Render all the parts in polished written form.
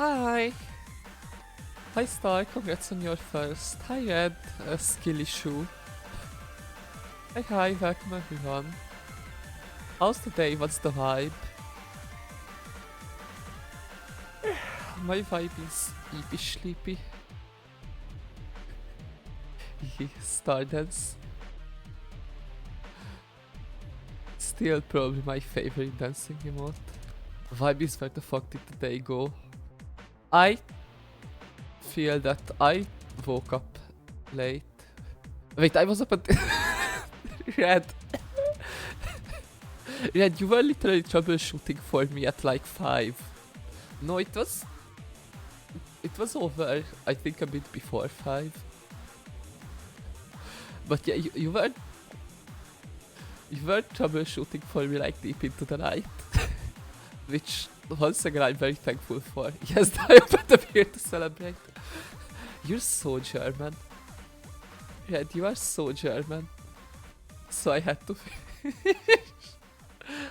Hi! Hi Star, congrats on your first. Hi Red, Skilly Shoe. Hi, welcome everyone. How's the day? What's the vibe? My vibe is eepy sleepy. Stardance. Still probably my favorite dancing emote. Vibe is where the fuck did the day go? I feel that I woke up late. Wait, I was up at Red. Red, you were literally troubleshooting for me at like 5. No, it was over, I think a bit before 5. But yeah, you were troubleshooting for me like deep into the night. Which once again I'm very thankful for. Yes, I opened the beer to celebrate. You're so German. Red, you are so German. So I had to finish.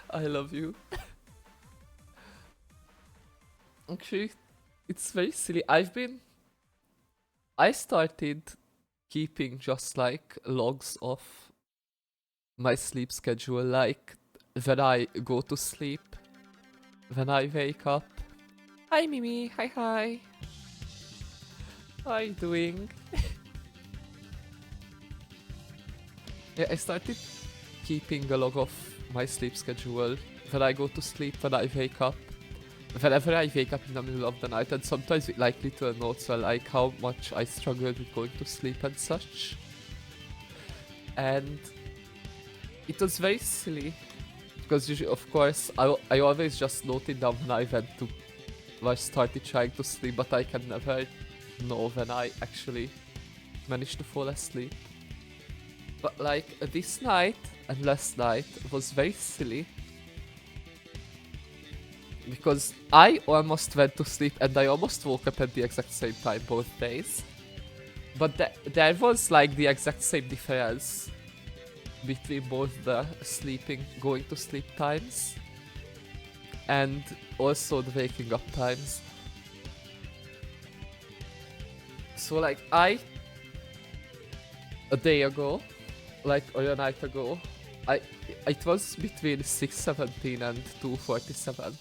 I love you. Actually, it's very silly. I started keeping just like logs of my sleep schedule, like when I go to sleep, when I wake up. Hi Mimi, hi. How are you doing? Yeah, I started keeping a log of my sleep schedule, when I go to sleep, when I wake up. Whenever I wake up in the middle of the night, and sometimes with like little notes on like how much I struggled with going to sleep and such. And it was very silly because usually, of course, I always just noted down when I started trying to sleep, but I can never know when I actually managed to fall asleep. But like this night and last night was very silly because I almost went to sleep and I almost woke up at the exact same time both days. But there was like the exact same difference between both the going to sleep times and also the waking up times. So like a day ago, like or a night ago, it was between 6:17 and 2:47.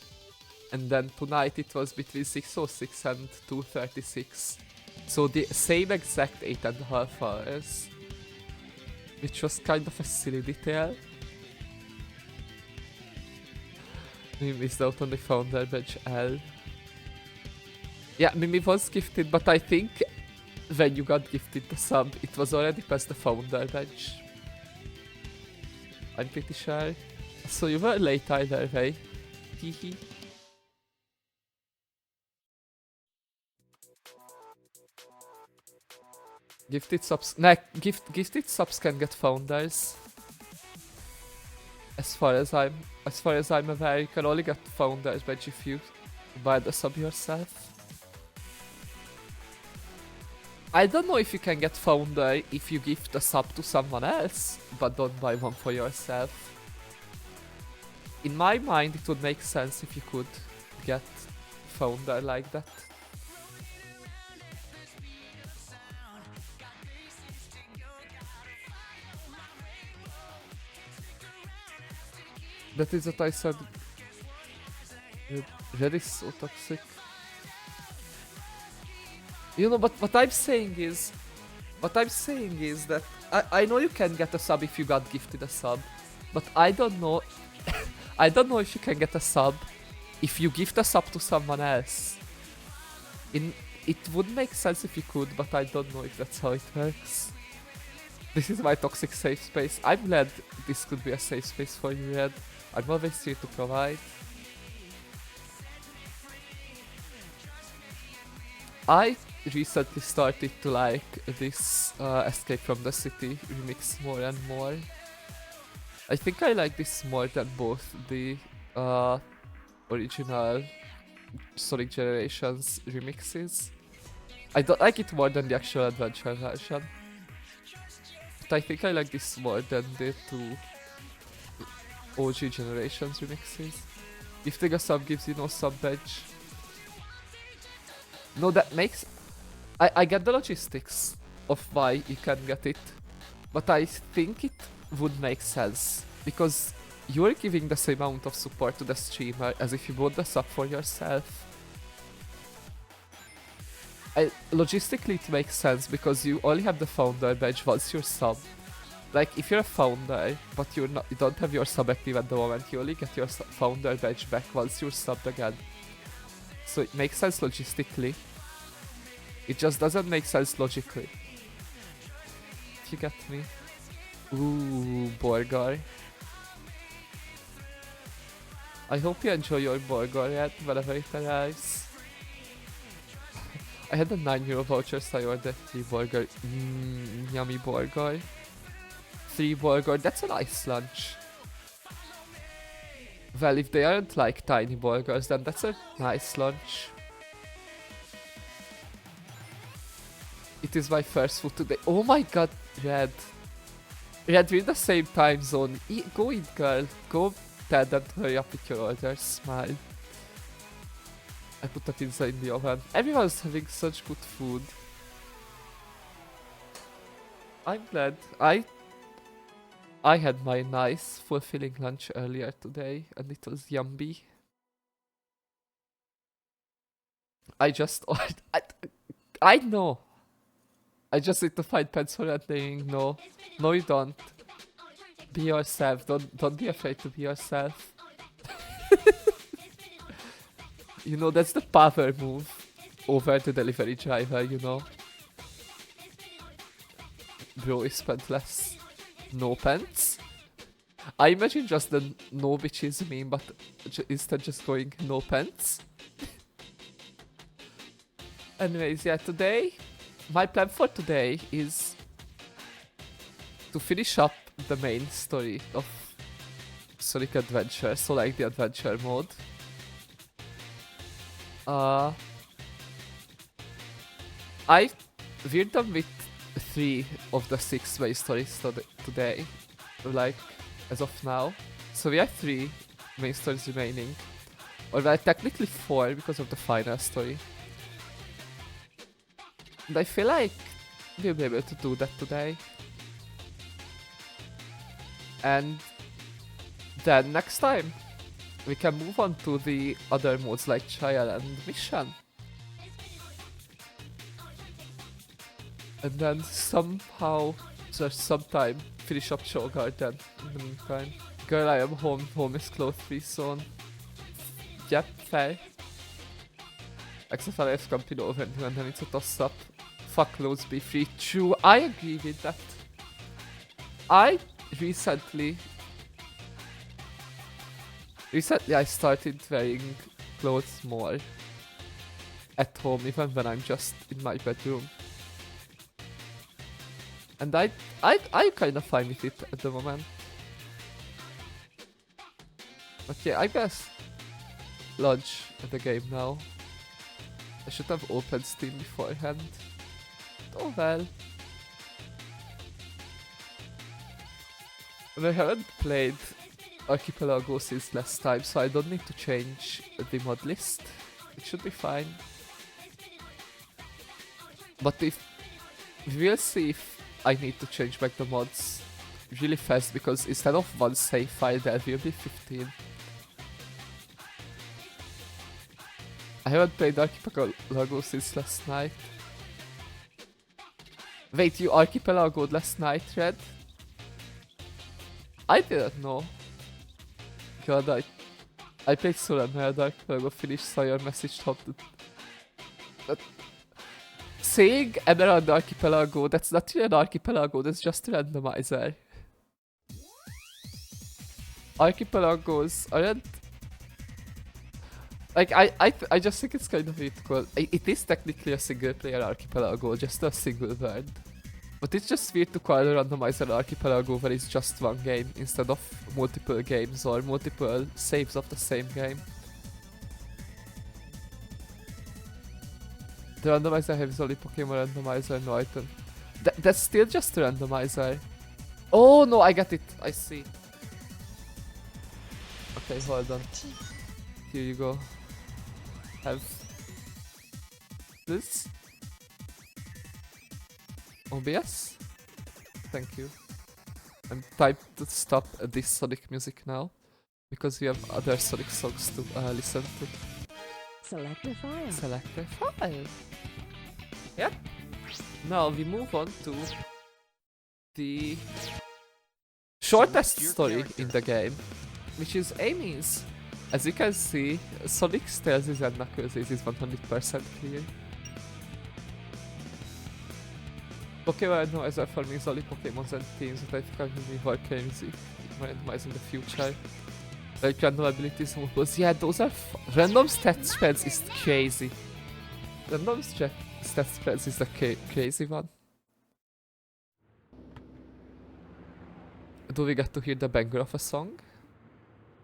And then tonight it was between 6:06 and 2:36. So the same exact 8.5 hours. Which was kind of a silly detail. We missed out on the founder badge L. Yeah, Mimi was gifted, but I think when you got gifted the sub, it was already past the founder badge. I'm pretty sure. So you were late either way. Hehe. Gifted subs can get founders. As far as I'm aware, you can only get founders badge if you buy the sub yourself. I don't know if you can get founder if you gift a sub to someone else, but don't buy one for yourself. In my mind, it would make sense if you could get founder like that. That is what I said. Red is so toxic. You know, but what I'm saying is that I know you can get a sub if you got gifted a sub, but I don't know I don't know if you can get a sub if you gift a sub to someone else. It would make sense if you could, but I don't know if that's how it works. This is my toxic safe space. I'm glad this could be a safe space for you, Red. I'm always here to provide. I recently started to like this Escape from the City remix more and more. I think I like this more than both the original Sonic Generations remixes. I don't like it more than the actual adventure version. But I think I like this more than the two OG Generations remixes. Gifting a sub gives you no sub badge. No, that makes... I get the logistics of why you can get it, but I think it would make sense, because you're giving the same amount of support to the streamer as if you bought the sub for yourself. Logistically it makes sense, because you only have the founder badge once you're sub. Like, if you're a founder, but you don't have your sub active at the moment, you only get your founder badge back once you're subbed again. So it makes sense logistically. It just doesn't make sense logically. If you get me. Ooh, Borgar. I hope you enjoy your Borgar yet, whenever it arrives. I had a €9 voucher, so I ordered 3 burger. Yummy burger. 3 burger, that's a nice lunch. Well, if they aren't like tiny burgers, then that's a nice lunch. It is my first food today. Oh my god, Red. Red, we're in the same time zone. Go eat, girl. Go tell them to hurry up with your order. Smile. I put the pizza in the oven. Everyone's having such good food. I'm glad. I had my nice, fulfilling lunch earlier today, and it was yummy. I just ordered. I know. I just need to find pencil and name. No, no, you don't. Be yourself. Don't be afraid to be yourself. You know, that's the power move over the delivery driver, you know. Bro, he spent less. No pants? I imagine just the no bitches meme, but instead just going no pants. Anyways, yeah, today, my plan for today is to finish up the main story of Sonic Adventure, so like the adventure mode. We're done with 3 of the 6 main stories today, like, as of now. So we have 3 main stories remaining. Or well, technically 4 because of the final story. And I feel like we'll be able to do that today. And then next time, we can move on to the other modes like trial and mission. And then somehow, just sometime, finish up Show Garden in the meantime. Girl, I am home. Home is clothes free soon. Yep, fair. Except I have company over and then it's a toss up. Fuck clothes be free. True, I agree with that. I recently I started wearing clothes more at home, even when I'm just in my bedroom. And I'm kind of fine with it at the moment. But yeah, I guess lunch at the game now. I should have opened Steam beforehand. Oh well. And I haven't played Archipelago since last time, so I don't need to change the mod list. It should be fine. But we'll see if I need to change back the mods really fast, because instead of 1 save file there will be 15. I haven't played Archipelago since last night. Wait, you Archipelago'd last night, Red? I didn't know. God, I played Soul Emerald Archipelago, finished, saw your message, thought that... Saying Emerald Archipelago, that's not really an archipelago, that's just a randomizer. Archipelagos aren't... Like, I just think it's kind of beautiful. It is technically a single player archipelago, just a single word. But it's just weird to call a randomizer archipelago where it's just 1 game instead of multiple games or multiple saves of the same game. The randomizer I have is only Pokemon randomizer, no item. That's still just a randomizer. Oh no, I get it. I see. Okay, hold on. Here you go. Have. this? OBS? Thank you. I'm time to stop this Sonic music now. Because we have other Sonic songs to listen to. Select a file. Select a file. Yep. Now we move on to the shortest story in the game, which is Amy's. As you can see, Sonic's Tails and Knuckles is 100% clear. Pokemon now as well for me is only Pokemons and teams that I think are really more crazy in the future. Like random abilities, yeah, those are random stat spreads is crazy. Random stat spreads is the crazy one. Do we get to hear the banger of a song?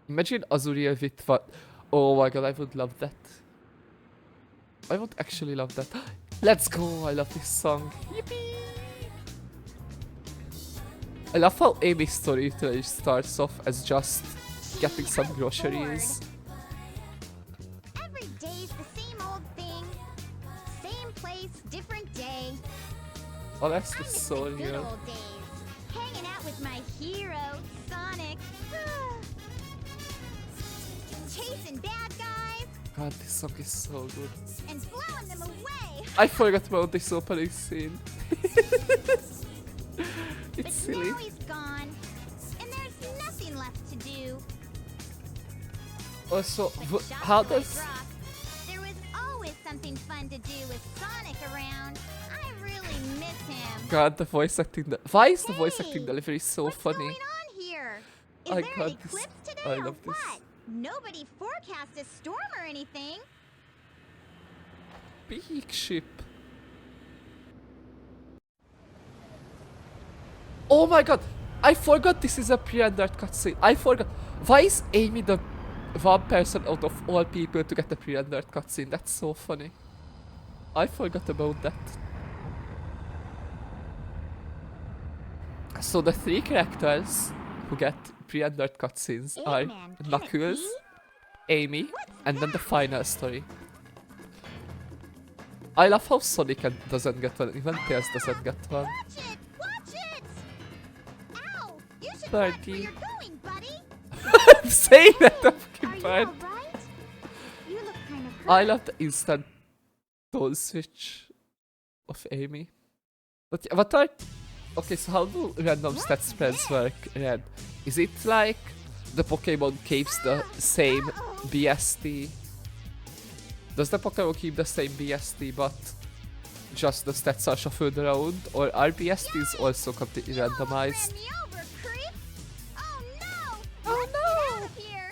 Imagine Azuriel with what? Oh my god, I would love that. I would actually love that. Let's go! I love this song. Yippee! I love how Amy's story starts off as just getting some groceries. Every day's the same old thing. Same place, different day. Oh, that's I the miss soul the good here. old days. Hanging out with my hero, Sonic. Chasing bad guys God, this song is so good. and blowing them away. I forgot about this opening scene. It's But silly. now he's gone, and there's nothing left to do. Also, But how Shop Boy does... Brock, there was always something fun to do with Sonic around. I really miss him. God, the voice acting... Why is the voice Hey, acting delivery so What's funny? going on here? Is I there got an this- eclipse today I or love this. what? Nobody forecast a storm or anything. Big ship. Oh my god! I forgot this is a pre-rendered cutscene. I forgot. Why is Amy the one person out of all people to get a pre-rendered cutscene? That's so funny. I forgot about that. So the three characters who get pre-rendered cutscenes are Eggman, can it Knuckles, be? Amy, and then the final story. I love how Sonic doesn't get one, even Tails doesn't get one. Watch it! Watch it! Ow! You should watch where Birdie. you're going, buddy. I'm saying that the Are fucking you part. alright? You look kind of hurt. I love the instant tone switch of Amy. But yeah, what are... Okay, so how do random stat spreads work, Red? Is it like the Pokemon keeps the same BST? Does the Pokemon keep the same BST but just the stats are shuffled around? Or are BSTs also completely randomized? Ran me over, creep. Oh no! Oh Let's no! get out of here.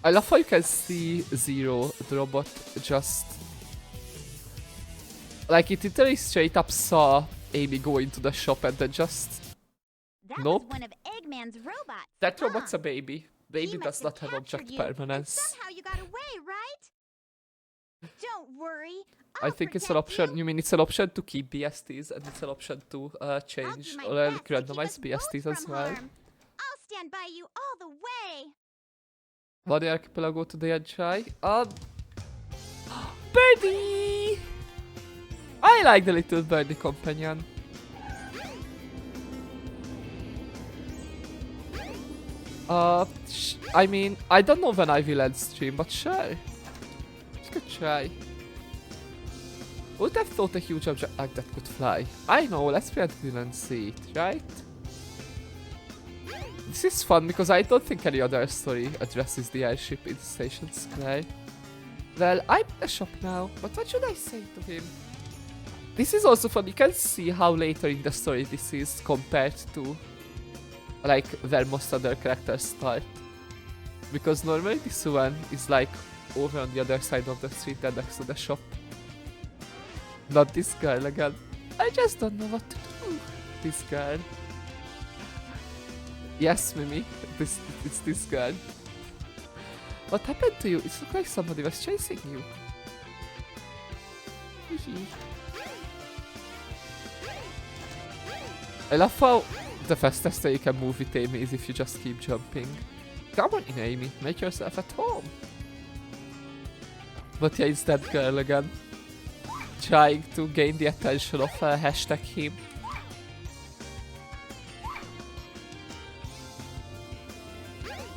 I love how you can see Zero, the robot, just... Like, it literally straight up saw Amy go into the shop and then just... That Nope. was one of Eggman's robots. That huh? robot's a baby. Baby He does must not have captured object you, and permanence. somehow you got away, right? Don't worry. I I'll think it's an protect option. You mean it's an option to keep BSTs and it's an option to I'll change do my or best like to keep randomize us both BSTs as from well. harm. I'll stand by you all the way. What the archipelago to the edge try? Birdie! I like the little birdie companion. I mean, I don't know when I will end stream, but sure. Just could try. Would have thought a huge object like that could fly. I know, let's pretend we didn't see it, right? This is fun because I don't think any other story addresses the airship in Station Square. Well, I'm in the shop now, but what should I say to him? This is also fun, you can see how later in the story this is compared to like where most other characters start. Because normally this one is like over on the other side of the street and next to the shop. Not this girl again. I just don't know what to do. This girl. Yes, Mimi, it's this girl. What happened to you? It looked like somebody was chasing you. I love how the fastest way you can move with Amy is if you just keep jumping. Come on in, Amy, make yourself at home. But yeah, it's that girl again. Trying to gain the attention of hashtag him.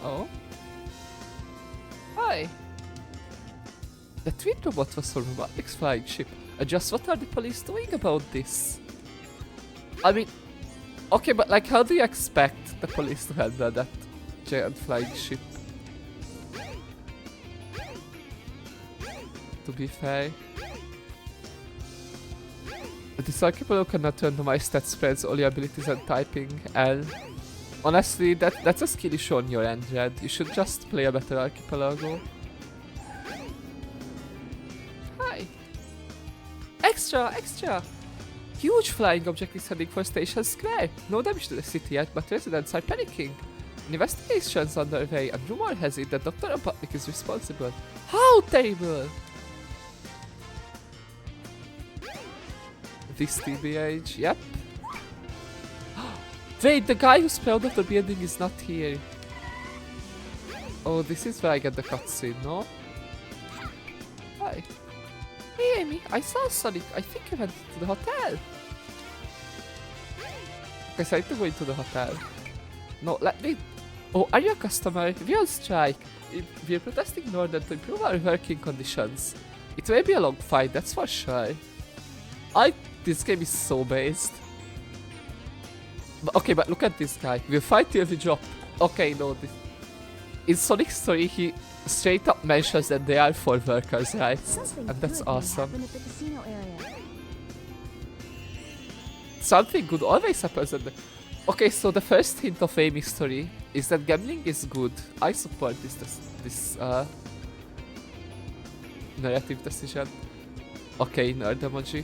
Oh. Hi. The twin robot was from Robotics flying ship. Just what are the police doing about this? I mean, okay, but like, how do you expect the police to handle that giant flying ship? To be fair. This archipelago cannot randomize stat spreads, all your abilities and typing, and honestly, that's a skill issue on your end, Jed. You should just play a better archipelago. Hi! Extra! Extra! Huge flying object is heading for Station Square. No damage to the city yet, but residents are panicking. Investigations underway, and rumor has it that Dr. Robotnik is responsible. How terrible! This TBH, yep. Wait, the guy who's proud of the building is not here. Oh, this is where I get the cutscene, no? Hi. Hey Amy, I saw Sonic. I think he went to the hotel. Okay, so I have to go into the hotel. No, let me... Oh, are you a customer? We're on strike. We're protesting in order to improve our working conditions. It may be a long fight, that's for sure. This game is so based. But, okay, but look at this guy. We'll fight till we drop. Okay, no, this... In Sonic's story, he straight up mentions that they are for workers' rights. And that's awesome. Something good always happens at the... Okay, so the first hint of Amy's story is that gambling is good. I support this narrative decision. Okay, nerd emoji.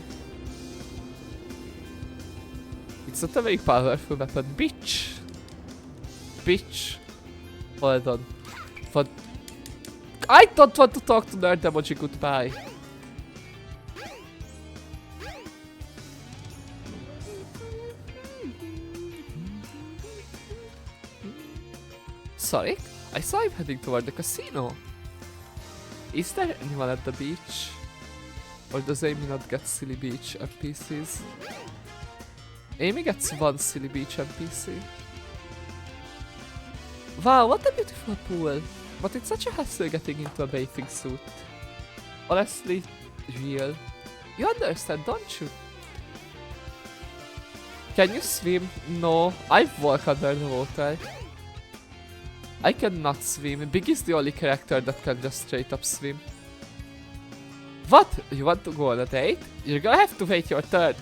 It's not a very powerful weapon. Bitch! Bitch! Hold on. But I don't want to talk to nerd emoji, goodbye. Sorry? I saw him heading toward the casino. Is there anyone at the beach? Or does Amy not get silly beach NPCs? Amy gets one silly beach NPC. Wow, what a beautiful pool! But it's such a hassle getting into a bathing suit. Honestly, real. You understand, don't you? Can you swim? No, I walk under the water. I cannot swim. Big is the only character that can just straight up swim. What? You want to go on a date? You're gonna have to wait your turn.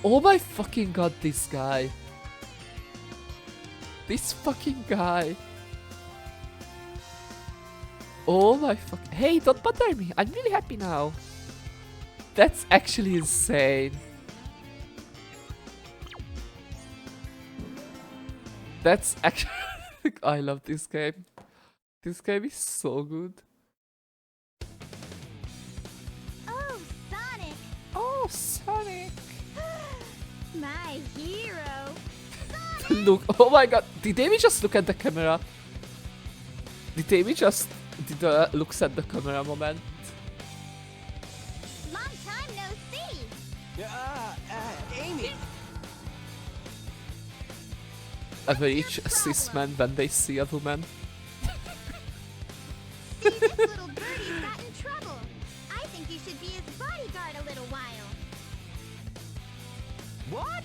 Oh my fucking god, this guy. This fucking guy. Oh my fuck. Hey, don't bother me. I'm really happy now. That's actually insane. That's actually... I love this game. This game is so good. Oh, Sonic! Oh, Sonic! My hero! Look, oh my god, did Amy just look at the camera? Did Amy just did looks at the camera moment? Long time no see! Amy! Ever each cis man when they see a woman? See, this little birdie's got in trouble. I think you should be his bodyguard a little while. What?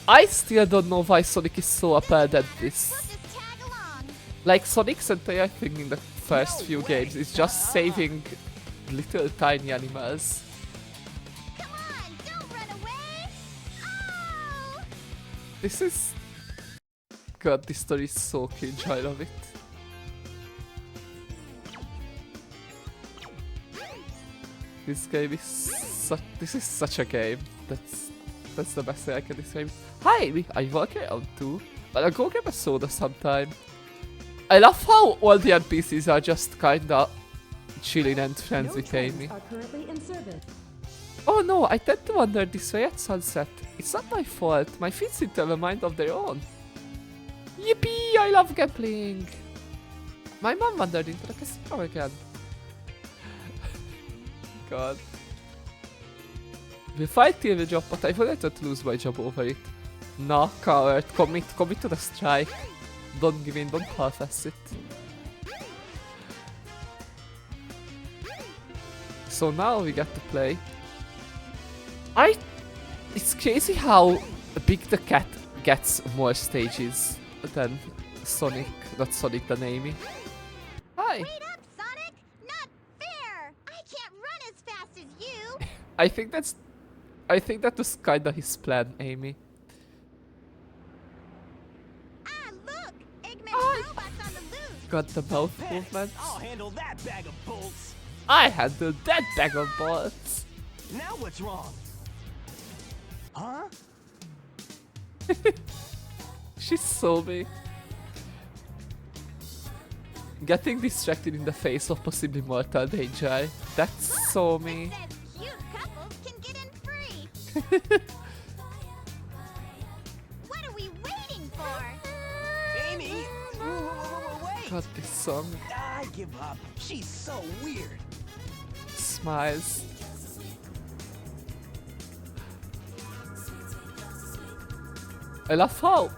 I still don't know why Sonic is so appalled at We'll this. just tag along. Like, Sonic's entire thing in the first few games is just saving little tiny animals. Come on, don't run away! Oh! This is... God, this story is so cringe, I love it. This game is this is such a game. That's the best way I can describe it. Hi, are you walking around too? Well, I'll go grab a soda sometime. I love how all the NPCs are just kinda chilling and friends with Amy. Are currently in service. Oh no, I tend to wander this way at sunset. It's not my fault. My feet seem to have a mind of their own. Yippee! I love gambling! My mom wandered into the casino again. God. We'll fight till the job, but I wanted to lose my job over it. No, coward, commit to the strike. Don't give in, don't half-ass it. So now we get to play. It's crazy how big the cat gets more stages than Sonic, not Sonic, than Amy. Hi! Wait up, Sonic! Not fair! I can't run as fast as you! I think that was kinda his plan, Amy. Ah, look! Eggman's robot's on the loose! Got the mouth Thanks. movements. I'll handle that bag of bolts. I handled that bag of bullets. Now what's wrong? Huh? She's so big. Getting distracted in the face of possibly mortal danger. That's so me. Says cute couples can get in free! What are we waiting for? Amy! Wait! God, this song. I give up. She's so weird. Smiles. I love how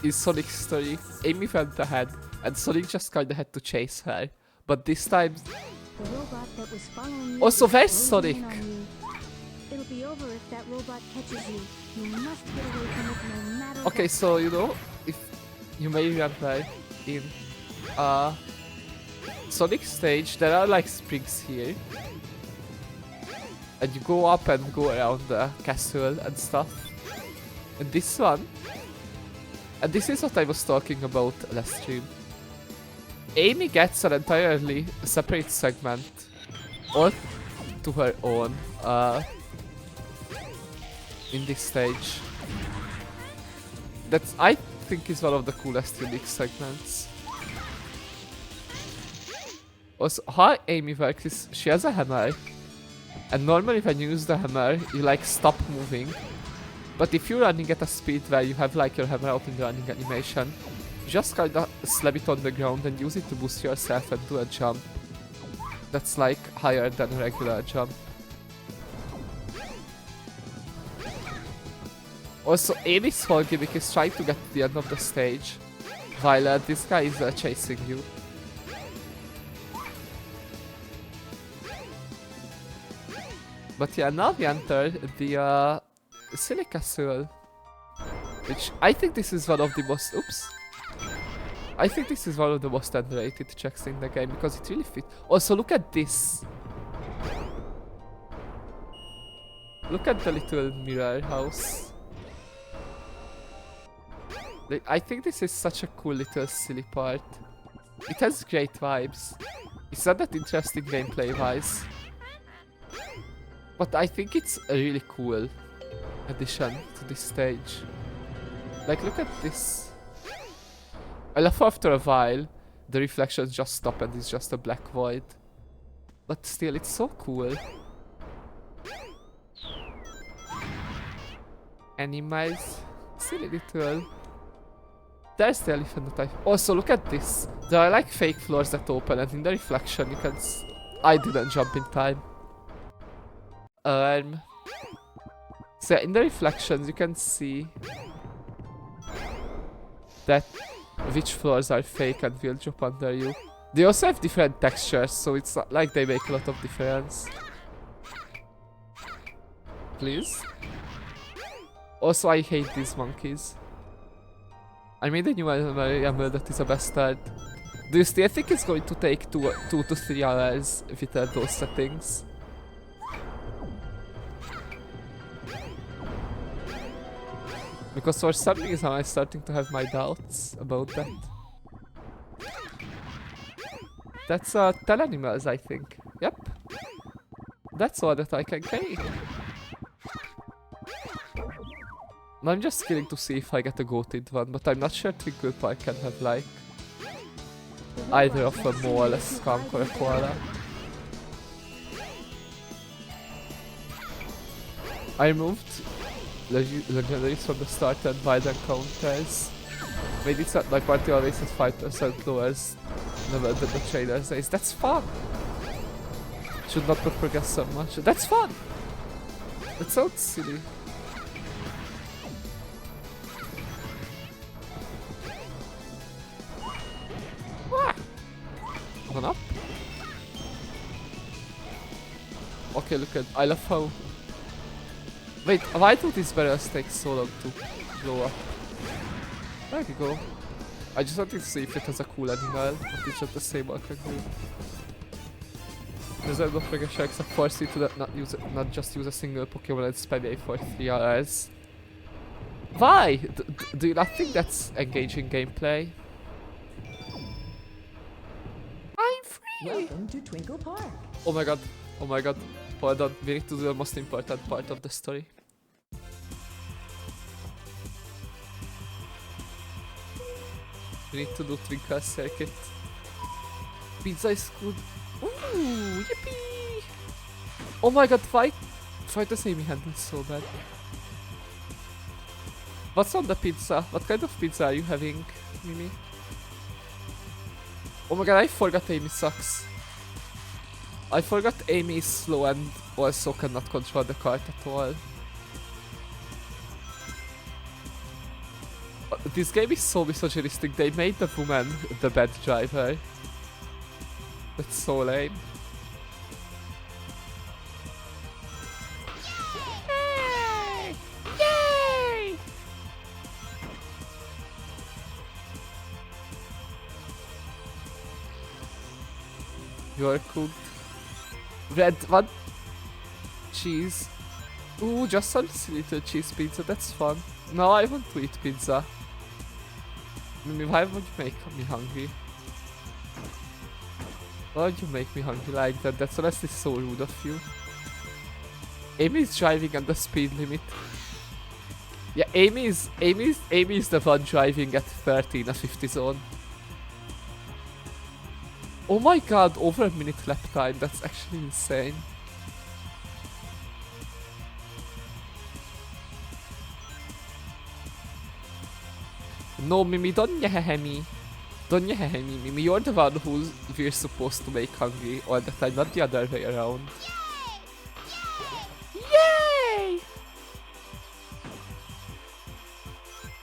in Sonic's story, Amy went ahead and Sonic just kinda had to chase her. But this time, The robot that was following you Also, is where's closing in Sonic? on you. It'll be over if that robot catches you. You must get away from it no matter okay, what. so you know, if you may remember in Sonic stage, there are like springs here. And you go up and go around the castle and stuff. And this one, and this is what I was talking about last stream. Amy gets an entirely separate segment all to her own in this stage. That's, I think, is one of the coolest unique segments. Also, how Amy works is she has a hammer, and normally when you use the hammer, you like stop moving. But if you're running at a speed where you have like your hammer out in the running animation, you just kinda slap it on the ground and use it to boost yourself and do a jump that's like higher than a regular jump. Also, Amy's whole gimmick is trying to get to the end of the stage, while this guy is chasing you. But yeah, now we enter the Silly Castle, which I think this is one of the most, I think this is one of the most underrated checks in the game because it really fits. Also, look at this. Look at the little mirror house. Like, I think this is such a cool little silly part. It has great vibes. It's not that interesting gameplay wise, but I think it's a really cool addition to this stage. Like, look at this. I love after a while, the reflections just stop and it's just a black void. But still, it's so cool. Animals. Silly little. There's the elephant that I... Also, look at this. There are like fake floors that open and in the reflection you can I didn't jump in time. So in the reflections you can see that which floors are fake and will drop under you. They also have different textures, so it's not like they make a lot of difference. Please. Also, I hate these monkeys. I made a new animal that is a bastard. Do you still think it's going to take 2 to 3 hours with those settings? Because for some reason I'm starting to have my doubts about that. That's 10 animals, I think. Yep. That's all that I can carry. Now I'm just killing to see if I get a goated one, but I'm not sure Twinkle Park can have like either of a mole, a skunk or a koala. I removed legendaries from the start and wild encounters. Made it so that my party always has 5% lowers level that the trailer says. That's fun. Should not progress so much. That's fun. That sounds silly. Ah! One up. Okay, look at. I love how. Wait, why do these barrels take so long to blow up? There you go. I just wanted to see if it has a cool animal, but it's just the same one can do. Reserve of Mega Sharks force you to not just use a single Pokemon and spam it for 3 hours. Why? Do you not think that's engaging gameplay? I'm free! Welcome to Twinkle Park. Oh my god. Oh my god. Hold on. We need to do the most important part of the story. We need to do Twinkle Circuit. Pizza is good. Ooh, yippee! Oh my god, why does Amy handle so bad? What's on the pizza? What kind of pizza are you having, Mimi? Oh my god, I forgot Amy sucks. I forgot Amy is slow and also cannot control the cart at all. This game is so misogynistic. They made the woman the bad driver. That's so lame. Yay! Yay! You're cooked. Red, what? Cheese. Ooh, just some little cheese pizza, that's fun. No, I want to eat pizza. Mimi, why would you make me hungry? Why would you make me hungry like that? That's honestly so rude of you. Amy is driving at the speed limit. Yeah, Amy is the one driving at 30 in a 50 zone. Oh my god, over a minute lap time, that's actually insane. No, Mimi, don't yahaha me. Don't yahaha me, Mimi. You're the one who we're supposed to make hungry all the time, not the other way around. Yay!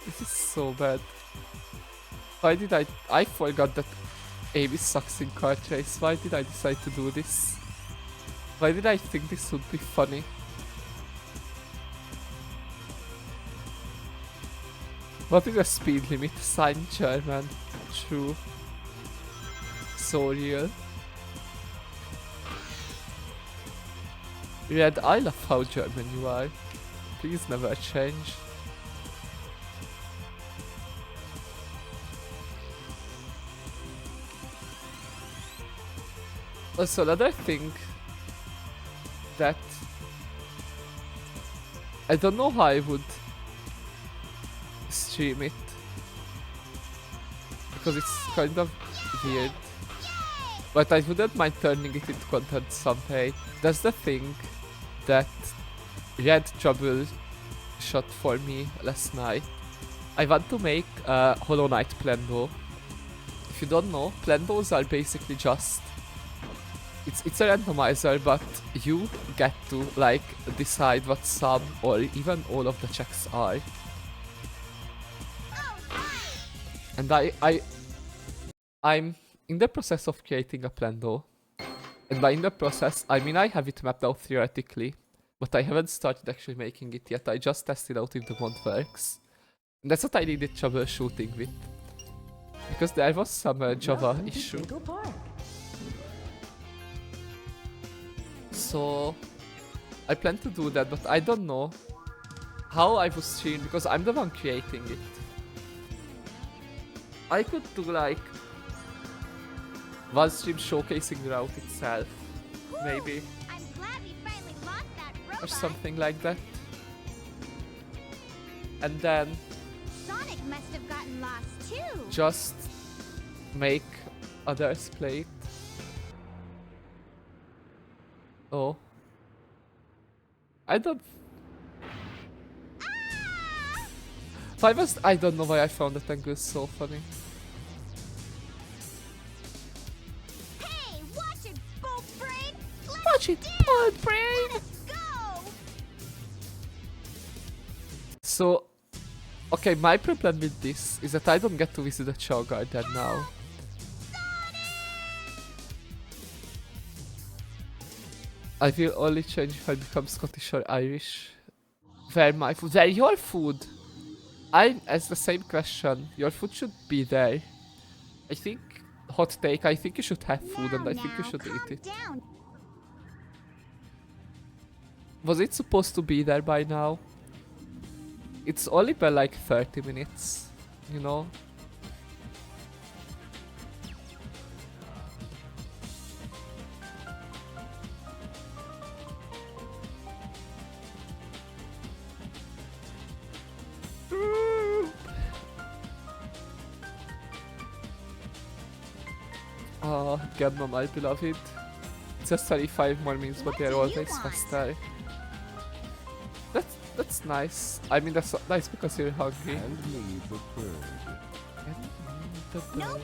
This is so bad. Why did I forgot that Amy sucks in kart race. Why did I decide to do this? Why did I think this would be funny? What is the speed limit? Sign German. True. So real. Red, I love how German you are. Please never change. Also, another thing that I don't know how I would stream it because it's kind of weird, but I wouldn't mind turning it into content someday. That's the thing that Red Trouble shot for me last night. I want to make Hollow Knight Plendo. If you don't know, Plendos are basically just it's a randomizer, but you get to like decide what some or even all of the checks are. And I'm in the process of creating a Plendo. And by in the process, I mean I have it mapped out theoretically, but I haven't started actually making it yet. I just tested out if the mod works. And that's what I needed troubleshooting with. Because there was some Java issue. So I plan to do that, but I don't know how I would stream because I'm the one creating it. I could do like one stream showcasing the route itself, maybe, I'm glad we finally lost that robot. or something like that. And then Sonic must have gotten lost too. just make others play it. Oh. I don't... I don't know why I found that angle so funny. Watch it! Bullet brain! Go! So, okay, my problem with this is that I don't get to visit the Chow Garden now. I will only change if I become Scottish or Irish. Where my food? Where your food? I ask the same question. Your food should be there. I think, hot take, I think you should have food and I think you should calm eat it. down. Was it supposed to be there by now? It's only been like 30 minutes, you know? Oh, Gamma, my beloved. It's just 35 more minutes, but What they're do you always want? faster. That's nice. I mean, that's nice because you're hungry. Hand me the bird. The Nope. bird.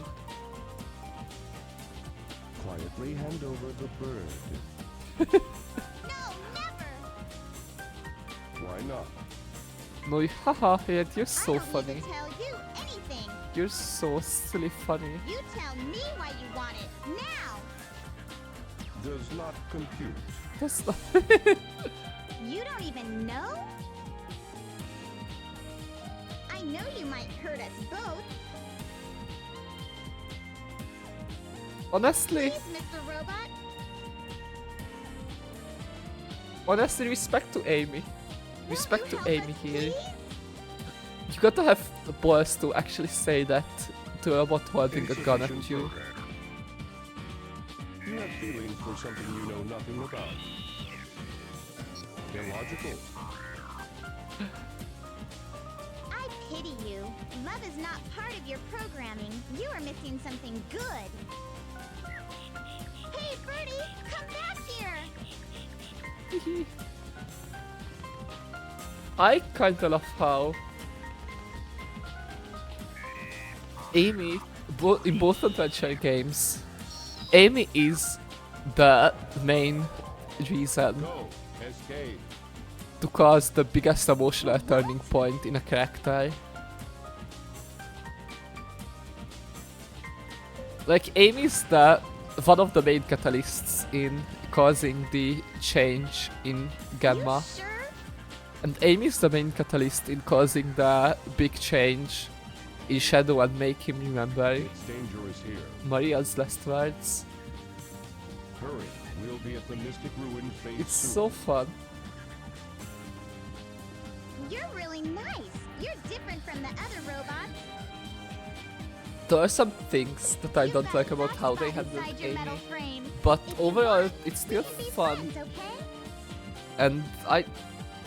Quietly hand over the bird. No, never. Why not? No, haha, Ed, you're so I don't funny. need to tell you anything. You're so silly funny. You tell me why you want it now. Does not compute. That's not You don't even know? I know you might hurt us both. honestly, Please, Mr. Robot. honestly, respect to Amy. Respect to Won't you help Amy us, here. please? You gotta have the balls to actually say that to a robot holding a gun at Insufficient you. progress. You have feelings for something you know nothing about. Illogical. I pity you. Love is not part of your programming. You are missing something good. Hey, Birdie, come back here. I kinda love how Amy, in both adventure games, Amy is the main reason Go. Escape. to cause the biggest emotional turning point in a character. Like, Amy's one of the main catalysts in causing the change in Gamma. You sure? And Amy's the main catalyst in causing the big change in Shadow and make him remember It's dangerous here. Maria's last words. Hurry. We'll be at the Mystic Ruin phase It's soon. so fun. You're really nice. You're different from the other robots. There are some things that I You've don't got like a about soft how they spot handled inside your metal Amy. frame. But If you overall, want, it's still we can be fun. friends, okay? And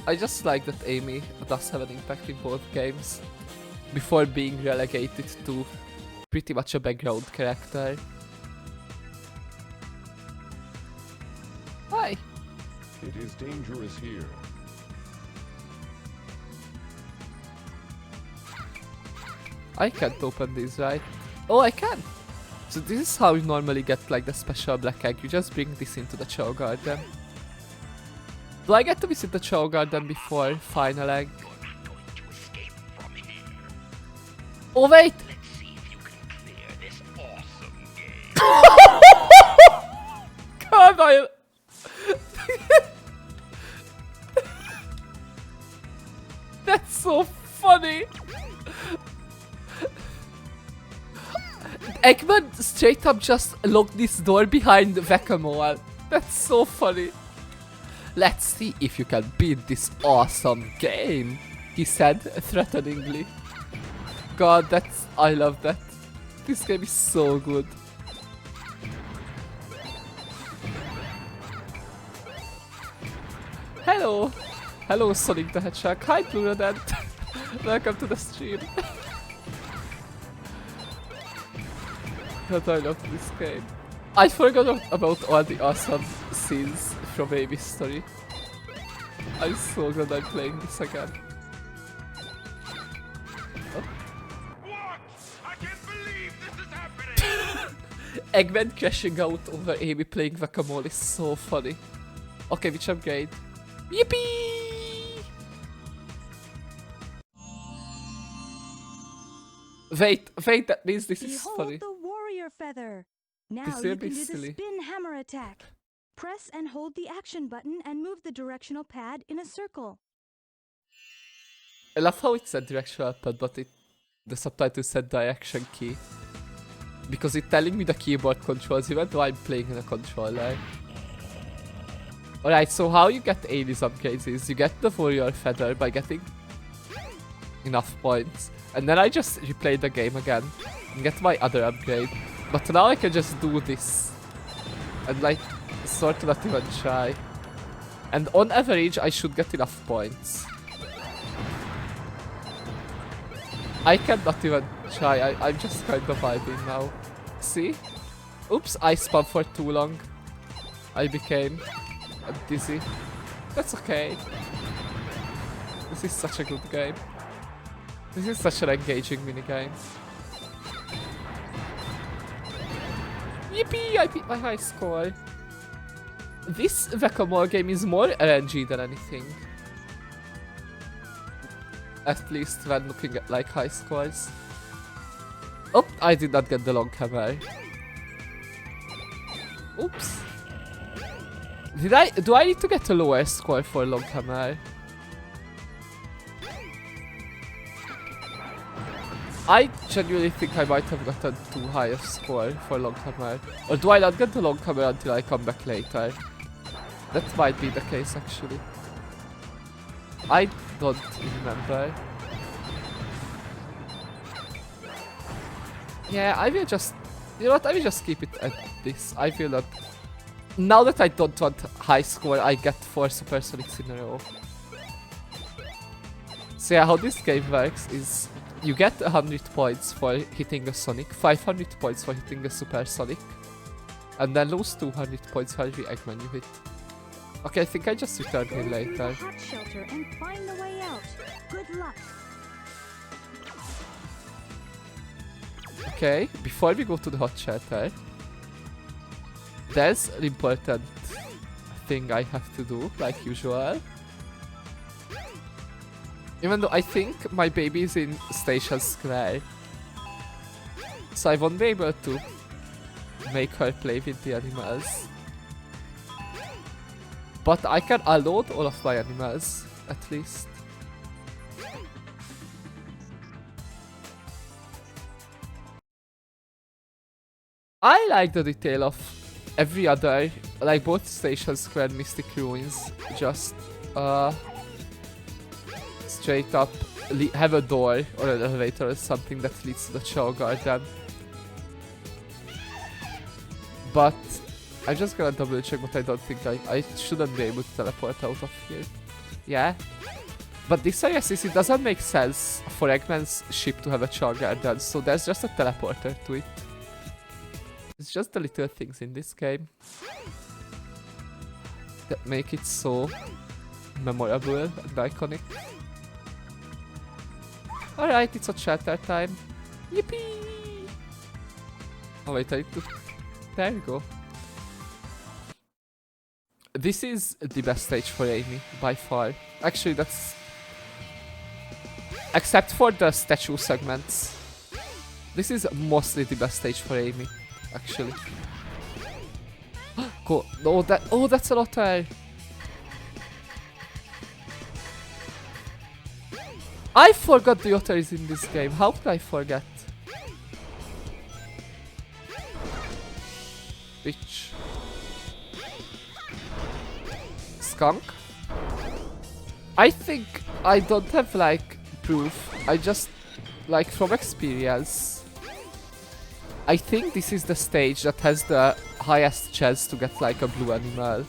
I just like that Amy does have an impact in both games. Before being relegated to pretty much a background character. Hi! It is dangerous here. I can't open these, right? Oh, I can! So this is how you normally get like the special black egg. You just bring this into the Chow Garden. Do I get to visit the Chow Garden before final egg? Oh wait! God, I... That's so funny! Eggman straight up just locked this door behind Whack-A-Mole. That's so funny. Let's see if you can beat this awesome game, he said threateningly. God, I love that. This game is so good. Hello! Hello, Sonic the Hedgehog. Hi, Plurodent. Welcome to the stream. God, I love this game. I forgot about all the awesome scenes from Amy's story. I'm so glad I'm playing this again. Eggman crashing out over Amy playing Whack-A-Mole is so funny. Okay, which upgrade? Yippee! Wait, that means this is Behold funny. the warrior feather. Now This you will can be do the silly. spin hammer attack. Press and hold the action button and move the directional pad in a circle. I love how it said directional pad, but the subtitle said direction key. Because it's telling me the keyboard controls even though I'm playing in a controller. Alright, so how you get Amy's upgrades is you get the warrior feather by getting enough points. And then I just replay the game again and get my other upgrade. But now I can just do this. And like, sort of not even try. And on average, I should get enough points. I cannot even try, I'm just kind of vibing now. See? Oops, I spun for too long. I became dizzy. That's okay. This is such a good game. This is such an engaging minigame. Yippee! I beat my high score. This Whack-A-Mole game is more RNG than anything. At least when looking at like high scores. Oh, I did not get the long hammer. Oops. Do I need to get a lower score for long hammer? I genuinely think I might have gotten too high a score for long hammer. Or do I not get the long hammer until I come back later? That might be the case actually. I don't remember. Yeah, I will just... You know what, I will just keep it at this. I feel that... Now that I don't want high score, I get 4 Supersonics in a row. So yeah, how this game works is... You get 100 points for hitting a Sonic, 500 points for hitting a Supersonic, and then lose 200 points for every Eggman you hit. Okay, I think I just return Go here through the later. hot shelter and find the way out. Good luck. Okay, before we go to the hot shelter, there's an important thing I have to do, like usual. Even though I think my baby is in Station Square, so I won't be able to make her play with the animals. But I can unload all of my animals, at least. I like the detail of every other, like both Station Square and Mystic Ruins, just straight up have a door or an elevator or something that leads to the Show Garden. But I'm just gonna double check, but I don't think I shouldn't be able to teleport out of here. Yeah. But this ISCC doesn't make sense for Eggman's ship to have a Show Garden, so there's just a teleporter to it. It's just the little things in this game that make it so memorable and iconic. Alright, it's a shelter time. Yippee! Oh wait, I need to... There we go. This is the best stage for Amy, by far. Actually, that's... Except for the statue segments. This is mostly the best stage for Amy, actually. Cool. No, that's a otter. I forgot the otter is in this game. How could I forget? Bitch. Skunk? I think I don't have like proof. I just like from experience. I think this is the stage that has the highest chance to get like a blue animal.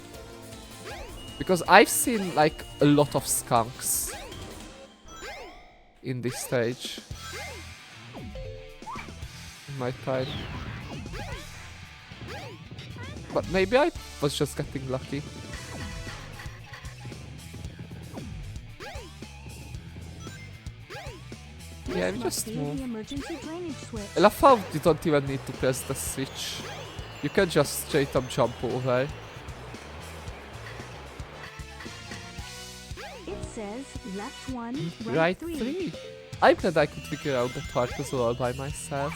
Because I've seen like a lot of skunks in this stage in my time. But maybe I was just getting lucky. Yeah, we just move. The emergency drainage switch. I love how you don't even need to press the switch. You can just straight up jump over. left 1, right, Right 3. 3. I'm glad I could figure out that part puzzle all by myself.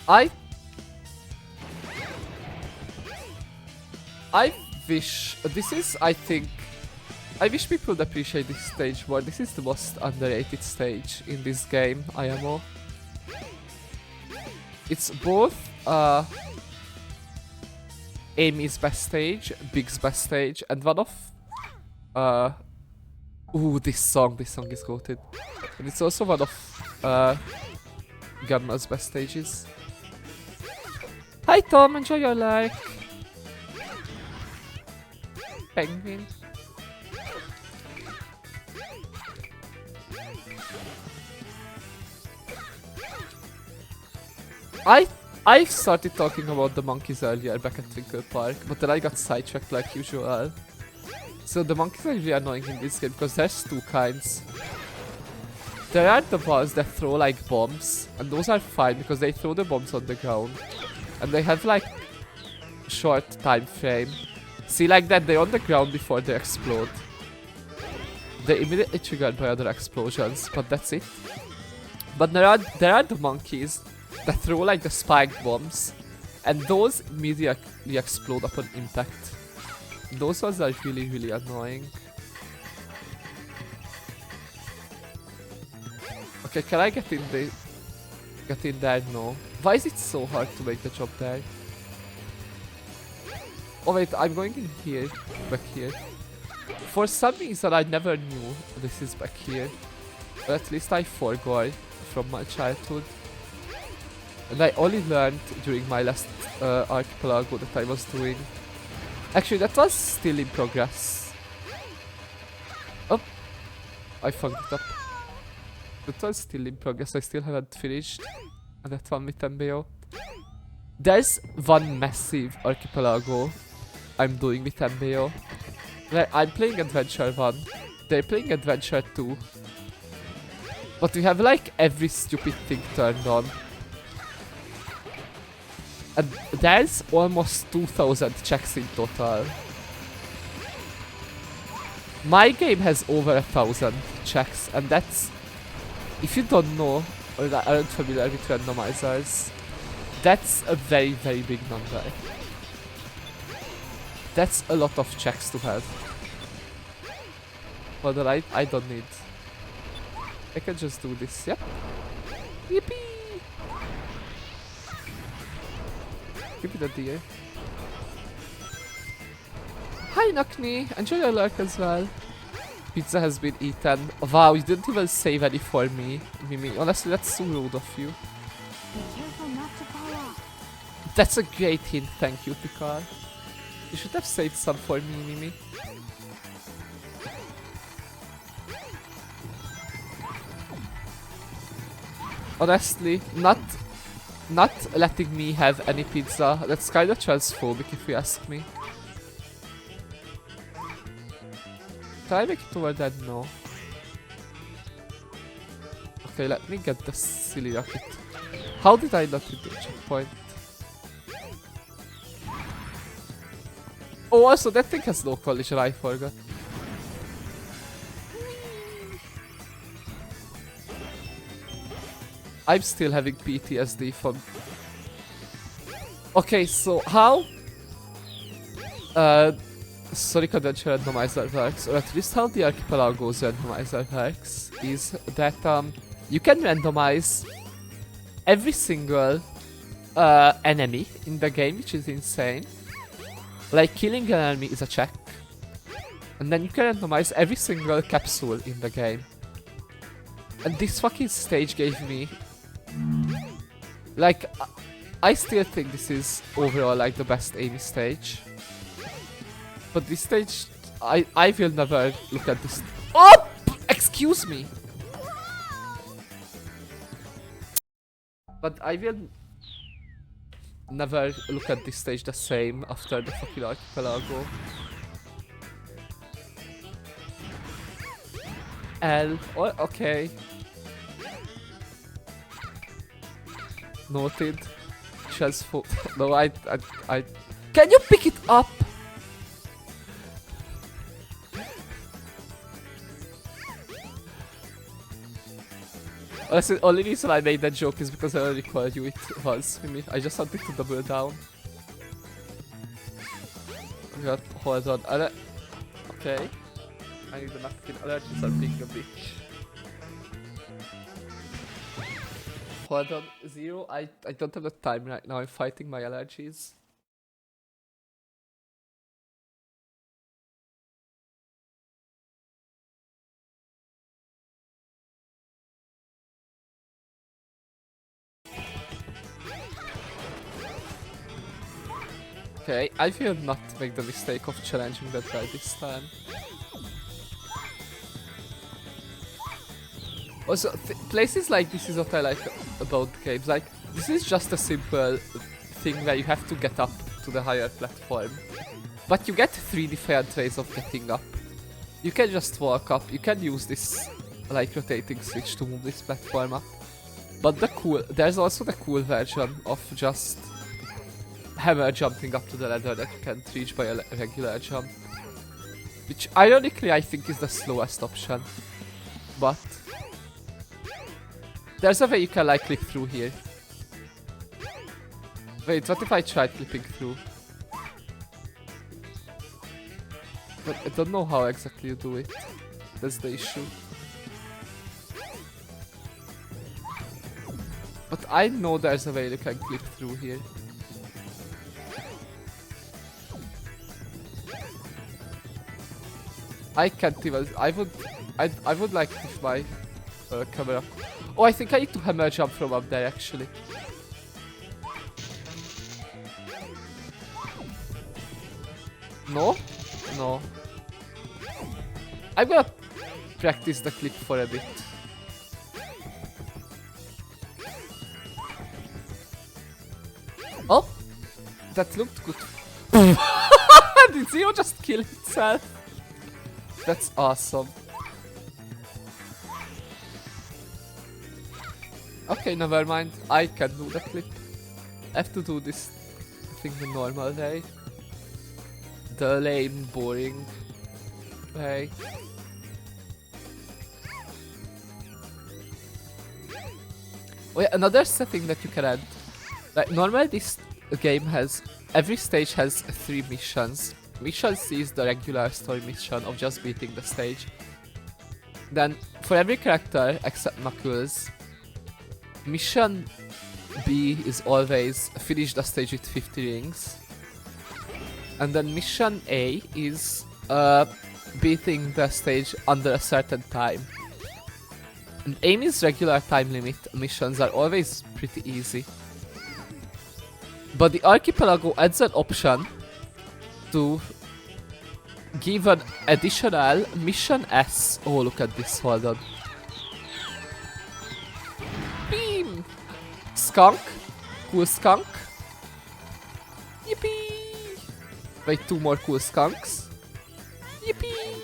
I wish this is, I think, I wish people would appreciate this stage more. This is the most underrated stage in this game, IMO. It's both Amy's best stage, Big's best stage, and one of ooh, this song is goated. And it's also one of Gamma's best stages. Hi Tom, enjoy your like. Penguin. I started talking about the monkeys earlier back at Twinkle Park, but then I got sidetracked like usual. So the monkeys are really annoying in this game because there's two kinds. There are the ones that throw like bombs, and those are fine because they throw the bombs on the ground. And they have like short time frame. See, like that, they're on the ground before they explode. They're immediately triggered by other explosions, but that's it. But there are the monkeys that throw like the spiked bombs, and those immediately explode upon impact. Those ones are really, really annoying. Okay, can I get in there? No. Why is it so hard to make the jump there? Oh wait, I'm going in here, back here. For some reason I never knew this is back here. But at least I forgot from my childhood. And I only learned during my last archipelago that I was doing. Actually, that was still in progress. Oh, I fucked it up. That was still in progress, I still haven't finished. And that one with MBO. There's one massive archipelago I'm doing with MBO. Like, I'm playing Adventure 1, they're playing Adventure 2. But we have like every stupid thing turned on. And there's almost 2000 checks in total. My game has over 1000 checks, and that's... If you don't know or aren't familiar with randomizers, that's a very, very big number. That's a lot of checks to have. But I don't need. I can just do this, yep. Yippee! Give me the deer. Hi Nakni! Enjoy your lurk as well. Pizza has been eaten. Wow, you didn't even save any for me, Mimi. Honestly, that's so rude of you. Be careful not to fall off. That's a great hint, thank you, Picard. You should have saved some for me, Mimi. Honestly, not letting me have any pizza, that's kinda transphobic if you ask me. Can I make it over there? No. Okay, let me get the silly rocket. How did I not hit the checkpoint? Oh, also that thing has no collision, I forgot. I'm still having PTSD from... Okay, so how... Sonic Adventure randomizer works, or at least how the Archipelago's randomizer works, is that you can randomize every single enemy in the game, which is insane. Like, killing an enemy is a check. And then you can randomize every single capsule in the game. And this fucking stage gave me... Like, I still think this is overall like the best Amy stage. But this stage, I will never look at this... Oh! Excuse me! But I will never look at this stage the same after the fucking Archipelago. L. Oh, okay. Noted. Transfo... No, Can you pick it up? Honestly, only reason I made that joke is because I already called you it was for me. I just wanted to double down. Hold on. Okay. I need a napkin. Allergies are being a bitch. Hold on. Zero. I don't have the time right now. I'm fighting my allergies. Okay, I will not make the mistake of challenging that guy this time. Also, places like this is what I like about games. Like, this is just a simple thing where you have to get up to the higher platform. But you get 3 different ways of getting up. You can just walk up, you can use this like rotating switch to move this platform up. But there's also the cool version of just hammer jumping up to the ladder that you can't reach by a regular jump. Which ironically I think is the slowest option. But there's a way you can like clip through here. Wait, what if I tried clipping through? But I don't know how exactly you do it. That's the issue. But I know there's a way you can clip through here. I can't even. I would like if my camera. Oh, I think I need to hammer jump from up there actually. No? No. I'm gonna practice the clip for a bit. Oh! That looked good. Did Zero just kill himself? That's awesome. Okay, never mind. I can do the clip. I have to do this thing the normal way. The lame, boring way. Oh yeah, another setting that you can add. Like, normally this game has... Every stage has 3 missions. Mission C is the regular story mission of just beating the stage. Then, for every character except Knuckles, Mission B is always finish the stage with 50 rings. And then Mission A is beating the stage under a certain time. And Amy's regular time limit missions are always pretty easy. But the Archipelago adds an option to give an additional Mission S. Oh, look at this, hold on. Beam! Skunk. Cool skunk. Yippee! Wait, 2 more cool skunks. Yippee!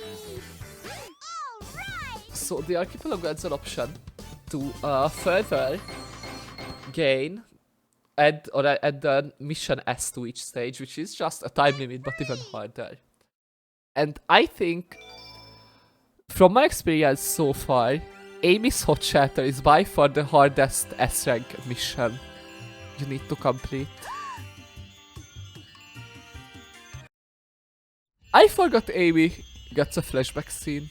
So the Archipelago adds an option to further gain add the Mission S to each stage, which is just a time limit but even harder. And I think, from my experience so far, Amy's Hot Shelter is by far the hardest S rank mission you need to complete. I forgot Amy gets a flashback scene.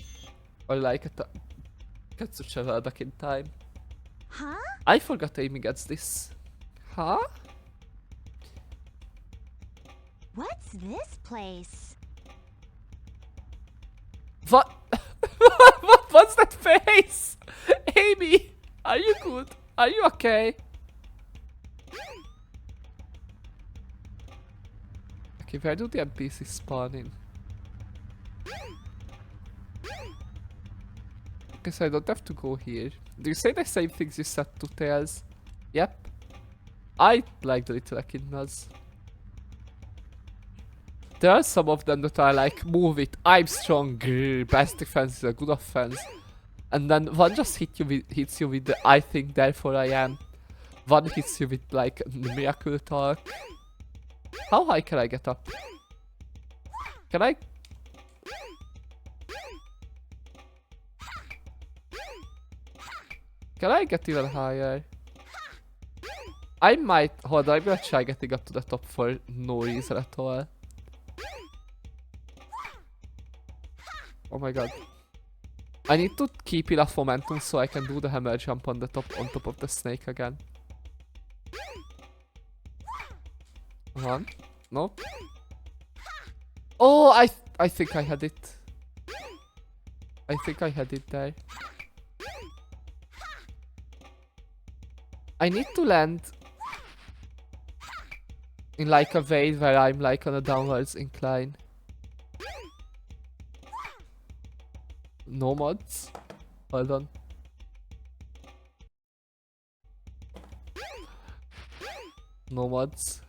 Or like gets to travel back in time. Huh? I forgot Amy gets this. Huh? What's this place? What? What's that face? Amy, are you good? Are you okay? Okay, where do the NPCs spawn in? Okay, so I don't have to go here. Do you say the same things you said to Tails? Yep. I like the little echidnas. There are some of them that are like, move it, I'm strong, grrr, best defense is a good offense. And then one just hits you with the I think therefore I am. One hits you with like miracle talk. How high can I get up? Can I? Can I get even higher? I might. Hold on, I'm gonna try getting up to the top for no reason at all. Oh my god. I need to keep enough momentum so I can do the hammer jump on top of the snake again. One. Nope. Oh, I think I had it. I think I had it there. I need to land in like a way where I'm like on a downwards incline. No mods. Hold on. No mods.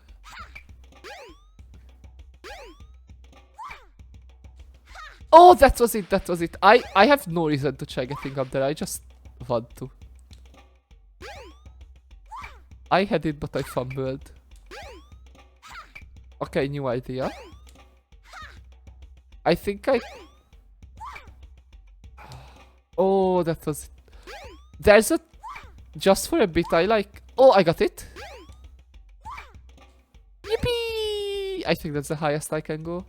Oh, that was it, that was it. I have no reason to try getting up there, I just want to. I had it, but I fumbled. Okay, new idea. I think I... Oh, that was it. There's a... Just for a bit, I like... Oh, I got it. Yippee! I think that's the highest I can go.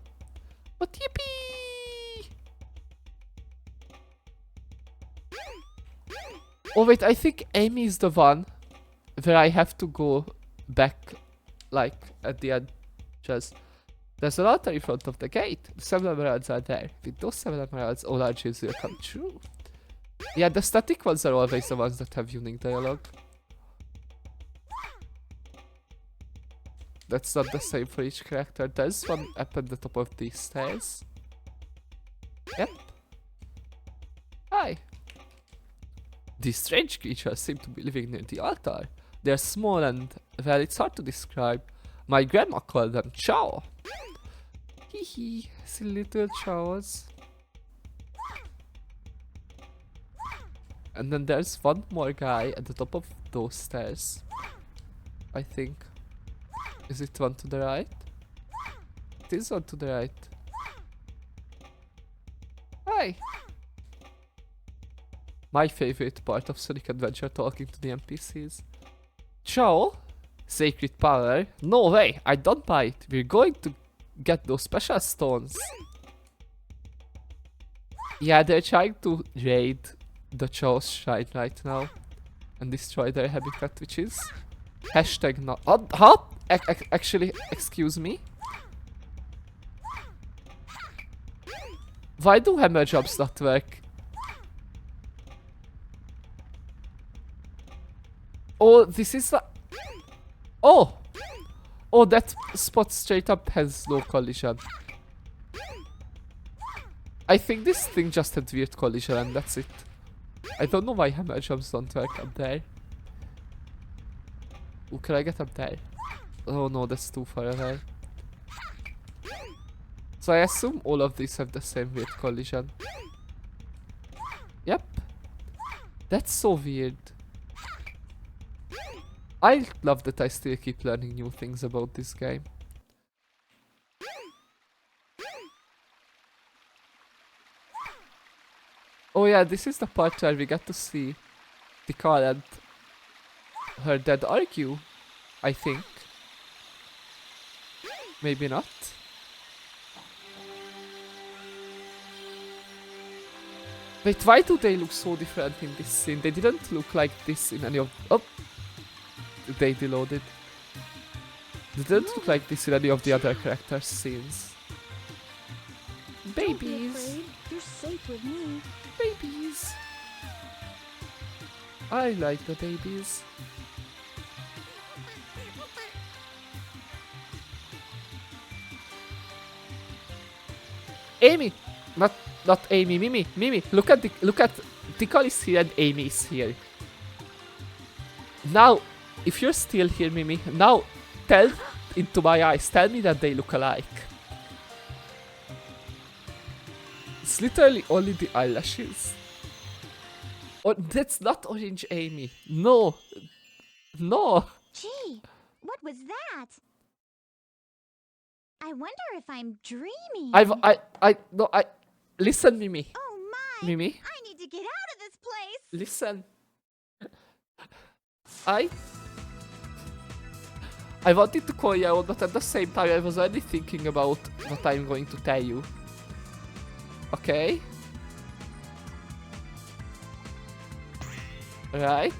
But yippee! Oh wait, I think Amy is the one where I have to go back, like, at the end. Just... There's an altar in front of the gate. The 7 emeralds are there. With those 7 emeralds, all our dreams will come true. Yeah, the static ones are always the ones that have unique dialogue. That's not the same for each character. There's one up at the top of these stairs. Yep. Hi. These strange creatures seem to be living near the altar. They're small and, well, it's hard to describe. My grandma called them Chow. Hee hee, silly little chows. And then there's one more guy at the top of those stairs. I think. Is it one to the right? It is one to the right. Hi! My favorite part of Sonic Adventure, talking to the NPCs. Chow? Sacred power? No way! I don't buy it. We're going to get those special stones. Yeah, they're trying to raid the Chow's shrine right now and destroy their habitat, which is hashtag not. Huh? Actually, excuse me. Why do hammer jumps not work? Oh, this is the... Oh! Oh, that spot straight up has no collision. I think this thing just had weird collision and that's it. I don't know why hammer jumps don't work up there. Ooh, can I get up there? Oh no, that's too far away. So I assume all of these have the same weird collision. Yep. That's so weird. I love that I still keep learning new things about this game. Oh yeah, this is the part where we get to see Tikal and her dad argue, I think. Maybe not. Wait, why do they look so different in this scene? They didn't look like this in any of... Oh! They deloaded. They didn't look like this in any of the other characters' scenes. Don't be Babies! afraid. You're safe with me. Babies! I like the babies. Amy! Not Amy, Mimi! Mimi! Look at Tikal is here and Amy is here. Now, if you're still here, Mimi, now tell into my eyes, tell me that they look alike. It's literally only the eyelashes. Oh, that's not Orange Amy. No. No. Gee, what was that? I wonder if I'm dreaming. No, listen, Mimi. Oh my! Mimi, I need to get out of this place. listen. I wanted to call you out, but at the same time I was already thinking about what I'm going to tell you. Okay? Right?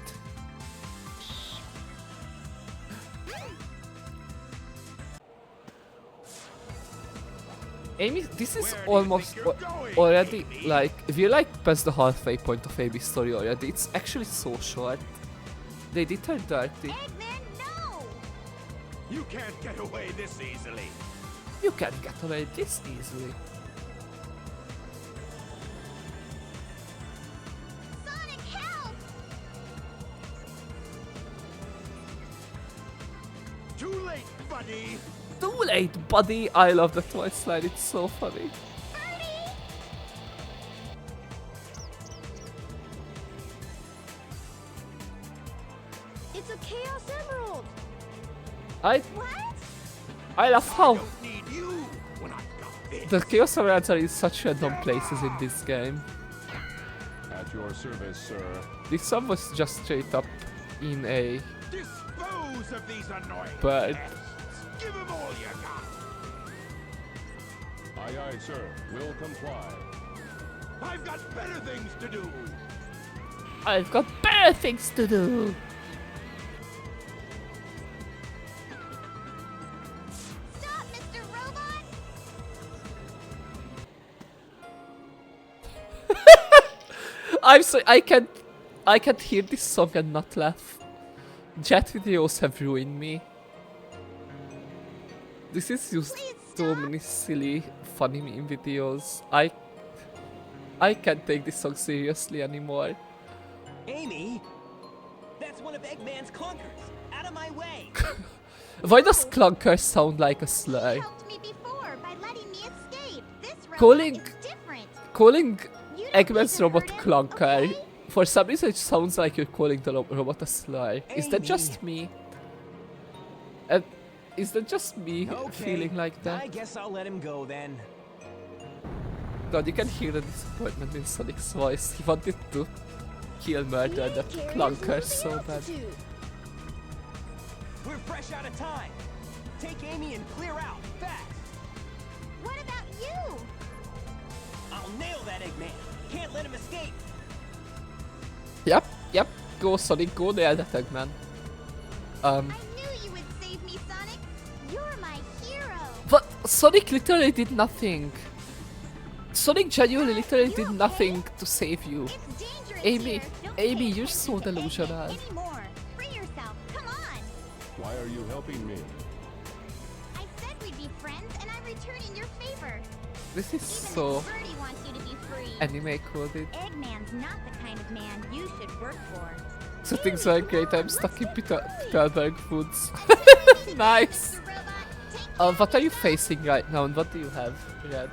Amy, this is almost already like, we're like past the halfway point of Amy's story already. It's actually so short. They did her dirty. Eggman, no! You can't get away this easily. You can't get away this easily. Sonic, help! Too late, buddy. Too late, buddy! I love the toy slide, it's so funny. Birdie! It's a Chaos Emerald! What? I love how Don't need you when I've got this. the Chaos Emeralds are in such random places in this game. At your service, sir. This one was just straight up in a Dispose of these annoying bird. pests. Give them all you got. Aye, aye, sir. Will comply. I've got better things to do. I've got better things to do. Stop, Mr. Robot! I'm sorry, I can't hear this song and not laugh. Jet videos have ruined me. This is used so many silly, funny meme videos. I can't take this song seriously anymore. Amy, that's one of Eggman's clunkers. Out of my way. Why does clunker sound like a You slur? helped me before by letting me escape. This robot Calling- is different. Calling You don't Eggman's need to robot hurt him, clunker, okay? for some reason it sounds like you're calling the robot a slur. Is that just me? Is that just me Okay. feeling like I that? guess I'll let him go then. God, you can hear the disappointment in Sonic's voice. He wanted to kill murder that clunker so bad. We're fresh out of time. Take Amy and clear out fast. What about you? I'll nail that Eggman. Can't let him escape. Yep. Go Sonic, go there, that Eggman. I knew you would save me, Sonic. You're my hero. But Sonic literally did nothing. Sonic genuinely literally did nothing to save you. It's dangerous Amy, here. Don't Amy, take you're attention so to Eggman delusional. anymore. Free yourself. Come on. Why are you helping me? I said we'd be friends, and I'm returning your favor. This is Even so if Birdie wants you to be free. anime coded. Eggman's not the kind of man you should work for. So things are great, I'm stuck in Peterberg Foods. Nice! Mr. Robot, take care What of are you yourself. facing right now and what do you have, Red?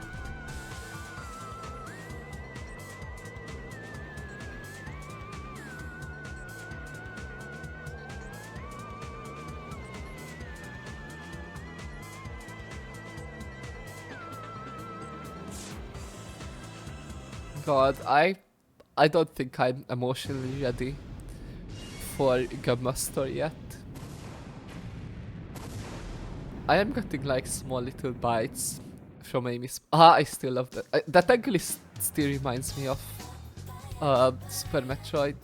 God, I don't think I'm emotionally ready for Gamma Story yet. I am getting like small little bites from Amy's. I still love that. That actually still reminds me of Super Metroid.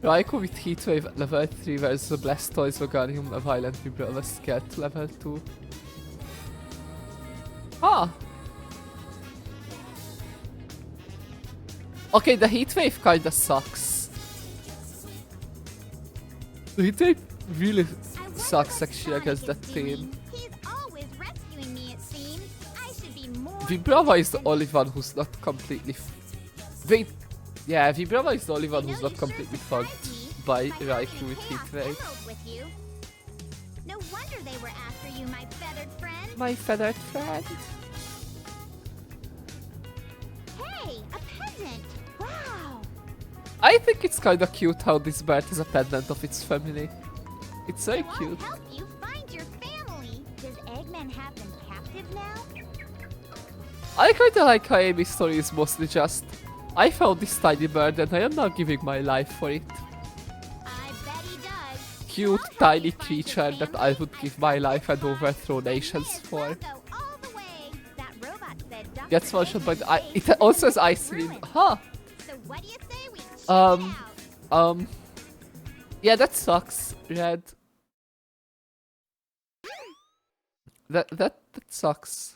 Raikou with Heatwave level 3 versus the Blastoise Vaganium, a violent Vibro Scat level 2. Ah! Okay, the Heatwave kinda sucks. The Heatwave really I wonder sucks what actually Sonic against is that team. doing. He's always rescuing me, it seems. I should be more Vibrava is the patient. only one who's not completely wait, yeah, Vibrava is the only one You who's know, not you sure completely surprised fucked me by having Raikou a with Chaos Heatwave. Emerald with you. No wonder they were after you, my feathered friend. My feathered friend. Hey, a peasant. Wow. I think it's kinda cute how this bird is a pendant of its family. It's very So cute. I'll help you find your family. Does Eggman have them captive now? I kinda like how Amy's story is mostly just, I found this tiny bird and I am now giving my life for it. I bet he does. Cute, I'll help tiny you find your creature that I family. would give my life and overthrow nations Yes, for. we'll go all the way. That robot said Dr. Gets one shot by Eggman's the eye. base It also has is ice cream. ruined. Huh. So what do you say we check Um, it out? Yeah, that sucks, Red. That sucks.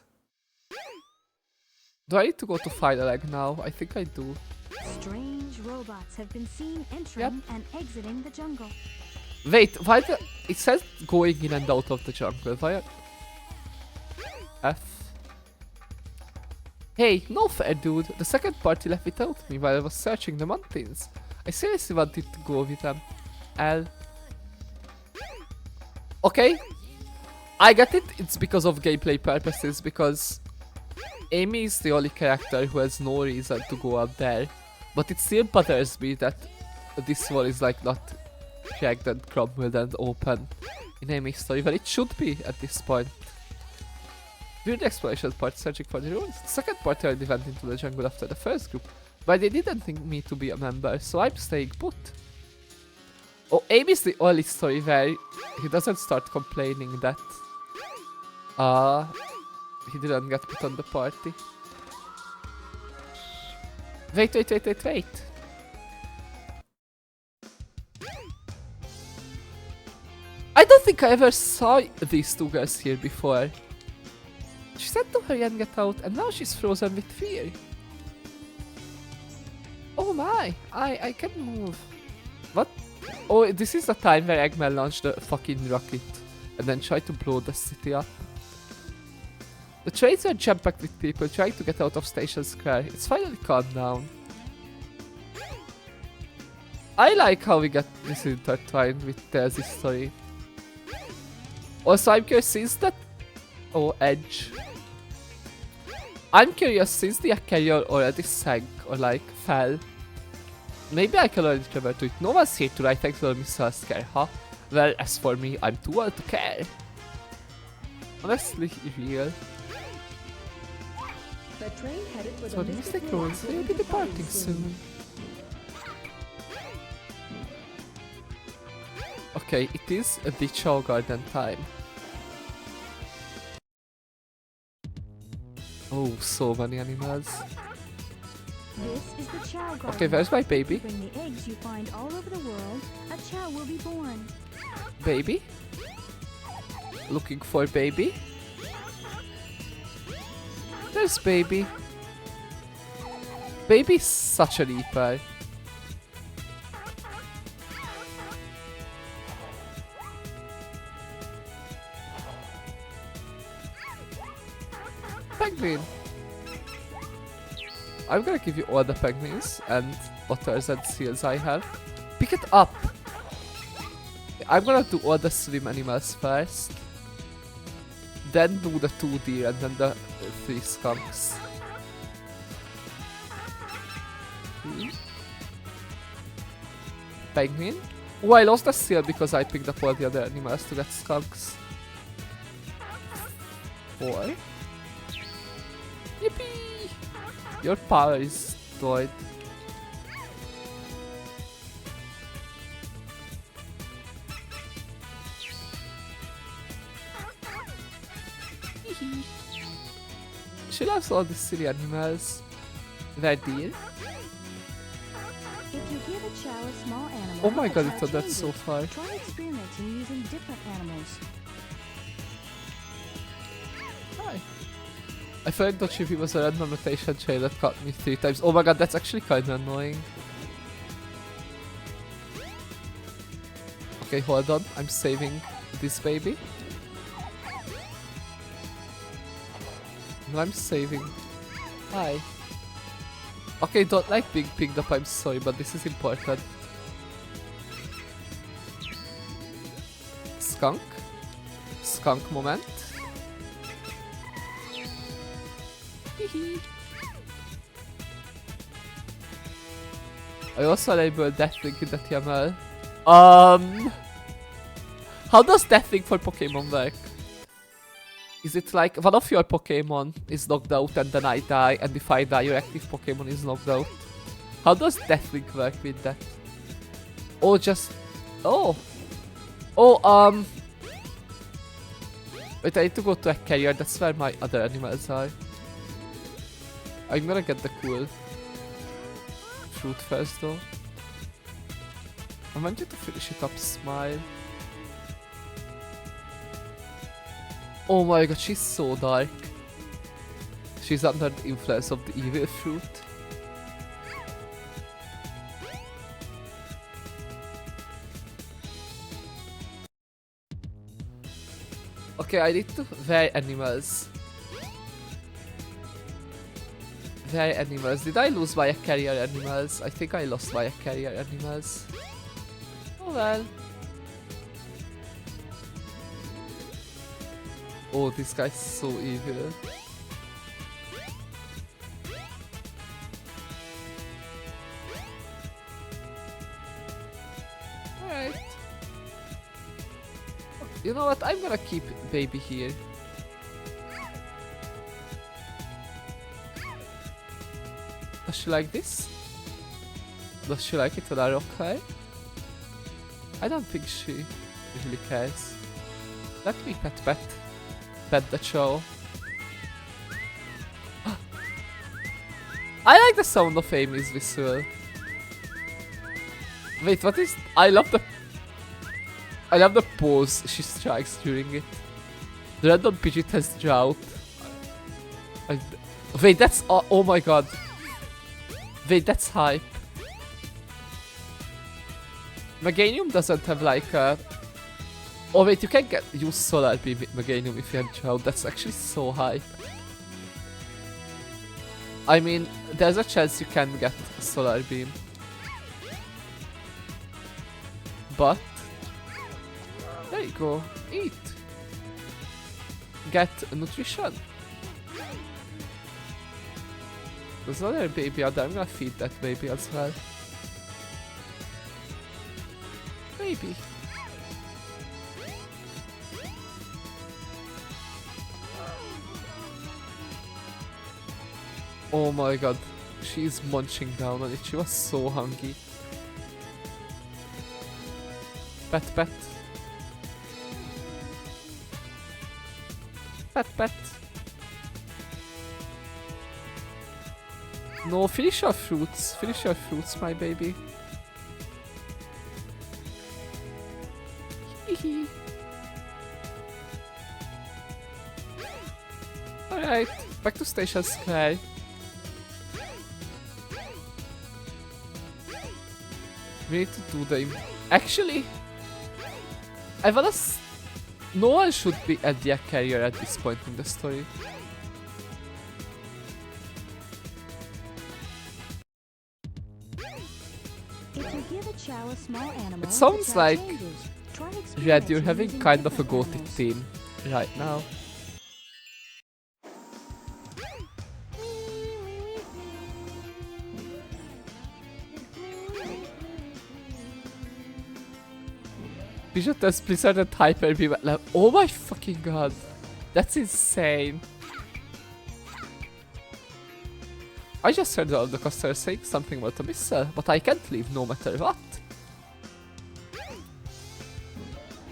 Do I need to go to Final Egg now? I think I do. Strange robots have been seen entering and exiting the jungle. Wait, why the... It says going in and out of the jungle. Why... F. Hey, no fair, dude. The second party left without me while I was searching the mountains. I seriously wanted to go with them. L. Okay. I get it. It's because of gameplay purposes, because Amy is the only character who has no reason to go up there. But it still bothers me that this wall is like not cracked and crumbled and open in Amy's story, but it should be at this point. During the exploration part searching for the ruins, the second party already went into the jungle after the first group, but they didn't think me to be a member, so I'm staying put. Oh, Amy's the only story where he doesn't start complaining that he didn't get put on the party. Wait. I don't think I ever saw these two girls here before. She said to hurry and get out, and now she's frozen with fear. Oh my, I can move. What? Oh, this is the time where Eggman launched the fucking rocket and then tried to blow the city up. The trains are jam-packed with people trying to get out of Station Square. It's finally calmed down. I like how we get this intertwined with Tails' story. Also, I'm curious, since that... Oh, Edge. I'm curious, since the carrier already sank or like fell, maybe I can already travel to it. No one's here to write thanks for Mr. Scare, huh? Well, as for me, I'm too old to care. Honestly, real. The train headed for So the Mystic Ruins will be departing soon. Okay, it is the Chow Garden time. Oh, so many animals. This is the Chow Garden. Okay, where's my baby? Bring the eggs you find all over the world. A Chow will be born. Baby? Looking for baby? There's baby. Baby's such a leaper. Penguin. I'm gonna give you all the penguins and otters and seals I have. Pick it up! I'm gonna do all the swim animals first. Then do the 2 deer and then the 3 skunks. Penguin? Oh, I lost the seal because I picked up all the other animals to get skunks. 4. Yippee! Your power is destroyed. She loves all the silly animals. They're deer. If you give a Chow a small animal, Oh my the god, Chow it thought that's changes. so far. Try experimenting using different animals. Hi. I feel like the chippy was a random rotation trail that caught me 3 times. Oh my god, that's actually kinda annoying. Okay, hold on. I'm saving this baby. No, I'm saving. Hi. Okay, don't like being picked up, I'm sorry, but this is important. Skunk? Skunk moment. I also enabled Deathlink in the TML. How does Deathlink for Pokemon work? Is it like one of your Pokemon is knocked out and then I die, and if I die your active Pokemon is knocked out? How does Deathlink work with that? Oh, just... Oh! Oh, wait, I need to go to a carrier, that's where my other animals are. I'm gonna get the cool fruit first though. I want you to finish it up, Smile. Oh my god, she's so dark. She's under the influence of the evil fruit. Okay, I need to wear animals. Wear animals. Did I lose via carrier animals? I think I lost via carrier animals. Oh well. Oh, this guy's so evil. Alright. You know what? I'm gonna keep baby here. Does she like this? Does she like it when I rock her? I don't think she really cares. Let me pet the show. I like the sound of Amy's whistle. Wait, what is... I love the pose she strikes during it. The random Pidgeot has drought. Wait, that's... Oh my god. Wait, that's hype. Meganium doesn't have like a... Oh wait, you can use Solar Beam with Meganium if you have drought. That's actually so hype. I mean, there's a chance you can get Solar Beam. But... There you go. Eat. Get nutrition. There's another baby out there. I'm gonna feed that baby as well. Baby. Oh my god. She's munching down on it. She was so hungry. Pet. Pet. No, finish your fruits. Finish your fruits, my baby. Hehe. Alright, back to Station Sky. We need to do the... Actually, I wanna... No one should be at the carrier at this point in the story. If you give a chow a small animal, It sounds the chow like changes. Try Red, experimenting you're having using kind of a different goated animals. team right now. Pidgeot has Blizzard and Hyper Beam at level. Oh my fucking god. That's insane. I just heard all the customers saying something about a missile, but I can't leave no matter what.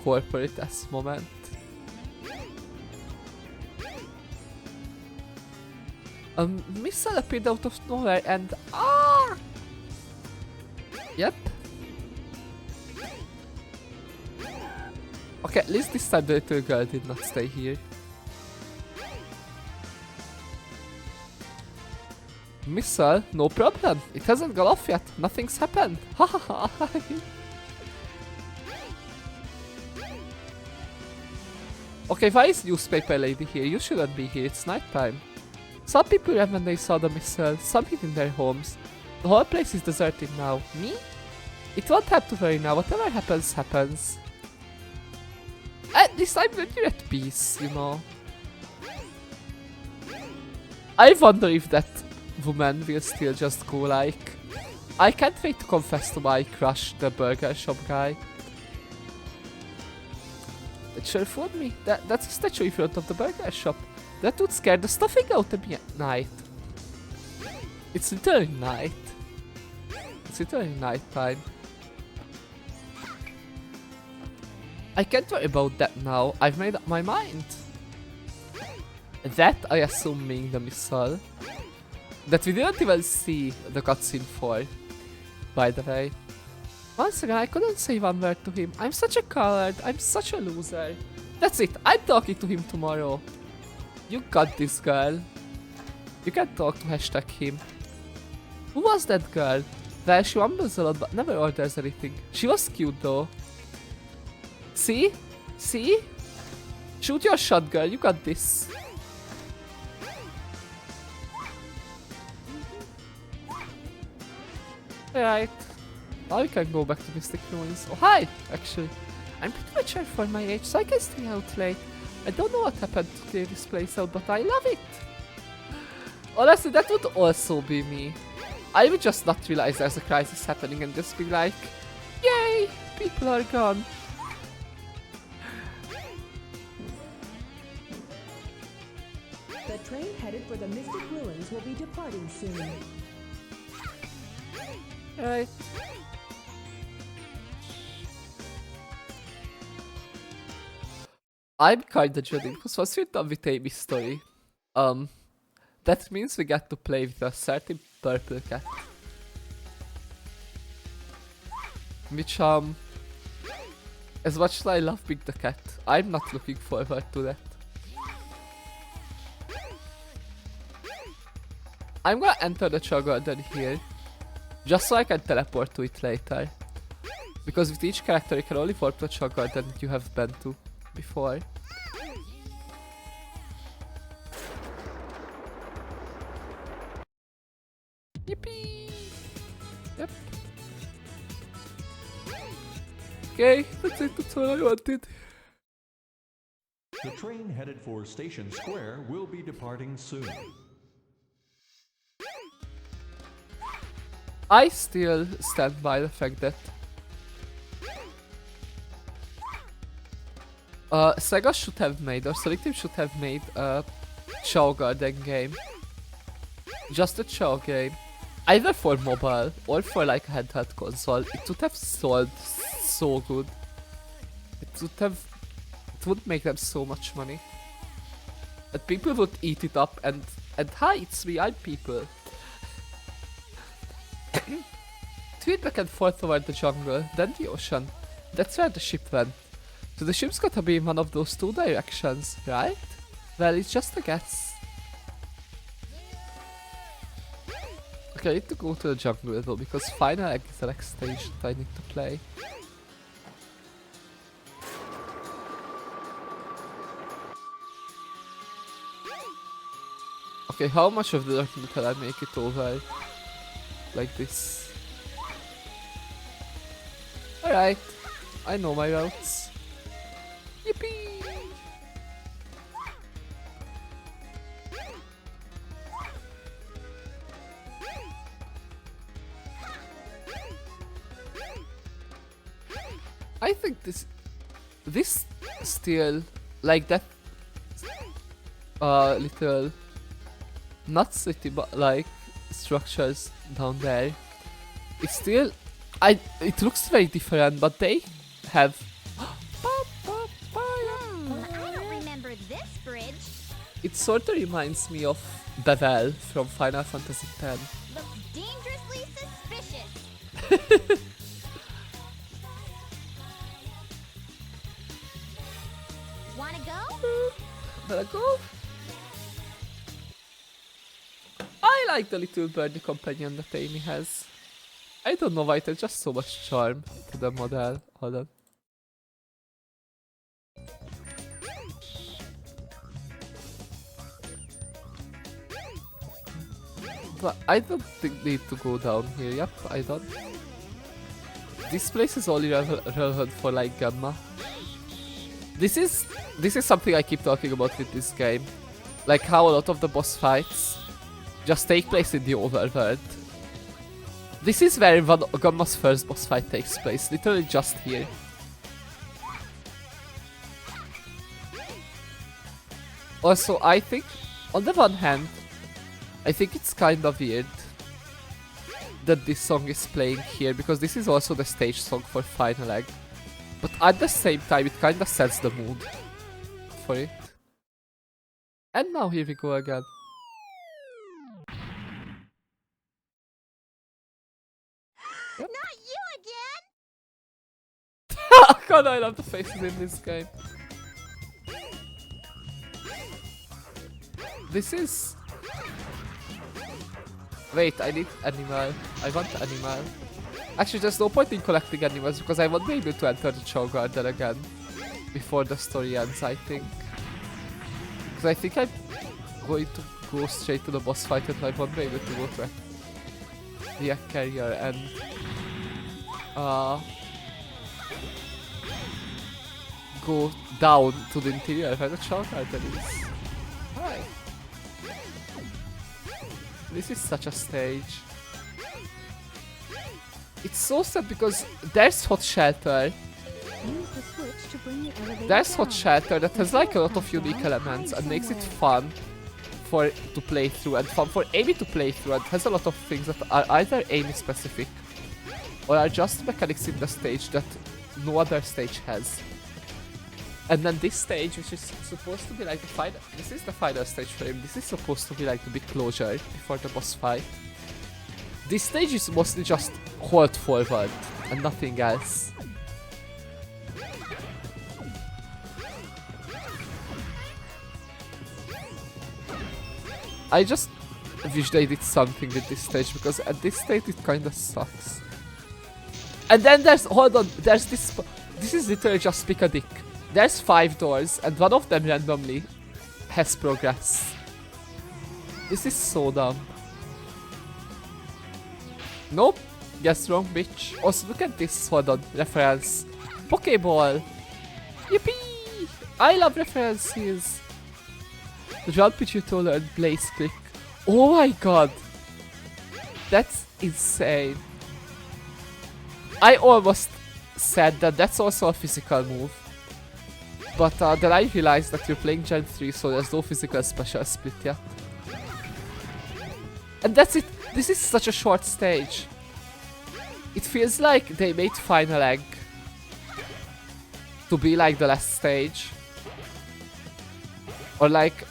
Corporate S moment. A missile appeared out of nowhere and Yep. Okay, at least this time the little girl did not stay here. Missile, no problem. It hasn't gone off yet. Nothing's happened. Hahaha. Okay, why is newspaper lady here? You shouldn't be here. It's nighttime. Some people ran when they saw the missile. Some hid in their homes. The whole place is deserted now. Me? It won't have to worry now. Whatever happens, happens. At least I'm really at peace, you know. I wonder if that woman will still just go like I can't wait to confess to my crush, the burger shop guy. It sure fooled me. That's a statue in front of the burger shop. That would scare the stuffing out of me at night. It's literally night. It's literally night time. I can't worry about that now. I've made up my mind. That I assume being the missile. That we didn't even see the cutscene for, by the way. Once again, I couldn't say one word to him. I'm such a coward. I'm such a loser. That's it. I'm talking to him tomorrow. You got this, girl. You can talk to hashtag him. Who was that girl? Well, she mumbles a lot but never orders anything. She was cute though. See? See? Shoot your shot, girl. You got this. Alright. Now we can go back to Mystic Ruins. Oh, hi! Actually. I'm pretty mature for my age, so I can stay out late. I don't know what happened to clear this place out, but I love it! Honestly, that would also be me. I would just not realize there's a crisis happening and just be like, yay! People are gone. The train headed for the Mystic Ruins will be departing soon. Alright. I'm kinda dreading because once we're done with Amy's story, that means we get to play with a certain purple cat. Which, as much as I love being the cat, I'm not looking forward to that. I'm gonna enter the Chug Garden here, just so I can teleport to it later. Because with each character you can only warp to a Chug Garden that you have been to before. Yippee! Yep. Okay, that's it, that's all I wanted. The train headed for Station Square will be departing soon. I still stand by the fact that Sega should have made, or Sonic Team should have made a Chao Garden game. Just a Chao game. Either for mobile or for like a handheld console. It would have sold so good. It would make them so much money. And people would eat it up and hi, it's me, I'm people. Tweet back and forth over the jungle, then the ocean. That's where the ship went. So the ship's gotta be in one of those two directions, right? Well, it's just a guess. Okay, I need to go to the jungle though, because Final Egg is the next stage that I need to play. Okay, how much of the jungle can I make it over? Like this. Alright, I know my routes. Yippee! I think this still, like that little, not city but like structures down there, it's still, it looks very different, but they have I don't remember this bridge. it sort of reminds me of Bevel from Final Fantasy X. Looks dangerously suspicious. Wanna go? Wanna go? I like the little birdie companion that Amy has. I don't know why, there's just so much charm to the model. Hold on. But I don't think need to go down here. Yep, I don't. This place is only relevant for like Gamma. This is something I keep talking about with this game. Like how a lot of the boss fights just take place in the overworld. This is where Gamma's first boss fight takes place, literally just here. Also, I think, on the one hand, I think it's kind of weird that this song is playing here, because this is also the stage song for Final Egg. But at the same time, it kinda sets the mood for it. And now here we go again. Yep. Not you again! God, I love the faces in this game. This is... Wait, I need animal. I want animal. Actually, there's no point in collecting animals because I won't be able to enter the Chow Garden again before the story ends, I think. Because I think I'm going to go straight to the boss fight and I won't be able to go to the egg carrier and go down to the interior where the Chow Garden is. Hi. This is such a stage. It's so sad because there's Hot Shelter. Use the switch to bring the elevator There's Hot down. Shelter that has like a lot of Before it unique comes down, elements and hide makes it somewhere. fun to play through and fun for Amy to play through, and has a lot of things that are either Amy specific or are just mechanics in the stage that no other stage has. And then this stage, which is supposed to be like the final, this is the final stage for him. This is supposed to be like the big closure before the boss fight. This stage is mostly just hold forward and nothing else. I just wish they did something with this stage because at this stage it kinda sucks. And then there's, hold on, there's this is literally just pick a dick. There's 5 doors and one of them randomly has progress. This is so dumb. Nope, guess wrong bitch. Also look at this, hold on, reference. Pokeball! Yippee! I love references! Jump with you to learn Blaze Click. Oh my god! That's insane. I almost said that that's also a physical move. But then I realized that you're playing Gen 3, so there's no physical special split yet. And that's it! This is such a short stage. It feels like they made Final Egg to be like the last stage. Or like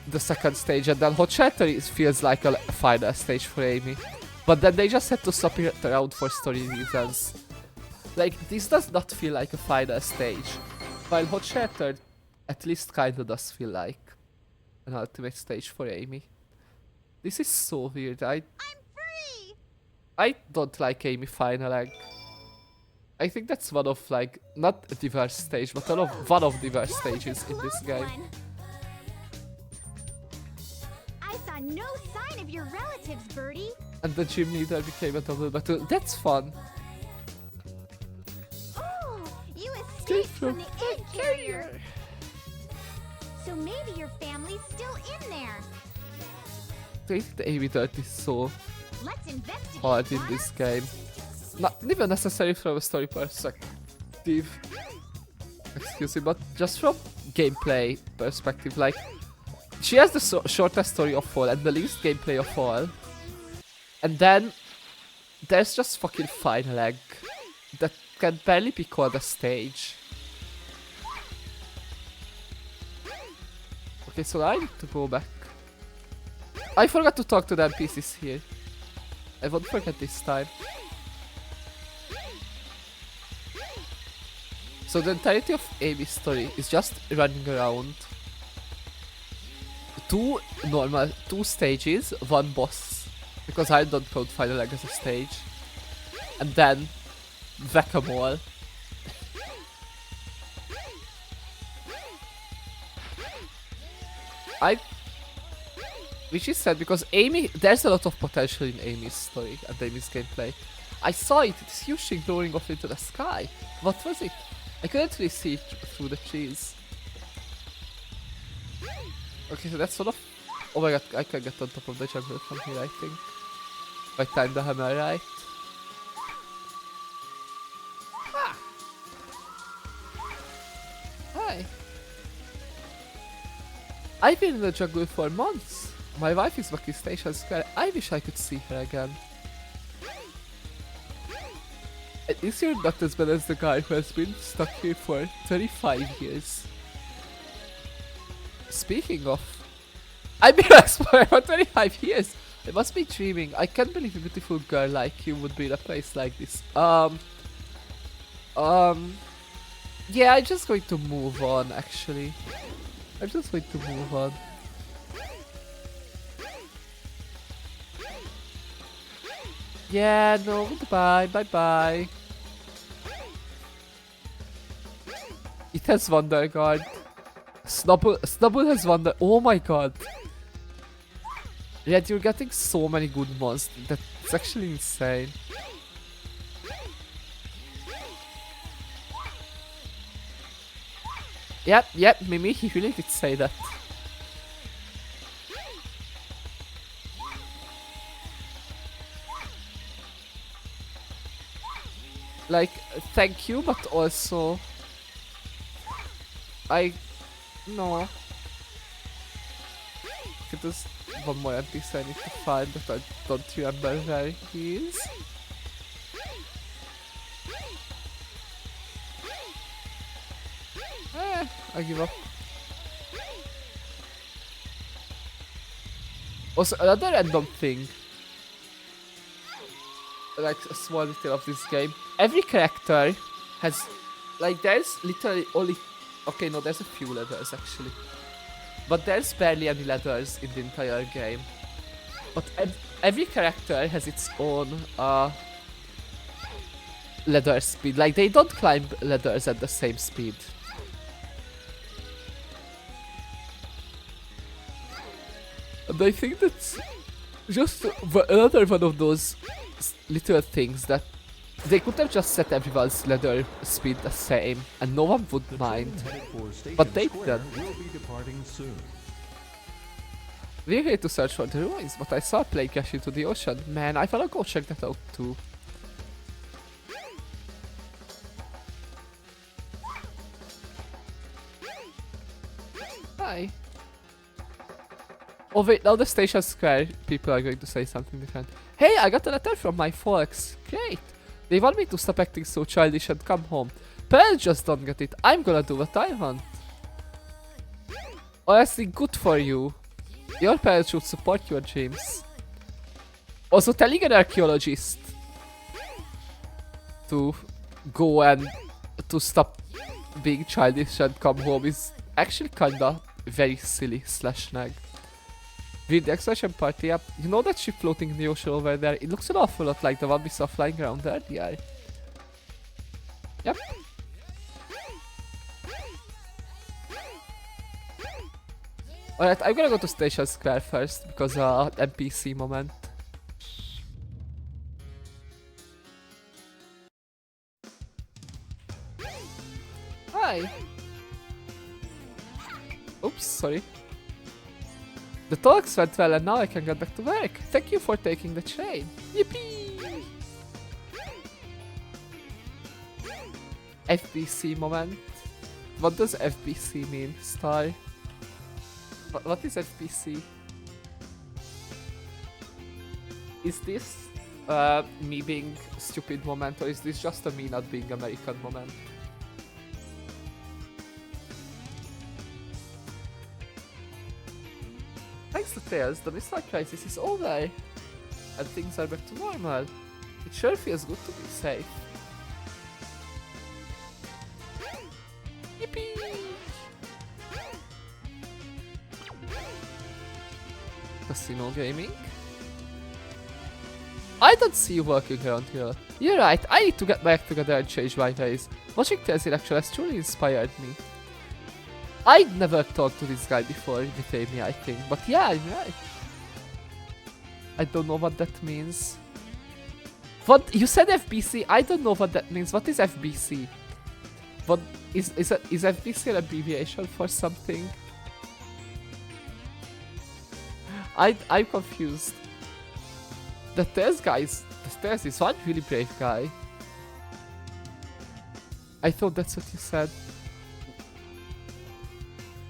the second stage, and then Hot Shelter feels like a final stage for Amy. But then they just had to swap it around for story reasons. Like, this does not feel like a final stage. While Hot Shelter at least kinda does feel like an ultimate stage for Amy. This is so weird. I'm free! I don't like Amy Final Egg. I think that's one of like, not a diverse stage, but one of diverse stages in this Close game. one. I saw no sign of your relatives, Birdie. And the gym leader became a double battle. That's fun. Oh, you escaped from the egg carrier. So maybe your family's still in there. I think the Amy dirt is so Let's investigate. hard in Lana. this game. Not even necessarily from a story perspective. Excuse me, but just from gameplay perspective. Like, she has the shortest story of all and the least gameplay of all. And then there's just fucking Final Egg that can barely be called a stage. Okay, so I need to go back. I forgot to talk to the NPCs here. I won't forget this time. So the entirety of Amy's story is just running around. 2 stages, 1 boss. Because I don't count Final Egg as a stage. And then Whack-A-Mole. Which is sad because Amy, there's a lot of potential in Amy's story and Amy's gameplay. I saw it, it's huge thing glowing off into the sky. What was it? I couldn't really see it through the trees. Okay, so that's sort of... Oh my god, I can get on top of the jungle from here, I think. If I time the hammer right. Ah. Hi. I've been in the jungle for months. My wife is back in Station Square. I wish I could see her again. At least you're not as bad as the guy who has been stuck here for 35 years. Speaking of, I've been exploring for 25 years. I must be dreaming. I can't believe a beautiful girl like you would be in a place like this. Yeah, I'm just going to move on, actually. I'm just going to move on. Yeah, no, goodbye, bye-bye. It has Wonder Guard. Snubbull has Wonder. Oh my god. Red, you're getting so many good monsters. That's actually insane. Yep, Mimi, he really did say that. Like, thank you, but also... No. There's one more NPC I need to find, but I don't remember where he is. I give up. Also, another random thing. Like, a small detail of this game. Every character has... Like, there's literally only... Okay, no, there's a few letters, actually. But there's barely any letters in the entire game. But every character has its own ladder speed. Like, they don't climb ladders at the same speed. And I think that's just another one of those little things that they could have just set everyone's ladder speed the same and no one would mind. But they didn't. We're here to search for the ruins, but I saw a plane crash into the ocean. Man, I wanna go check that out too. Hi. Oh wait, now the Station Square people are going to say something different. Hey, I got a letter from my folks. Great. They want me to stop acting so childish and come home. Parents just don't get it. I'm gonna do what I want. Honestly, good for you. Your parents should support your dreams. Also, telling an archaeologist to go and to stop being childish and come home is actually kinda very silly / nag. With the excursion party up, you know that ship floating in the ocean over there? It looks an awful lot like the one we saw flying around earlier. Yep. Alright, I'm gonna go to Station Square first because NPC moment. Hi. Oops, sorry. The talks went well and now I can get back to work. Thank you for taking the train. Yippee! FBC moment. What does FBC mean, Star? What is FBC? Is this me being stupid moment or is this just a me not being American moment? Thanks to Tails, the missile crisis is over and things are back to normal. It sure feels good to be safe. Yippee! Casino gaming? I don't see you walking around here. You're right, I need to get back together and change my ways. Watching Tails in action has truly inspired me. I'd never talked to this guy before, betray me I think, but yeah, I'm right. I don't know what that means. What? You said FBC? I don't know what that means. What is FBC? What is FBC an abbreviation for something? I'm confused. The Tails is one really brave guy. I thought that's what you said.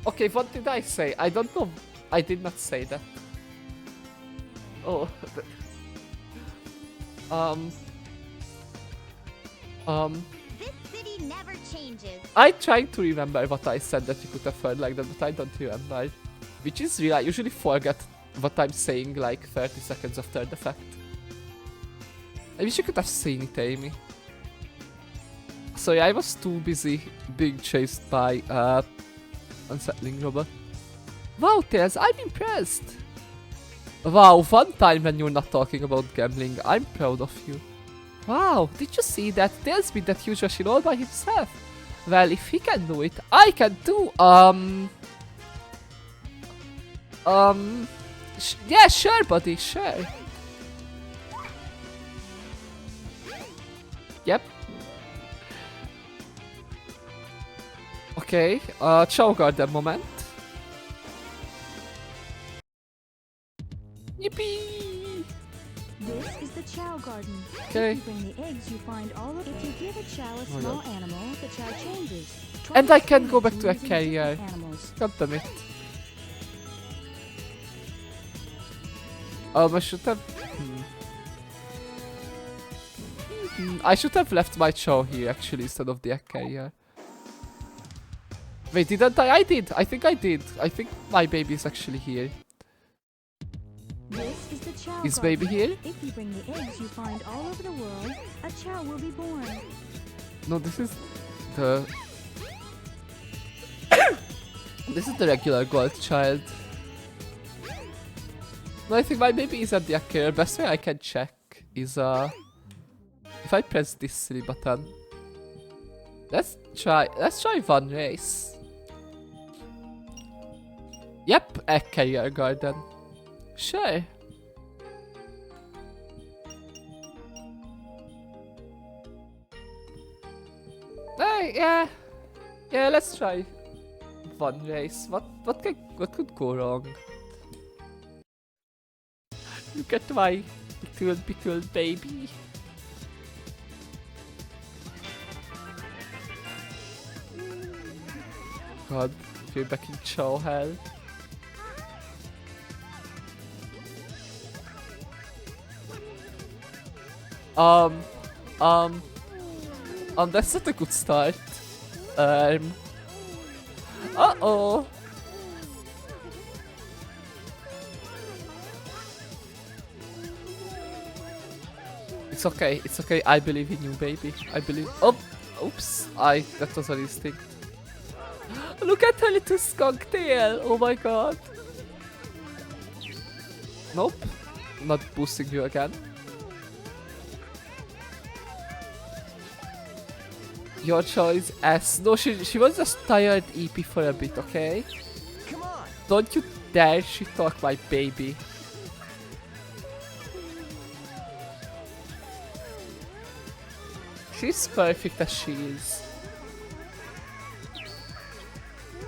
Okay, what did I say? I don't know. I did not say that. Oh. This city never changes. I tried to remember what I said that you could have heard like that, but I don't remember. Which is real, I usually forget what I'm saying like 30 seconds after the fact. I wish you could have seen it, Amy. Sorry, I was too busy being chased by unsettling robot. Wow, Tails, I'm impressed! Wow, one time when you're not talking about gambling, I'm proud of you. Wow, did you see that? Tails beat that huge machine all by himself. Well, if he can do it, I can too. Yeah, sure, buddy, sure. Yep. Okay, Chow Garden moment. Yippee! This is the Chow Garden. Okay. If you bring the eggs, you find all of. If you give a Chow a Oh my small God. animal, the Chow changes. And Try I can go experience back to a using carrier. different animals. God damn it. I should have... I should have left my Chow here actually instead of the egg carrier. Wait, didn't I? I did! I think I did. I think my baby is actually here. This is the Chow Is Garden. baby here? If you bring the eggs you find all over the world, a Chow will be born. No, this is the... This is the regular gold child. No, I think my baby is at the egg carrier. Best way I can check is if I press this silly button. Let's try one race. Yep, egg carrier garden. Sure. Yeah. Yeah, let's try one race. What could go wrong? Look at my little baby. God, we're back in Chow hell. That's not a good start. Uh-oh. It's okay, I believe in you, baby. I believe. Oh, oops, that was an instinct. Look at her little skunk tail, oh my god. Nope, not boosting you again. Your choice, S. No, she was just tired EP for a bit, okay? Come on. Don't you dare shit talk my baby. She's perfect as she is.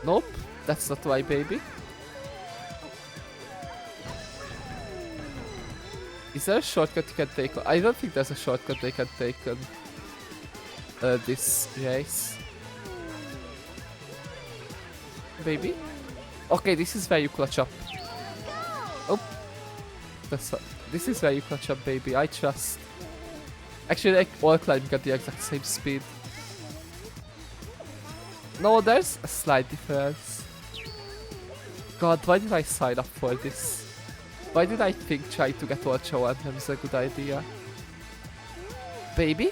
Nope, that's not my baby. Is there a shortcut you can take? I don't think there's a shortcut they can take on this race. Baby? Okay, this is where you clutch up. Oh, this is where you clutch up, baby. I trust. Actually, like all climbing at the exact same speed. No, there's a slight difference. God, why did I sign up for this? Why did I think trying to get all Chow emblems is a good idea? Baby?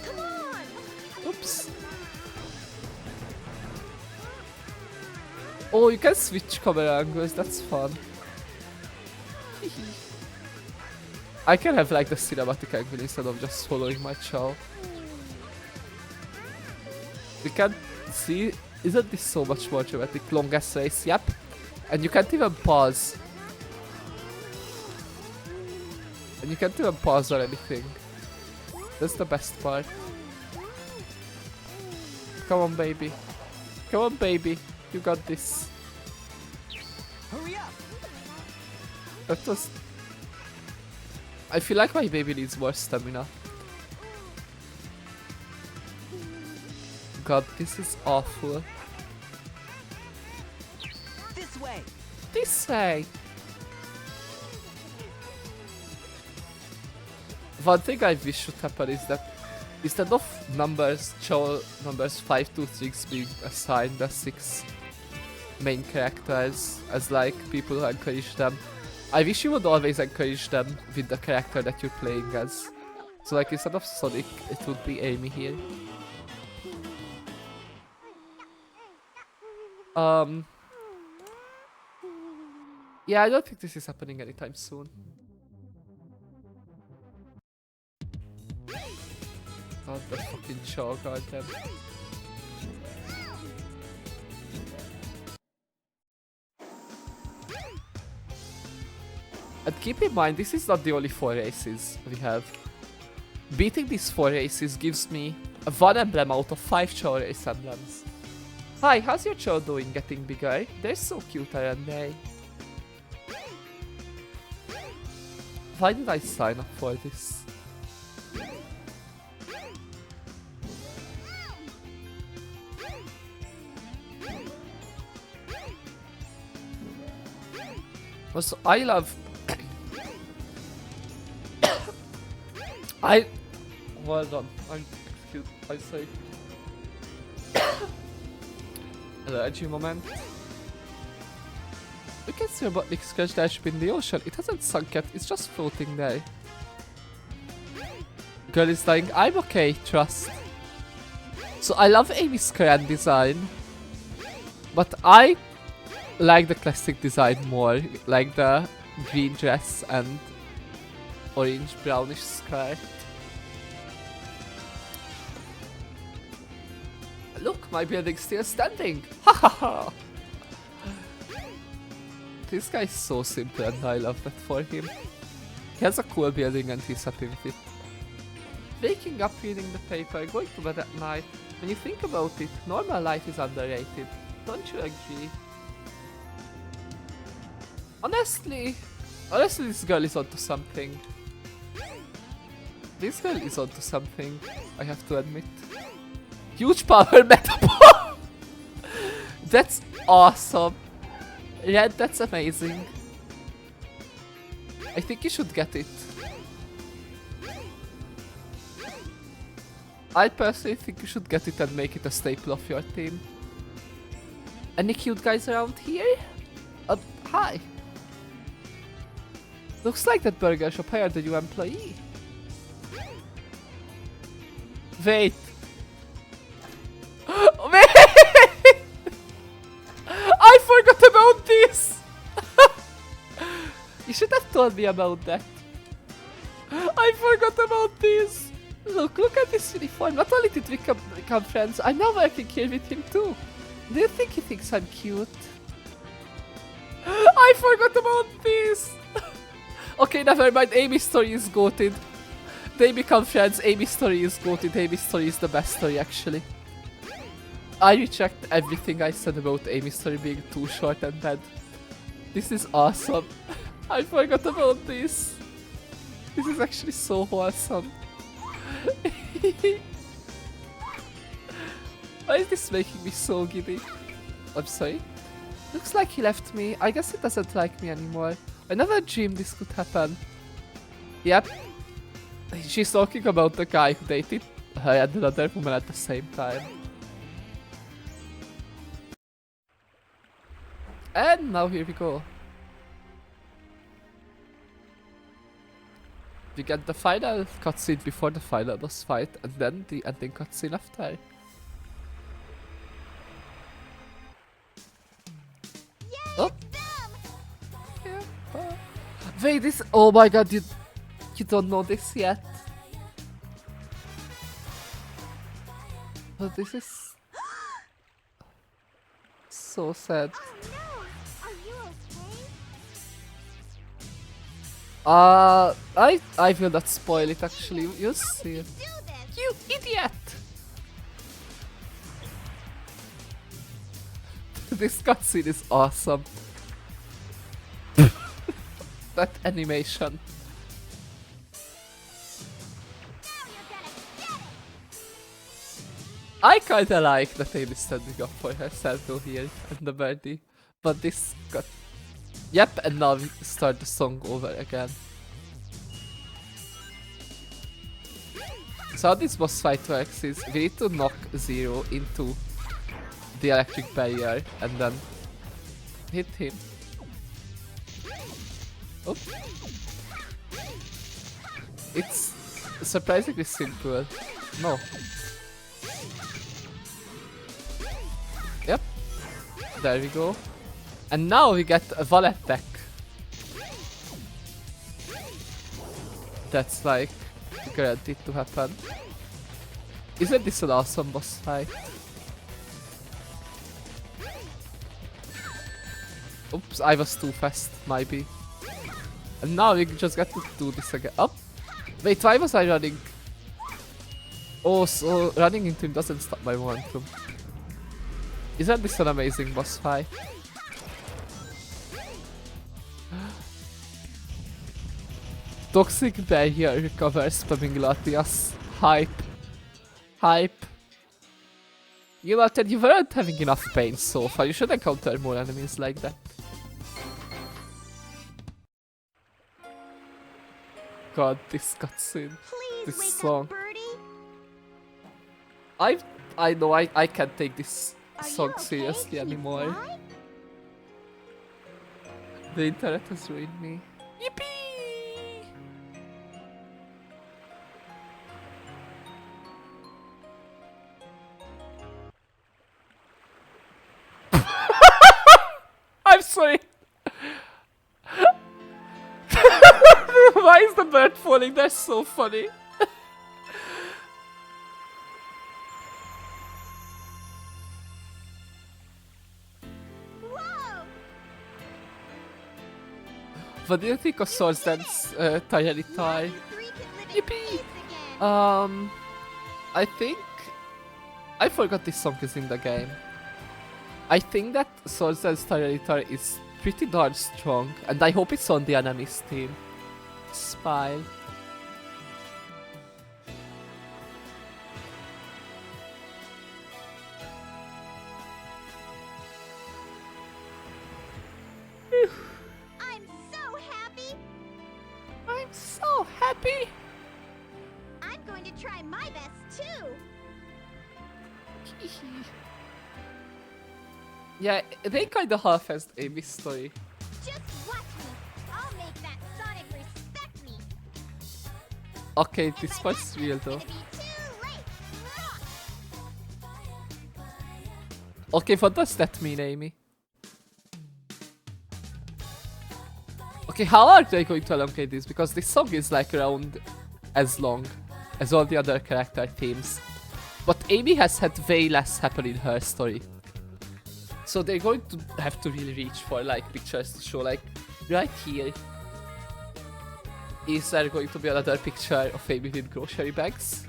Come on! Oops. Oh, you can switch camera angles, that's fun. I can have like the cinematic angle instead of just following my Chow. You can see, isn't this so much more dramatic? Longest race, yep. And you can't even pause. And you can't even pause or anything. That's the best part. Come on, baby. Come on, baby. You got this. Hurry up! That was... I feel like my baby needs more stamina. God, this is awful. This way! This way! One thing I wish should happen is that instead of numbers 5 to 6 being assigned the 6 main characters as like people who encourage them, I wish you would always encourage them with the character that you're playing as. So like instead of Sonic, it would be Amy here. Yeah, I don't think this is happening anytime soon. God, the fucking jaw guard them. And keep in mind, this is not the only 4 races we have. Beating these 4 races gives me 1 emblem out of 5 Chow race emblems. Hi, how's your Chow doing getting bigger? They're so cute, aren't they? Why did I sign up for this? Also, I love... Hold on, I'm sorry. Allergy moment. You can see about Nick's crash dash in the ocean. It hasn't sunk yet, it's just floating there. Girl is dying. I'm okay, trust. So I love Amy's grand design, but I like the classic design more, like the green dress and orange brownish skirt. Look, my building's still standing! Ha ha ha! This guy is so simple and I love that for him. He has a cool building and he's happy with it. Waking up, reading the paper, going to bed at night. When you think about it, normal life is underrated. Don't you agree? Honestly, this girl is onto something. This girl is onto something, I have to admit. Huge power metaphor! That's awesome. Red, that's amazing. I think you should get it. I personally think you should get it and make it a staple of your team. Any cute guys around here? Hi. Looks like that burger shop hired a new employee. Wait. Wait! I forgot about this! You should have told me about that. I forgot about this. Look at this uniform. Not only did we become friends, I'm now working here with him too. Do you think he thinks I'm cute? I forgot about this! Okay, never mind. Amy's story is goated. They become friends. Amy's story is goated. Amy's story is the best story, actually. I retract everything I said about Amy's story being too short and bad. This is awesome. I forgot about this. This is actually so wholesome. Why is this making me so giddy? I'm sorry. Looks like he left me. I guess he doesn't like me anymore. I never dreamed this could happen. Yep. She's talking about the guy who dated her and another woman at the same time. And now here we go. We get the final cutscene before the final boss fight, and then the ending cutscene after. Oh. Yeah. Wait, this. Oh my god, you don't know this yet. Oh, this is so sad. I will not spoil it actually. You'll see it. You idiot! This cutscene is awesome. that animation. I kinda like that Amy standing up for herself though here and the birdie. But this got... Yep, and now we start the song over again. So how this boss fight works is we need to knock Zero into the electric barrier and then hit him. Oh. It's surprisingly simple. No. Yep. There we go. And now we get a wall attack. That's like guaranteed to happen. Isn't this an awesome boss fight? Oops, I was too fast, maybe. And now we just got to do this again. Oh! Wait, why was I running? Oh, so running into him doesn't stop my momentum. Isn't this an amazing boss fight? Toxic Barrier recovers spamming Latias. Hype. Hype. You know, Ted, you weren't having enough pain so far. You should encounter more enemies like that. God, this cutscene. Please This wake song. up, Birdie. I know I can't take this Are you song okay? seriously Can you anymore. fly? The internet has ruined me. Yippee! I'm sorry. Why is the bird falling? That's so funny. Whoa! What do you think of Swords Dance Tyranitar? Now you three can live in Yippee! peace again. I think... I forgot this song is in the game. I think that Swords Dance Tyranitar is pretty darn strong, and I hope it's on the enemy's team. Smile. I'm so happy. I'm so happy! I'm going to try my best too. Yeah, they kinda half-assed Amy's story. Just watch me. I'll make that Sonic respect me. Okay, this part's real though. It's gonna be too late. Okay, what does that mean, Amy? Okay, how are they going to elongate this? Because this song is like around as long as all the other character themes. But Amy has had way less happen in her story. So they're going to have to really reach for like pictures to show, like right here. Is there going to be another picture of Amy with grocery bags?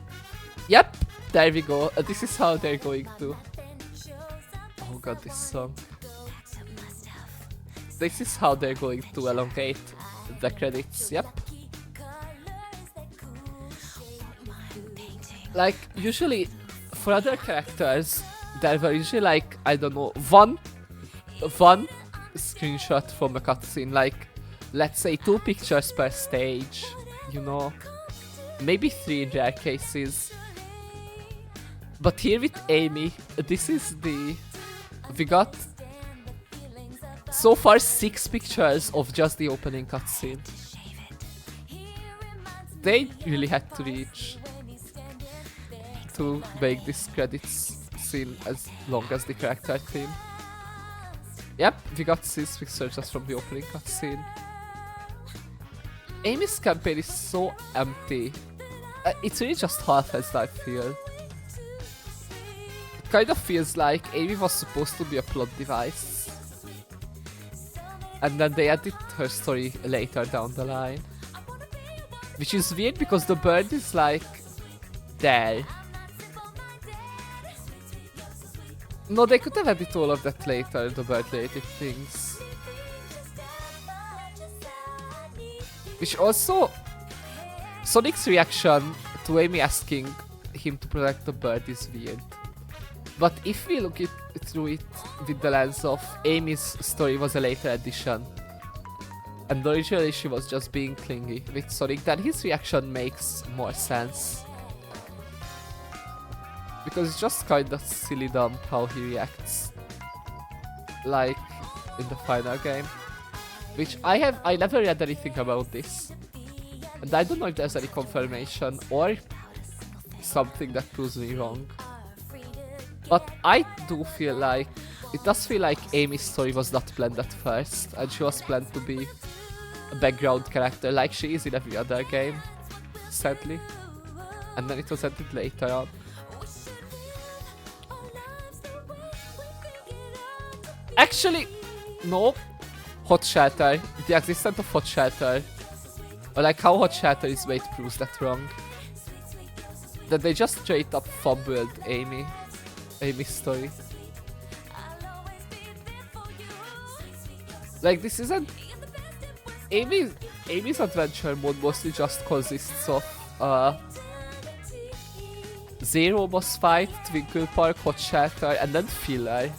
Yep, there we go. This is how they're going to. Oh god, this song. This is how they're going to elongate the credits, yep. Like, usually, for other characters, there were usually like, I don't know, one screenshot from a cutscene, like, let's say 2 pictures per stage, you know, maybe 3 in rare cases. But here with Amy, this is the, we got so far 6 pictures of just the opening cutscene. They really had to reach to make this credits scene as long as the character theme. Yep, we got 6 pictures just from the opening cutscene. Amy's campaign is so empty. It's really just half-assed, I feel. It kind of feels like Amy was supposed to be a plot device. And then they added her story later down the line. Which is weird because the bird is like there. No, they could have added all of that later, the bird related things. Which also, Sonic's reaction to Amy asking him to protect the bird is weird. But if we look through it with the lens of Amy's story was a later addition, and originally she was just being clingy with Sonic, then his reaction makes more sense. Because it's just kinda silly dumb how he reacts. Like in the final game. Which I never read anything about this. And I don't know if there's any confirmation or something that proves me wrong. But I do feel like, it does feel like Amy's story was not planned at first. And she was planned to be a background character like she is in every other game. Sadly. And then it was added later on. Actually, no. Hot Shelter. The existence of Hot Shelter. Or like how Hot Shelter is made proves that wrong. That they just straight up fumbled Amy's story. Like this isn't... Amy's adventure mode mostly just consists of Zero boss fight, Twinkle Park, Hot Shelter, and then filler.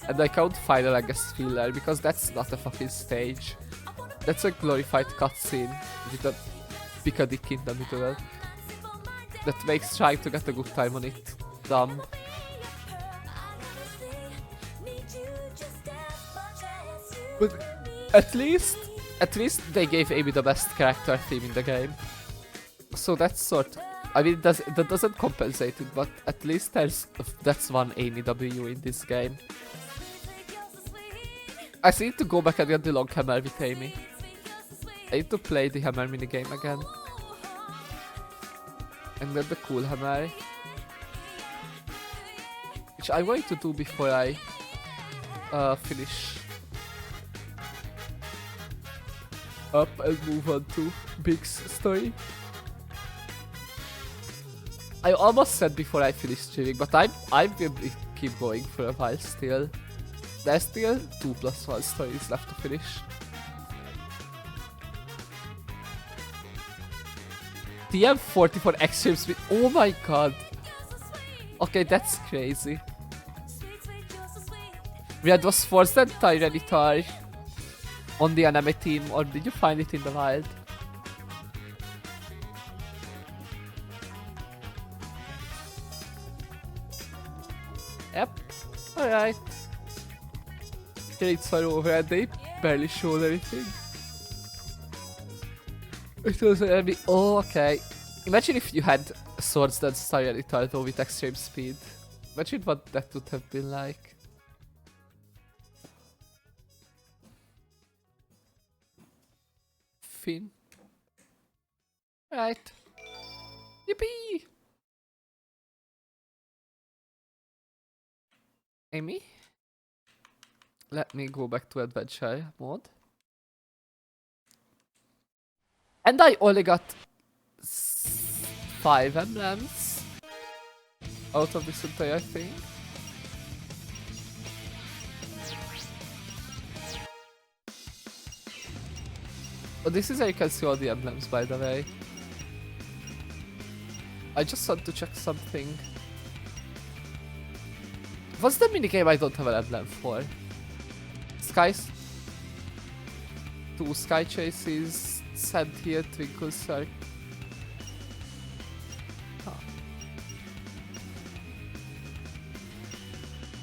And I count final, I guess, filler, because that's not a fucking stage. That's a glorified cutscene with a pick a dick in the middle. That makes trying to get a good time on it dumb. But at least they gave Amy the best character theme in the game. So that's sort of, I mean, that doesn't compensate it, but at least that's one Amy W in this game. I need to go back and get the long hammer with Amy. I need to play the hammer minigame again. And then the cool hammer. Which I'm going to do before I finish up and move on to Big's story. I almost said before I finish streaming, but I will keep going for a while still. There's still 2+1 stories left to finish. TM44 Extreme Speed. Oh my god. Okay, that's crazy. Red was forced and Tyranitar on the anime team, or did you find it in the wild? Yep. Alright. Trades are over and they barely showed anything. It was enemy. Oh, okay. Imagine if you had Swords Dance Tyranitar though with extreme speed. Imagine what that would have been like. Finn. Right. Yippee! Amy? Let me go back to adventure mode. And I only got 5 emblems out of this entire thing. Oh, this is how you can see all the emblems, by the way. I just want to check something. What's the minigame I don't have an emblem for? Skies? 2 Sky Chases, Sand here, Twinkle Circle. Huh.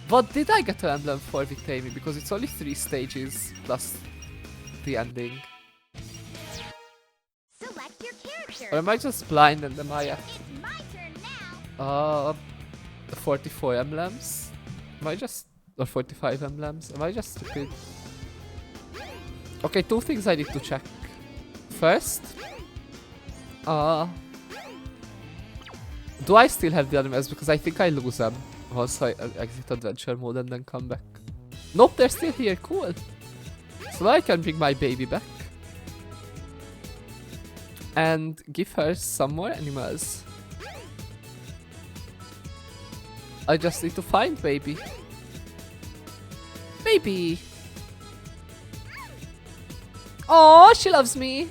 What did I get an emblem for with Amy? Because it's only 3 stages plus the ending. Select your character. Or am I just blind and am I at... It's my turn now. 44 emblems? Am I just... or 45 emblems? Am I just stupid? Okay, 2 things I need to check. First... do I still have the animals? Because I think I lose them once I exit adventure mode and then come back. Nope, they're still here, cool. So now I can bring my baby back. And give her some more animals. I just need to find baby. Baby! Oh, she loves me!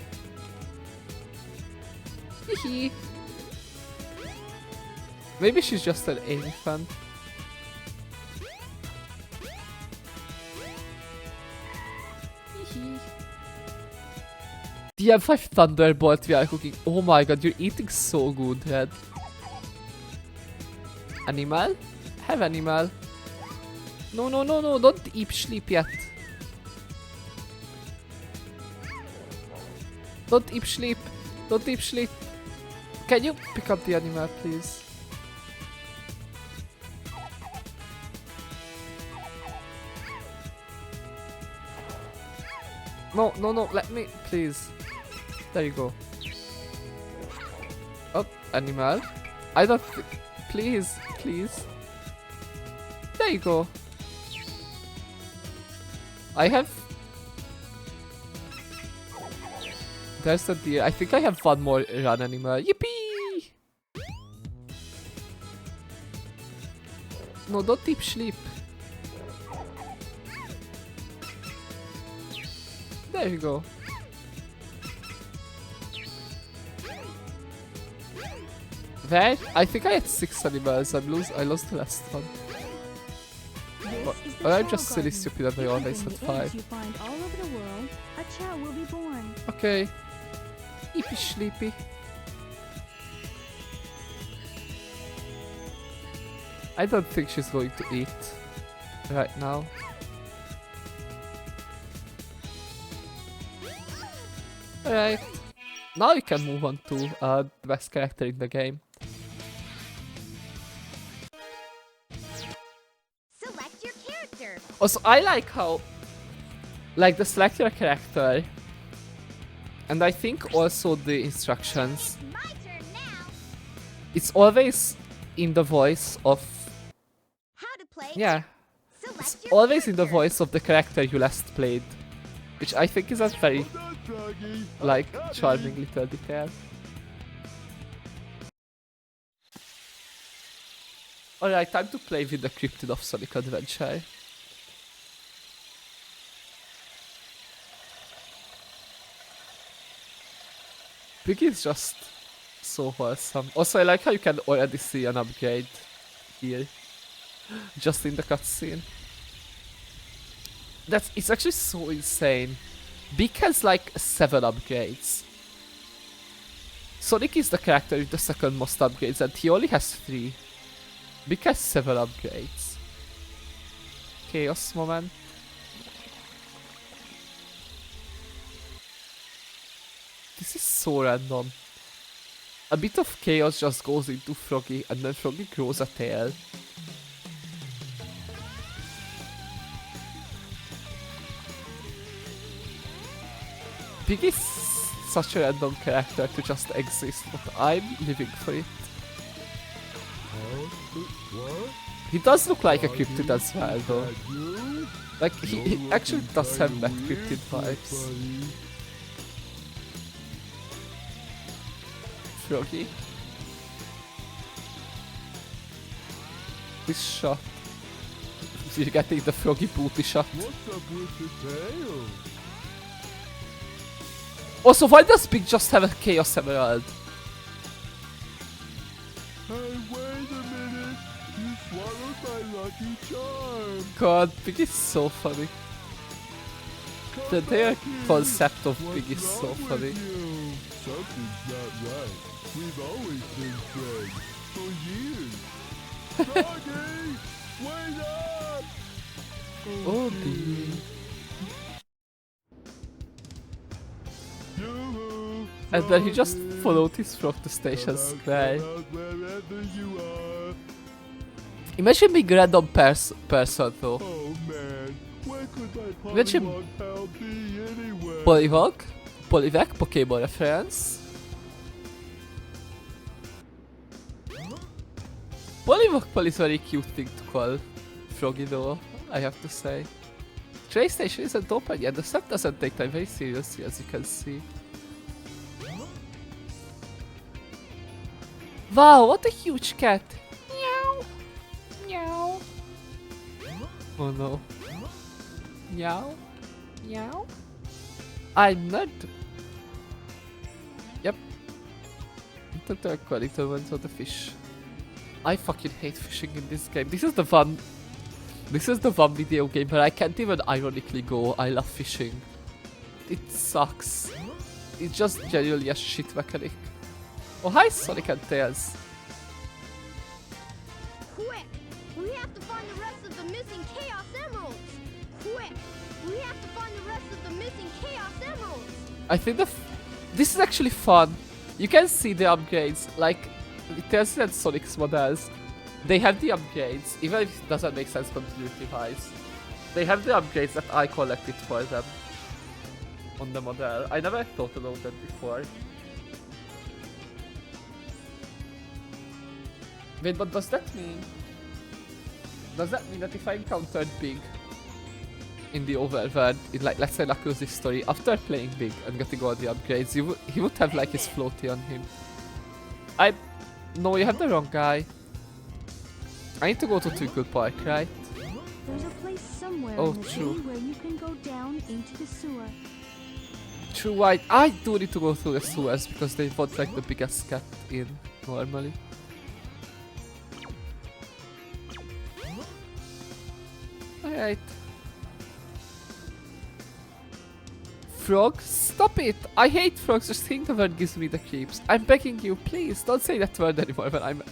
Hee. Maybe she's just an Amy fan. DM5 Thunderbolt we are cooking. Oh my god, you're eating so good, Red. Animal? Have animal. No, no, no, no, don't eat sleep yet. Don't eat sleep. Don't eat sleep. Can you pick up the animal, please? No, no, no, let me, please. There you go. Oh, animal. I don't please, please. There you go. I have... There's the deer. I think I have one more run animal. Yippee! No, don't deep sleep. There you go. There? I think I had 6 animals. I lost the last one. This is the Or I'm Chow just silly Garden. stupid and I always If had you bring the eggs 5. you find all over the world, a Chow will be born. Okay. Yippee sleepy. I don't think she's going to eat right now. Alright. Now we can move on to the best character in the game. Select your character. Also, I like how, like, the select your character, and I think also the instructions, It's my turn now. it's always in the voice of, How to play? yeah, Select it's your always in the character. voice of the character you last played, which I think is a very, like, charming little detail. Alright, time to play with the cryptid of Sonic Adventure. Piggy is just so wholesome. Also, I like how you can already see an upgrade here, just in the cutscene. It's actually so insane. Big has like 7 upgrades. Sonic is the character with the second most upgrades, and he only has 3. Big has 7 upgrades. Chaos moment. This is so random. A bit of chaos just goes into Froggy, and then Froggy grows a tail. Pig is such a random character to just exist, but I'm living for it. He does look like a cryptid as well, though. Like, he actually does have that cryptid vibes. Froggy. This shot. You're getting the Froggy booty shot. Also, why does Big just have a Chaos Emerald? Hey, wait a minute! You swallowed my lucky charm! God, Big is so funny. The entire concept of Big is so funny. Something's not right. We've always been friends for years. Froggy, wait up! Oh, Big. Yoo-hoo, And then he just Froggy. followed his frog to Station Come Square. out wherever you are. Imagine being a random person though. Oh man, where could my Imagine- Polymon pal be anyway? Poliwag, Poliwag, Pokemon reference. Poliwag Pol is very cute thing to call Froggy though, I have to say. Train station isn't open yet, the set doesn't take time very seriously as you can see. Wow, what a huge cat! Meow! Meow! Oh no. Meow? Meow? I'm not... Yep. took the quality ones of the fish. I fucking hate fishing in this game. This is the one video game where I can't even ironically go, I love fishing. It sucks. It's just genuinely a shit mechanic. Oh, hi Sonic and Tails. Quick! We have to find the rest of the missing Chaos Emeralds! Quick! We have to find the rest of the missing Chaos Emeralds! I think this is actually fun. You can see the upgrades, like Tails and Sonic's models. They have the upgrades, even if it doesn't make sense continuity-wise. They have the upgrades that I collected for them on the model. I never thought about that before. Wait, but does that mean? Does that mean that if I encountered Big in the overworld, in like let's say Knuckles' story, after playing Big and getting all the upgrades, he would have like his floaty on him? No, you have the wrong guy. I need to go to Twinkle Park, right? There's a place somewhere Oh, in the true. city where you can go down into the sewer. True, I do need to go through the sewers because they want like the biggest cat in normally. Alright. Frog, stop it! I hate frogs, just think the word gives me the creeps. I'm begging you, please, don't say that word anymore when I'm...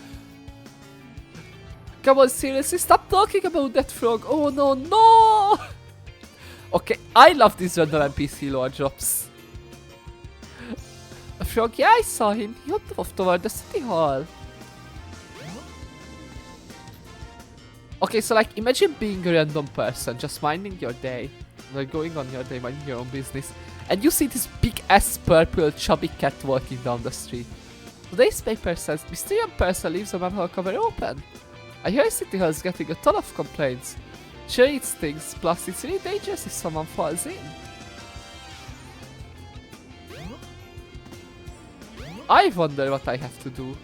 Come on, seriously, stop talking about that frog! Oh no, no! Okay, I love these random NPC lore drops. A frog, yeah, I saw him. He went off toward the city hall. Okay, so like, imagine being a random person, just minding your day. Like, going on your day, minding your own business. And you see this big-ass purple chubby cat walking down the street. Today's paper says, Mr. Young person leaves a manhole cover open. I hear City Hall is getting a ton of complaints. Sure eats things, plus it's really dangerous if someone falls in. I wonder what I have to do.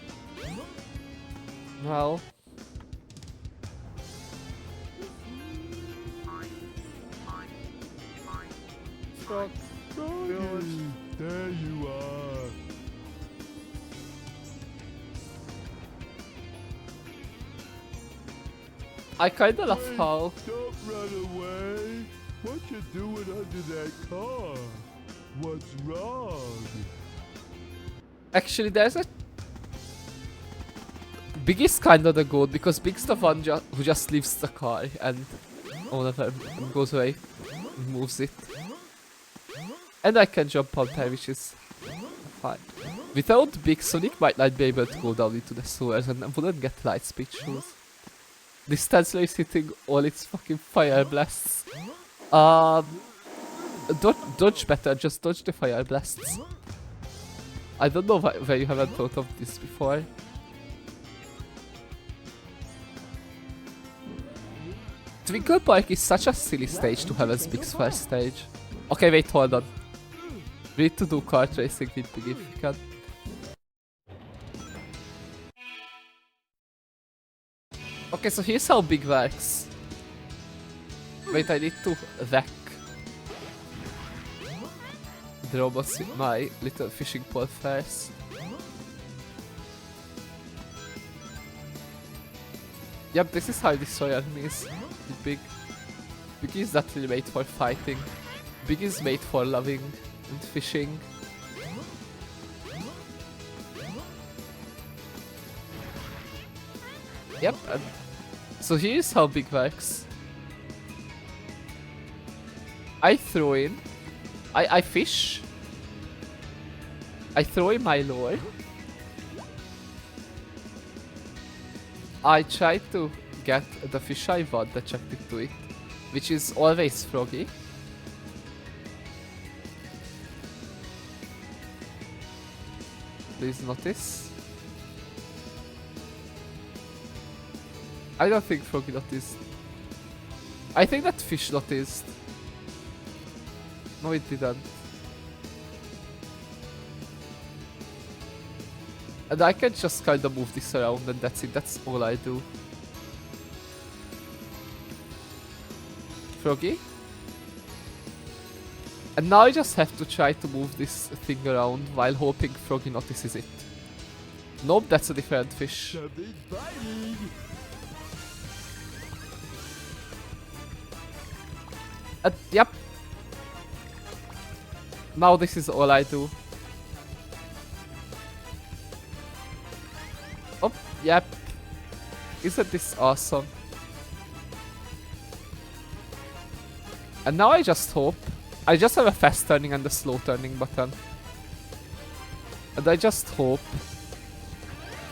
Well... Frog. Froggy, there you are. I kinda love Hey, how... Don't run away. What you doing under that car? What's wrong? Actually, there's a... Big is kinda the goat because Big's the one who just leaves the car and goes away and moves it. And I can jump on there, which is fine. Without Big, Sonic might not be able to go down into the sewers and wouldn't get light speed shoes. This Tansler is hitting all its fucking fire blasts. Dodge better, just dodge the fire blasts. I don't know why you haven't thought of this before. Twinkle Park is such a silly stage to have as Big's first stage. Okay, wait, hold on. We need to do kart racing with Big if we can. Okay, so here's how Big works. Wait, I need to whack the robots with my little fishing pole first. Yep, this is how this destroy enemies with Big. Big is not really made for fighting. Big is made for loving and fishing. Yep, and so here's how Big works. I throw in, I fish, I throw in my lure, I try to get the fish I want attracted to it, which is always Froggy. Please notice. I don't think Froggy noticed. I think that fish noticed. No, it didn't. And I can just kinda move this around and that's it, that's all I do. Froggy? And now I just have to try to move this thing around while hoping Froggy notices it. Nope, that's a different fish. Something's biting. Yep. Now this is all I do. Oh, yep. Isn't this awesome? And now I just hope. I just have a fast turning and a slow turning button. And I just hope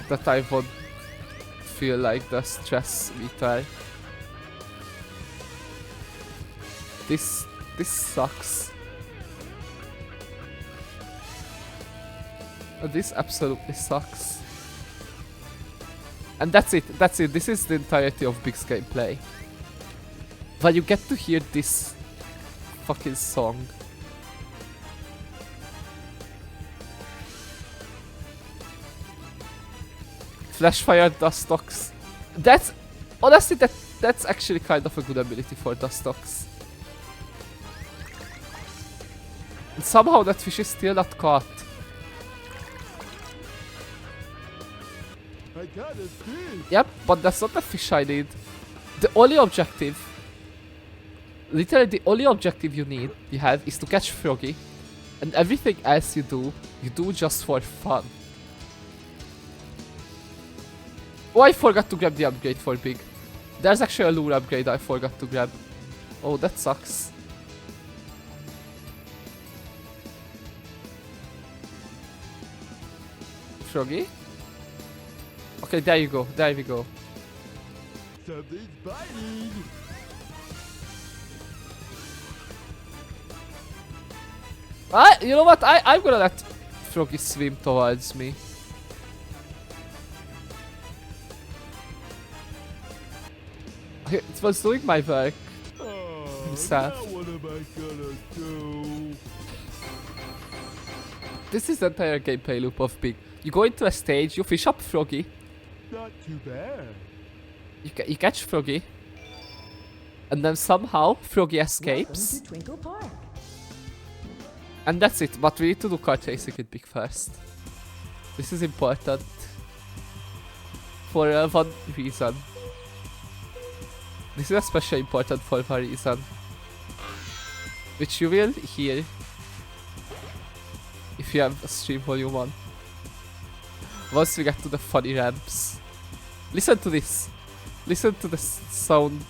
that I won't feel like the stress meter. This sucks. This absolutely sucks. And that's it. This is the entirety of Big's gameplay. But you get to hear this fucking song. Flashfire Dustox. That's honestly that's actually kind of a good ability for Dustox. And somehow that fish is still not caught. I got a fish. Yep, but that's not the fish I need. The only objective, literally the only objective you have is to catch Froggy. And everything else you do just for fun. Oh, I forgot to grab the upgrade for Big. There's actually a lure upgrade I forgot to grab. Oh, that sucks. Froggy? Okay, there you go. There we go. Something's biting. You know what? I'm gonna let Froggy swim towards me. Okay, it was doing my work. Oh, Himself. now what am I gonna do? This is the entire gameplay loop of Big. You go into a stage, you fish up Froggy, Not too bad. you catch Froggy, and then somehow Froggy escapes, Welcome to Twinkle Park. and that's it. But we need to do kart racing with Big first. This is important for one reason. This is especially important for one reason, which you will hear if you have a stream volume on. Once we get to the funny ramps. Listen to this. Listen to the sound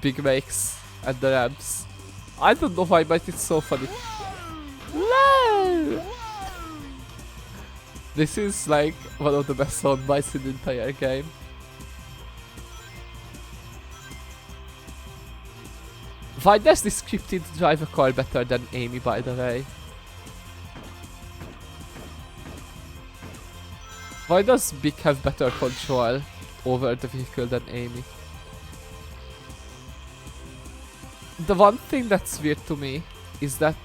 Big makes at the ramps. I don't know why, but it's so funny. Whoa! This is like one of the best sound bites in the entire game. Why does this scripted drive a car better than Amy, by the way? Why does Big have better control over the vehicle than Amy? The one thing that's weird to me is that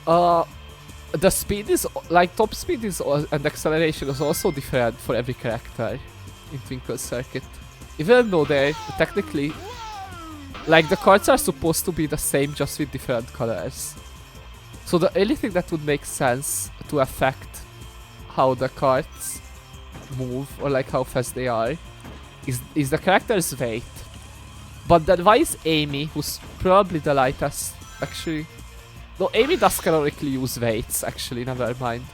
the speed is like top speed is and acceleration is also different for every character in Twinkle Circuit. Even though they technically like the cards are supposed to be the same just with different colors. So the only thing that would make sense to affect how the cards move or like how fast they are is the character's weight. But then why is Amy, who's probably the lightest, actually? No, Amy does canonically use weights, actually, never mind.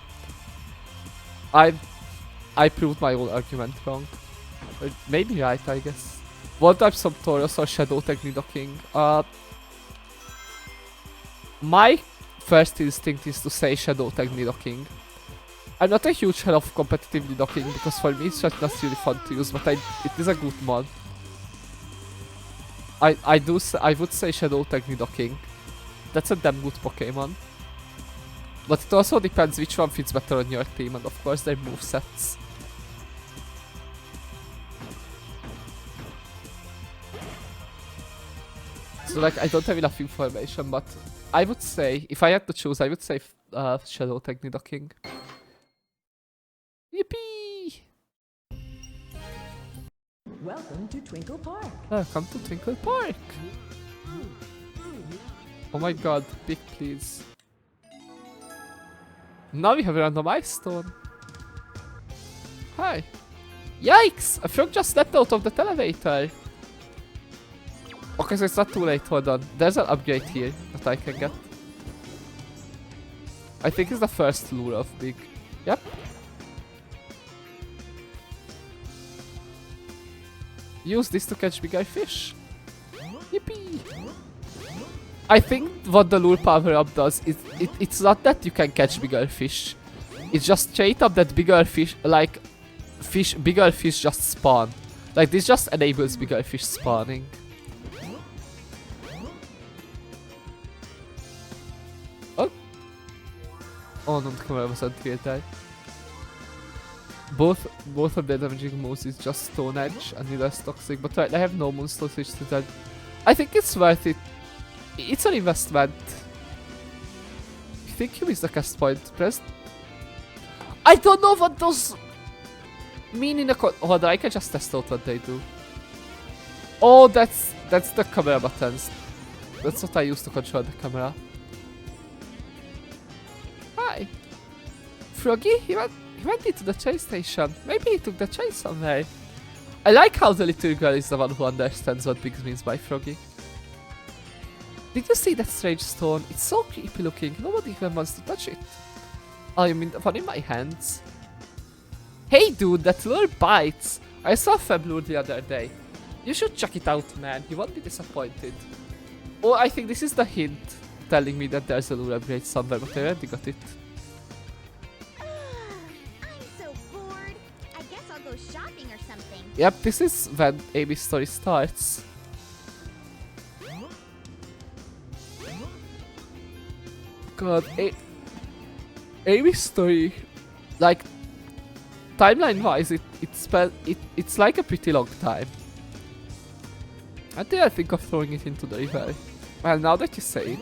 I proved my own argument wrong. Or maybe right, I guess. One type some Tauros or Shadow Technidocking. My first instinct is to say Shadow Technidocking. I'm not a huge fan of competitive Nidoking because for me it's just not really fun to use, but it is a good mod. I would say Shadow Technidocking. That's a damn good Pokemon. But it also depends which one fits better on your team and of course their movesets. So like I don't have enough information, but I would say, if I had to choose, I would say Shadow Technidocking. Yippee! Welcome to Twinkle Park. Welcome to Twinkle Park! Oh my god, Big please. Now we have a random ice stone. Hi. Yikes! A frog just stepped out of the elevator. Okay, so it's not too late, hold on. There's an upgrade here that I can get. I think it's the first lure of big. Yep. Use this to catch bigger fish. Yippee! I think what the lure power up does is it's not that you can catch bigger fish. It's just straight up that bigger fish, like bigger fish just spawn. Like this just enables bigger fish spawning. Oh. Oh no, the camera wasn't here there. Both of the damaging moves is just Stone Edge and the less toxic, but right, I have no monster switch to that. I think it's worth it. It's an investment. You think you missed the cast point? Press. I don't know what those mean in the hold on, I can just test out what they do. Oh, that's the camera buttons. That's what I use to control the camera. Hi. Froggy, he went into the train station. Maybe he took the train somewhere. I like how the little girl is the one who understands what Biggs means by Froggy. Did you see that strange stone? It's so creepy looking. Nobody even wants to touch it. Oh, you mean the one in my hands? Hey dude, that lure bites. I saw Feb lure the other day. You should check it out, man. You won't be disappointed. Oh, I think this is the hint telling me that there's a lure upgrade somewhere, but I already got it. I'm so bored. I guess I'll go shopping or something. Yep, this is when Amy's story starts. God, Amy's story, like timeline-wise, it's like a pretty long time. I think of throwing it into the river. Well, now that you say it,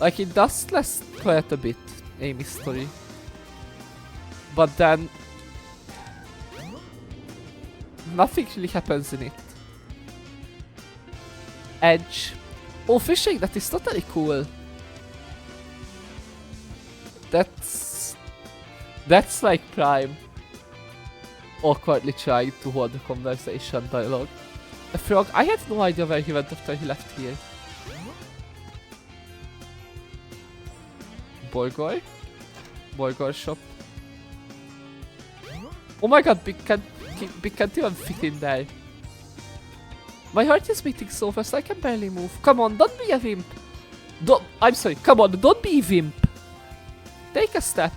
like it does last quite a bit, Amy's story. But then nothing really happens in it. Edge. Oh, fishing, that is totally cool. That's like Prime awkwardly trying to hold a conversation dialogue. A frog, I have no idea where he went after he left here. Borgor? Borgor shop. Oh my god, Big can't even fit in there. My heart is beating so fast I can barely move. Come on, don't be a wimp. I'm sorry, come on, don't be a wimp. Take a step.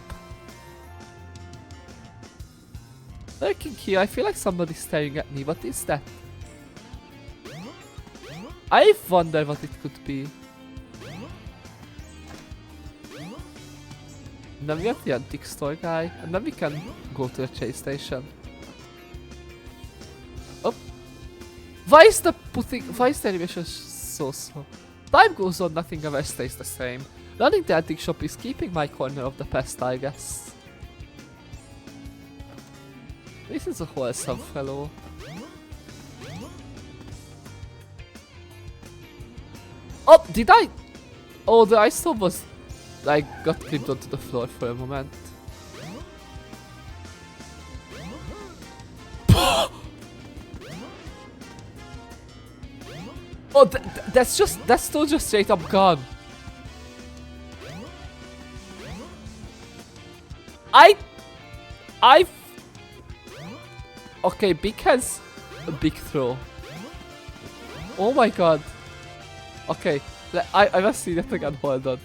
Lurking here, I feel like somebody's staring at me. What is that? I wonder what it could be. And then we have the antique store guy, and then we can go to the chase station. Oh. Why is the animation so slow? Time goes on, nothing ever stays the same. Running the antique shop is keeping my corner of the past, I guess. This is a wholesome fellow. Oh, did I? Oh, the ice stone was like got clipped onto the floor for a moment. Oh, that's still just straight up gone. Okay, Big has a big throw. Oh my god. Okay, I must see that again, hold on.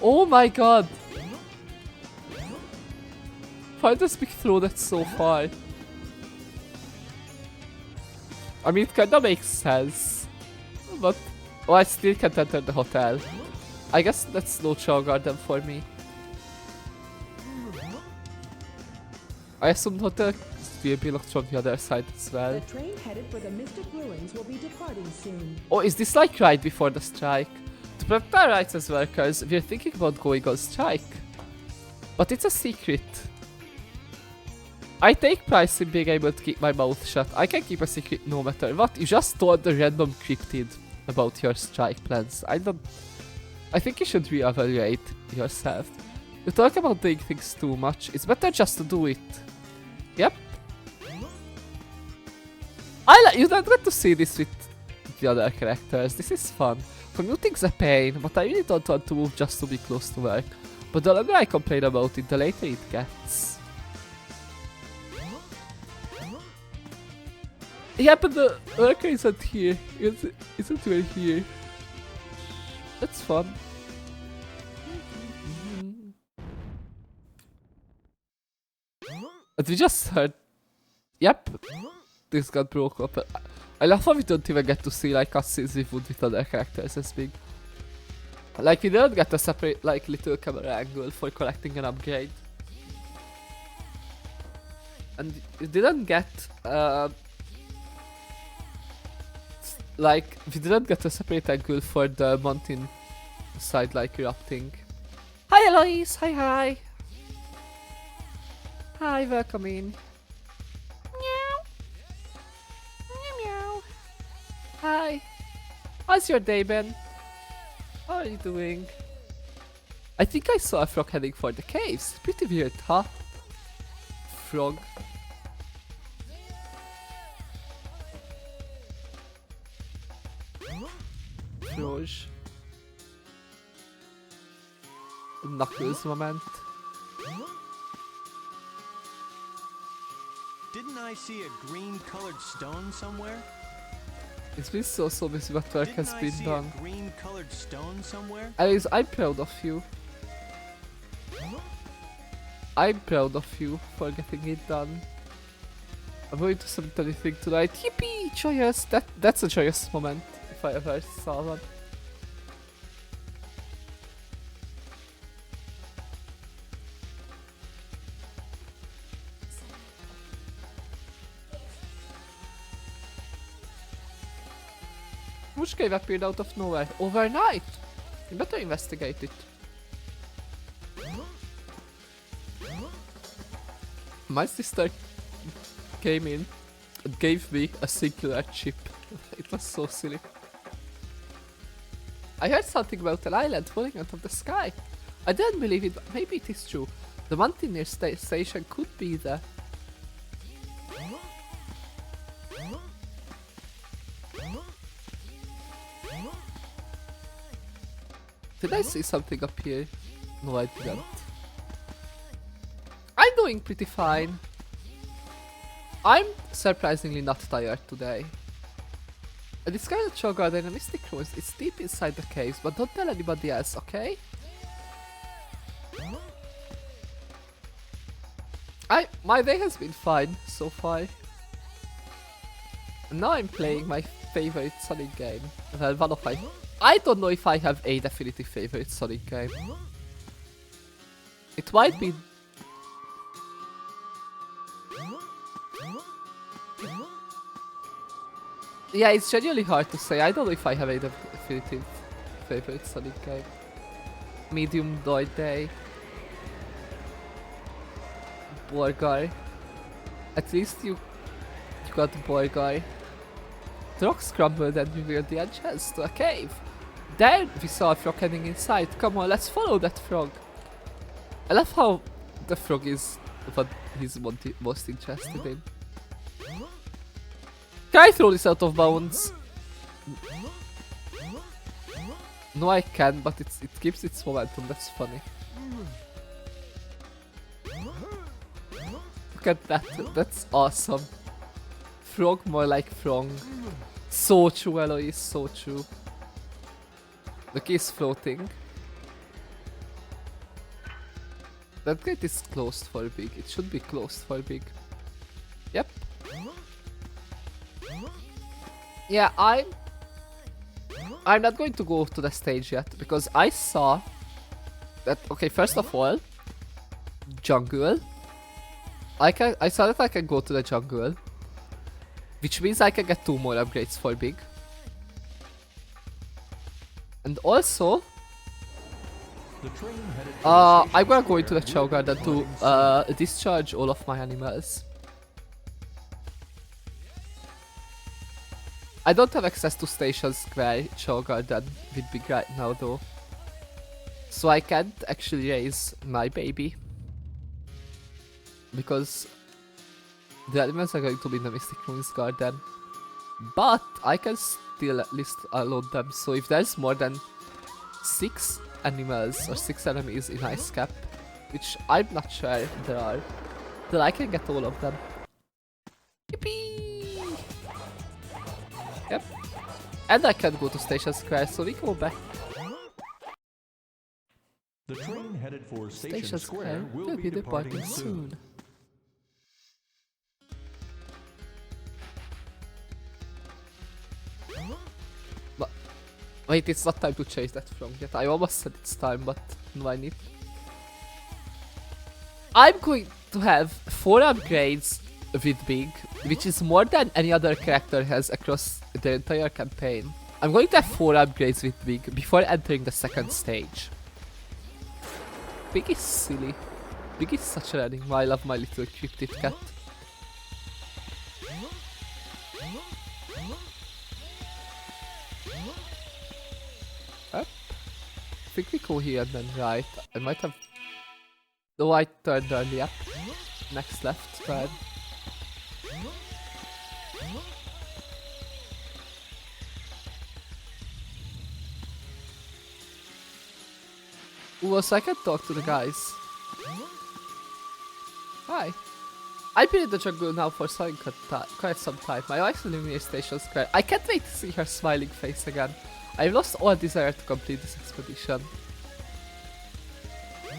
Oh my god. Why does Big throw that so far? I mean, it kinda makes sense. But, oh, I still can't enter the hotel. I guess that's no Chow Garden for me. I assume the hotel will be locked from the other side as well. The train headed for the Mystic Ruins will be departing soon. Oh, is this like right before the strike? To protect our rights as workers, we're thinking about going on strike. But it's a secret. I take pride in being able to keep my mouth shut. I can keep a secret no matter what. You just told the random cryptid about your strike plans. I think you should reevaluate yourself. You talk about doing things too much. It's better just to do it. Yep. You don't get to see this with the other characters. This is fun. Commuting's a pain, but I really don't want to move just to be close to work. But the longer I complain about it, the later it gets. Yeah, but the worker isn't here. Isn't really here. That's fun. But we just heard... Yep. This got broke up. I love how we don't even get to see like cutscenes we would with other characters as big. Like we didn't get a separate like little camera angle for collecting an upgrade. And you didn't get like we didn't get a separate angle for the mountain side like erupting. Hi Eloise! Hi! Hi, welcome in. Meow. Hi. How's your day been? How are you doing? I think I saw a frog heading for the caves. Pretty weird, huh? Frog. Froge. Knuckles moment. Didn't I see a green-colored stone somewhere? It's been so busy what work has been done. Didn't I see a green-colored stone somewhere? Alice, I'm proud of you. I'm proud of you for getting it done. I'm going to submit anything tonight. Yippee! Joyous! That's a joyous moment, if I ever saw one. Which cave appeared out of nowhere? Overnight? You better investigate it. My sister came in and gave me a singular chip. It was so silly. I heard something about an island falling out of the sky. I didn't believe it, but maybe it is true. The Mountaineer station could be there. Did I see something up here? No, I didn't. I'm doing pretty fine. I'm surprisingly not tired today. I discovered a Chow Garden and Mystic Ruins. It's deep inside the caves, but don't tell anybody else, okay? My day has been fine so far. And now I'm playing my favorite Sonic game. Well, one of my... I don't know if I have a definitive favorite Sonic game. It might be... Yeah, it's genuinely hard to say. I don't know if I have a definitive favorite Sonic game. Medium Doid Day. Borgar. At least you got Borgar. The rocks crumbled and revealed the entrance to a cave. There we saw a frog heading inside. Come on, let's follow that frog. I love how the frog is what he's most interested in. Can I throw this out of bounds? No, I can, but it keeps its momentum. That's funny. Look at that. That's awesome. Frog more like frog. So true, Eloise, so true. The key is floating. That gate is closed for big. It should be closed for big. Yep. Yeah, I'm not going to go to the stage yet because I saw that. Okay, first of all, jungle. I saw that I can go to the jungle, which means I can get 2 more upgrades for big. And also, I'm gonna go into the Chow Garden to discharge all of my animals. I don't have access to Station Square Chow Garden with big right now though. So I can't actually raise my baby. Because the animals are going to be in the Mystic Ruins garden. But I can still at least unload them. So if there's more than 6 animals or 6 enemies in Ice Cap, which I'm not sure there are, then I can get all of them. Yippee! Yep. And I can go to Station Square, so we go back. The train headed for Station Station Square Square will be departing soon. But wait, it's not time to chase that frog yet. I almost said it's time, but no, I need. I'm going to have 4 upgrades with Big, which is more than any other character has across the entire campaign. I'm going to have 4 upgrades with Big before entering the second stage. Big is silly. Big is such an enigma. I love my little cryptid cat. Up. I think we go here and then right. I might have... No, I turned early up. Next left turn. Ooh, so I can talk to the guys. Hi. I've been in the jungle now for quite some time. My wife's living near Station Square. I can't wait to see her smiling face again. I've lost all desire to complete this expedition.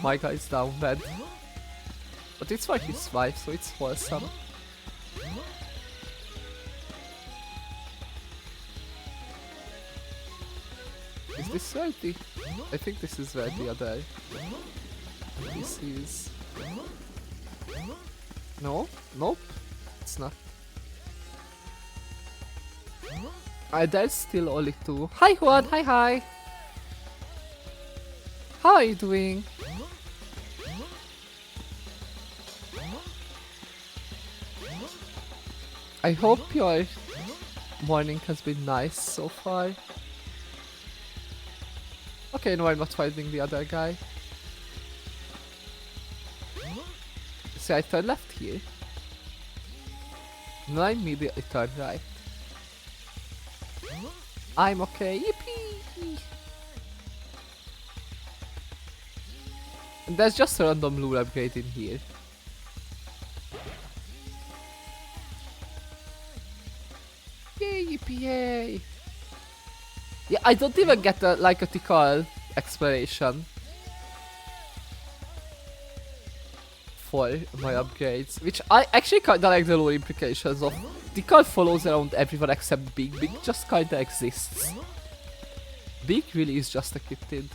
My guy's down bad. But it's for his wife, so it's wholesome. Is this where the... I think this is where the other... This is... No? Nope. It's not. There's still only 2. Hi Juan! Hi hi! How are you doing? I hope your morning has been nice so far. Okay, no, I'm not fighting the other guy. See, I turn left here. No, I immediately turn right. I'm okay, yippee! And there's just a random lure upgrade in here. Yay, yippee, yay! Yeah, I don't even get a lycotical explanation for my upgrades, which I actually kinda like the lore implications of. Tical follows around everyone except Big. Big just kinda exists. Big really is just a cryptid.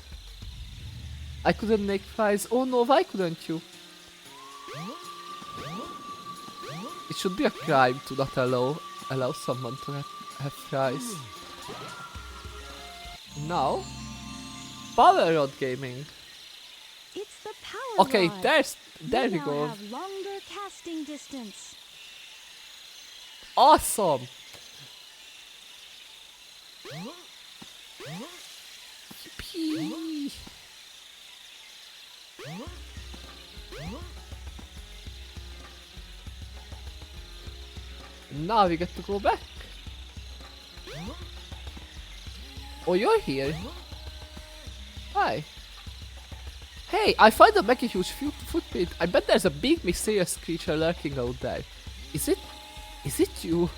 I couldn't make fries. Oh no, why couldn't you? It should be a crime to not allow someone to have fries. Now, Power Rod Gaming. It's the power Okay, rod. there we now go. have longer casting distance. Awesome. Yippee. Now we get to go back. Oh, you're here. Hi. Hey, I found a mega huge footprint. I bet there's a big mysterious creature lurking out there. Is it you?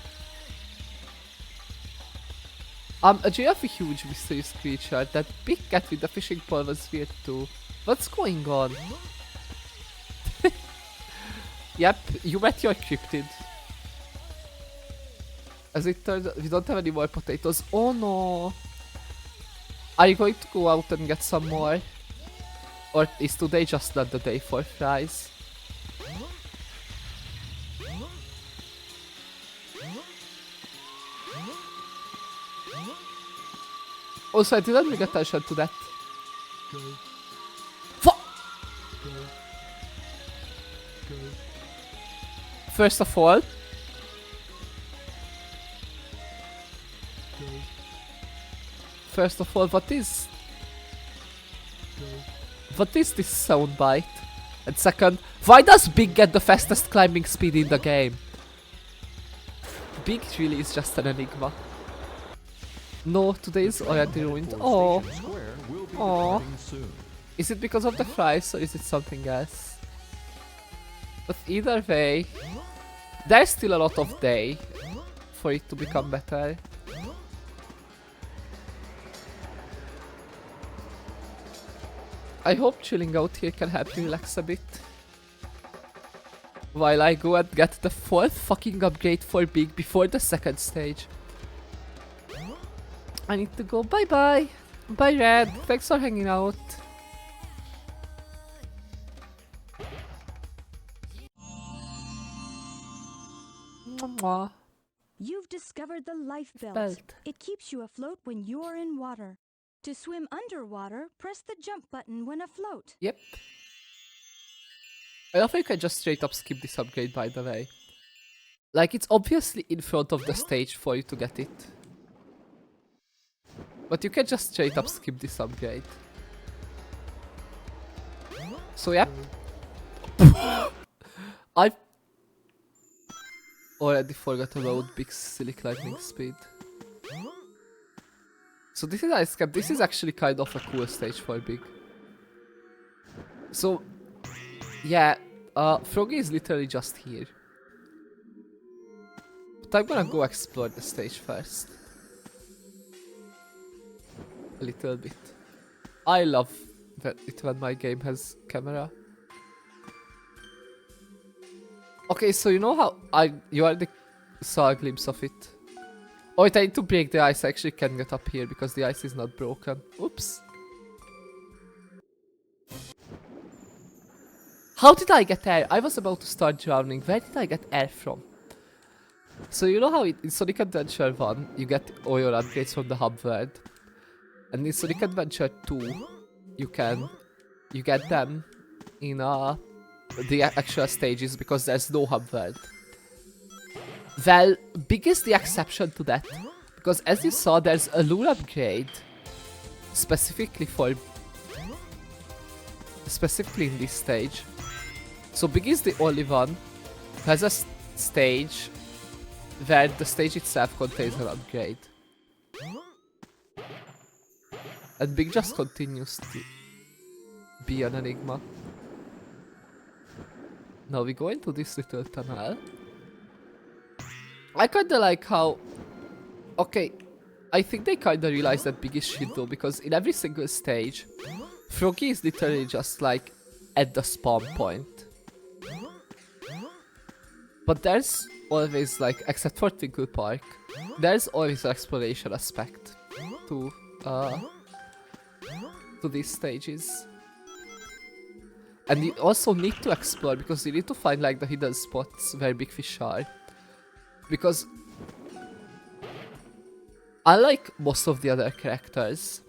A giraffe, a huge mysterious creature. That big cat with the fishing pole was weird too. What's going on? Yep, you met your cryptid. As it turns out, we don't have any more potatoes. Oh no! Are you going to go out and get some more? Or is today just not the day for fries? Also, I didn't pay attention to that. First of all, what is? what is this soundbite? And second, why does Big get the fastest climbing speed in the game? Big really is just an enigma. No, today is already ruined. Oh, Station Square will be Aw. departing soon. is it because of the fries or is it something else? But either way, there's still a lot of day for it to become better. I hope chilling out here can help you relax a bit. While I go and get the 4th fucking upgrade for Big before the 2nd stage. I need to go. Bye bye. Bye Red. Thanks for hanging out. Mwah. You've discovered the life belt. Belt. It keeps you afloat when you're in water. To swim underwater, press the jump button when afloat. Yep. I love how you can just straight up skip this upgrade, by the way. Like, it's obviously in front of the stage for you to get it. But you can just straight up skip this upgrade. So, yep. I already forgot about Big Silly Lightning Speed. So this is Ice Cap. This is actually kind of a cool stage for Big. So, yeah, Froggy is literally just here. But I'm gonna go explore the stage first. A little bit. I love it when my game has camera. Okay, so you know how you already saw a glimpse of it. Oh, wait, I need to break the ice. I actually can get up here because the ice is not broken. Oops. How did I get air? I was about to start drowning. Where did I get air from? So you know how in Sonic Adventure 1, you get all your upgrades from the hub world. And in Sonic Adventure 2, you get them in the actual stages because there's no hub world. Well, Big is the exception to that, because as you saw, there's a lure upgrade specifically in this stage. So Big is the only one who has a stage where the stage itself contains an upgrade. And Big just continues to be an enigma. Now we go into this little tunnel. I kinda like how... Okay, I think they kinda realized that Big is shit though, because in every single stage, Froggy is literally just like at the spawn point. But there's always like, except for Twinkle Park, there's always an exploration aspect to these stages. And you also need to explore because you need to find like the hidden spots where big fish are. Because unlike most of the other characters,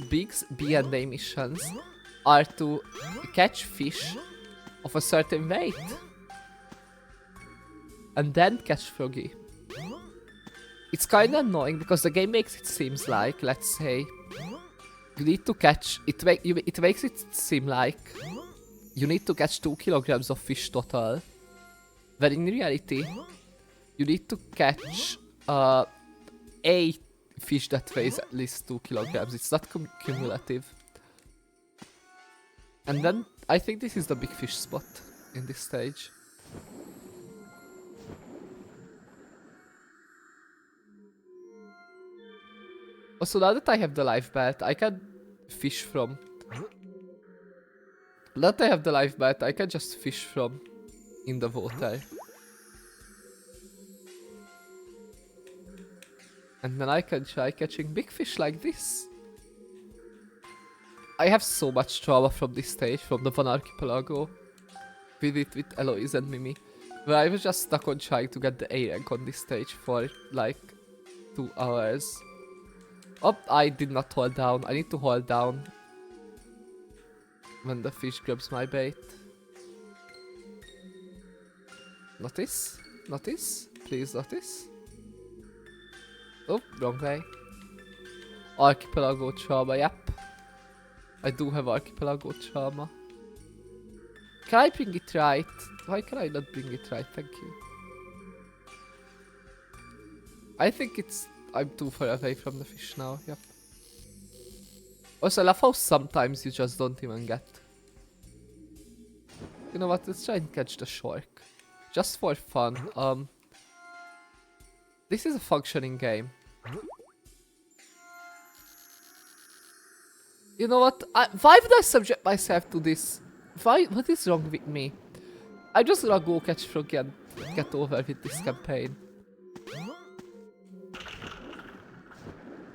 Big's B&A missions are to catch fish of a certain weight and then catch Froggy. It's kinda annoying because the game makes it seem like, let's say, you need to catch, it makes it seem like you need to catch 2 kilograms of fish total, when in reality, you need to catch a fish that weighs at least 2 kilograms. It's not cumulative. And then, I think this is the big fish spot in this stage. Also, now that I have the life belt, I can fish from... Now that I have the life belt, I can just fish from in the water. And then I can try catching big fish like this. I have so much trauma from this stage, from the One Archipelago. We did with Eloise and Mimi. Where I was just stuck on trying to get the A rank on this stage for like 2 hours. Oh, I did not hold down. I need to hold down when the fish grabs my bait. Notice? Notice? Please notice. Oh, wrong way. Archipelago trauma, yep. I do have archipelago trauma. Can I bring it right? Why can I not bring it right? Thank you. I think I'm too far away from the fish now, yep. Also, I love how sometimes you just don't even get. You know what, let's try and catch the shark. Just for fun. This is a functioning game. You know what, why would I subject myself to this? What is wrong with me? I'm just gonna go catch Froggy and get over with this campaign.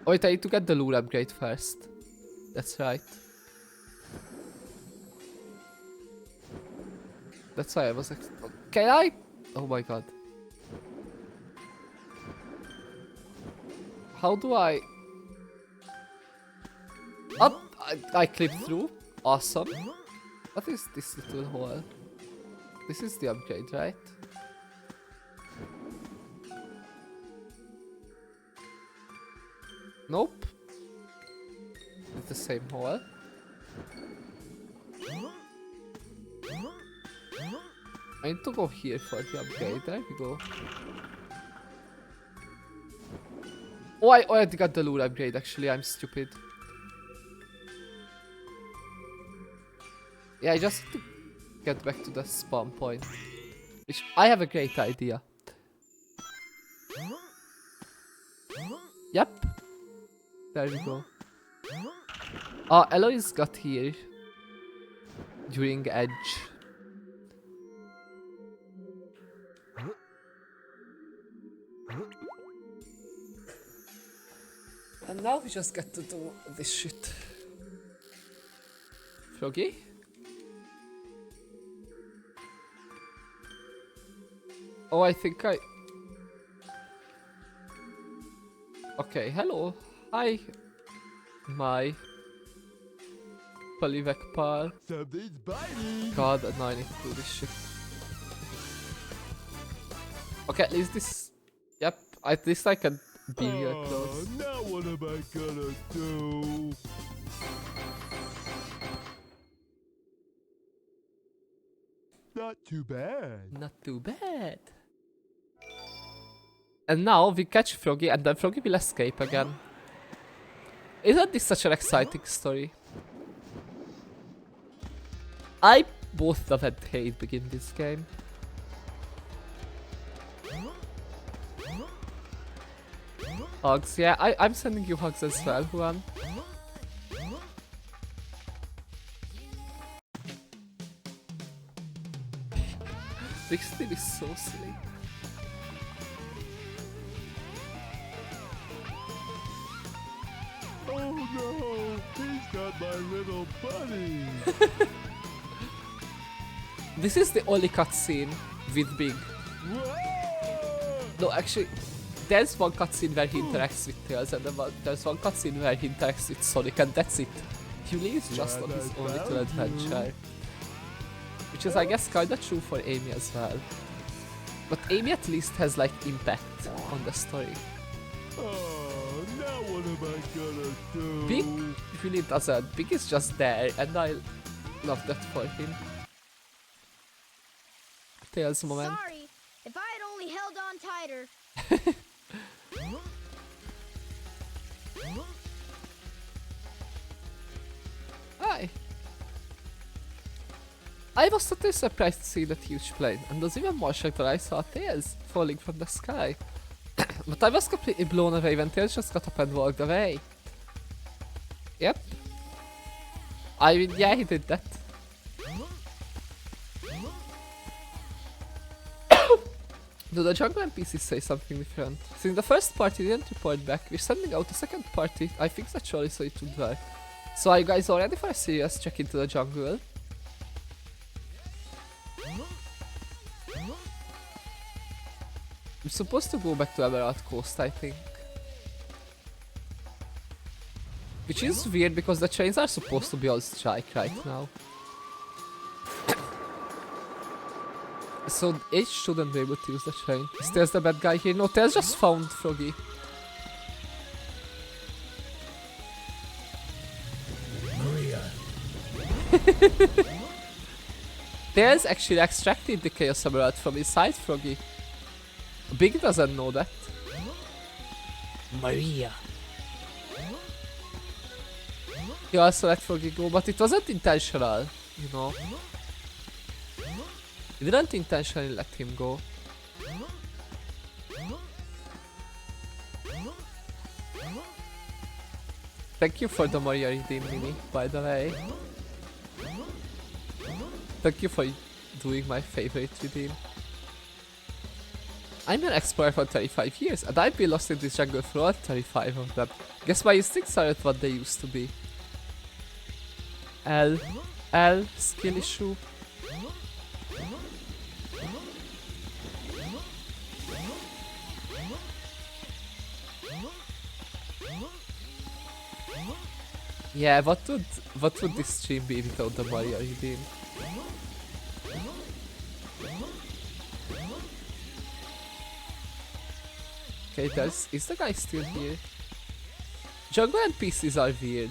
Oh wait, I need to get the lure upgrade first. That's right. That's why I was can I? Oh my god. How do I... Up! I clipped through. Awesome. What is this little hole? This is the upgrade, right? Nope. It's the same hole. I need to go here for the upgrade. There we go. Oh, I already got the lure upgrade actually. I'm stupid. Yeah, I just need to get back to the spawn point. Which I have a great idea. Yep. There we go. Eloise got here during Edge. And now we just get to do this shit. Froggy? Oh, I think I... Okay, hello. Hi. My... Polyvec Something's biting. God, now I need to do this shit. Okay, at least this... Yep, at least I can be real close. Now what am I gonna do? Not too bad. Not too bad. And now we catch Froggy and then Froggy will escape again. Isn't this such an exciting story? I both love and hate begin this game. Hugs, yeah, I'm sending you hugs as well, Juan. This thing is so silly. Oh no, he's got my little buddy. This is the only cutscene with Big. No, actually, there's one cutscene where he interacts with Tails, and then there's one cutscene where he interacts with Sonic, and that's it. Yuli is just on his own little adventure. Which is, I guess, kinda true for Amy as well. But Amy at least has, like, impact on the story. Oh, now what am I gonna do? Big really doesn't. Big is just there, and I love that for him. Tails moment. Sorry, if I had only held on tighter. Hi. I was totally surprised to see that huge plane, and was even more shocked when I saw Tails falling from the sky. But I was completely blown away when Tails just got up and walked away. Yep. I mean, yeah, he did that. Do the jungle NPCs say something different? Since the first party didn't report back, we're sending out the second party. I think that's surely so it would work. So are you guys all ready for a serious check into the jungle? We're supposed to go back to Emerald Coast, I think. Which is weird because the trains are supposed to be on strike right now. So H shouldn't be able to use the train. Is Tails the bad guy here? No, Tails just found Froggy. Tails actually extracted the Chaos Emerald from inside Froggy. Big doesn't know that. Maria. He also let Froggy go, but it wasn't intentional, you know. He didn't intentionally let him go. Thank you for the Maria Redeem mini, by the way. Thank you for doing my favorite redeem. I'm an explorer for 35 years and I've been lost in this jungle for all 35 of them. Guess my instincts aren't what they used to be. Skill issue. Yeah, what would this stream be without the Maria redeem? Okay, is the guy still here? Jungle NPCs are weird.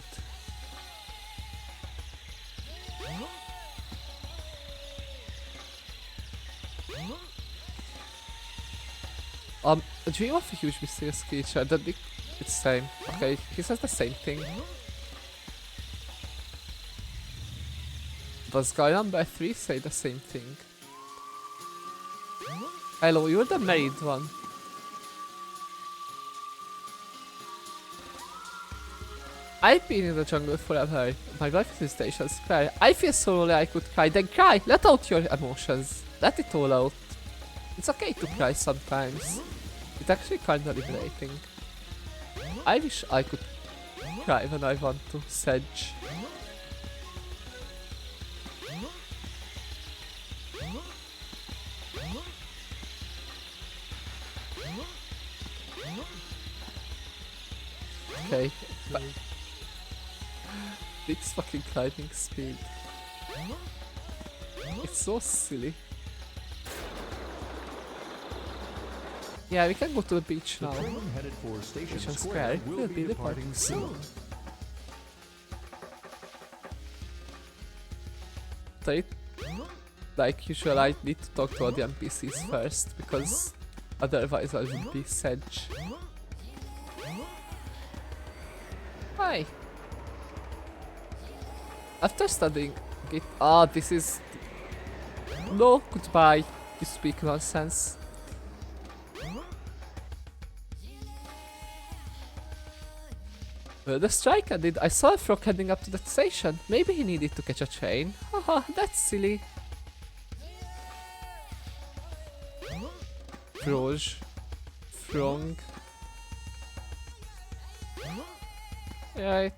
A dream of a huge mysterious creature. It's same. Okay, he says the same thing. Does guy number 3 say the same thing? Hello, you're the married one. I've been in the jungle forever. My life is station square. I feel so lonely I could cry. Then cry! Let out your emotions. Let it all out. It's okay to cry sometimes. It's actually kinda liberating. I wish I could cry when I want to, Sedge. Okay. It's fucking climbing speed. It's so silly. Yeah, we can go to the beach now. The train headed for Station Station Square Square will be departing soon. Like usual, I need to talk to all the NPCs first, because otherwise I would be Sedge. Hi! After studying it... this is... No, goodbye. You speak nonsense. The strike ended. I saw a frog heading up to that station. Maybe he needed to catch a train. Haha, that's silly. Froj. Frong. Right.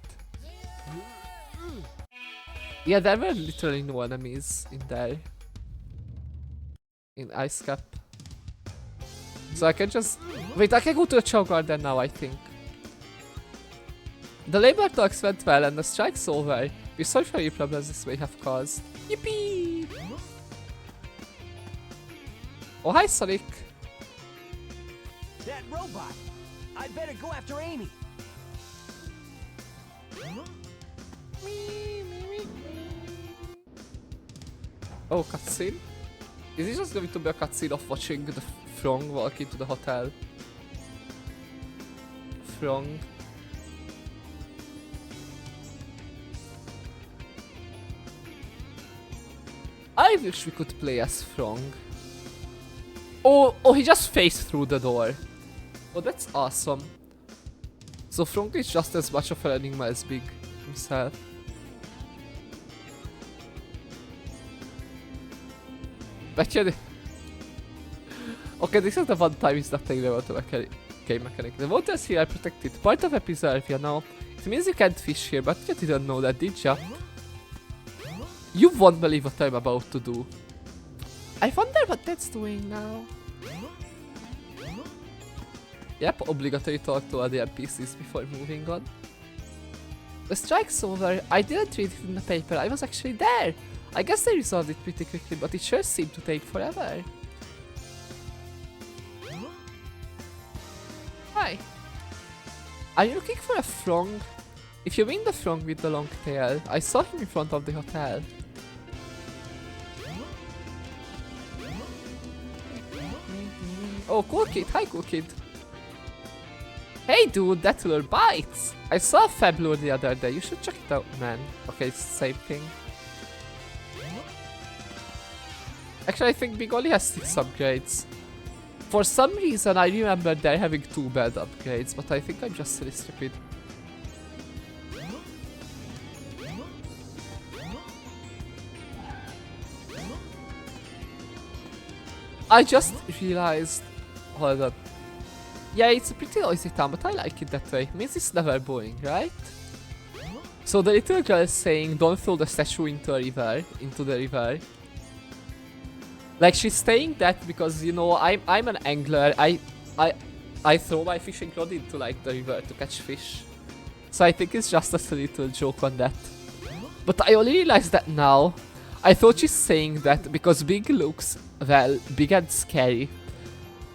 Yeah, there were literally no enemies in there. In Ice Cap. So I can just... Wait, I can go to the Chow Garden now, I think. The labor talks went well and the strike's over. We're sorry for any problems this may have caused. Yippee! Oh, hi, Sonic. That robot! I better go after Amy! Oh, cutscene? Is it just going to be a cutscene of watching the Frong walk into the hotel? Frong. I wish we could play as Frong. Oh, he just faced through the door. Oh, that's awesome. So Frong is just as much of an enigma as Big himself. Betcha. Okay, this is the one time he's not taking about the game mechanic. The waters here are protected, part of a preserve, you know. It means you can't fish here, but you didn't know that, did ya? You won't believe what I'm about to do. I wonder what that's doing now. Yep, obligatory talk to other NPCs before moving on. The strike's over. I didn't read it in the paper, I was actually there. I guess they resolved it pretty quickly, but it sure seemed to take forever. Hi. Are you looking for a Frong? If you mean the frog with the long tail, I saw him in front of the hotel. Oh, cool kid. Hi, cool kid. Hey, dude, that lure bites. I saw a fab lure the other day. You should check it out, man. Okay, it's the same thing. Actually, I think Big Oli has 6 upgrades. For some reason, I remember they're having 2 bad upgrades, but I think I'm just really stupid. I just realized... Hold up. Yeah, it's a pretty noisy town, but I like it that way. Means it's never boring, right? So the little girl is saying, don't throw the statue into the river. Like, she's saying that because, you know, I'm an angler. I throw my fishing rod into, like, the river to catch fish. So I think it's just a little joke on that. But I only realized that now. I thought she's saying that because Big looks, well, big and scary.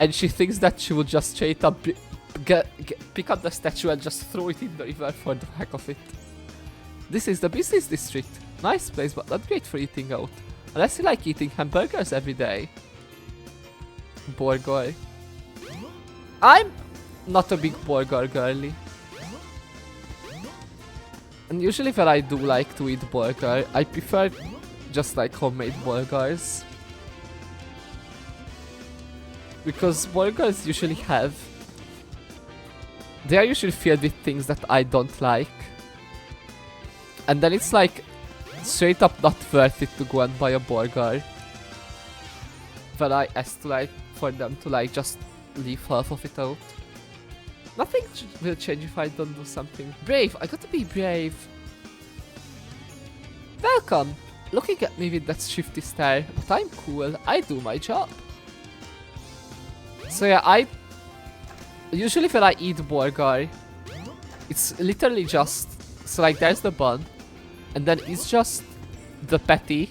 And she thinks that she would just straight up pick up the statue and just throw it in the river for the heck of it. This is the business district. Nice place, but not great for eating out. Unless you like eating hamburgers every day. Burger. I'm not a big burger girly. And usually when I do like to eat burger, I prefer just like homemade burgers. Because burgers usually they are usually filled with things that I don't like. And then it's like straight up not worth it to go and buy a burger. But I asked like for them to like just leave half of it out. Nothing will change if I don't do something. Brave! I gotta be brave. Welcome! Looking at me with that shifty stare, but I'm cool. I do my job. So yeah, usually when I eat burger, it's literally just, so like there's the bun, and then it's just the patty,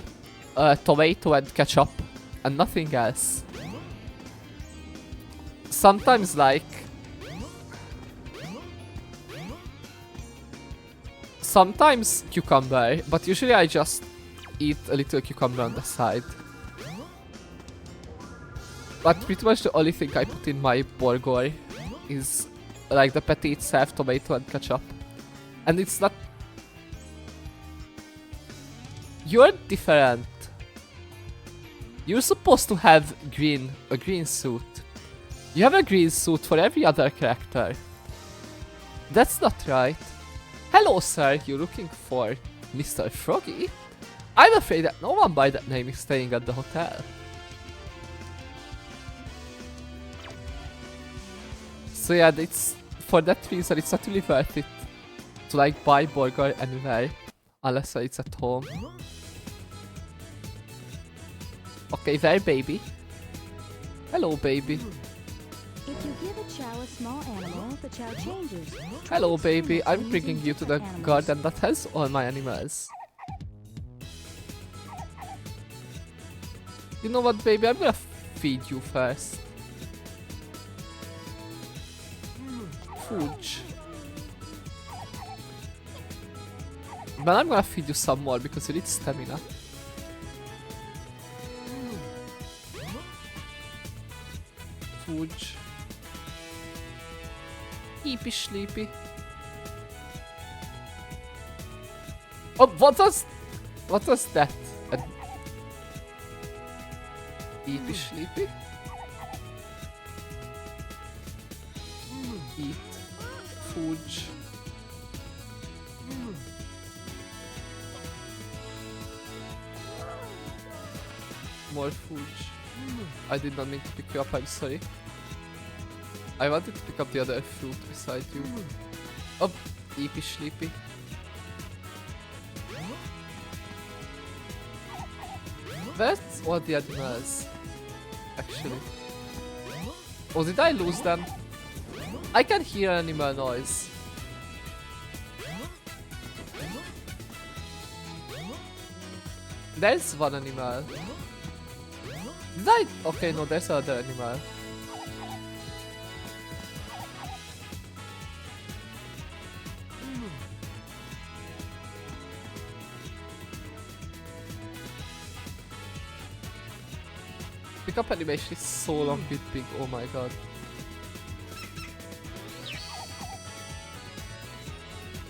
tomato and ketchup, and nothing else. Sometimes cucumber, but usually I just eat a little cucumber on the side. But pretty much the only thing I put in my burger is like the patty itself, tomato and ketchup. And it's not... You're different. You're supposed to have a green suit. You have a green suit for every other character. That's not right. Hello sir, you're looking for Mr. Froggy? I'm afraid that no one by that name is staying at the hotel. So yeah, it's for that reason it's not really worth it to like buy burger anywhere unless it's at home. Okay, there baby. Hello baby. If you give a chow a small animal, the chow changes. Hello baby, I'm bringing you to the garden that has all my animals. You know what baby, I'm gonna feed you first. Fudge. But I'm gonna feed you some more because you need stamina. Fudge. Eepy sleepy. Oh, what was that? Eepy sleepy? Eat. Fudge. More fudge. I did not mean to pick you up, I'm sorry. I wanted to pick up the other fruit beside you. Oh, eepy sleepy. Where's all the animals? Actually. Oh, did I lose them? I can hear animal noise. There's one animal. Did I? Okay, no, there's another animal. Pickup animation is so long with Big, oh my god.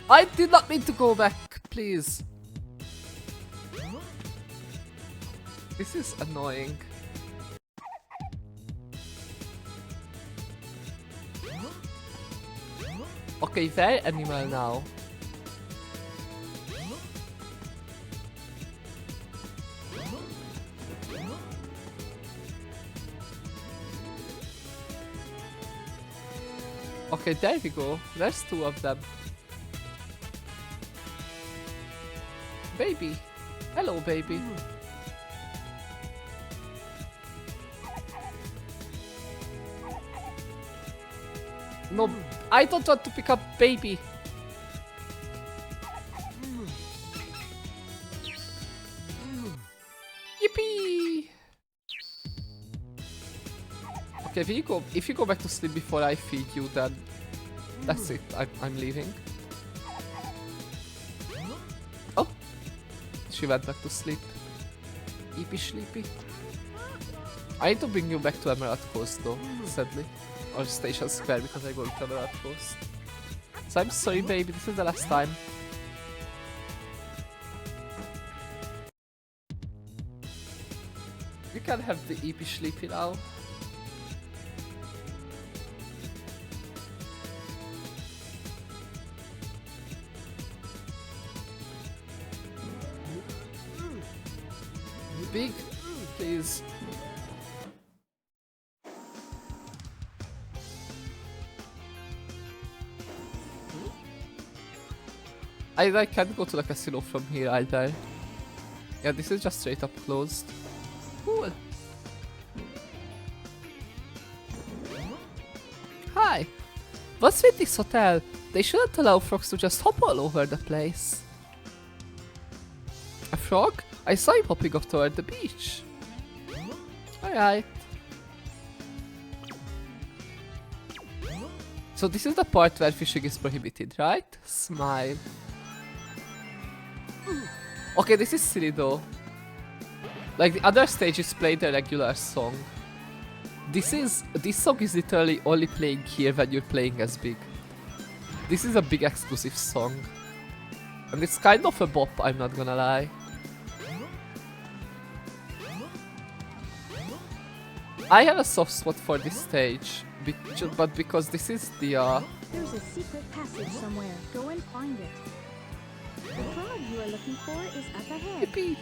I did not mean to go back, please. This is annoying. Okay, very animal now. Okay, there we go. There's two of them. Baby. Hello, baby. No, I don't want to pick up baby. Yippee! Okay, if you go back to sleep before I feed you, then that's it. I'm leaving. Oh, she went back to sleep. Eepy sleepy. I need to bring you back to Emerald Coast though, sadly. Or Station Square because I go to Emerald Coast. So I'm sorry baby, this is the last time. You can have the Eepy sleepy now. Big, please. I can't go to the casino from here either. Yeah, this is just straight up closed. Cool. Hi. What's with this hotel? They shouldn't allow frogs to just hop all over the place. A frog? I saw him hopping off toward the beach. Alright. So this is the part where fishing is prohibited, right? Smile. Okay, this is silly though. Like the other stages play the regular song. This song is literally only playing here when you're playing as Big. This is a Big exclusive song. And it's kind of a bop, I'm not gonna lie. I have a soft spot for this stage, but because this is the There's a secret passage somewhere. Go and find it. The frog you are looking for is up ahead. Yippee!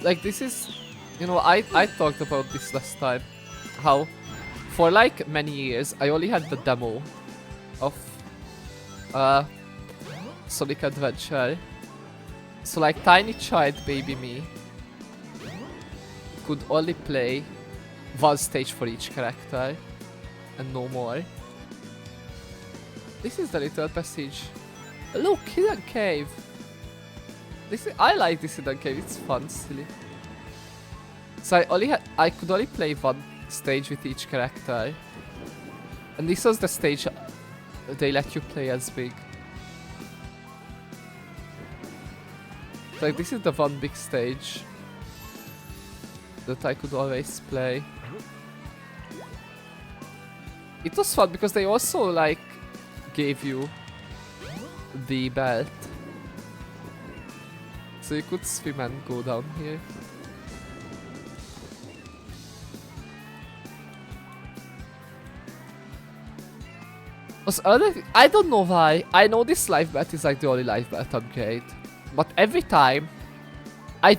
Like this is, you know, I talked about this last time. How, for like many years, I only had the demo of Sonic Adventure. So like tiny child baby me could only play one stage for each character and no more. This is the little passage. Look, hidden cave. I like this hidden cave. It's fun, silly. So I could only play one stage with each character, and this was the stage they let you play as Big. So, like this is the one big stage that I could always play. It was fun because they also like gave you the belt, so you could swim and go down here. I don't know why. I know this life belt is like the only life belt upgrade, but every time I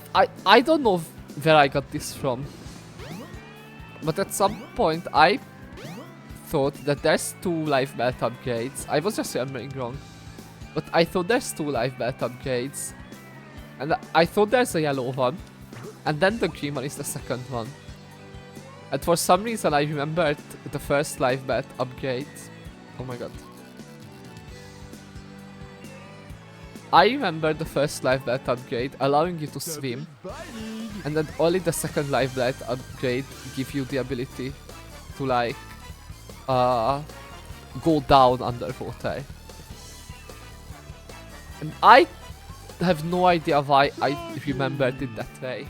don't know where I got this from, but at some point I thought that there's 2 life belt upgrades. I was just remembering wrong, but I thought there's 2 life belt upgrades, and I thought there's a yellow one, and then the green one is the second one. And for some reason I remembered the first life belt upgrade. Oh my god. I remember the first life belt upgrade allowing you to swim, and then only the second life belt upgrade give you the ability to like go down underwater. And I have no idea why I remembered it that way.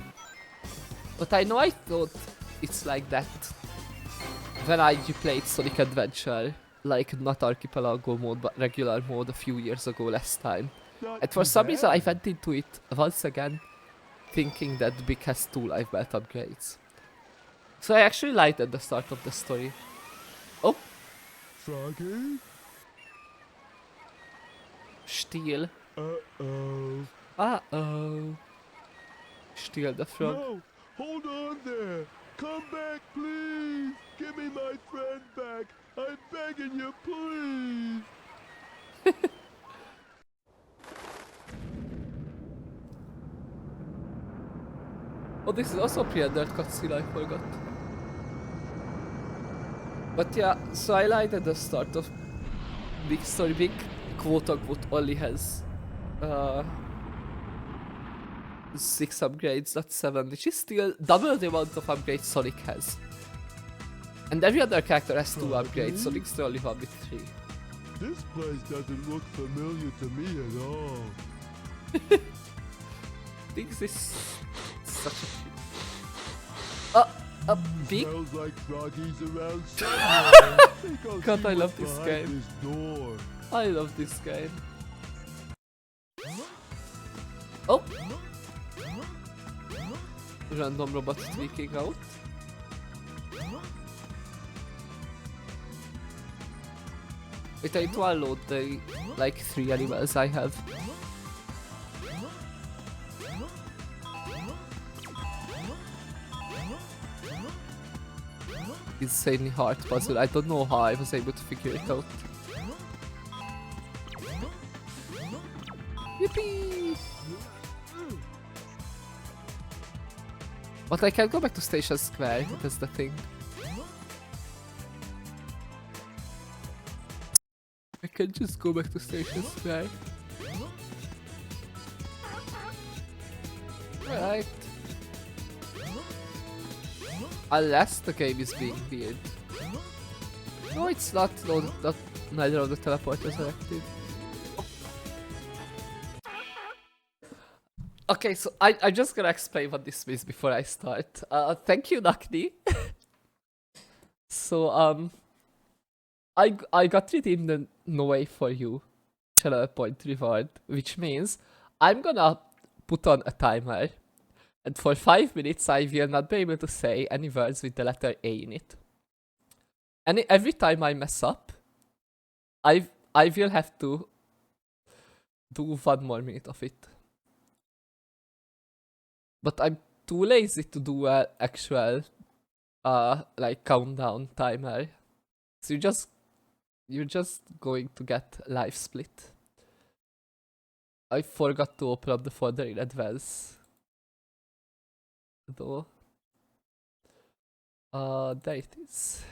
But I know I thought it's like that when I played Sonic Adventure, like not Archipelago mode but regular mode a few years ago last time. And for some reason I went into it once again thinking that Big has 2 life belt upgrades. So I actually lied at the start of the story. Oh! Froggy? Steal. Uh-oh. Uh-oh. Steal the frog. No! Hold on there! Come back, please! Give me my friend back! I'm begging you, please! Oh, this is also a pre-rendered cutscene, I forgot. But yeah, so I lied at the start of Big Story. Big quote-unquote only has 6 upgrades, not 7, which is still double the amount of upgrades Sonic has. And every other character has 2 upgrades, Sonic's the only one with 3. This place doesn't look familiar to me at all. This is such a big. Smells like froggies around somewhere. Think I'll God, see I love what's this behind game. this door. I love this game. Oh! Random robot tweaking out. Wait, I need to unload the like 3 animals I have. Insanely hard puzzle. I don't know how I was able to figure it out. Yippee! But I can't go back to Station Square, that's the thing. I can just go back to Station Square. Alright. Unless the game is being weird. No, it's not. No, neither of the teleporters are active. Okay, so I'm just gonna explain what this means before I start. Thank you, Nakni. So, I got redeemed the No Way For You channel point reward, which means I'm gonna put on a timer, and for 5 minutes I will not be able to say any words with the letter A in it. And every time I mess up, I will have to do 1 more minute of it. But I'm too lazy to do an actual like countdown timer. So you're just going to get live split. I forgot to open up the folder in advance. Though. There it is.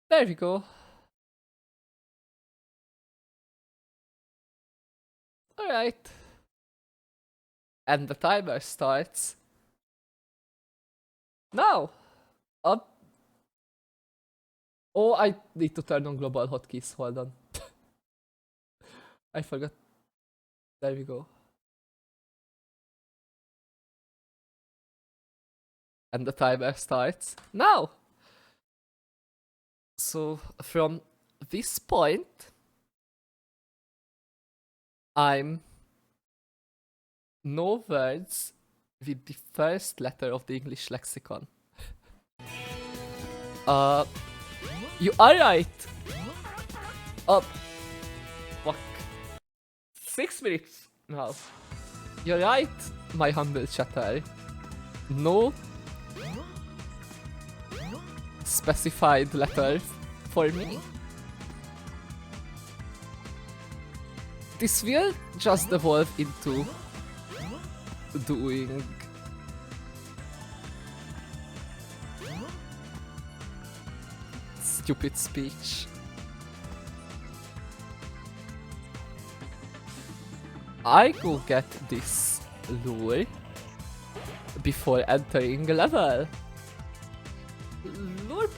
There we go. Alright. And the timer starts now. Oh, I need to turn on global hotkeys. Hold on. I forgot. There we go. And the timer starts now. So from this point, I'm no words with the first letter of the English lexicon. You are right. Fuck. 6 minutes now. You're right, my humble chatter. No specified letter for me. This will just evolve into doing stupid speech. I go get this lure before entering a level.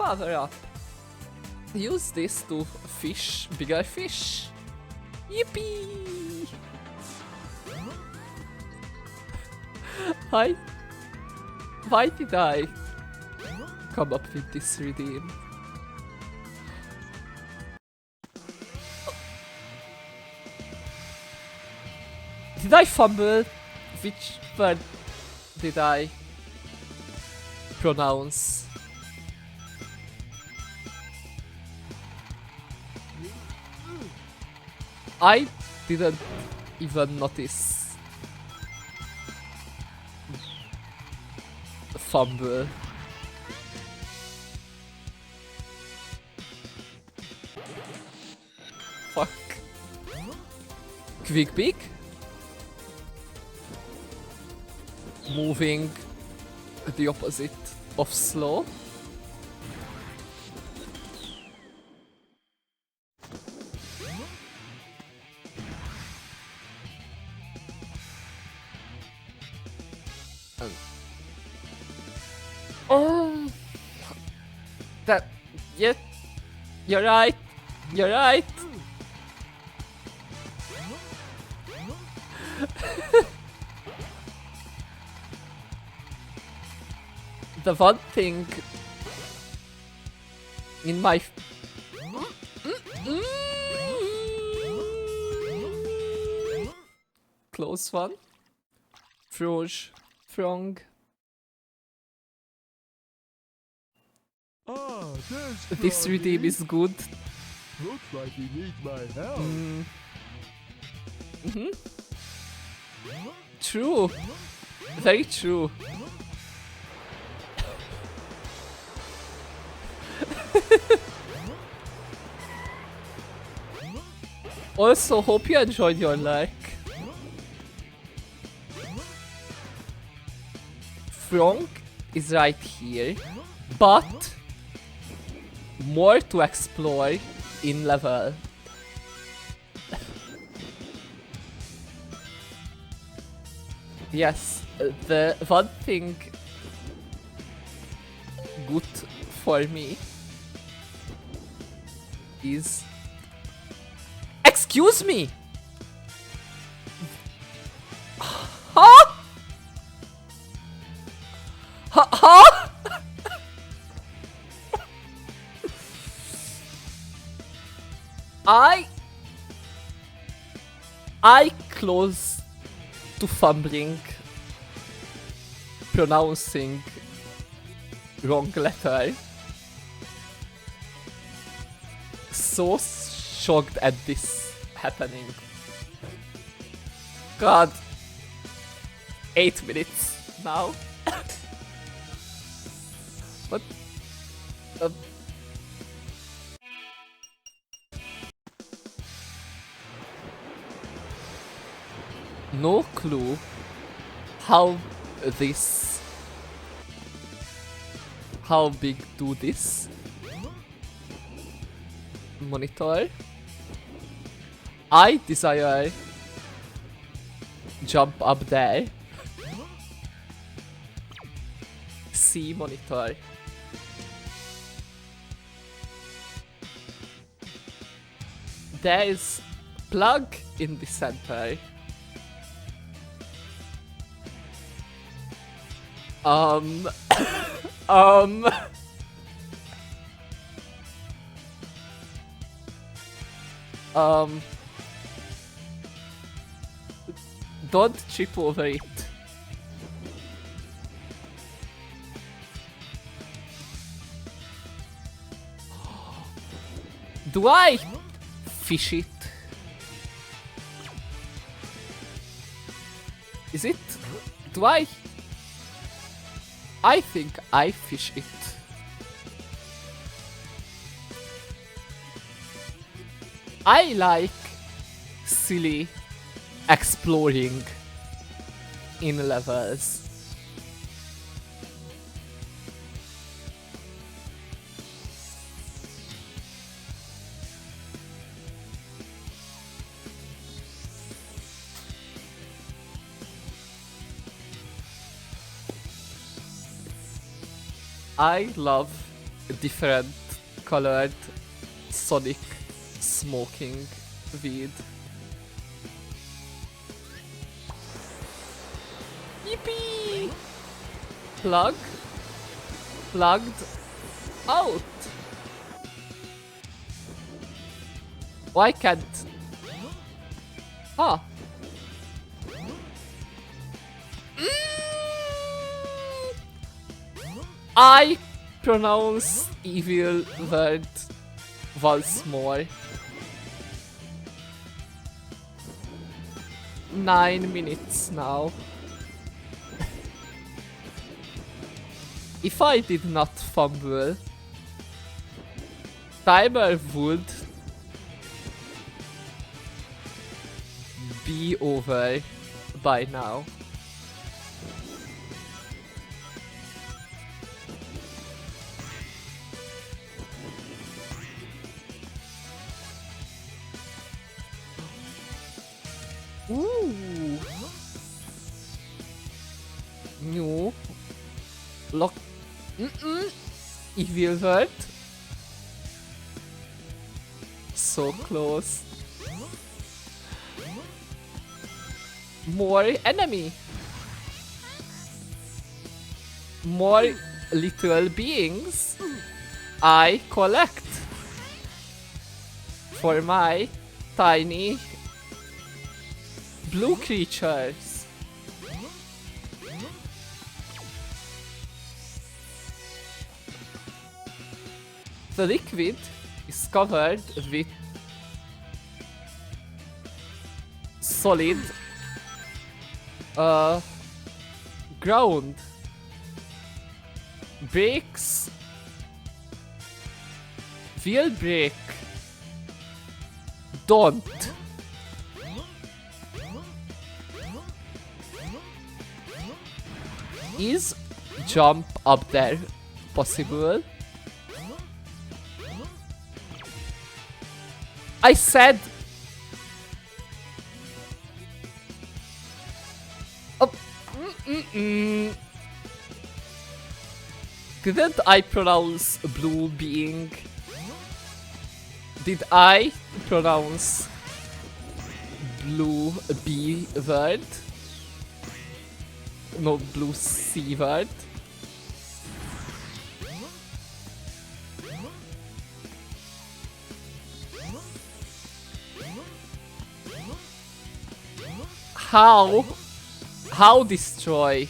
power up. Use this to fish bigger fish. Yippee! Why did I come up with this redeem? Did I fumble? Which word did I pronounce? I didn't even notice. Fumble. Fuck. Quick peek. Moving the opposite of slow. Oh, that, yeah, you're right, you're right. The one thing in my close one, Frong. Ah, there's This redeem Froggy. is good. Looks like he needs my help. True. Very true. Also, hope you enjoyed your like. Frong is right here, but more to explore in level. Yes, the one thing good for me is... Excuse me! Huh? Huh? I close to fumbling, pronouncing wrong letter. So shocked at this happening. God. 8 minutes now. What? No clue how big do this monitor. I desire jump up there. See monitor. There is plug in the center. Don't trip over it. Do I fish it? Is it? Do I? I think I fish it. I like silly exploring in levels. I love different colored Sonic smoking weed. Yippee! Plugged out. Why can't? Ah. I pronounce evil word once more. 9 minutes now. If I did not fumble, timer would be over by now. Ooh. New. Lock. Evil word. So close. More enemy. More little beings I collect for my tiny blue creatures. The liquid is covered with solid ground. Breaks will break. Don't. Is jump up there possible? I said. Oh, Didn't I pronounce blue being? Did I pronounce blue B word? No, blue C word. How destroy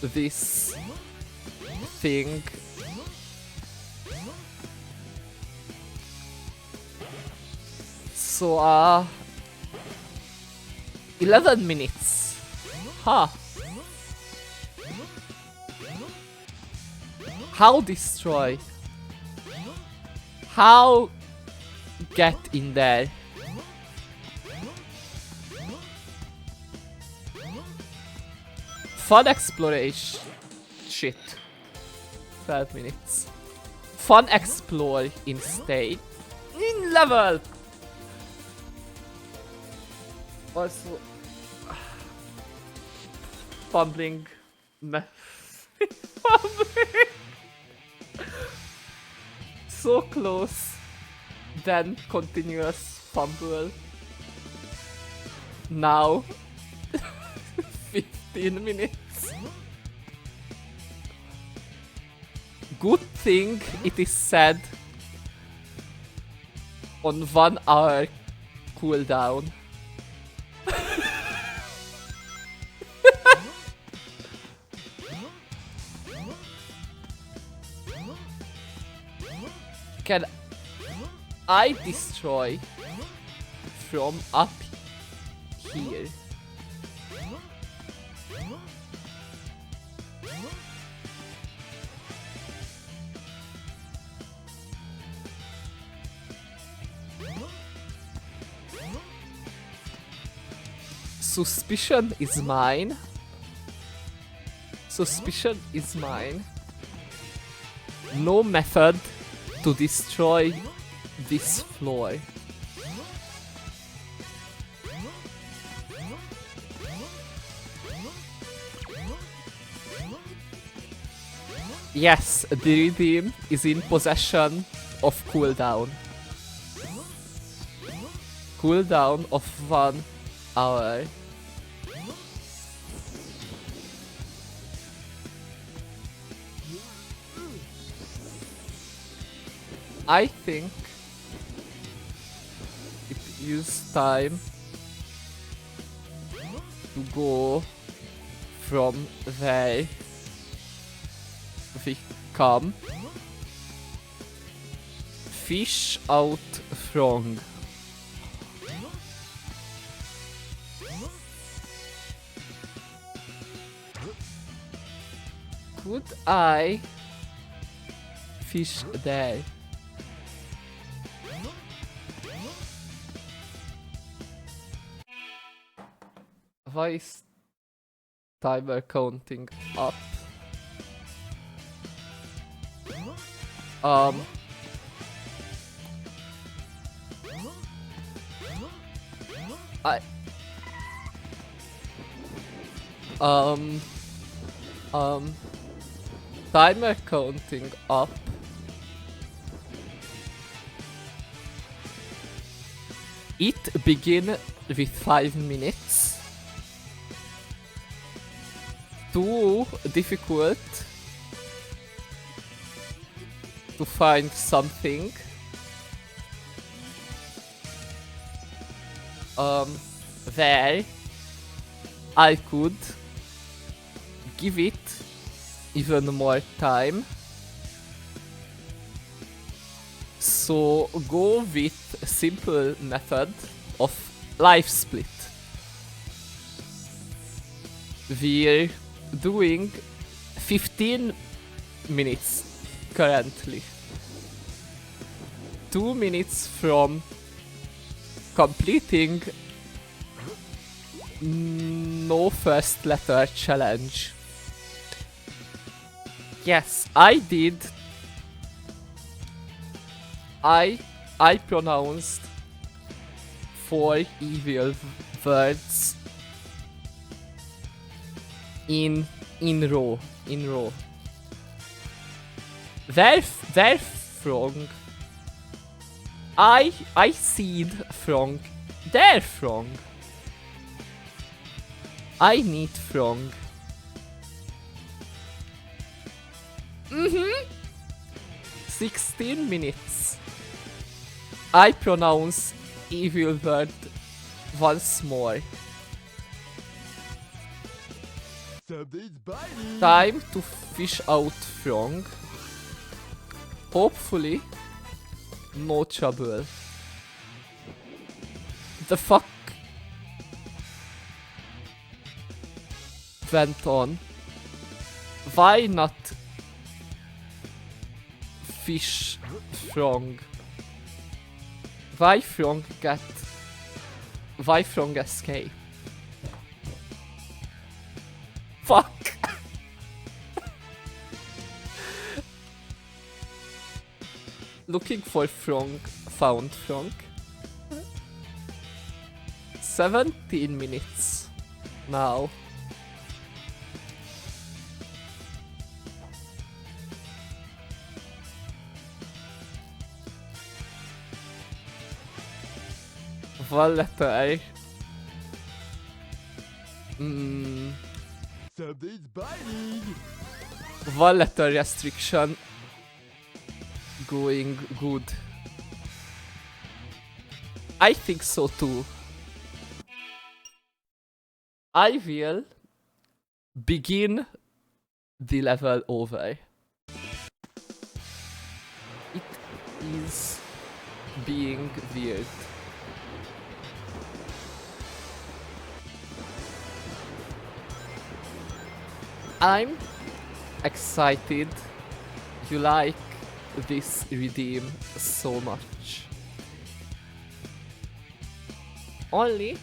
this thing? So 11 minutes. Huh. How destroy? How get in there? Fun exploration. Shit. 12 minutes. Fun explore in state. In level! Also. Fumbling. Fumbling. So close. Then continuous fumble. Now. 15 minutes. Good thing it is said on 1 hour cooldown. Can I destroy from up here? Suspicion is mine. Suspicion is mine. No method to destroy this floor. Yes, the redeem is in possession of cooldown. Cooldown of 1 hour. I think it is time to go from where we come. Fish out from. Could I fish there? Why is timer counting up? Timer counting up. It begin with 5 minutes. Too difficult to find something. Where I could give it even more time. So go with a simple method of life split. We're doing 15 minutes currently. 2 minutes from completing no first letter challenge. Yes, I did. I pronounced 4 evil words in row. Where from? I seed from. There from. I need from. 16 minutes. I pronounce evil word once more. Something's biting. Time to fish out from. Hopefully, no trouble. The fuck went on? Why not fish from? Why from get? Why from escape? Fuck! Looking for Frank, found Frank. 17 minutes now. One letter. Something's biting. One letter restriction going good. I think so too. I will begin the level over. It is being weird. I'm excited. You like this redeem so much. Only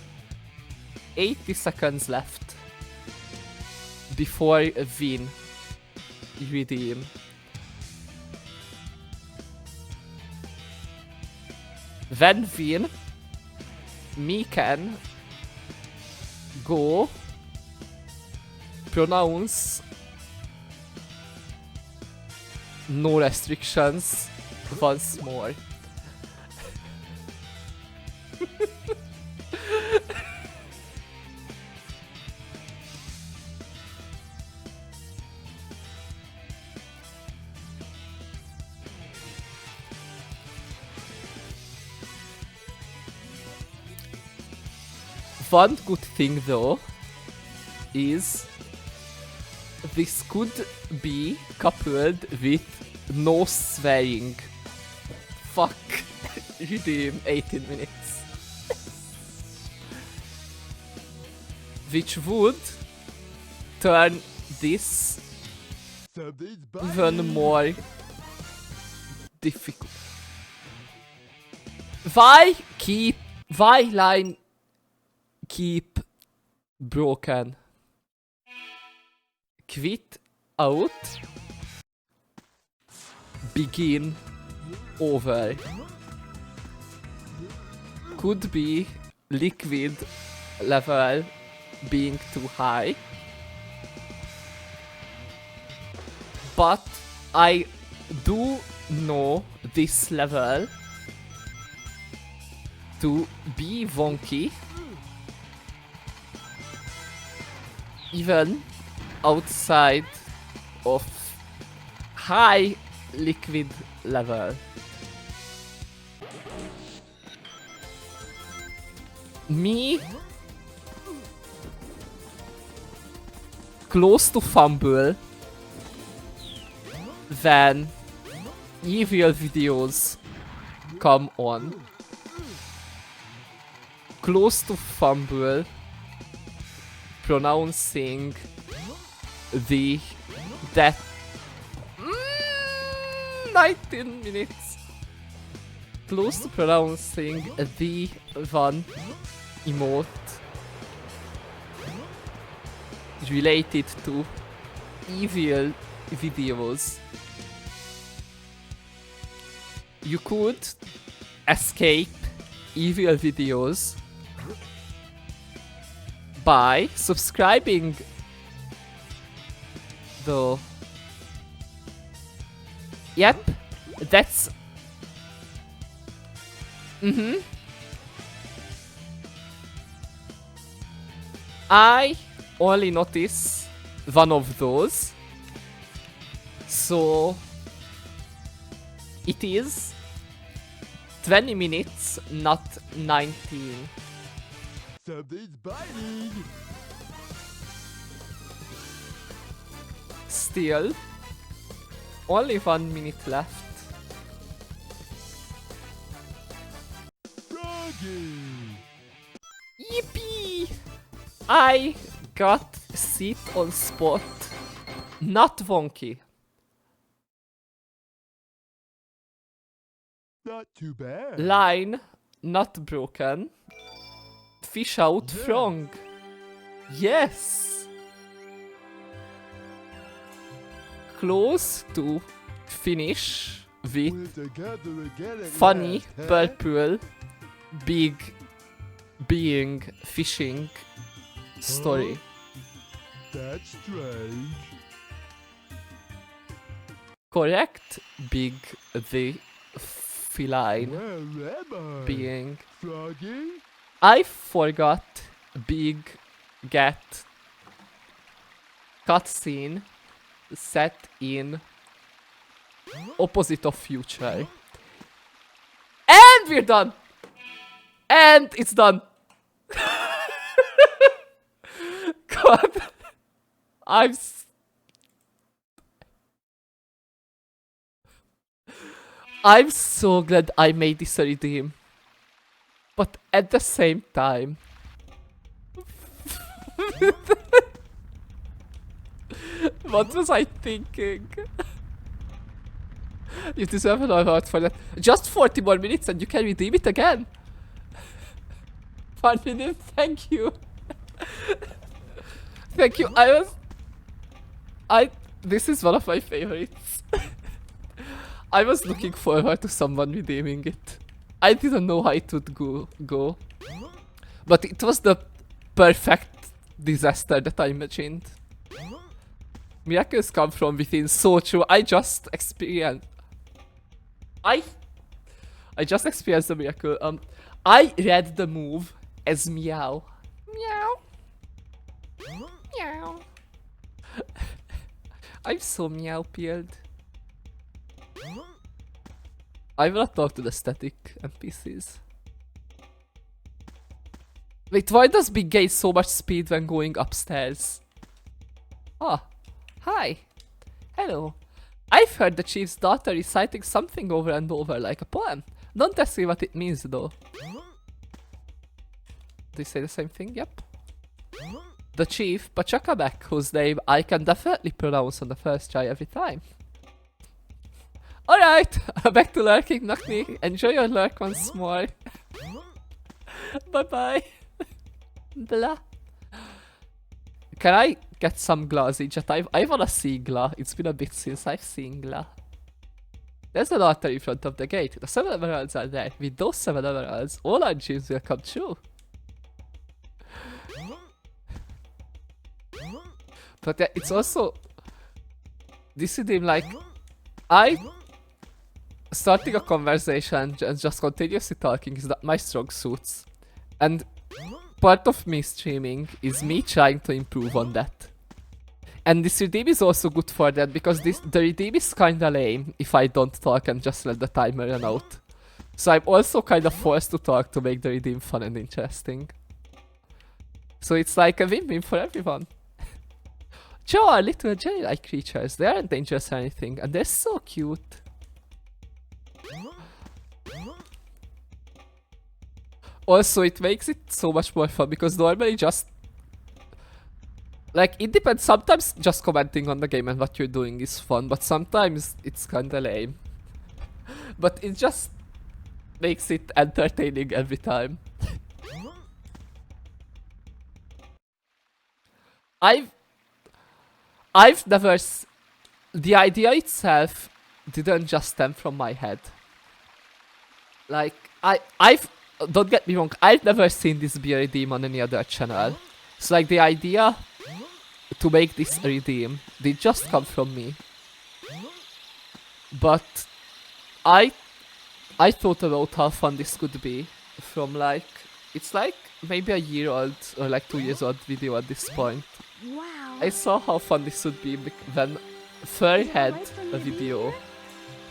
80 seconds left before a win redeem. When win, me can go pronounce no restrictions once more. One good thing though is this could be coupled with no swearing. Fuck. Redeem 18 minutes. Which would turn this even more difficult. Why line keep broken? Quit out. Begin over. Could be liquid level being too high. But I do know this level to be wonky. Even outside of high liquid level. Me close to fumble when evil videos come on. Close to fumble pronouncing that 19 minutes. Close to pronouncing the one emote related to evil videos. You could escape evil videos by subscribing though. Yep, that's I only notice one of those, so it is 20 minutes, not 19. Something's biting. Still, only 1 minute left. Froggy. Yippee! I got seat on spot. Not wonky. Not too bad. Line not broken. Fish out frog. Yes! Close to finish with We're together again at funny last, huh? purple big being fishing story. That's strange. Correct big the feline Where am I? being. Froggy? I forgot big get cutscene set in opposite of future. And we're done! And it's done! God. I'm so glad I made this a redeem. But at the same time... What was I thinking? You deserve an award for that. Just 40 more minutes and you can redeem it again. 1 minute, thank you. Thank you, this is one of my favorites. I was looking forward to someone redeeming it. I didn't know how it would go. But it was the perfect disaster that I imagined. Miracles come from within, so true. I just experienced the miracle. I read the move as meow. Meow. Meow. I'm so meow peeled. I will talk to the static NPCs. Wait, why does Big gain so much speed when going upstairs? Ah, hi. Hello. I've heard the chief's daughter reciting something over and over like a poem. Don't ask me what it means though. Do you say the same thing? Yep. The chief, Pachacabek, whose name I can definitely pronounce on the first try every time. Alright, back to lurking, Nakni. Enjoy your lurk once more. Bye bye. Blah. Can I get some glassy chat? I wanna see Gla. It's been a bit since I've seen Gla. There's an altar in front of the gate. The 7 emeralds are there. With those 7 emeralds, all our dreams will come true. But yeah, it's also... This is him like... Starting a conversation and just continuously talking is not my strong suits. And part of me streaming is me trying to improve on that. And this redeem is also good for that, because the redeem is kinda lame if I don't talk and just let the timer run out. So I'm also kinda forced to talk to make the redeem fun and interesting. So it's like a win-win for everyone. Joe are little jelly-like creatures. They aren't dangerous or anything, and they're so cute. Also, it makes it so much more fun because normally just... Like, it depends. Sometimes just commenting on the game and what you're doing is fun, but sometimes it's kinda lame. But it just makes it entertaining every time. I've never... The idea itself didn't just stem from my head. Like, don't get me wrong, I've never seen this be a redeem on any other channel. So like the idea to make this a redeem did just come from me. But I thought about how fun this could be from like, it's like maybe a year old or like 2 years old video at this point. Wow. I saw how fun this would be when Fur had a video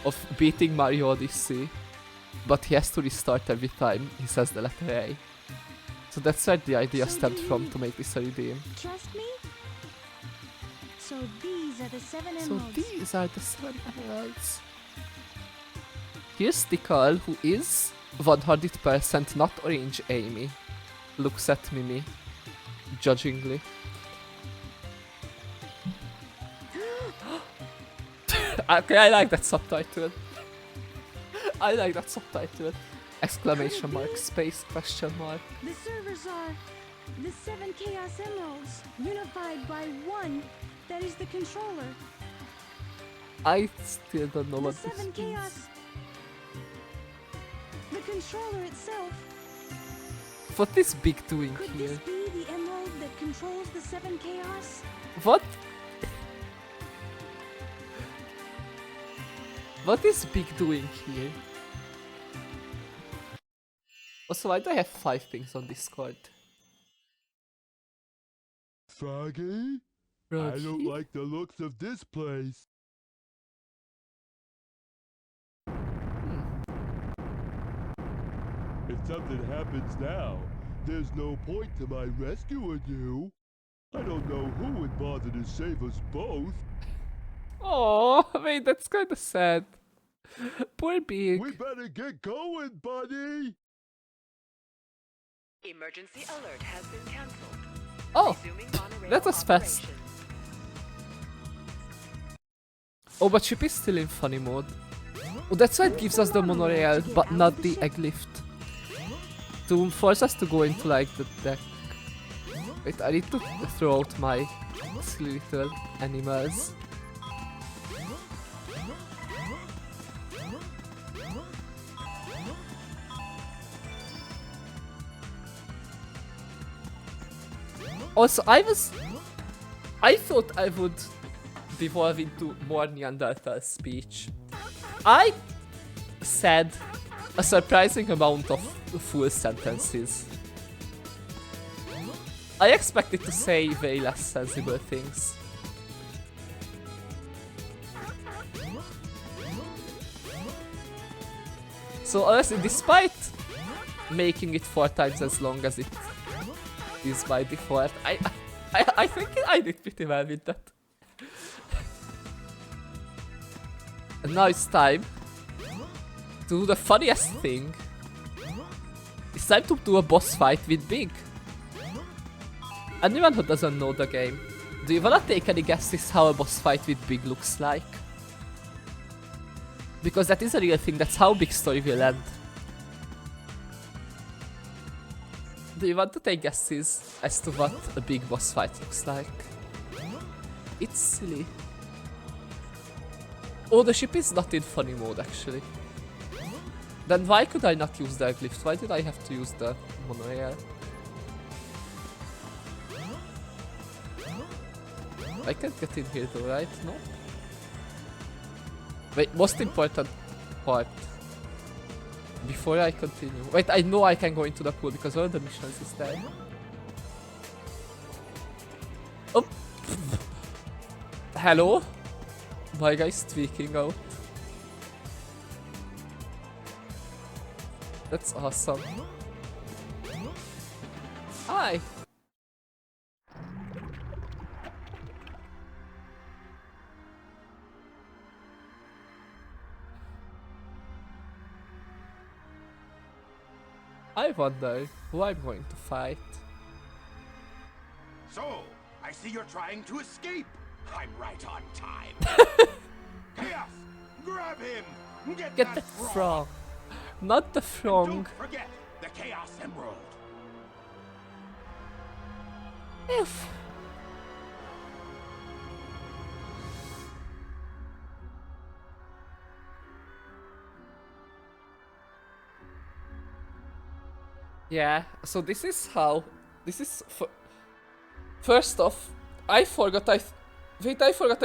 of beating Mario Odyssey, but he has to restart every time he says the letter A. So that's where the idea stemmed from, to make this a redeem. Trust me? So these are the 7 So emeralds. these are the 7 emeralds. Here's Tikal, who is 100% not Orange Amy. Looks at Mimi judgingly. Okay, I like that subtitle. I like that subtitle. Exclamation mark, space, question mark. The servers are the 7 Chaos Emeralds, unified by 1 that is the controller. I still don't know The what 7 this means. Chaos. The controller itself. What is Big doing Could here? this be the emerald that controls the 7 Chaos? What? What is Big doing here? Also, why do I have 5 things on Discord? Froggy? I don't like the looks of this place. If something happens now, there's no point to my rescuing you. I don't know who would bother to save us both. Oh, wait, that's kind of sad. Poor Big. We better get going, buddy! Emergency alert has been cancelled. Oh, Resuming monorail that was fast. operation. Oh, but Chip is still in funny mode. Oh, that's why it gives us the monorail, but not the egg lift. To force us to go into like the deck. Wait, I need to throw out my silly little animals. Also, I thought I would devolve into more Neanderthal speech. I said a surprising amount of full sentences. I expected to say way less sensible things. So honestly, despite making it 4 times as long as it is by default, I think I did pretty well with that. And now it's time to do the funniest thing. It's time to do a boss fight with Big. Anyone who doesn't know the game, do you wanna take any guesses how a boss fight with Big looks like? Because that is a real thing, that's how Big Story will end. Do you want to take guesses as to what a big boss fight looks like? It's silly. Oh, the ship is not in funny mode actually. Then why could I not use the glyph? Why did I have to use the monorail? I can't get in here though, right? No? Wait, most important part. Before I continue. Wait, I know I can go into the pool because one of the missions is there. Oh! Hello? My guy's tweaking out. That's awesome. Hi! I wonder who I'm going to fight. So, I see you're trying to escape. I'm right on time. Chaos, grab him. Get the frog. Not the frog. Don't forget the Chaos Emerald. If. Yeah, so this is how. This is. First off, I forgot I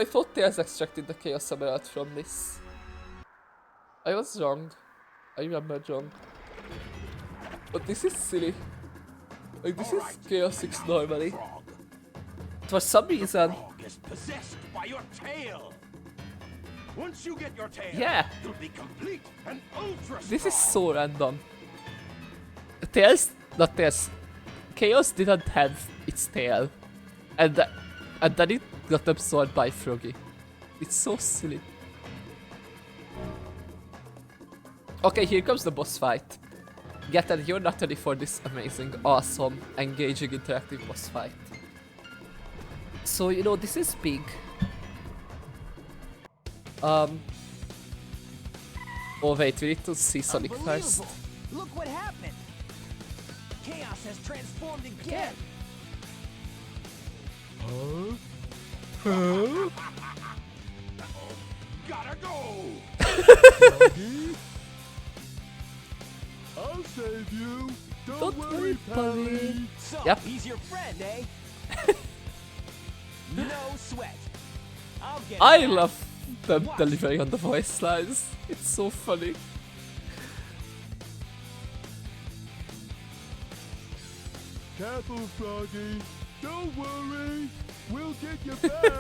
thought Tails extracted the Chaos Emerald from this. I was wrong. I remembered wrong. But this is silly. Like, this is Chaos 6 normally. For some reason. Is possessed by your tail. Once you get your tail, yeah. You'll be complete and ultra strong. This is so random. Tails, not Tails. Chaos didn't have its tail. And then it got absorbed by Froggy. It's so silly. Okay, here comes the boss fight. Get that you're not ready for this amazing, awesome, engaging, interactive boss fight. So, you know, this is big. Oh wait, we need to see Sonic first. Look what happened! Chaos has transformed again! Huh? Huh? Gotta go! Froggy? I'll save you! Don't worry, Pally! So, yep. He's your friend, eh? No sweat. I'll get I love them delivering on the voice lines. It's so funny. Careful, Froggy. Don't worry. We'll get you back.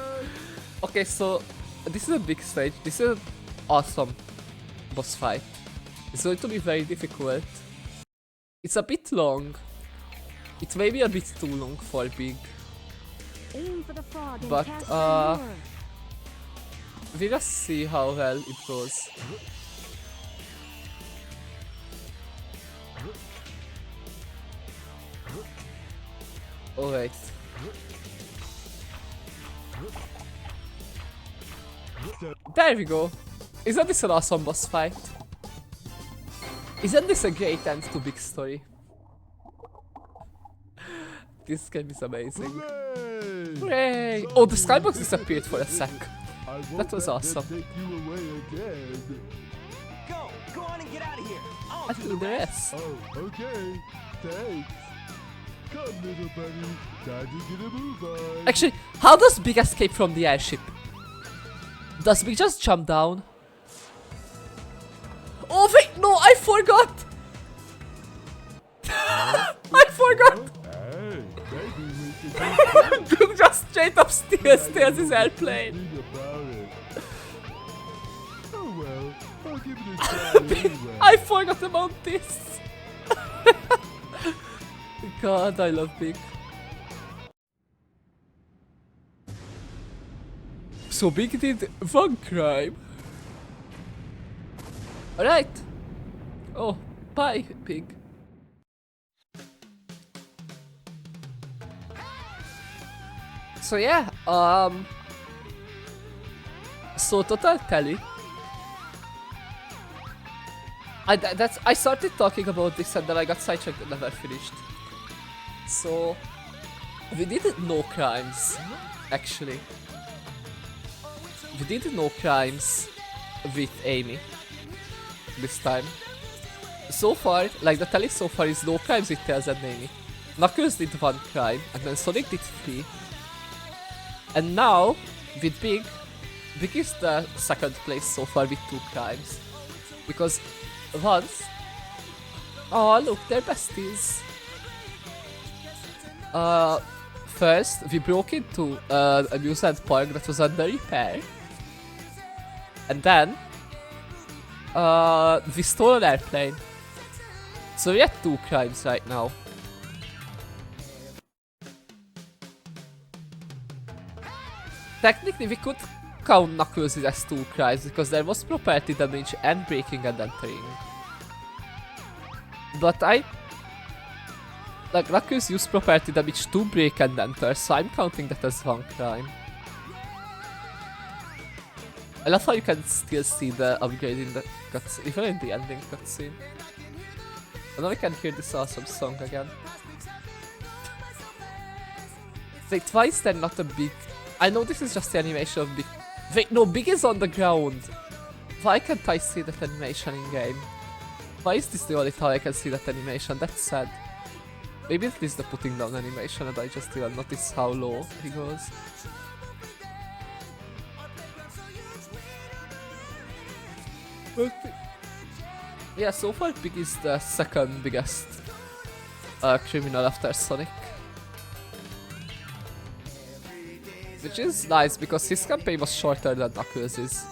Okay, so this is a big stage. This is an awesome boss fight. It's going to be very difficult. It's a bit long. It may be a bit too long for big. Aim for the frog and But cast some more. we just see how well it goes. Oh wait. There we go. Isn't this an awesome boss fight? Isn't this a great end to Big Story? This game is amazing. Hooray! Hooray! Oh, the skybox disappeared for a sec. I won't That was let awesome. them take you away again. Go on and get out of here. I'll do the rest. Oh, okay. Thanks. Come, little buddy. Time to get a move on. Actually, how does Big escape from the airship? Does Big just jump down? Oh wait, no, I forgot! I forgot! Hey, maybe we could Duke just straight up steals his airplane. think about it. Oh well, I'll give it a try anyway. I forgot about this. God, I love Big. So Big did one crime. Alright. Oh, bye, Big. So yeah, so total tally. I started talking about this and then I got sidetracked and never finished. So we did no crimes, actually. We did no crimes with Amy this time. So far, like the tally so far is no crimes with Tails and Amy. Knuckles did one crime and then Sonic did 3. And now, with Big is the second place so far with 2 crimes. Because once... Oh look, they're besties. First, we broke into an amusement park that was under repair. And then... we stole an airplane. So we had 2 crimes right now. Technically, we could count Knuckles as 2 crimes because there was property damage and breaking and entering. But like, Knuckles used property damage to break and enter, so I'm counting that as 1 crime. I love how you can still see the upgrade in the cutscene, even in the ending cutscene. And now we can hear this awesome song again. Wait, why is there not a Big... I know this is just the animation of Big... Wait, no, Big is on the ground! Why can't I see that animation in game? Why is this the only time I can see that animation? That's sad. Maybe it is the putting down animation and I just didn't notice how low he goes. But... yeah, so far Big is the second biggest criminal after Sonic. Which is nice because his campaign was shorter than Knuckles'.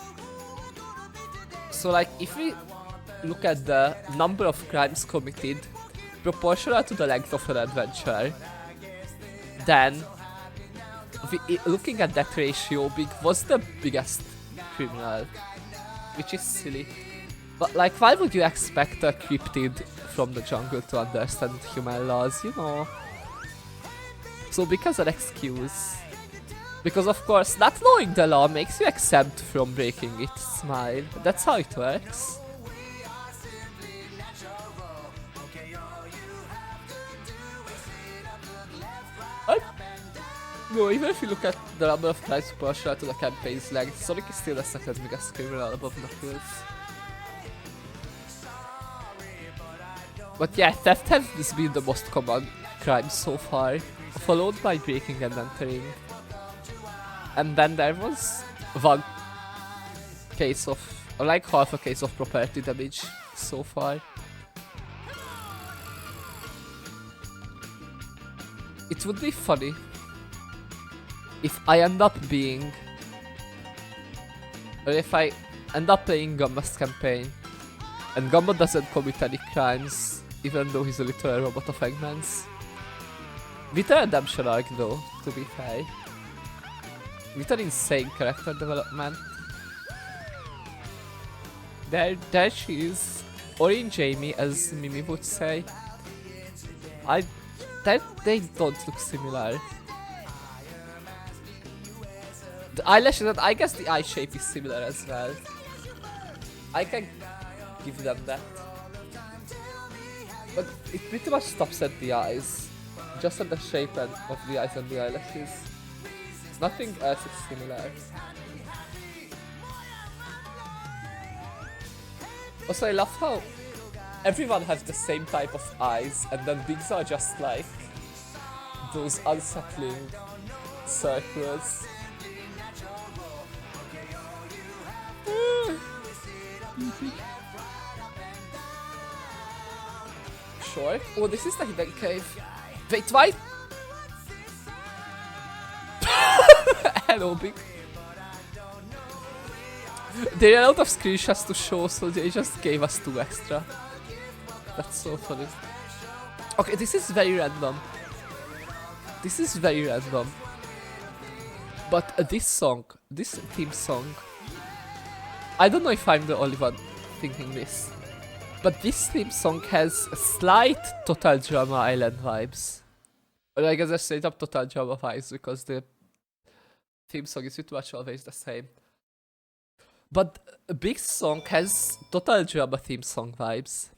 So like, if we look at the number of crimes committed proportional to the length of an adventure, then looking at that ratio, Big was the biggest criminal, which is silly. But like, why would you expect a cryptid from the jungle to understand human laws, you know? So Big has an excuse. Because of course, not knowing the law makes you exempt from breaking it, Smile. That's how it works. No, even if you look at the number of crimes proportional to the campaign's length, Sonic is still the second biggest criminal above Knuckles. But yeah, theft has been the most common crime so far, followed by breaking and entering. And then there was one case of, or like half a case of property damage so far. It would be funny if I end up being, or if I end up playing Gamba's campaign and Gamba doesn't commit any crimes even though he's a literal robot of Eggman's. With a redemption arc though, to be fair. With an insane character development. There she is. Orange Amy, as Mimi would say. They don't look similar. The eyelashes and I guess the eye shape is similar as well. I can give them that. But it pretty much stops at the eyes. Just at the shape of the eyes and the eyelashes. Nothing else is similar. Also, I love how everyone has the same type of eyes and then Bigs are just like those unsettling circles. quickly. Sure. Oh, this is the hidden cave. Wait, why? Hello, Big. They ran out of screenshots to show, so they just gave us 2 extra. That's so funny. Okay, this is very random. This is very random. But this song, this theme song, I don't know if I'm the only one thinking this, but this theme song has slight Total Drama Island vibes. Or I guess they're straight up Total Drama vibes because the theme song is pretty much always the same. But Big Song has Total Drama theme song vibes.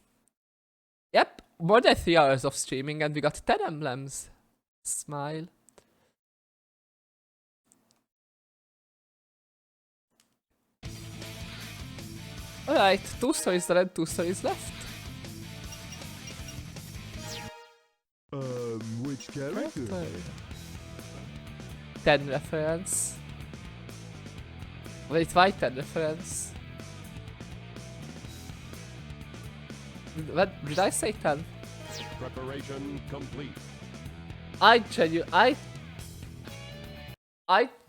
Yep, more than 3 hours of streaming and we got 10 emblems. Smile. Alright, 2 stories there and 2 stories left. Which character? 10 reference. Wait, why 10 reference? What did I say 10? Preparation complete. I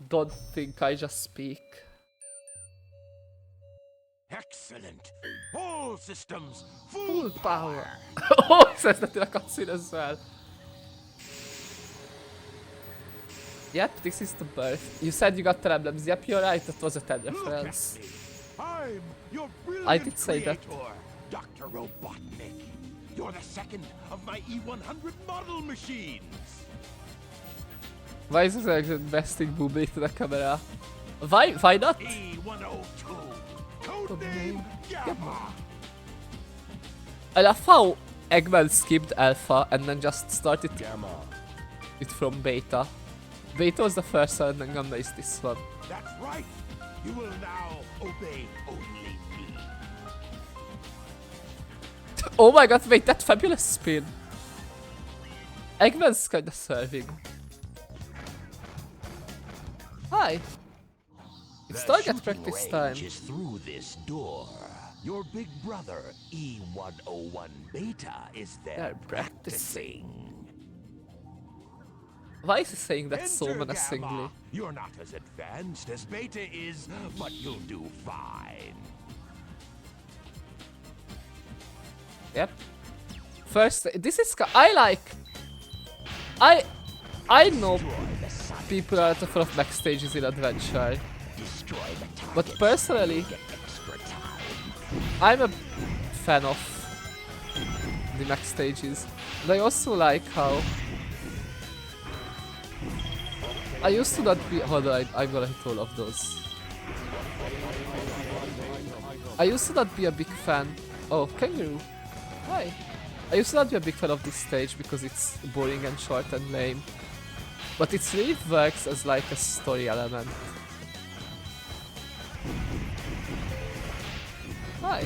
don't think I just speak. Excellent. All systems Full power. Oh, it says that in a cutscene as well. Yep, this is the birth. You said you got 10 emblems. Yep, you're right. That was a 10 reference. I'm your brilliant I did say that. creator, Dr. Robotnik. You're the second of my E100 model machines. Why is this like investing boobly to the camera? Why not? E102. Codename Gamma. I love how Eggman skipped alpha and then just started Gamma. it from beta. Beta was the first one and then Gamma is this one. That's right. You will now obey only me. Oh my god, wait, that fabulous spin. Eggman's kinda serving. Hi. It's target practice time. Is through this door. Your big brother, E101 Beta, is there They're practicing. Why is he saying that so Enter, menacingly? Gamma. You're not as advanced as Beta is, but you'll do fine. Yep. First, this is I know people are full of backstages in Adventure, but personally, I'm a fan of the backstages. And I also like how I used to not be. Hold on, I'm gonna hit all of those. I used to not be a big fan. Oh, kangaroo. Hi. I used to not be a big fan of this stage because it's boring and short and lame. But it really works as like a story element. Hi.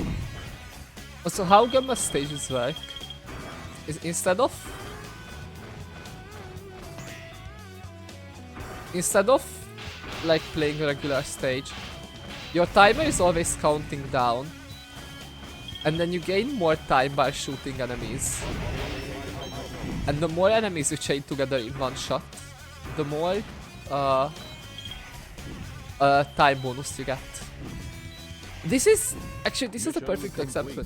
Also, how Gamma stages work is instead of like playing a regular stage, your timer is always counting down. And then you gain more time by shooting enemies. And the more enemies you chain together in one shot, the more time bonus you get. This is a perfect example.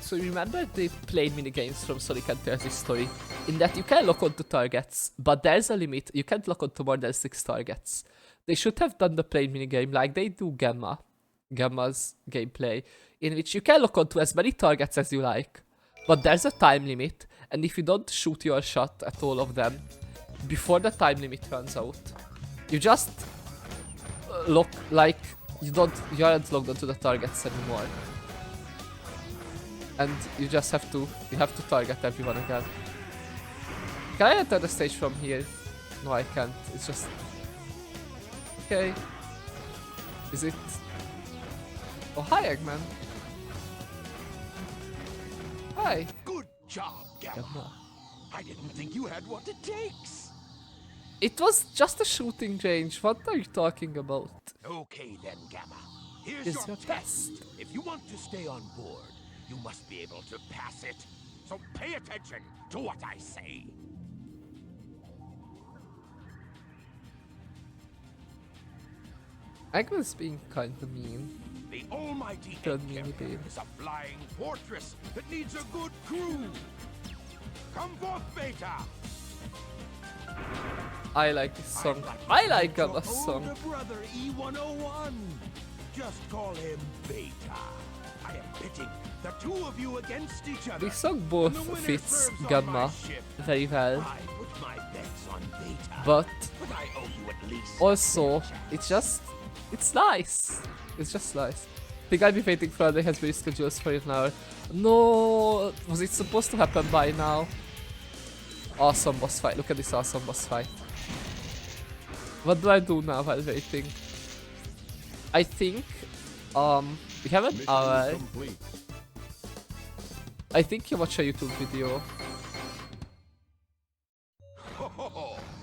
So remember the plane minigames from Sonic and Tails' story, in that you can lock onto targets, but there's a limit, you can't lock onto more than 6 targets. They should have done the plane minigame like they do Gamma's gameplay, in which you can lock onto as many targets as you like, but there's a time limit, and if you don't shoot your shot at all of them before the time limit runs out, you just look like you aren't logged onto the targets anymore, and you have to target everyone again. Can I enter the stage from here? No, I can't. It's just okay. Is it? Oh, hi, Eggman. Hi. Good job, Gamma. I didn't think you had what it takes. It was just a shooting range. What are you talking about? Okay then, Gamma. Here's is your your test. test. If you want to stay on board, you must be able to pass it. So pay attention to what I say. Eggman's being kinda mean. The almighty Don't Egg mean Carrier it. is a flying fortress that needs a good crew. Come forth, Beta. I like this song. I'm I like your Gamma's song. older brother E101. Just call him Beta. I am pitting the two of you against each other. This song And both the winner fits serves on my Gamma ship. very well, I put my bets on Beta. but But I owe you at least also it's nice. It's just nice. The guy be waiting for the has been scheduled for an hour. No, was it supposed to happen by now? Awesome boss fight. Look at this awesome boss fight. What do I do now while waiting? I think we have an hour. I think you watch a YouTube video.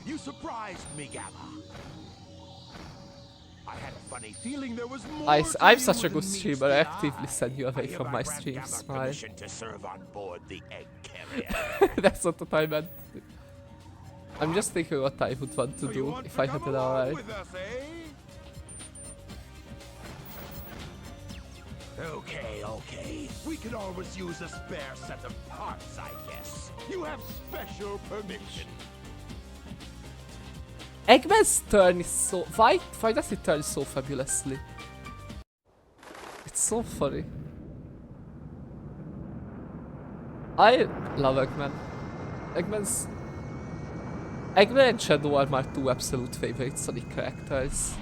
You surprised me, Gamma. I had a funny feeling there was more to I'm you such a than good meets streamer. the I actively eye. send you away I from hereby my grant stream. Gamma Smile. permission to serve on board the Egg Carrier. That's not what I meant. I'm just thinking what I would want to So you do want if to I had come an along hour. with us, eh? Okay. We could always use a spare set of parts, I guess. You have special permission. Eggman's turn is so... Why does he turn so fabulously? It's so funny. I love Eggman. Eggman and Shadow are my two absolute favorite Sonic characters.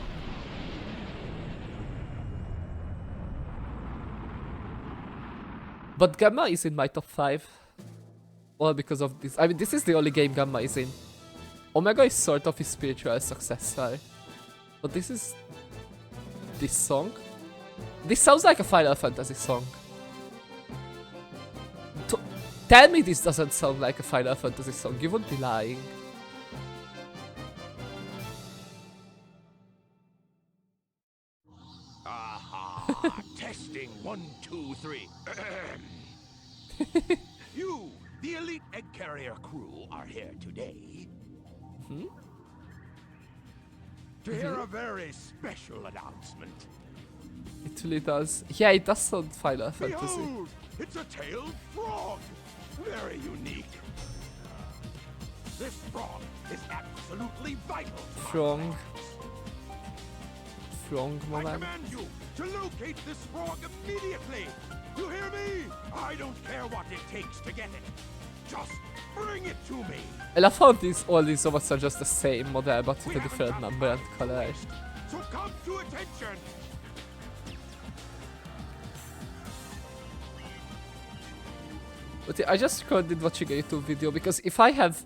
But Gamma is in my top 5. All because of this. I mean, this is the only game Gamma is in. Omega is sort of his spiritual successor. But this is... this song? This sounds like a Final Fantasy song. Tell me this doesn't sound like a Final Fantasy song, you would be lying. Aha! Testing 1, 2, 3. You, the elite Egg Carrier crew, are here today to hear a very special announcement. It really does. Yeah, it does sound Final Fantasy. Behold! It's a tailed frog! Very unique. This frog is absolutely vital to my Frog. plans. Frog I moment. command you to locate this frog immediately! You hear me? I don't care what it takes to get it. Just bring it to me! I love how all these robots are just the same model but with We a haven't different got number and time to color. waste, so come to attention! But yeah, I just recorded watching a YouTube video because if I have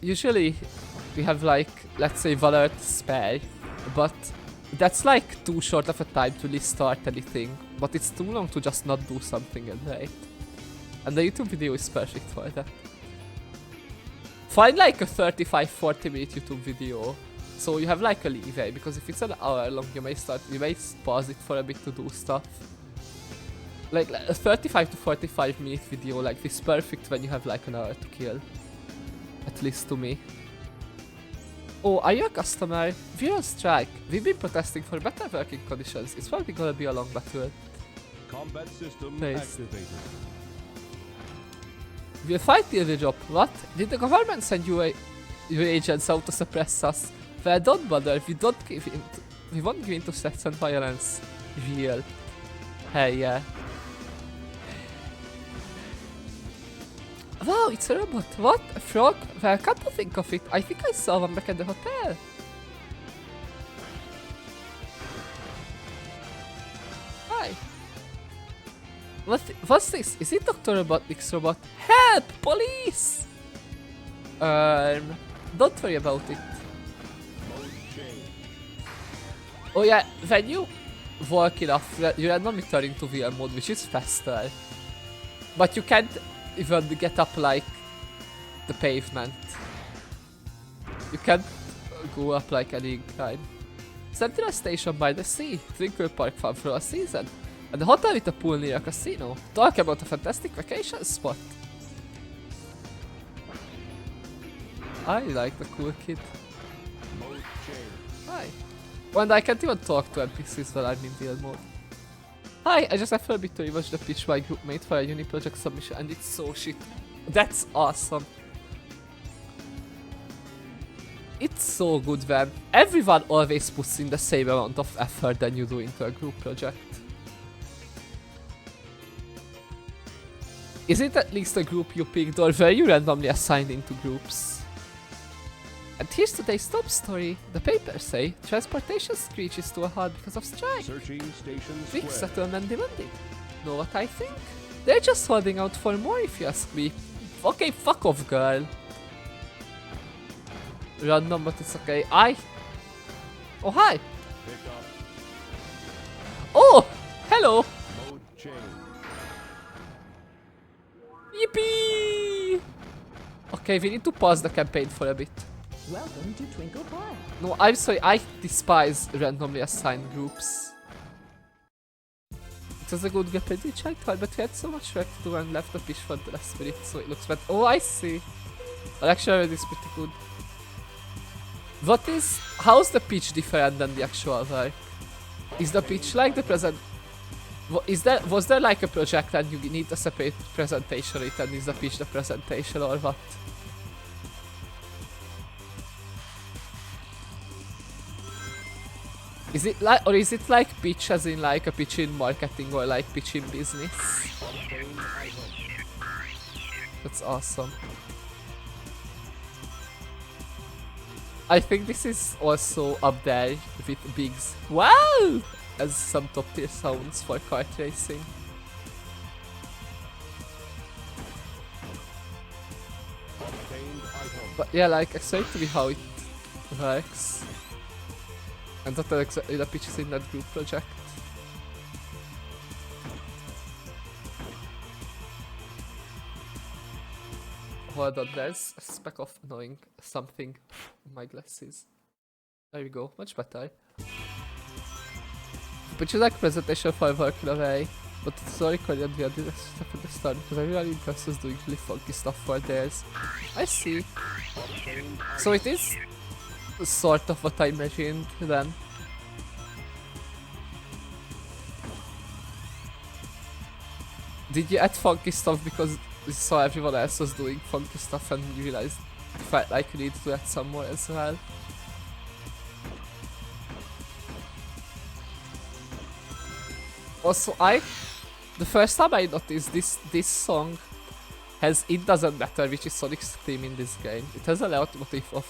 usually we have like, let's say Valor to spare, but that's like too short of a time to really start anything, but it's too long to just not do something and wait. And the YouTube video is perfect for that. Find like a 35-40 minute YouTube video, so you have like a leeway, because if it's an hour long you may pause it for a bit to do stuff. Like a 35 to 45 minute video like this is perfect when you have like an hour to kill. At least to me. Oh, are you a customer? We're on strike. We've been protesting for better working conditions. It's probably gonna be a long battle. Combat system Nice. activated. We'll fight till the job. What? Did the government send your agents out to suppress us? Well, don't bother. We won't give in to threats and violence. Real. Hey, yeah. Wow, it's a robot. What? A frog? Well, come to think of it, I think I saw one back at the hotel. Hi. What's this? Is it Dr. Robotnik's robot? Help! Police! Don't worry about it. Oh yeah, when you walk enough, you are not returning to VR mode, which is faster. But you can't even get up like the pavement. You can't go up like any incline. Sentinel Station by the sea, Twinkle Park fun for a season, and the hotel with a pool near a casino. Talk about a fantastic vacation spot. I like the cool kid. Hi. And I can't even talk to NPCs while I'm in build mode. Hi, I just have a bit to rewatch the pitch my group made for a uni project submission and it's so shit. That's awesome. It's so good when everyone always puts in the same amount of effort than you do into a group project. Is it at least a group you picked or were you randomly assigned into groups? And here's today's top story. The papers say transportation screeches to a halt because of strike. Searching station Big square. settlement demanding. Know what I think? They're just holding out for more if you ask me. Okay, fuck off, girl. Random, but it's okay. Oh, hi. Pick up. Oh, hello. Mode change. Yippee! Okay, we need to pause the campaign for a bit. Welcome to Twinkle Park. No, I'm sorry, I despise randomly assigned groups. It was a good gameplay which I thought, but we had so much work to do and left the pitch for the last minute, so it looks bad. Oh, I see. Well, actually, it's pretty good. How's the pitch different than the actual work? Is the pitch like the present? Was there like a project and you need a separate presentation it and is the pitch the presentation or what? Is it like, or is it like pitch as in like a pitch in marketing or like pitch in business? That's awesome. I think this is also up there with Big's wow as some top tier sounds for kart racing. But yeah, like excited to be how it works. And not exactly the pitches in that group project. Hold on, there's a speck of annoying something in my glasses. There we go, much better. But you like presentation for working away, but it's so recorded and we did this stuff at the start because everyone in class was doing really funky stuff for theirs. I see. So it is sort of what I imagined then. Did you add funky stuff because you saw everyone else was doing funky stuff and you realized you felt like you needed to add some more as well? Also, the first time I noticed this song has It Doesn't Matter, which is Sonic's theme in this game. It has a leitmotif of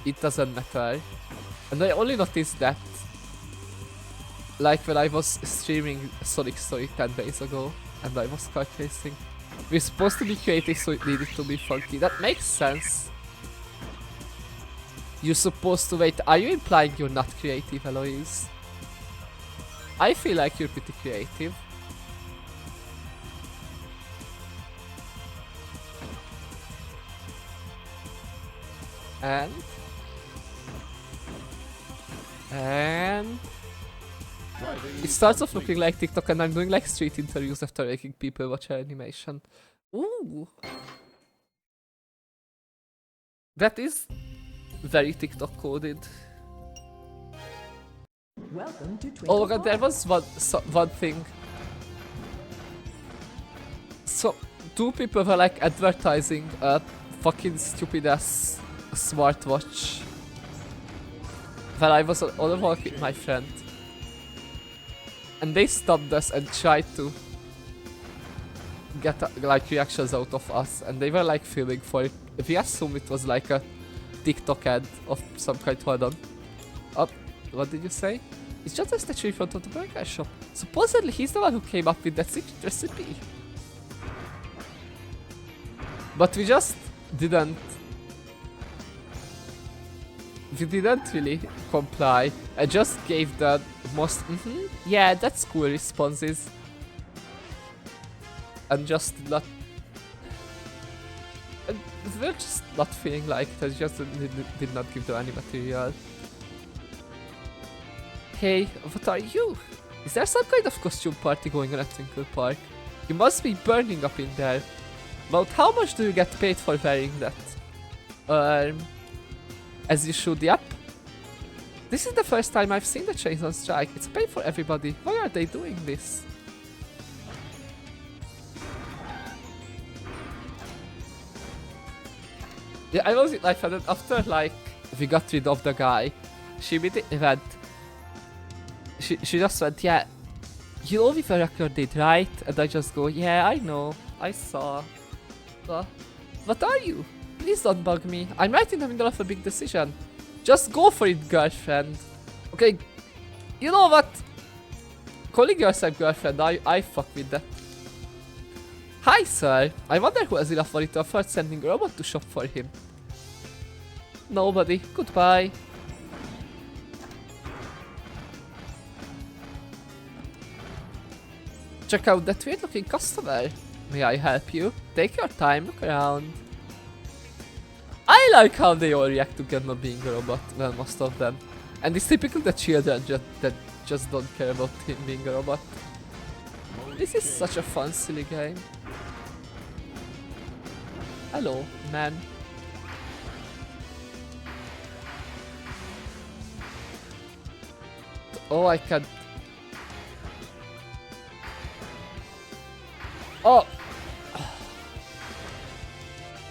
It Doesn't Matter. And I only noticed that like when I was streaming Sonic Story 10 days ago and I was kart racing. We're supposed to be creative, so it needed to be funky. That makes sense. You're supposed to wait. Are you implying you're not creative, Eloise? I feel like you're pretty creative. And it starts off looking like TikTok and I'm doing like street interviews after making people watch our animation. Ooh. That is very TikTok coded. Welcome to Twinkle Oh god, there Park. was one thing. So, two people were like advertising a fucking stupid ass smartwatch. While I was on a walk with my friend. And they stopped us and tried to get like reactions out of us. And they were like filming for it. We assumed it was like a TikTok ad of some kind. Hold on. Oh, what did you say? It's just a statue in front of the burger shop. Supposedly he's the one who came up with that secret recipe. But we just didn't. We didn't really comply. I just gave the most yeah, that's cool responses. And just did not. And we're just not feeling like it. I just did not give them any material. Hey, what are you? Is there some kind of costume party going on at Twinkle Park? You must be burning up in there. About how much do you get paid for wearing that? As you should, yep. This is the first time I've seen the chains on strike. It's paid for everybody. Why are they doing this? Yeah, I was like after like we got rid of the guy, she immediately went. She just went, yeah. You know we were recorded, right? And I just go, yeah, I know, I saw. What are you? Please don't bug me. I'm right in the middle of a big decision. Just go for it, girlfriend. Okay, you know what? Calling yourself girlfriend, I fuck with that. Hi, sir. I wonder who has enough money to afford sending a robot to shop for him. Nobody. Goodbye. Check out that weird looking customer. May I help you? Take your time, look around. I like how they all react to Gemma being a robot, well, most of them. And it's typical the children that just don't care about him being a robot. This is such a fun, silly game. Hello, man. Oh, I can't. Oh!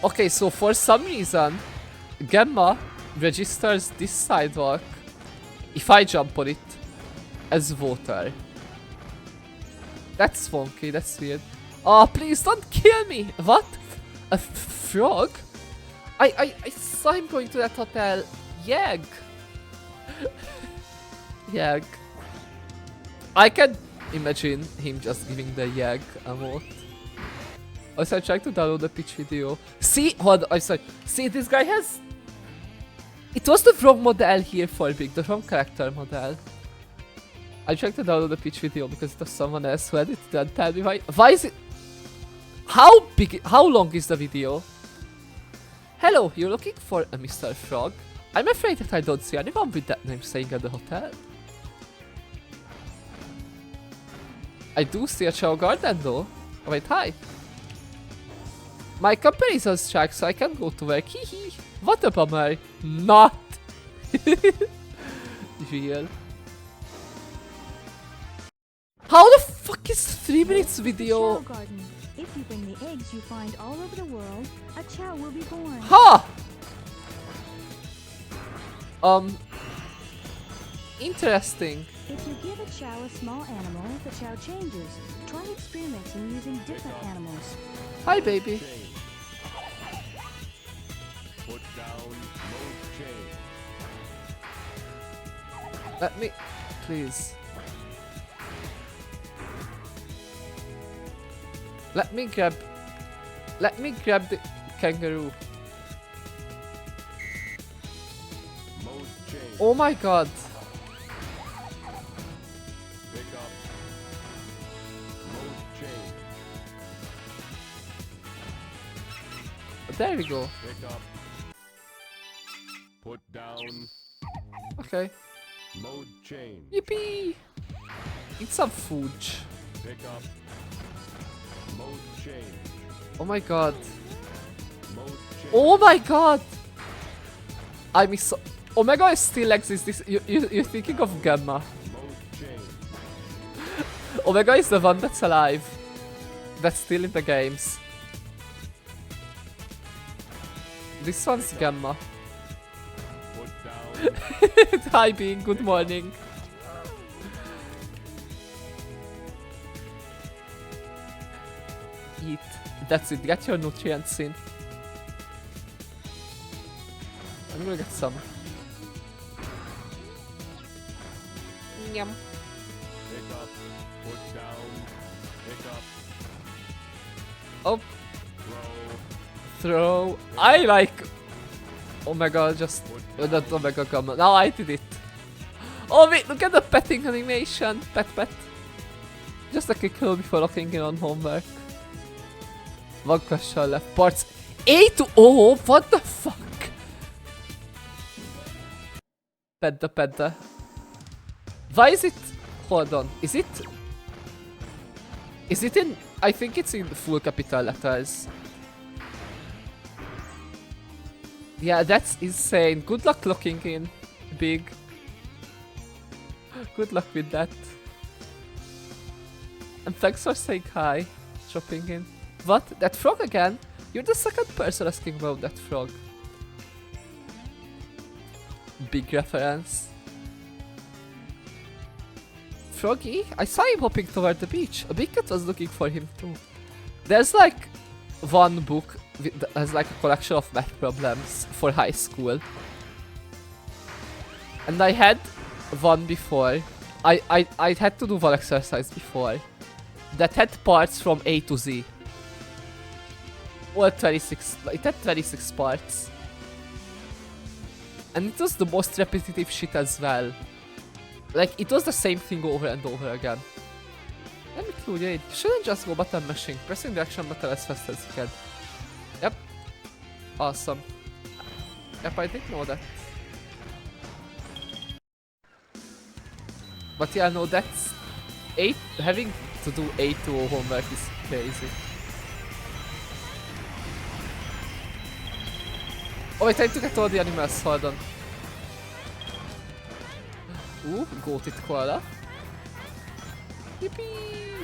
Okay, so for some reason, Gemma registers this sidewalk, if I jump on it, as water. That's funky, that's weird. Oh, please don't kill me! What? A frog? I saw him going to that hotel. Yeg! Yeg. I can imagine him just giving the Yeg emote. Also, I tried to download the pitch video. See, hold on, I'm sorry. See, this guy has... It was the wrong model here for Big, the wrong character model. I tried to download the pitch video because it was someone else who had it. Then tell me why is it... How big, how long is the video? Hello, you're looking for a Mr. Frog? I'm afraid that I don't see anyone with that name staying at the hotel. I do see a Chow Garden though. Oh, wait, hi. My company is on strike, so I can't go to work. Hehe. What a bummer. Not. Real. How the fuck is 3 minutes video? Chow Garden. If you bring the eggs you find all over the world, a chow will be born. Ha! Interesting. If you give a chow a small animal, the chow changes. Try experimenting using different animals. Hi, baby. Put down most chains. Let me, please. Let me grab the kangaroo. Oh my god. Pick up most chains. There we go. Pick up. Put down Okay. mode change. Yippee! Eat some food. Pick up mode change. Oh my god. Mode change. Oh my god! I miss. Omega still exists. This you're thinking of Gamma. Mode change. Omega is the one that's alive. That's still in the games. This one's Gamma. Put down Hi, Bean. Good morning. Eat. That's it. Get your nutrients in. I'm gonna get some. Yum. pick up. Put down. Pick up. Oh, Throw. throw. I like. Oh my god, just. That Omega Gamma. Now I did it. Oh wait, look at the petting animation. Pet. Just a quick clue before locking in on homework. One question left. Parts. A2O? What the fuck? Pedda. Why is it? Hold on. Is it in? I think it's in full capital letters. Yeah, that's insane. Good luck locking in, big. Good luck with that. And thanks for saying hi, dropping in. What? That frog again? You're the second person asking about that frog. Big reference. Froggy? I saw him hopping toward the beach. A big cat was looking for him too. There's like one book that has like a collection of math problems for high school. And I had one before. I had to do one exercise before that had parts from A to Z. Well, 26. It had 26 parts. And it was the most repetitive shit as well. Like, it was the same thing over and over again. Let me clue you in. You shouldn't just go button mashing. Pressing the action button as fast as you can. Yep. Awesome. Yep, I didn't know that. But yeah, no, that's... having to do A2O homework is crazy. Oh wait, I need to get all the animals, hold on. Ooh, goated koala. Yippee!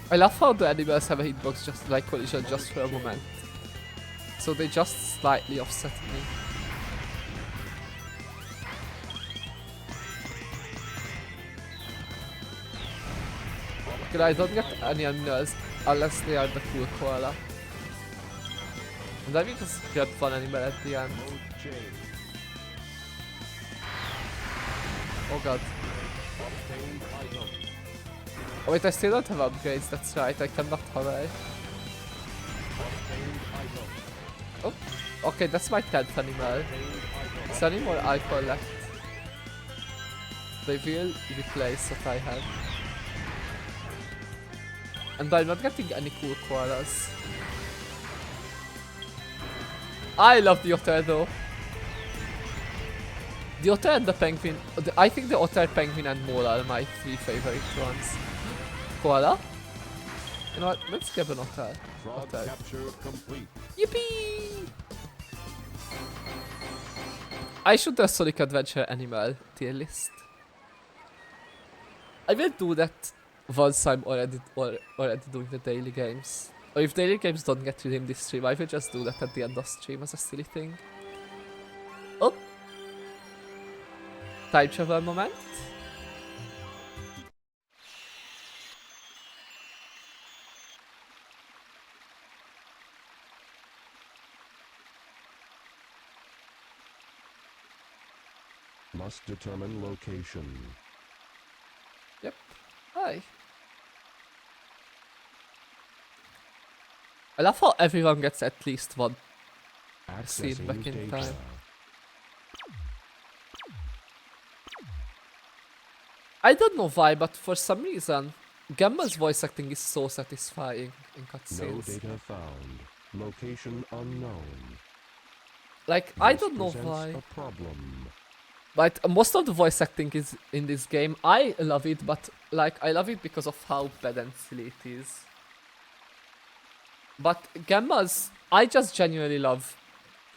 I love how the animals have a hitbox just like collision just for a moment. So they just slightly offset me. Okay, I don't get any animals unless they are the cool koala. And I will just get one animal at the end. Oh god. Oh wait, I still don't have upgrades, that's right, I cannot hover. Oh, okay, that's my 10th animal. Is there any more icon left? They will replace what I have. And I'm not getting any cool koalas. I love the otter though. The otter and the penguin. I think the otter, penguin, and mole are my 3 favorite ones. Koala? You know what? Let's get an otter. Otter. Yippee! I should do a Sonic Adventure animal tier list. I will do that once I'm already doing the daily games. Or if daily games don't get redeemed this stream, I will just do that at the end of stream as a silly thing. Oh! Time travel moment. Must determine location. Yep. Hi. I love how everyone gets at least one scene back in time. I don't know why, but for some reason, Gemma's voice acting is so satisfying in cutscenes. No data found. Location unknown. Like, I don't know why. A problem. But most of the voice acting is in this game. I love it, but like, I love it because of how bad and silly it is. But Gemma's... I just genuinely love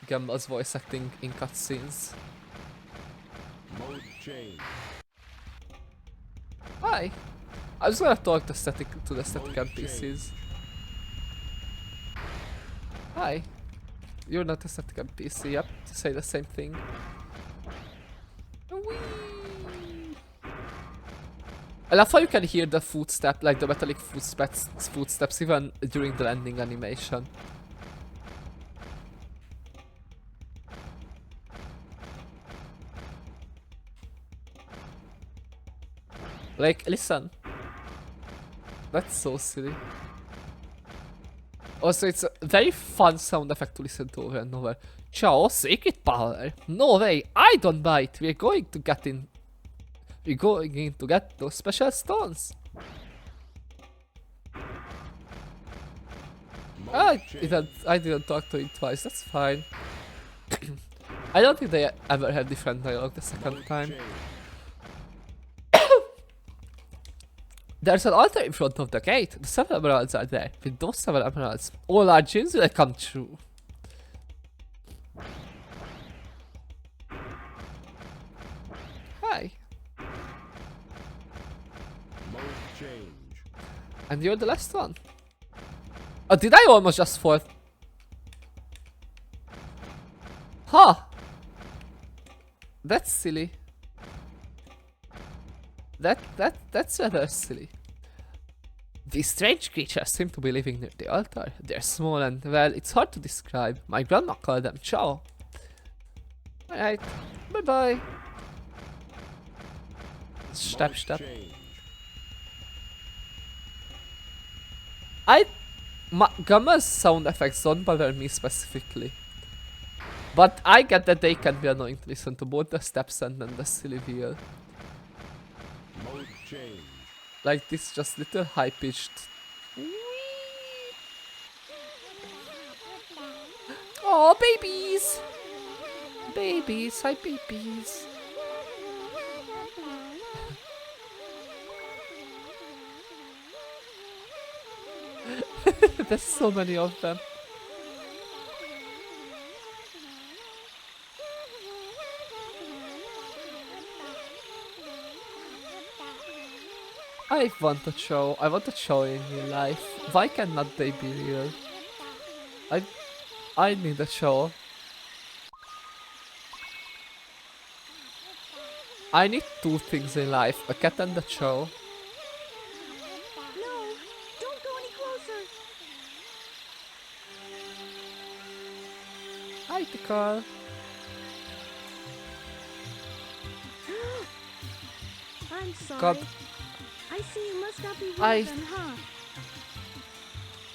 Gemma's voice acting in cutscenes. Mode change. Hi! I was gonna talk to the static NPCs. Hi! You're not a static NPC, yep, to say the same thing. Whee! I love how you can hear the footstep, like the metallic footsteps even during the landing animation. Like, listen. That's so silly. Also, it's a very fun sound effect to listen to over and over. Ciao, secret power. No way, I don't buy it. We're going to get those special stones. I didn't talk to him twice, that's fine. I don't think they ever had different dialogue the second time. There's an altar in front of the gate. The 7 emeralds are there. With those 7 emeralds, all our dreams will come true. Hi. And you're the last one. Oh, did I almost just fall? Huh. That's silly. That's rather silly. These strange creatures seem to be living near the altar. They're small and, well, it's hard to describe. My grandma called them Chow. Alright, bye-bye. Step. Gamma's sound effects don't bother me specifically. But I get that they can be annoying to listen to, both the steps and then the silly wheel. Like this just little high-pitched. Oh, babies! Babies, hi babies. There's so many of them. I want a show. I want a show in real life. Why cannot they be real? I need a show. I need 2 things in life: a cat and a show. No, don't go any closer. Hi, Tikal. I'm sorry. God. I see you must not be one I- of them, huh?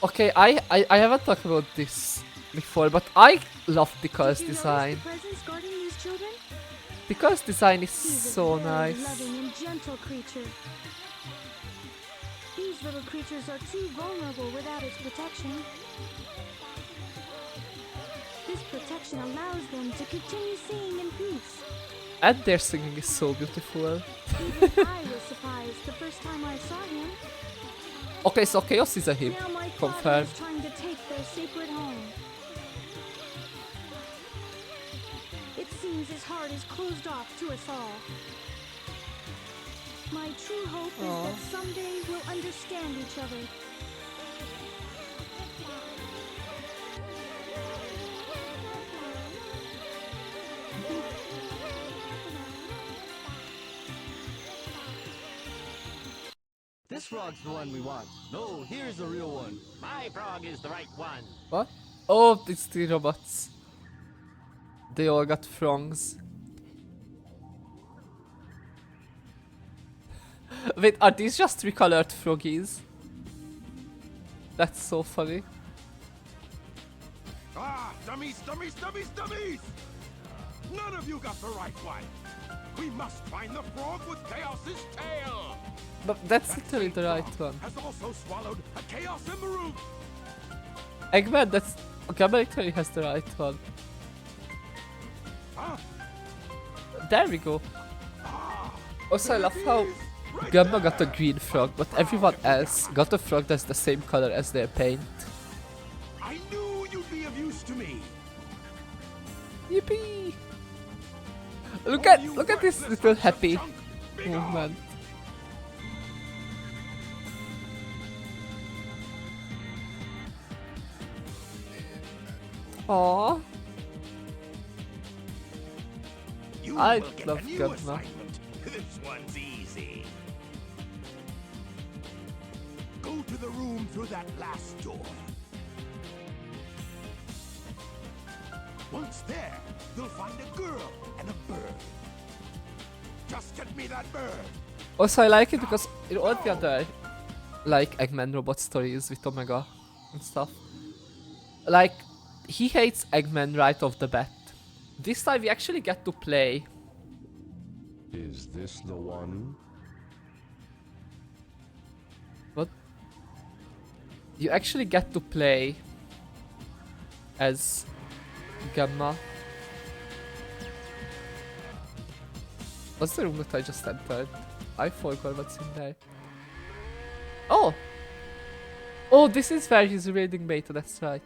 Okay, I haven't talked about this before, but I love Tikal's Did you notice design. the presence guarding these children? Tikal's design is He's a so very nice. loving and gentle creature. These little creatures are too vulnerable without its protection. This protection allows them to continue singing in peace. And their singing is so beautiful. Even I was surprised the first time I saw him. Okay, so Chaos is a him. Now my father Confirmed. is trying to take their sacred home. It seems his heart is closed off to us all. My true hope is that someday we'll understand each other. This frog's the one we want. No, here's the real one. My frog is the right one. What? Oh, it's the robots. They all got frongs. Wait, are these just recolored froggies? That's so funny. Ah, dummies! None of you got the right one. We must find the frog with Chaos's tail. But that's That literally same the right frog one. has also swallowed a Chaos Emerald. Eggman, that's... Gamma literally has the right one. Huh? There we go. Also, I love There it how is, right Gamma there. got a green frog, but everyone else got a frog that's the same color as their paint. I knew you'd be of use to me. Yippee! Oh, Look you at this worthless little hunks of happy junk. Big on. movement. Aww. You I will get love a new Gamma. assignment. This one's easy. Go to the room through that last door. Once there, you'll find a girl and a bird. Just get me that bird. Also, I like it because in all the other, like, Eggman robot stories with Omega and stuff, like, he hates Eggman right off the bat. This time we actually get to play. Is this the one? What? You actually get to play as Gamma. What's the room that I just entered? I forgot what's in there. Oh! Oh, this is where he's raiding Beta, that's right.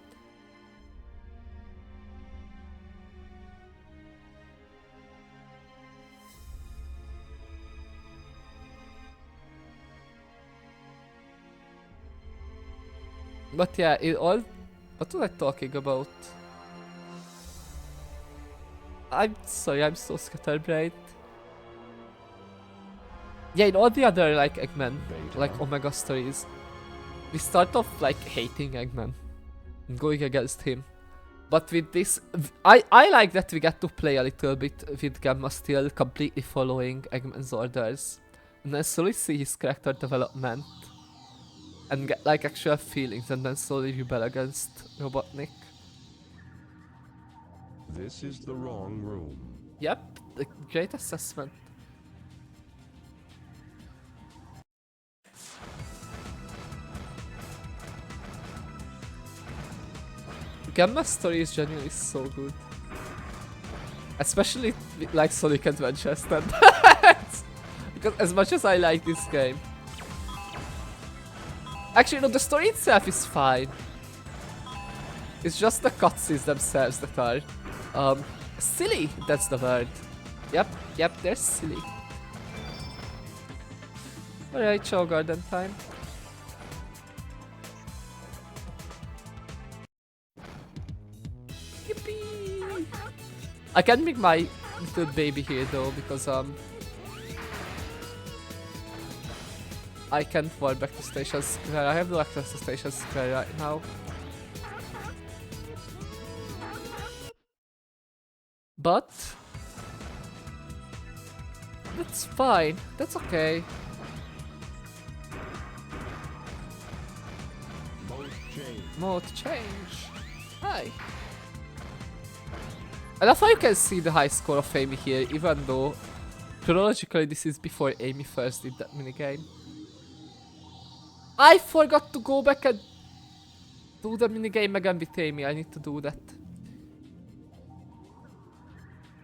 But yeah, it all... What was I talking about? I'm sorry, I'm so scatterbrained. Yeah, in all the other like Eggman, like Omega stories, we start off like hating Eggman and going against him. But with this, I like that we get to play a little bit with Gamma still completely following Eggman's orders. And then slowly see his character development. And get like actual feelings and then slowly rebel against Robotnik. This is the wrong room. Yep, the great assessment. Gamma's story is genuinely so good. Especially with, like Sonic Adventures then. Because as much as I like this game. Actually no, the story itself is fine. It's just the cutscenes themselves that are silly, that's the word. Yep, they're silly. Alright, Chow Garden time. Yippee! I can't make my little baby here though because I can't fall back to Station Square. I have no access to Station Square right now. But that's fine. That's okay. Mode change. Hi. I love how you can see the high score of Amy here, even though chronologically this is before Amy first did that minigame. I forgot to go back and do the minigame again with Amy. I need to do that.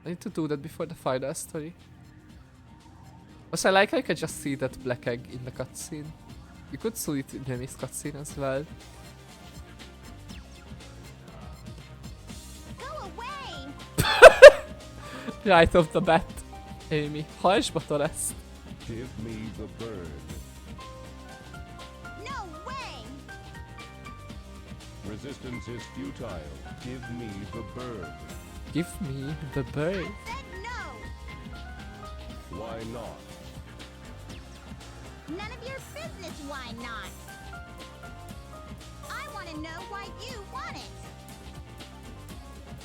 I need to do that before the final story. Also, I like how you can just see that black egg in the cutscene. You could see it in Amy's cutscene as well. Go away! Right off the bat, Amy. Hajs but honest. Give me the bird. No way! Resistance is futile. Give me the bird. Give me the bird. I said no! Why not? None of your business, why not? I want to know why you want it.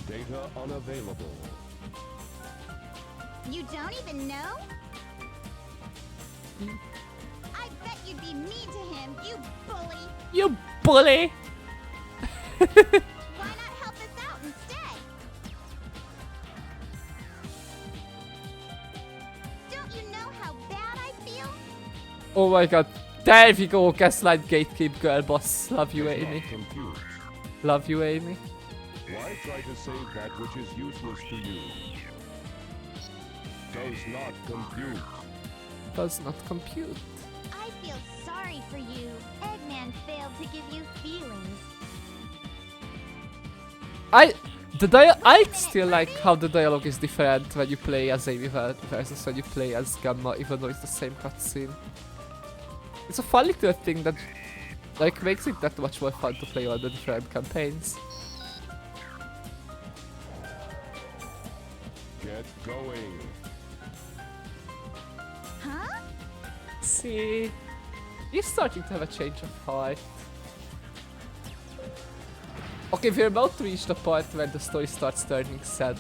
Data unavailable. You don't even know? I bet you'd be mean to him, you bully. You bully! Why not help us out instead? Don't you know how bad I feel? Oh my god. There we go, Gaslight Gatekeep girl boss. Love you, Does Amy. not compute. Love you, Amy. Why try to save that which is useless to you? Does not compute. Does not compute. I feel sorry for you. Eggman failed to give you feelings. I still like how the dialogue is different when you play as Amy versus when you play as Gamma, even though it's the same cutscene. It's a fun little thing that like makes it that much more fun to play all the different campaigns. Get going. Huh? See, he's starting to have a change of heart. Okay, we're about to reach the part where the story starts turning sad.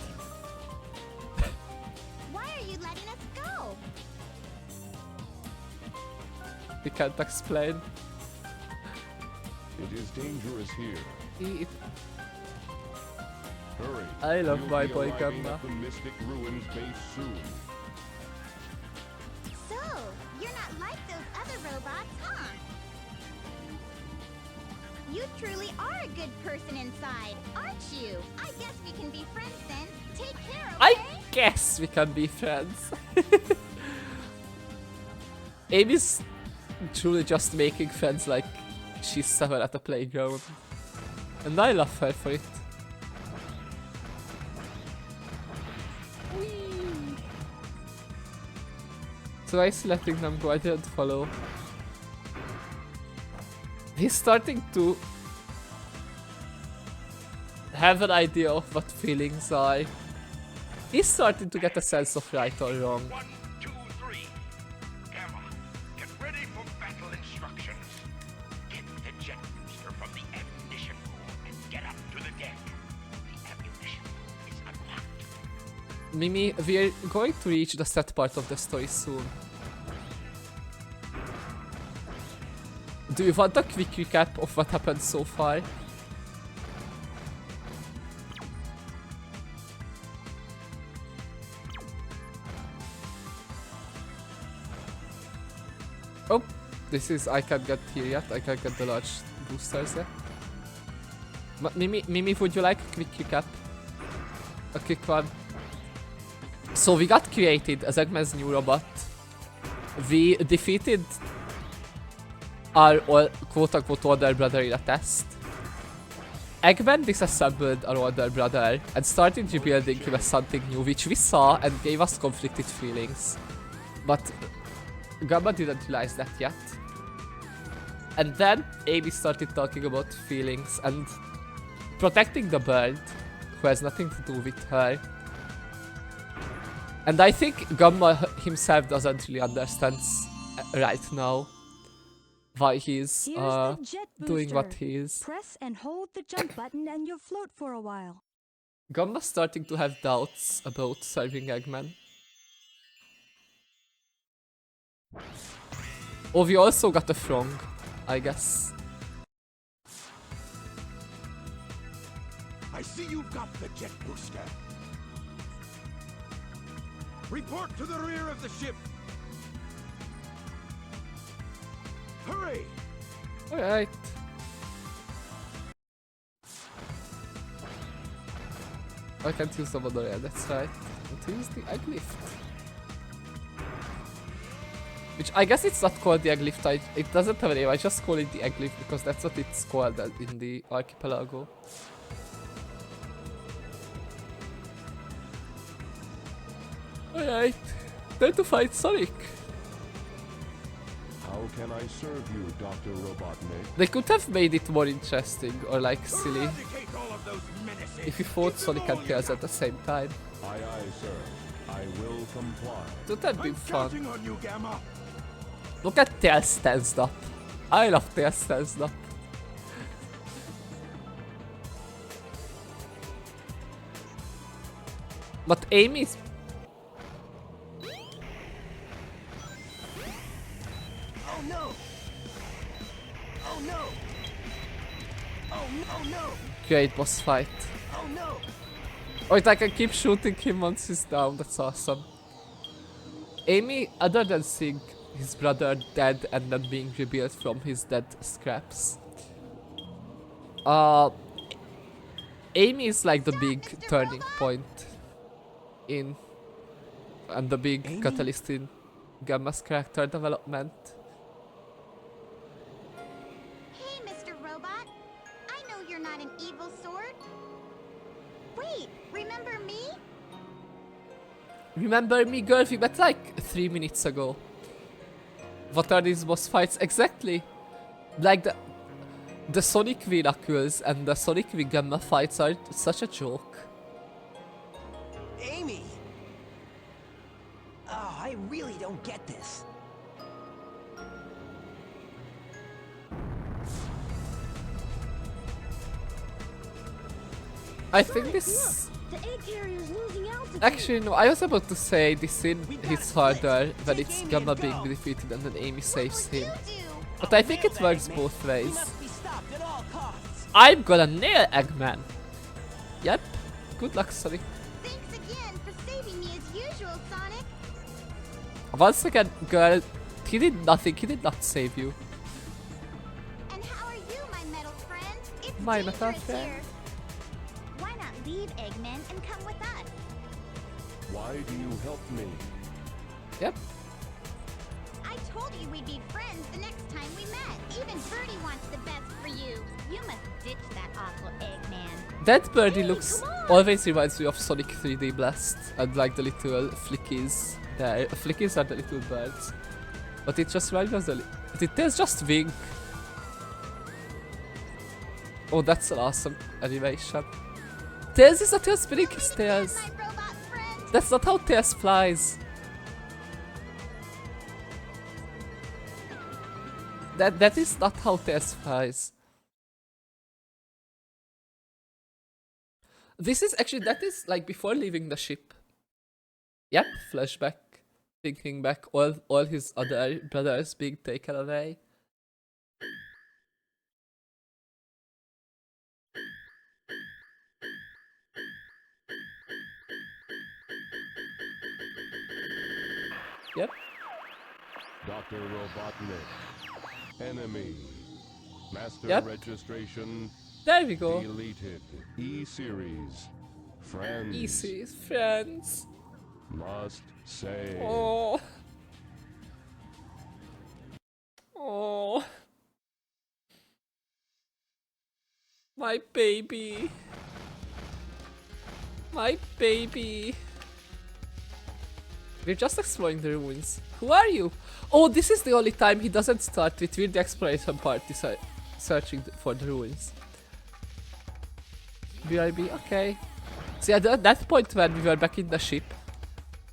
Why are you letting us go? We can't explain. It is dangerous here. Hurry. I love You'll my be boy arriving Gamma. at the Mystic Ruins base soon. So, you're not like those other robots, huh? You truly are a good person inside, aren't you? I guess we can be friends then. Take care, okay? I guess we can be friends. Amy's truly just making friends like she's 7 at the playground. And I love her for it. Whee! So nice letting them go, I didn't follow. He's starting to have an idea of what feelings are. He's starting to get a sense of right or wrong. 1, 2, 3. Gamma, get ready for battle instructions. Get the jet booster from the ammunition room and get up to the deck. The ammunition is unlocked. Mimi, we're going to reach the sad part of the story soon. Do you want a quick recap of what happened so far? Oh, this is, I can't get here yet, I can't get the large boosters yet. But Mimi, would you like a quick recap? A quick one. So we got created as Eggman's new robot. We defeated our quote-unquote older brother in a test. Eggman disassembled our older brother and started rebuilding him as something new, which we saw and gave us conflicted feelings. But Gamma didn't realize that yet. And then Amy started talking about feelings and protecting the bird, who has nothing to do with her. And I think Gamma himself doesn't really understand right now why he's Here's the jet doing what booster. he is. Press and hold the jump button and you'll float for a while. Gamma's starting to have doubts about serving Eggman. Oh, we also got a frog, I guess. I see you've got the jet booster. Report to the rear of the ship. Hurry! Alright. I can't use the Monorail, that's right. And use the egg lift. Which I guess it's not called the egg lift, it doesn't have a name, I just call it the egg lift because that's what it's called in the archipelago. Alright, time to fight Sonic. How can I serve you, Dr. Robotnik? They could have made it more interesting or like silly Eradicate all of those menaces. if you fought Give them Sonic all and your Tails at the same time. Aye, aye, sir. I will comply. Would that be I'm fun? counting on you, Gamma. Look at Tails tensed up. I love Tails tensed up. But Amy's... Oh no! Oh no! Oh no! Oh no! Great boss fight. Oh no! Wait, I can keep shooting him once he's down, that's awesome. Amy, other than seeing his brother dead and then being rebuilt from his dead scraps, Amy is like the big turning point in and the big catalyst in Gamma's character development. Hey, Mr. Robot. I know you're not an evil sort. Wait, remember me? Remember me, girl? We met like 3 minutes ago. What are these boss fights exactly? Like the Sonic V Knuckles and the Sonic V Gamma fights are such a joke. Amy! Oh, I really don't get this. I think this... The egg carrier's losing altitude. Actually, no, I was about to say this scene hits harder when it's Gamma being defeated and then Amy saves him. But I think it works both ways. Be stopped at all costs. I'm gonna nail Eggman! Yep. Good luck, Sonic. Thanks again for saving me as usual, Sonic. Once again, girl, he did nothing, he did not save you. And how are you, my metal friend? Mine not dangerous fair. here. Why not leave Eggman and come with us? Why do you help me? Yep. I told you we'd be friends the next time we met. Even Birdie wants the best for you. You must ditch that awful Eggman. That birdie Hey, looks come on. always reminds me of Sonic 3D Blast and like the little flickies there. Flickies are the little birds. But it just reminds me of the there's just Wink. Oh, that's an awesome animation. Tails is not how spinning his tails. My robot friend. That's not how Tails flies. That is not how Tails flies. This is actually, that is like before leaving the ship. Yep, flashback. Thinking back, all his other brothers being taken away. Yep. Dr. Robotnik. Enemy. Master Yep. registration. There we go. Deleted. E-series. Friends. Easy friends. Must say. Oh. Oh. My baby. My baby. We're just exploring the ruins. Who are you? Oh, this is the only time he doesn't start with the exploration party searching for the ruins. BRB, okay. See, at that point when we were back in the ship,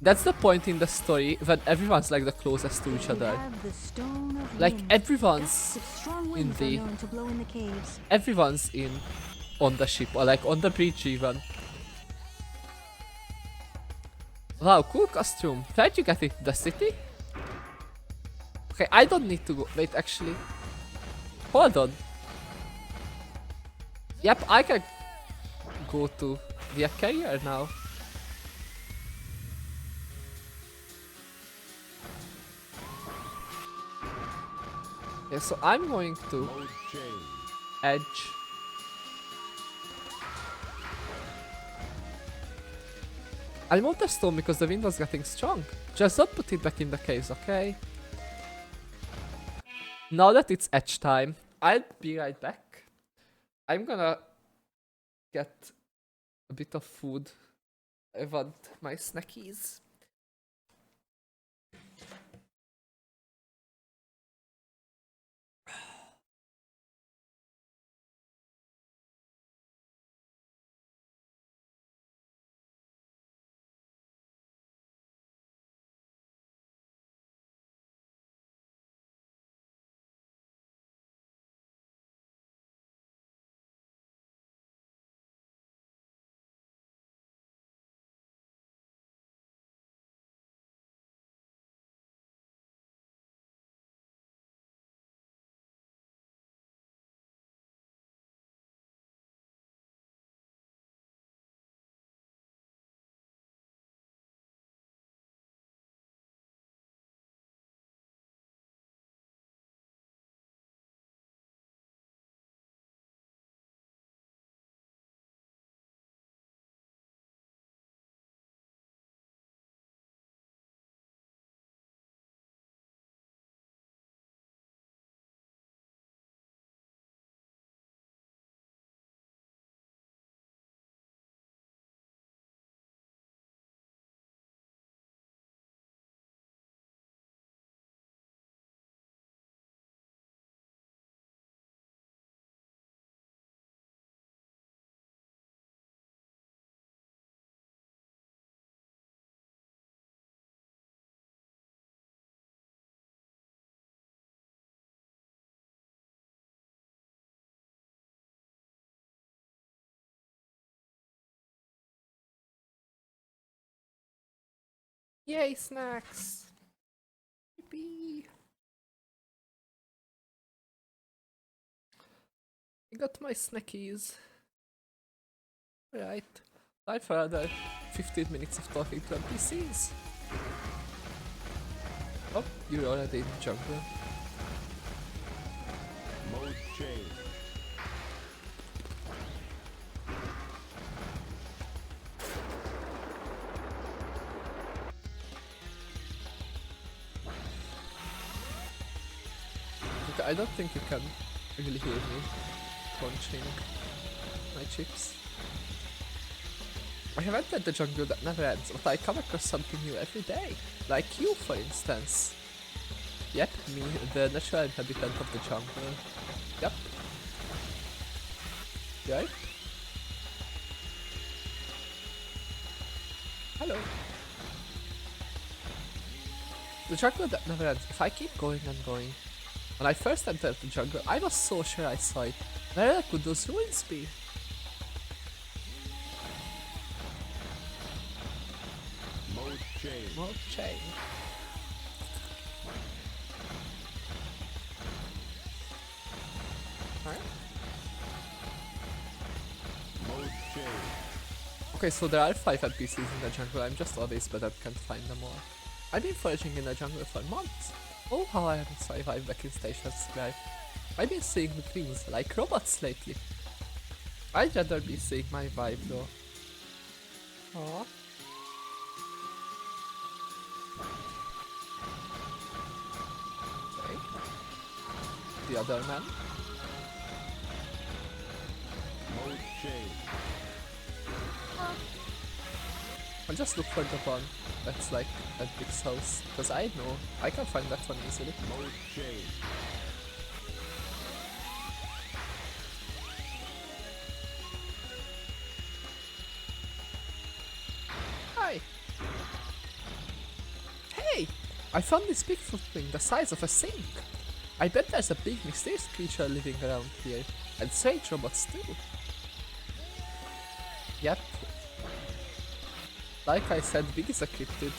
that's the point in the story when everyone's like the closest to each We other. have the Stone of Like Wind. everyone's Gusts of strong in winds are the known to blow in the caves. everyone's in on the ship or like on the bridge even. Wow, cool costume. Where'd you get it? The city? Okay, I don't need to go. Wait, actually. Hold on. Yep, I can go to the carrier now. Yeah, so I'm going to Mode change. edge. I moved the stone because the wind was getting strong. Just don't put it back in the caves, okay? Now that it's edge time, I'll be right back. I'm gonna get a bit of food. I want my snackies. Yay, snacks! Yippee! I got my snackies. Right. Time for another 15 minutes of talking to NPCs. Oh, you're already in the jungle. Mode change. I don't think you can really hear me crunching my chips. I have entered the jungle that never ends, but I come across something new every day. Like you, for instance. Yep, me, the natural inhabitant of the jungle. Yep. Right? Hello. The jungle that never ends. If I keep going and going. When I first entered the jungle, I was so sure I saw it. Where could those ruins be? Mode change. Mode change. Alright. Mode change. Okay, so there are 5 NPCs in the jungle. I'm just always bad and can't find them all. I've been foraging in the jungle for months. Oh, how I haven't survived back in Station Square. I've been seeing the things like robots lately. I'd rather be seeing my vibe though. Aww. Okay. The other man. Mode change. I'll just look for the one that's like at Big's house, because I know I can find that one easily. Mode change. Hi! Hey! I found this Bigfoot thing the size of a sink! I bet there's a big mysterious creature living around here, and strange robots too. Yep. Like I said, Big is a cryptid.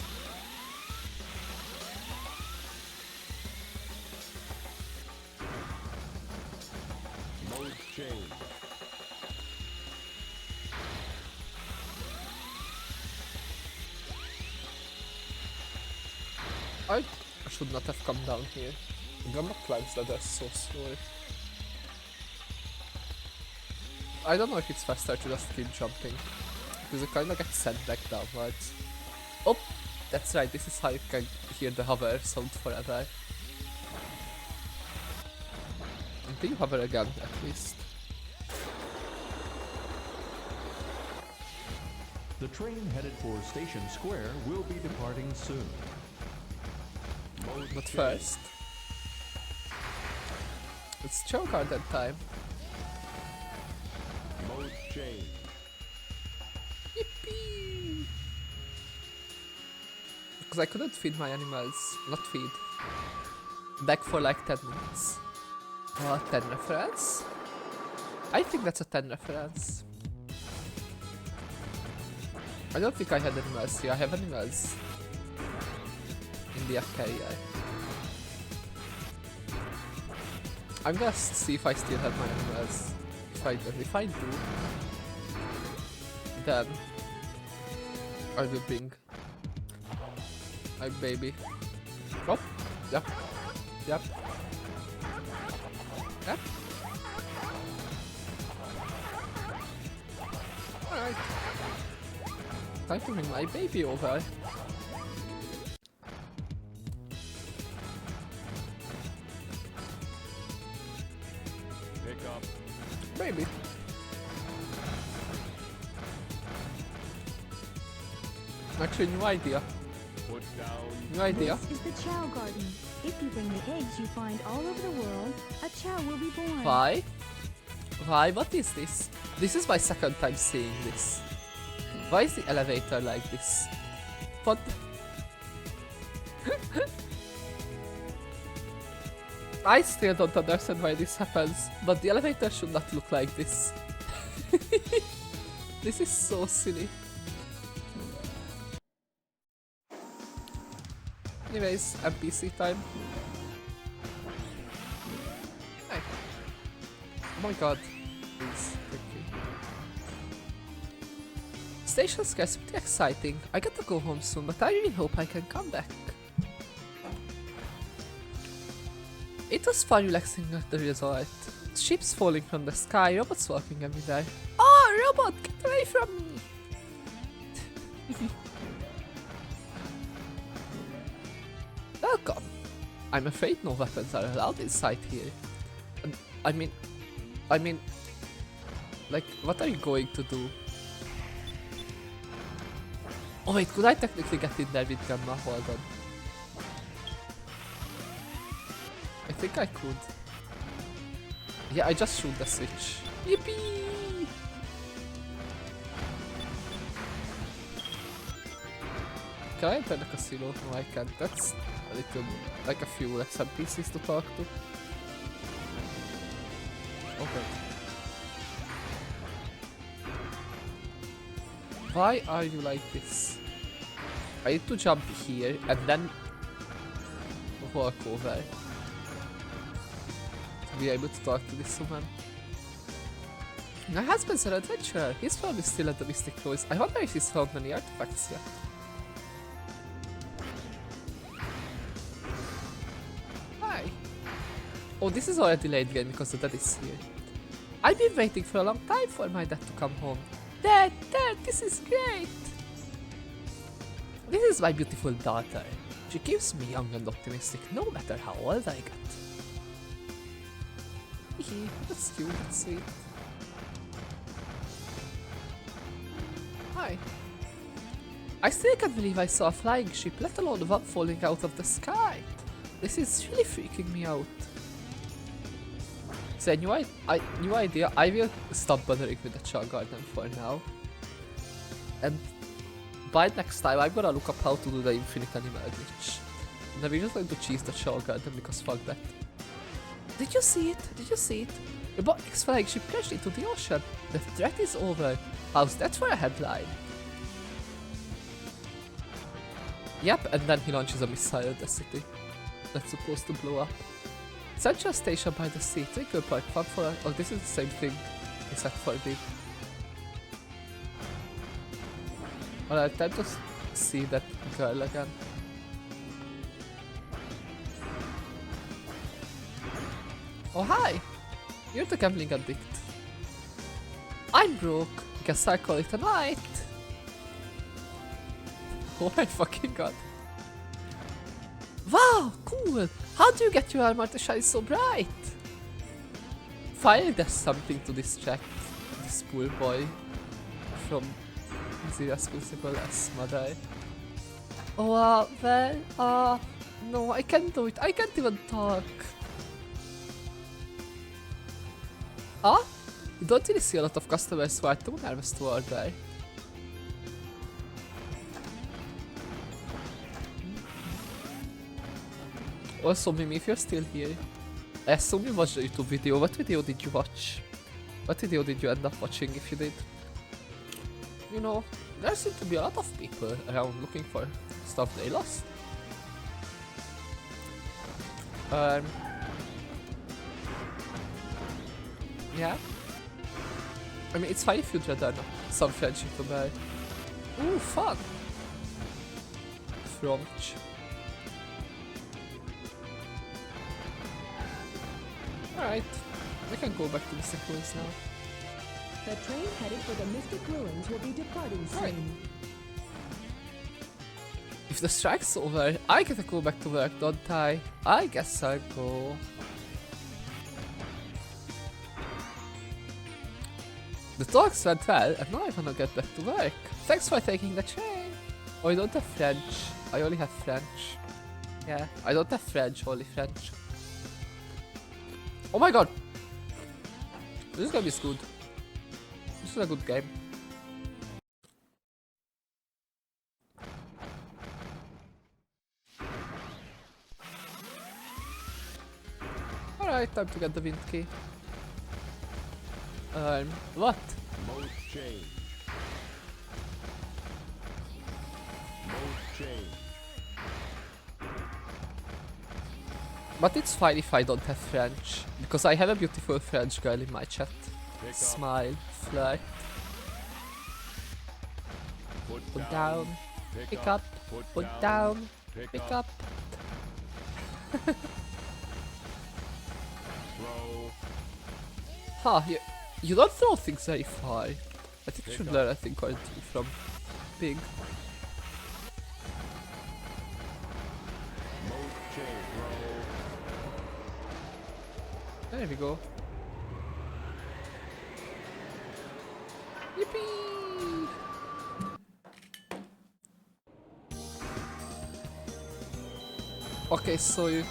Mode change. I should not have come down here. The Gamma climbs ladder so slow. I don't know if it's faster to just keep jumping, because you kinda get sent back downwards. Oh, that's right, this is how you can hear the hover sound forever. Until you hover again, at least. The train headed for Station Square will be departing soon. Mode But change. first, it's Chow Garden time. Mode change. Yippee! Because I couldn't feed my animals. Not feed. Back for like 10 minutes. 10 reference? I think that's a 10 reference. I don't think I had animals here. I have animals in the Acaria. I'm gonna see if I still have my animals. If I do, then I will bring my baby. Oh, yep, yep, yep. Alright. Time to bring my baby over. Pick up. Maybe. Actually, new idea. Put down. New idea. This is the Chow Garden. If you bring the eggs you find all over the world, a Chow will be born. Why? Why? What is this? This is my second time seeing this. Why is the elevator like this? What? I still don't understand why this happens, but the elevator should not look like this. This is so silly. Anyways, NPC time. Hey. Oh my god. Please, thank you. Station Square's pretty exciting. I gotta go home soon, but I really hope I can come back. It was fun relaxing at the resort. Ships falling from the sky, robots walking everywhere. Oh, robot, get away from me! Welcome. I'm afraid no weapons are allowed inside here. And I mean, like, what are you going to do? Oh wait, could I technically get in there with Gamma? Hold on. I think I could. Yeah, I just shoot the switch. Yippee! Can I enter the casino? No, I can't. That's a little, like a few NPCs to talk to. Okay. Why are you like this? I need to jump here and then walk over to be able to talk to this woman. My husband's an adventurer. He's probably still at the Mystic Ruins. I wonder if he's found many artifacts yet. Hi. Oh, this is already late game because the dad is here. I've been waiting for a long time for my dad to come home. Dad, this is great! This is my beautiful daughter. She keeps me young and optimistic no matter how old I get. Hehe, that's cute, that's sweet. Hi. I still can't believe I saw a flying ship, let alone one falling out of the sky. This is really freaking me out. So new idea, I will stop bothering with the Char Garden for now. And by next time, I'm gonna look up how to do the infinite animal glitch. And then we're just going to cheese the Char Garden because fuck that. Did you see it? Did you see it? The Botnik's flagship crashed into the ocean. The threat is over. How's that for a headline? Yep, and then he launches a missile at the city. That's supposed to blow up. Central Station by the sea, Twinkle Park, fun for oh, this is the same thing, except for big. Alright, time to see that girl again. Oh hi! You're the gambling addict. I'm broke, guess I call it a night. Oh my fucking god. Wow, cool! How do you get your armor to shine so bright? Finally there's something to distract this poor boy from his irresponsible ass mother. Oh, well, no, I can't do it. I can't even talk. Ah? You don't really see a lot of customers who are too nervous to order. Also, Mimi, if you're still here, I assume you watched the YouTube video. What video did you watch? What video did you end up watching if you did? You know, there seem to be a lot of people around looking for stuff they lost. Yeah. I mean, it's fine if you'd rather some friendship to buy. Ooh, fun! French. Alright, we can go back to Mystic Ruins now. The train headed for the Mystic Ruins will be departing soon. Right. If the strike's over, I get to go back to work, don't I? I guess I'll go. The talks went well, and now I wanna get back to work. Thanks for taking the train. Oh, I don't have French. I only have French. Yeah, I don't have French, only French. Oh my god! This game is good. This is a good game. Alright, time to get the wind key. What? Mode change. Mode change. But it's fine if I don't have French, because I have a beautiful French girl in my chat. Pick Smile, flirt, put down, pick up, put down, pick up. Throw. Huh, you don't throw things very far. I think you should learn a thing or two from Pig. Mode change. Throw. There we go. Yippee! Okay, so you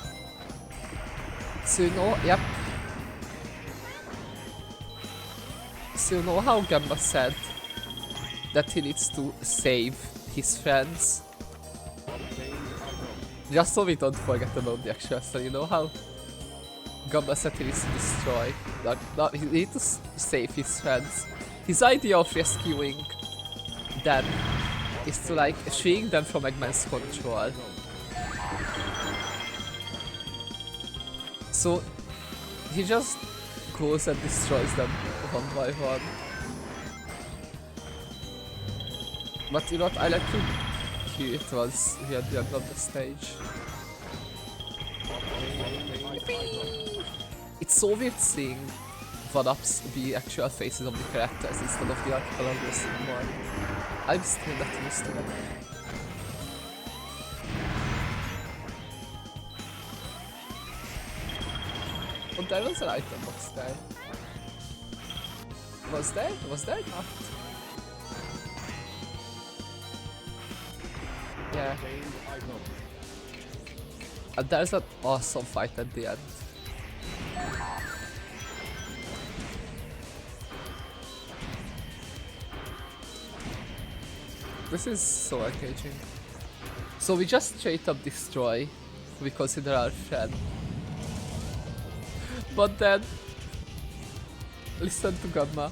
know, yep. So you know how Gamba said that he needs to save his friends? Just so we don't forget about the actual story, you know how Gamba said he needs to destroy, he needs to save his friends. His idea of rescuing them is to like freeing them from Eggman's control. So he just goes and destroys them one by one. But you know what, I like to hear it was here at the end of the stage. It's so weird seeing one-ups be actual faces of the characters instead of the archipelagos in one. I'm still not used to it. Oh, there was an item box there. Was there? Was there not? Yeah. And there's an awesome fight at the end. This is so engaging. So we just straight up destroy who we consider our friend. But then, listen to Gamma.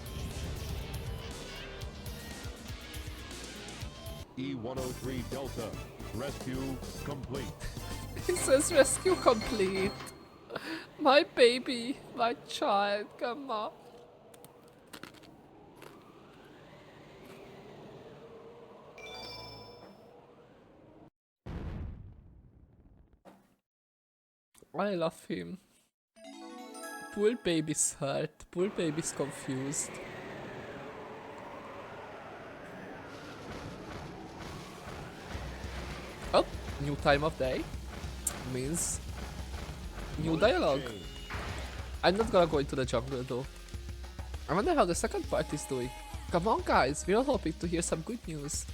E-103 Delta, rescue complete. He says rescue complete. My baby, my child, Gamma. I love him. Poor baby's hurt, poor baby's confused. Oh, new time of day means new dialogue. I'm not gonna go into the jungle though. I wonder how the second part is doing. Come on guys, we're all hoping to hear some good news.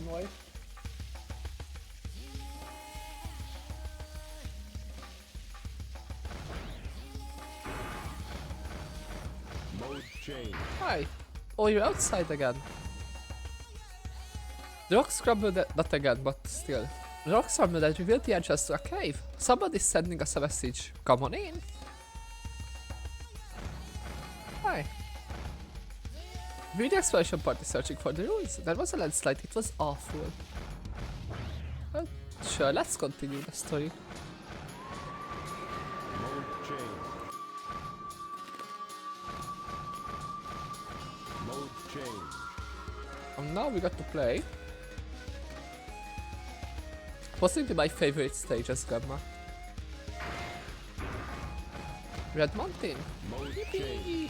Why? Hi. Oh, you're outside again. The rocks crumbled, not again, but still. The rocks crumbled and revealed the entrance to a cave. Somebody's sending us a message. Come on in. Hi. We're the exploration party searching for the ruins. There was a landslide, it was awful. Well, sure, let's continue the story. And now we got to play possibly my favorite stage as Gamma. Red Mountain. Yippee!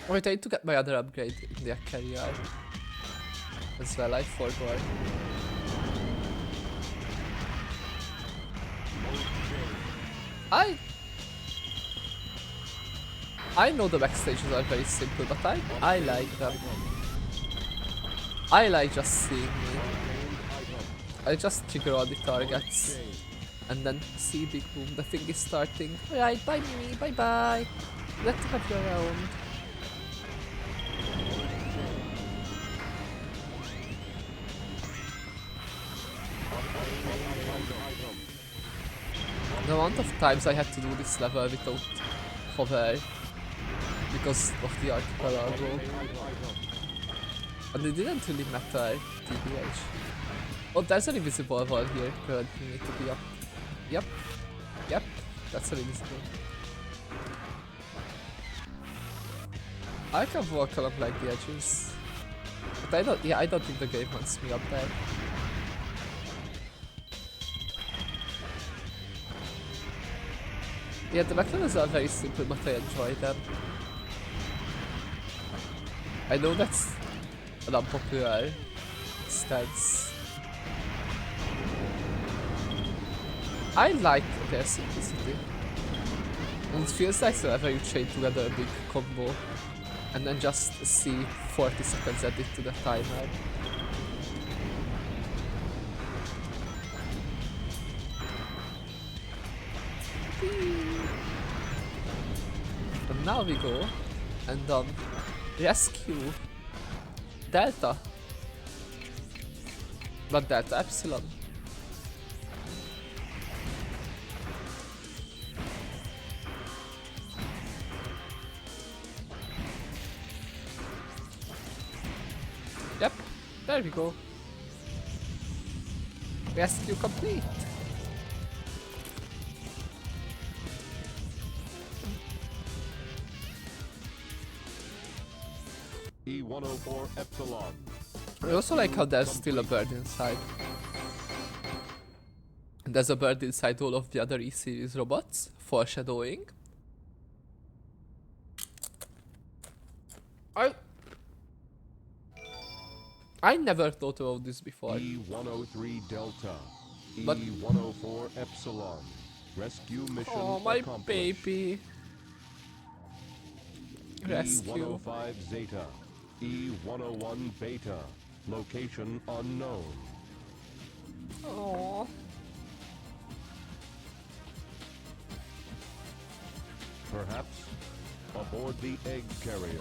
Wait, I need to get my other upgrade in the carrier as well, I forgot. I know the back stages are very simple, but I like them. I like just seeing me. I just trigger all the targets and then see Big Boom, the thing is starting. Alright, bye Mimi, bye bye. Glad to have you around. The amount of times I had to do this level without hover because of the archipelago. And it didn't really matter, TBH. Oh, there's an invisible wall here, currently need to be up. Yep, that's an invisible. I can walk along like the edges. But I don't think the game wants me up there. Yeah, the mechanisms are very simple, but I enjoy them. I know that's an unpopular stance. I like their simplicity. And it feels like whenever you chain together a big combo and then just see 40 seconds added to the timer. And now we go and rescue Delta. Not Delta, Epsilon. Yep, there we go. Rescue complete. E-104 Epsilon. I also like how there's still a bird inside. And there's a bird inside all of the other E-series robots, foreshadowing. I never thought about this before. E-103 Delta. But E-104 Epsilon. Rescue mission oh, my accomplished. baby. Rescue. E-105 Zeta. E-101 Beta. Location unknown. Oh. Perhaps aboard the egg carrier.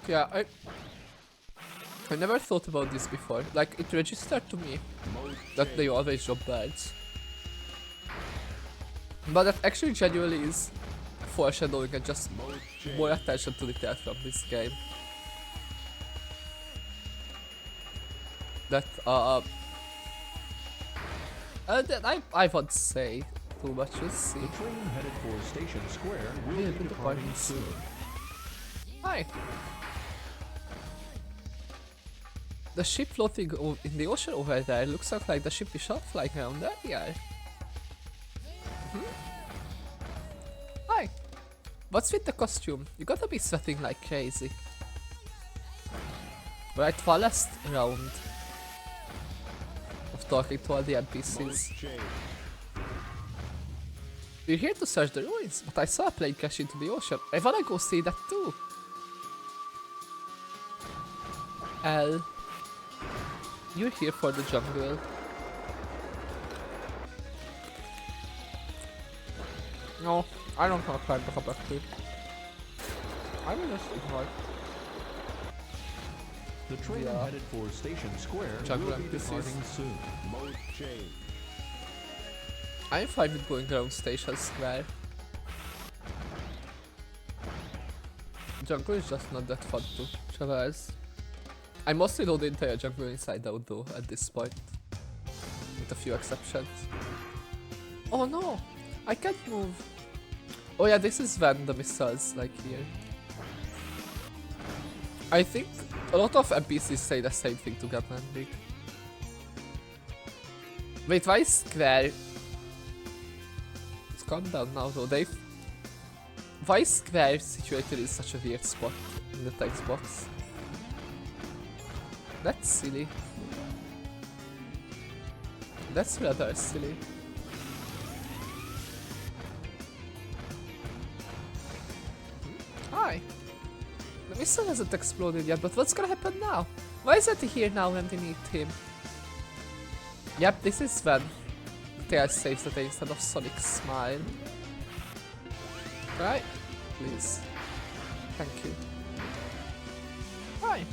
Yeah, I never thought about this before. Like, it registered to me that they always drop birds. But that actually genuinely is foreshadowing and just more attention to detail from this game. That I won't say too much, we'll see. The train headed for Station Square will Yeah, be good departing point. soon. Hi! The ship floating in the ocean over there looks like the ship we shot flying around there. Yeah. Hi! What's with the costume? You gotta be sweating like crazy. Right, for last round of talking to all the NPCs. We're here to search the ruins, but I saw a plane crash into the ocean. I wanna go see that too. L. You're here for the jungle. No, I don't want to climb the copper tree. I will just ignore. The train Yeah. headed for Station Square Jungle will be NPCs. departing soon. Mode change. I'm fine with going around Station Square. Jungle is just not that fun to traverse. I mostly know the entire jungle inside out though at this point. With a few exceptions. Oh no! I can't move! Oh yeah, this is when the missiles like here. I think a lot of NPCs say the same thing to Gatman League. Wait, why is Square... It's calm down now though, Dave. Why is Square situated in such a weird spot in the text box? That's silly. That's rather silly. Hi. The missile hasn't exploded yet, but what's gonna happen now? Why is it here now when we need him? Yep, this is when Tails saves the day instead of Sonic's smile. Right? Please. Thank you. Hi.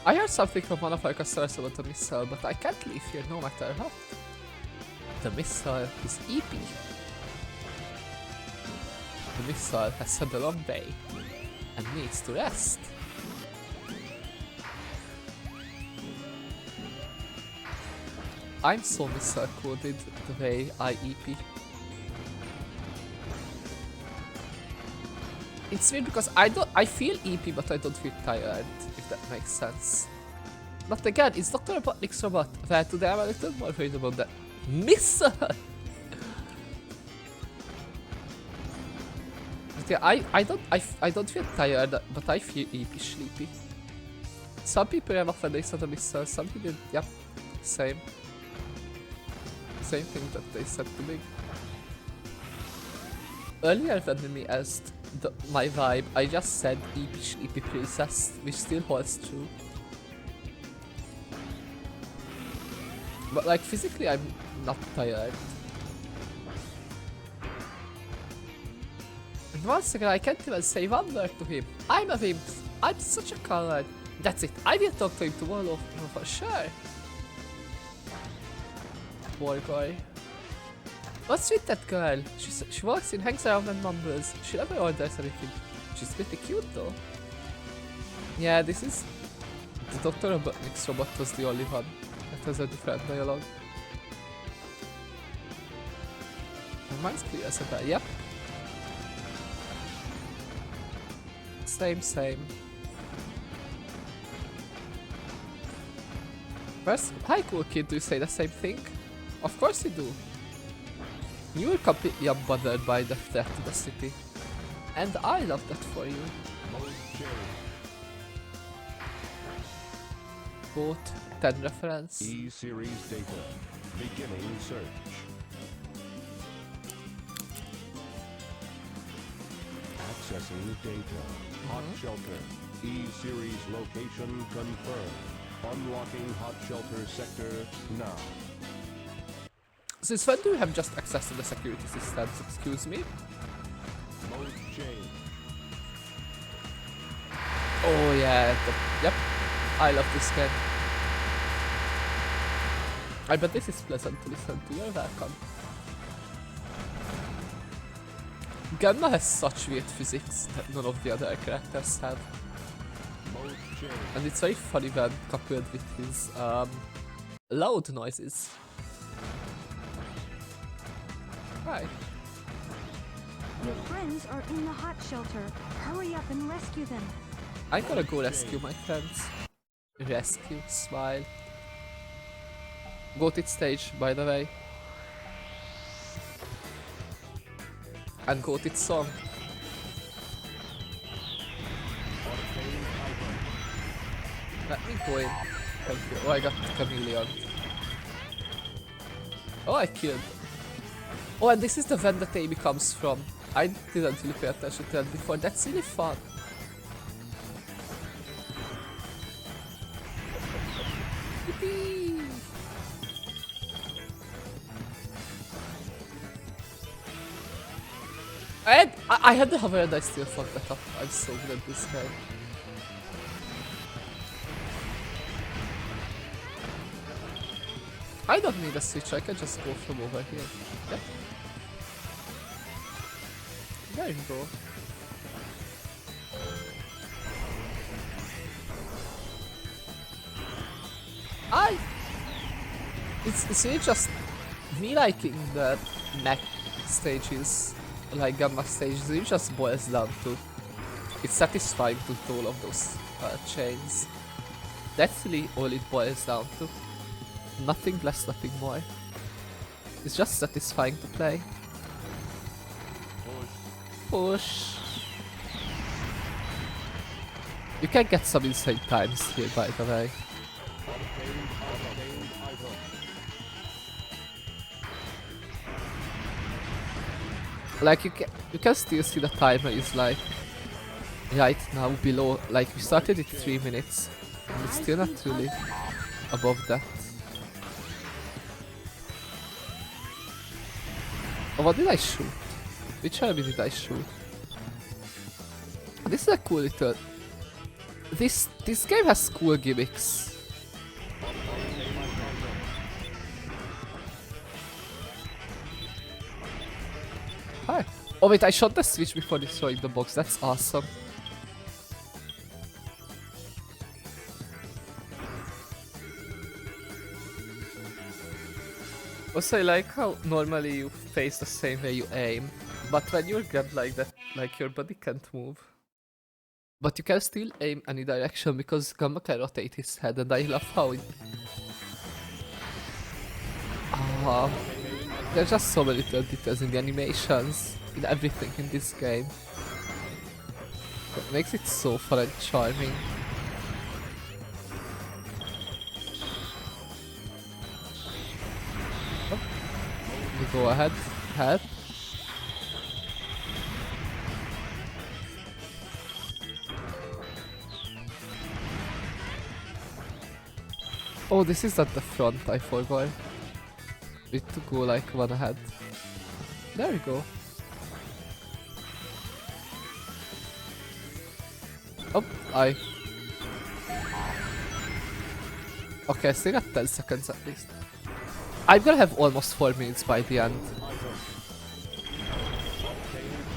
I heard something from one of our customers about the missile, but I can't leave here no matter what. The missile is EP. The missile has had a long day and needs to rest. I'm so missile coded the way I EP. It's weird because I feel EP but I don't feel tired, if that makes sense. But again, it's Dr. Robotnik's robot, where today I'm a little more worried about the missile! Yeah, I don't feel tired, but I feel sleepy. Some people have often they said to me, so some people, yep, same. Same thing that they said to me. Earlier when me asked my vibe, I just said sleepy princess, which still holds true. But like physically I'm not tired. And once again I can't even say one word to him. I'm a wimp. I'm such a coward. That's it. I will talk to him tomorrow for sure. Poor guy. What's with that girl? She walks in, hangs around and mumbles. She never orders anything. She's pretty cute though. Yeah, this is... The Dr. Robotnik's robot was the only one that has a different dialogue. Mine's clear as a die. Yep. Same. First, hi cool kid, do you say the same thing? Of course you do. You were completely unbothered by the threat to the city. And I love that for you. Quote, 10 reference. E-Series data. Beginning search. Accessing data. Hot shelter. E-Series location confirmed. Unlocking hot shelter sector now. Since when do you have just access to the security systems? Excuse me? Mode change. Oh yeah, yep. I love this game. I bet this is pleasant to listen to. You're welcome. Gamma has such weird physics that none of the other characters have. And it's very funny when coupled with his loud noises. Hi. Your friends are in the hot shelter. Hurry up and rescue them. I gotta go rescue my friends. Rescue, smile. Goated stage, by the way. And Goated song. Let me go in. Thank you. Oh, I got Chameleon. Oh, I killed. Oh, and this is the vent that Amy comes from. I didn't really pay attention to that before. That's really fun. Yippee! I had the hover and I still fucked that up. I'm so good at this game. I don't need a switch, I can just go from over here. Yep. There you go. It's really just me liking the mech stages, like Gamma stages, it just boils down to it's satisfying to do all of those chains. That's really all it boils down to. Nothing less, nothing more. It's just satisfying to play. Push. You can get some insane times here, by the way. Like you can still see the timer is like right now below. Like we started at 3 minutes, and it's still not really above that. Oh, what did I shoot? Which enemy did I shoot? This is a cool little... This game has cool gimmicks. Hi. Oh wait, I shot the switch before destroying the box. That's awesome. Also, I like how normally you face the same way you aim, but when you're grabbed like that, like your body can't move. But you can still aim any direction because Gamma can rotate his head, and I love how it... There's just so many little details in the animations, in everything in this game. It makes it so fun and charming. Oh. You go ahead, help. Oh, this is at the front, I forgot. Need to go like one ahead. There we go. Oh, okay, I still got 10 seconds at least. I'm gonna have almost 4 minutes by the end.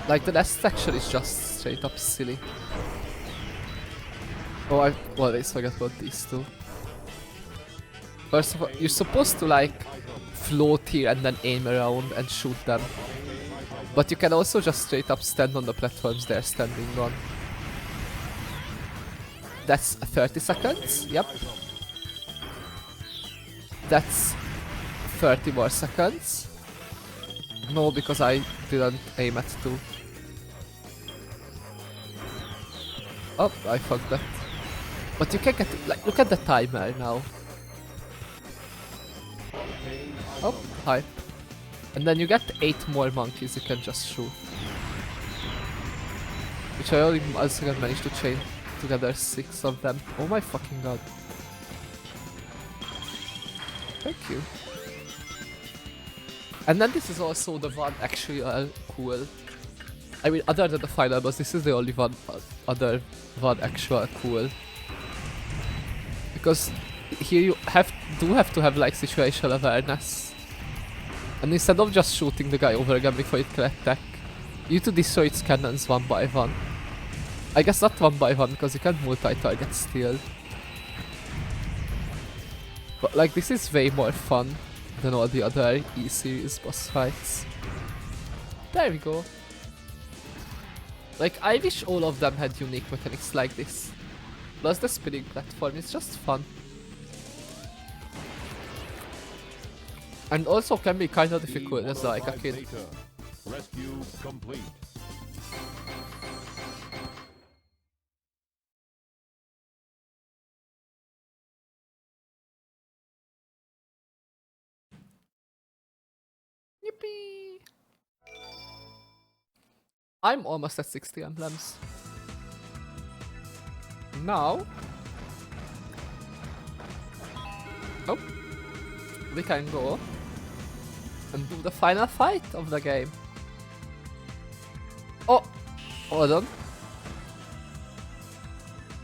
Like, the last section is just straight up silly. Oh, I always forget about these two. First of all, you're supposed to like float here and then aim around and shoot them. But you can also just straight up stand on the platforms they're standing on. That's 30 seconds, yep. That's 30 more seconds. No, because I didn't aim at 2. Oh, I fucked that. But you can get, like, look at the timer now. Oh, hi. And then you get 8 more monkeys you can just shoot. Which I only also managed to chain together 6 of them. Oh my fucking god. Thank you. And then this is also the one actually cool. I mean, other than the final boss, this is the only one other one actual cool. Because here you do have to have like situational awareness. And instead of just shooting the guy over again before it can attack, you need to destroy its cannons one by one. I guess not one by one because you can't multi-target still. But like, this is way more fun than all the other E-series boss fights. There we go. Like, I wish all of them had unique mechanics like this. Plus the spinning platform is just fun. And also can be kind of difficult as like a kid. Rescue complete. Yippee! I'm almost at 60 emblems. Now... Oh. We can go and do the final fight of the game. Oh! Hold on.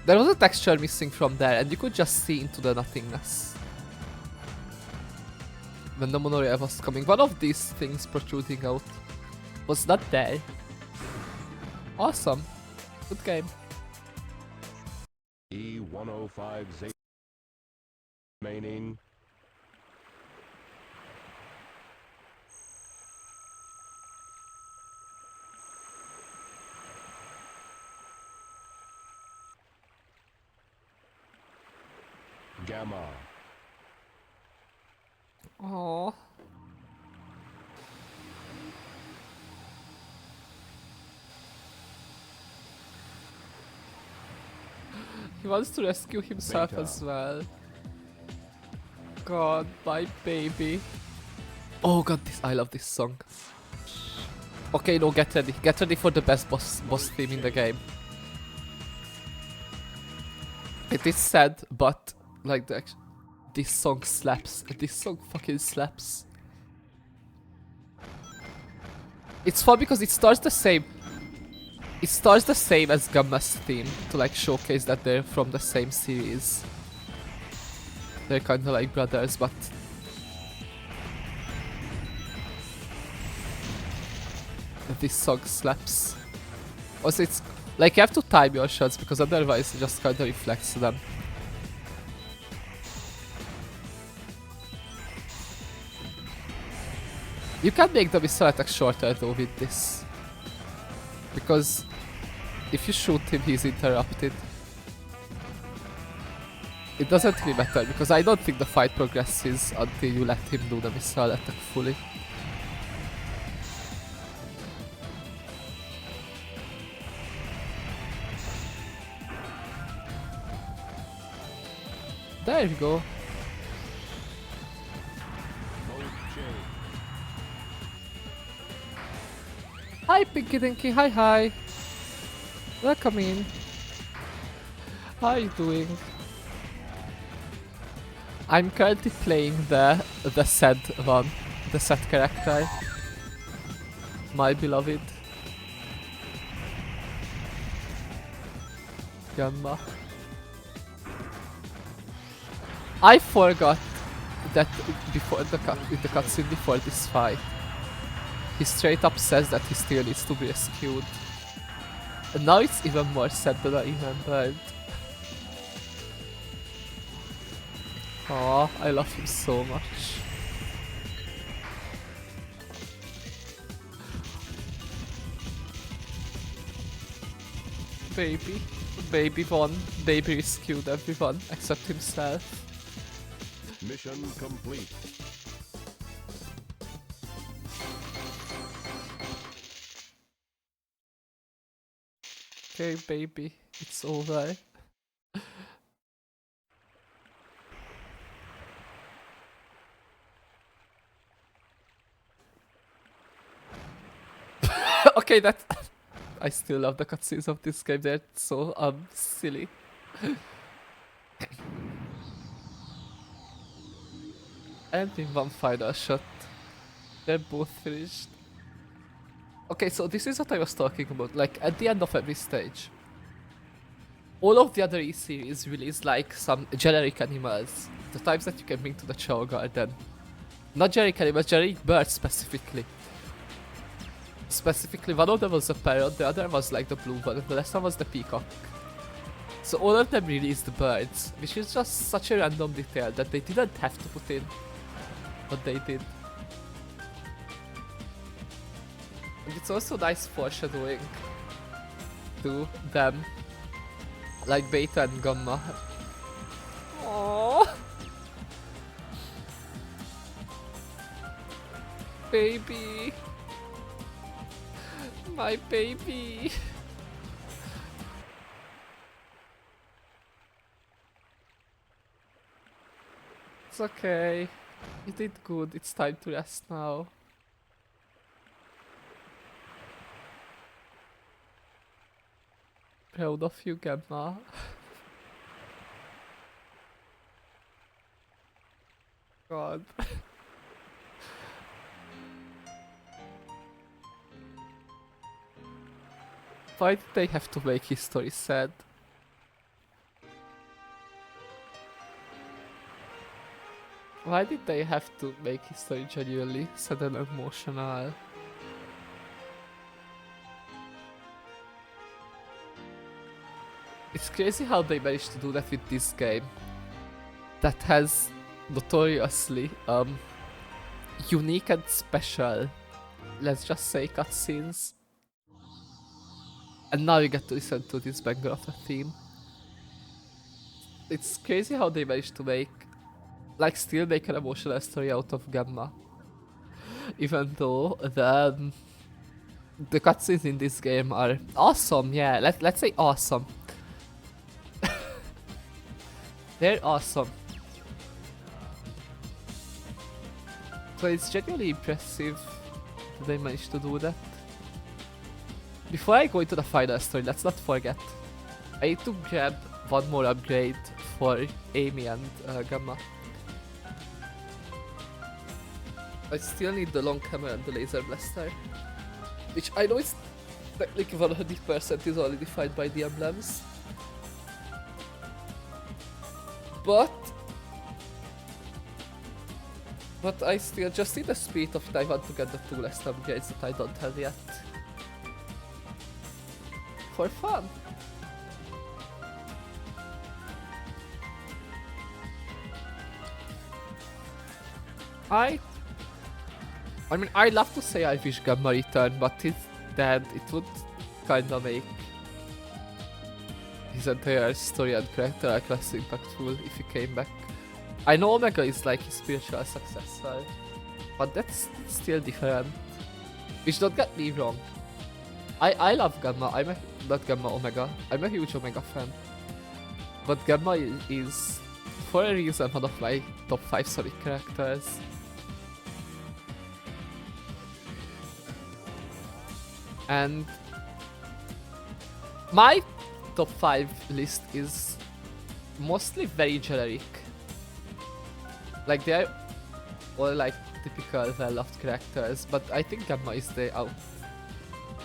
There was a texture missing from there and you could just see into the nothingness. When the monorail was coming, one of these things protruding out was not there. Awesome. Good game. E105 remaining. Gamma. Aww. He wants to rescue himself Beta. as well. God, my baby. Oh god, I love this song. Okay, no, get ready. Get ready for the best boss theme in the game. It is sad, but like this song slaps. This song fucking slaps. It's fun because it starts the same. It starts the same as Gamma's theme to like showcase that they're from the same series. They're kind of like brothers, but this song slaps. Also, it's like you have to time your shots because otherwise it just kind of reflects them. You can make the missile attack shorter though with this. Because if you shoot him, he's interrupted. It doesn't really matter because I don't think the fight progresses until you let him do the missile attack fully. There you go. Mode change. Hi, Pinky Dinky. Hi, hi. Welcome in. How are you doing? I'm currently playing the sad one, the sad character. My beloved. Gamma. I forgot that before the cutscene before this fight, he straight up says that he still needs to be rescued. And now it's even more sad than I remembered. Aw, I love him so much. Baby won. Baby rescued everyone except himself. Mission complete. Okay, baby, it's over. Okay, that I still love the cutscenes of this game. They're so silly. And in one final shot, they're both finished. Okay, so this is what I was talking about. Like at the end of every stage, all of the other E-series release like some generic animals, the types that you can bring to the Chow Garden. Not generic animals, generic birds specifically. Specifically, one of them was a parrot, the other was like the blue one, and the last one was the peacock. So all of them released the birds, which is just such a random detail that they didn't have to put in, but they did. And it's also nice foreshadowing to them, like Beta and Gamma. Aww. Baby. My baby. It's okay. You did good. It's time to rest now. Proud of you, Gamma. God. Why did they have to make history sad? Why did they have to make history genuinely sad and emotional? It's crazy how they managed to do that with this game that has notoriously unique and special, let's just say, cutscenes. And now you get to listen to this banger of a theme. It's crazy how they managed to make, like, still make an emotional story out of Gamma. Even though the cutscenes in this game are awesome, yeah, let's say awesome. They're awesome. So it's genuinely impressive that they managed to do that. Before I go into the final story, let's not forget, I need to grab one more upgrade for Amy and Gamma. I still need the long hammer and the laser blaster, which I know is technically 100% is already defined by the emblems. But I still just need the spirit of it. I want to get the two last upgrades that I don't have yet. For fun. I mean, I love to say I wish Gamma returned, but if dead, it would kinda make his entire story and character arc less impactful if he came back. I know Omega is like his spiritual successor, but that's still different. Which, don't get me wrong, I love Gamma, not Gamma, Omega. I'm a huge Omega fan. But Gamma is, for a reason one of my top 5 Sonic characters. And my top 5 list is mostly very generic. Like they're all like typical well-loved characters, but I think Gamma is the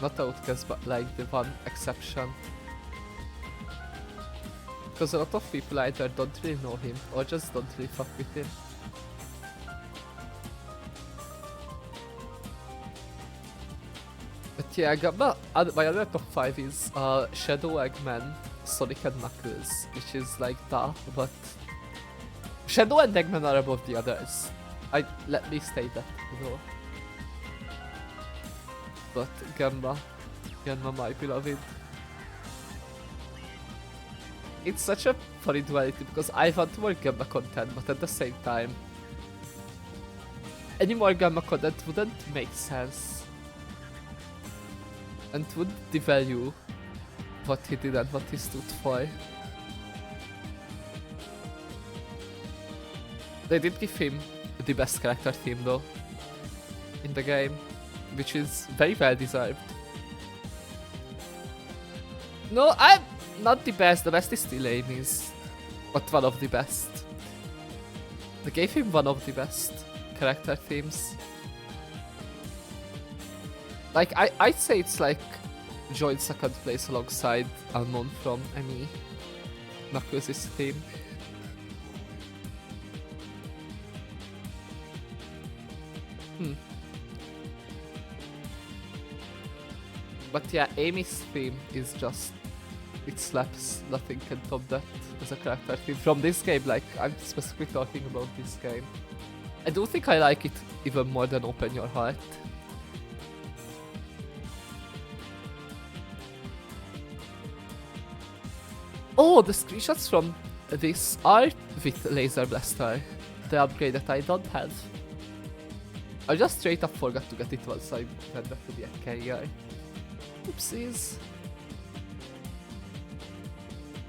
not outcast, but like the one exception. Because a lot of people either don't really know him or just don't really fuck with him. But yeah, Gamma, my other top 5 is Shadow, Eggman, Sonic and Knuckles, which is like duh, but Shadow and Eggman are above the others. Let me state that though. But Gamma, my beloved. It's such a funny duality because I want more Gamma content, but at the same time, any more Gamma content wouldn't make sense and would devalue what he did and what he stood for. They did give him the best character theme though in the game, which is very well deserved. No, I'm not the best is still Amy's, but one of the best. They gave him one of the best character themes. Like, I'd say it's like joint second place alongside Unknown from Amy Knuckles' theme. But yeah, Amy's theme is just, it slaps. Nothing can top that as a character theme from this game. Like, I'm specifically talking about this game. I do think I like it even more than Open Your Heart. Oh, the screenshots from this are with Laser Blaster, the upgrade that I don't have. I just straight up forgot to get it once I went back to the carrier. Oopsies.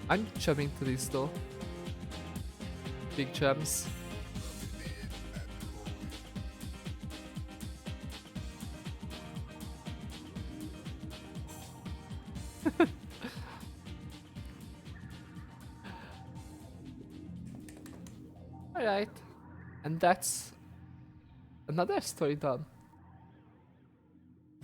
I'm chumming to this though. Big gems. Alright. And that's another story done.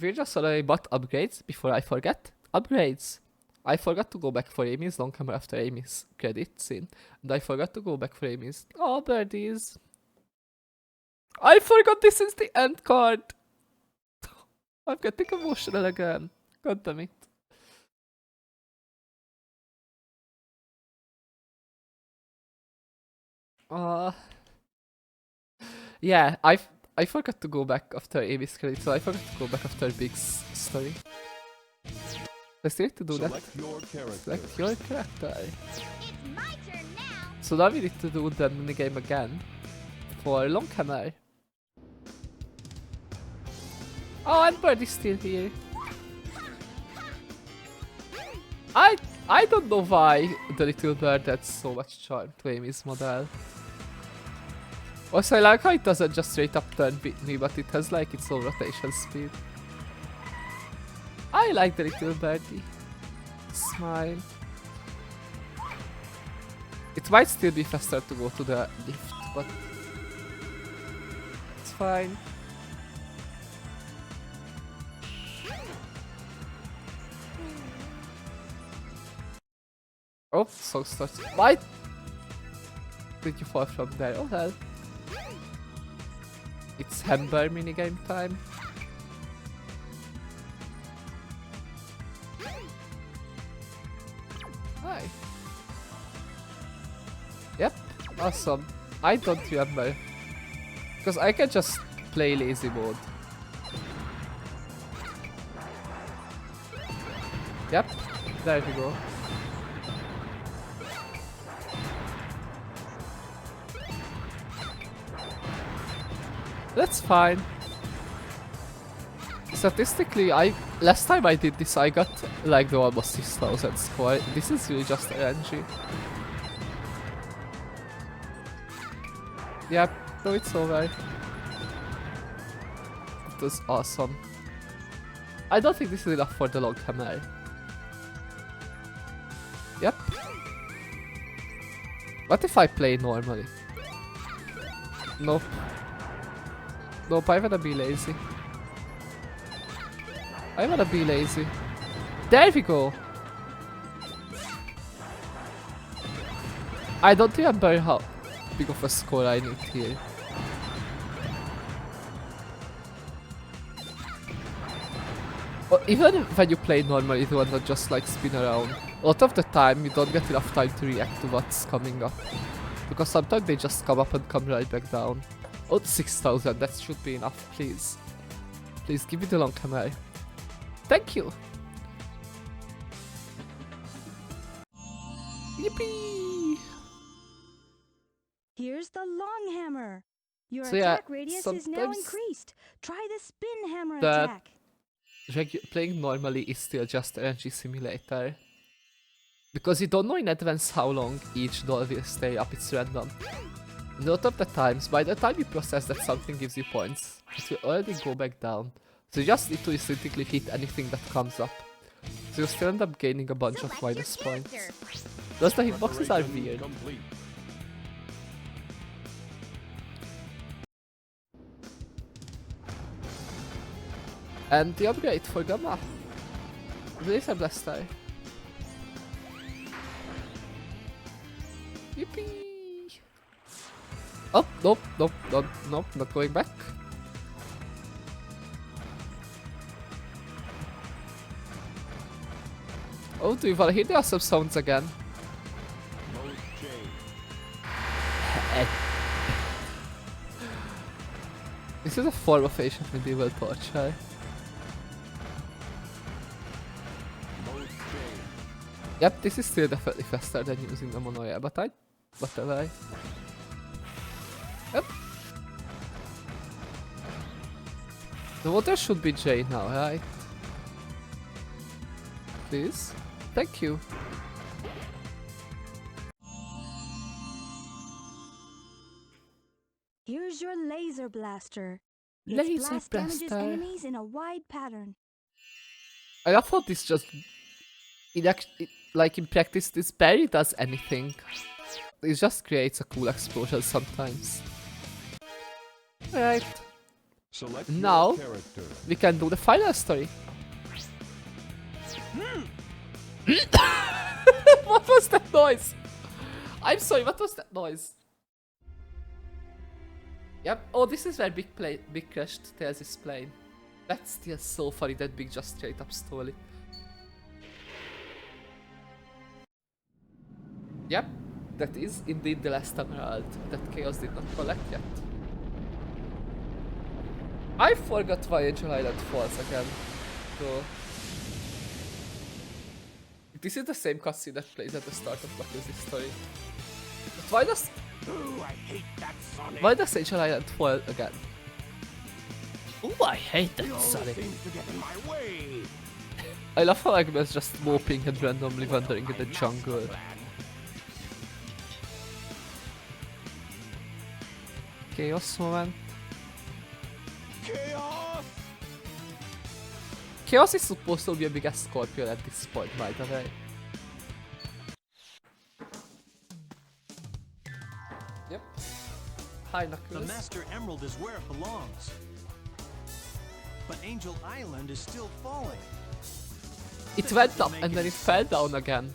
We're just already bought upgrades before I forget. Upgrades! I forgot to go back for Amy's long camera after Amy's credit scene. And I forgot to go back for Amy's. Oh, birdies! I forgot this is the end card! I'm getting emotional again. God damn it. Yeah, I forgot to go back after Amy's credit, so I forgot to go back after Big's story. I still need to do that. Select your character. It's my turn now. So now we need to do the minigame again for Longhammer. Oh, and Birdie's still here. I don't know why the little bird adds so much charm to Amy's model. Also, I like how it doesn't just straight up turn with me, but it has like its own rotation speed. I like the little birdie. Smile. It might still be faster to go to the lift, but it's fine. Oh, song starts. Why did you fall from there? Oh hell. It's Hamber minigame time. Hi. Yep, awesome. I don't remember. Because I can just play lazy mode. Yep, there we go. That's fine. Statistically, last time I did this, I got like the almost 6,000 score. This is really just RNG. Yep, no, it's over. It was awesome. I don't think this is enough for the long hammer. Yep. What if I play normally? Nope. Nope, I wanna be lazy. I wanna be lazy. There we go! I don't remember how big of a score I need here. Well, even when you play normally, you wanna just like spin around. A lot of the time, you don't get enough time to react to what's coming up. Because sometimes they just come up and come right back down. Oh, 6,000, that should be enough, please. Please give me the long hammer. Thank you! Yippee! Here's the long hammer. Your So yeah, attack radius is now sometimes increased. Try the spin hammer that attack. playing normally is still just RNG simulator. Because you don't know in advance how long each doll will stay up, it's random. And a lot of the times, by the time you process that something gives you points, it will already go back down. So you just need to instinctively hit anything that comes up. So you still end up gaining a bunch of minus points. Plus the hitboxes are weird. Complete. And the upgrade for Gamma. Laser Blaster. Yippee! Oh, nope, nope, nope, nope, not going back. Oh, do you wanna hear the awesome sounds again? Mode change. This is a form of ancient medieval torture. Mode change. Yep, this is still definitely faster than using the Monoya, but whatever. Yep. The water should be J now, right? Please? Thank you. Here's your laser blaster. Laser Its blast damages blaster. enemies in a wide pattern. I love how this just... like in practice, this barely does anything. It just creates a cool explosion sometimes. Alright, Select now your character. we can do the final story. What was that noise? I'm sorry, what was that noise? Yep, oh, this is where Big crashed Tails is playing. That's still so funny that Big just straight up stole it. Yep, that is indeed the last emerald that Chaos did not collect yet. I forgot why Angel Island falls again, though. This is the same cutscene that plays at the start of Black story. But why does... Ooh, I hate that Sonic. Why does Angel Island fall again? Ooh, I hate that He always Sonic. seems to get in my way. I love how Agnes just moping and randomly wandering in the jungle. Chaos moment. Chaos! Chaos is supposed to be a biggest scorpion at this point, by the way. Yep. Hi, The Knuckles. Master Emerald is where it belongs. But Angel Island is still falling. It went up and then it fell down again.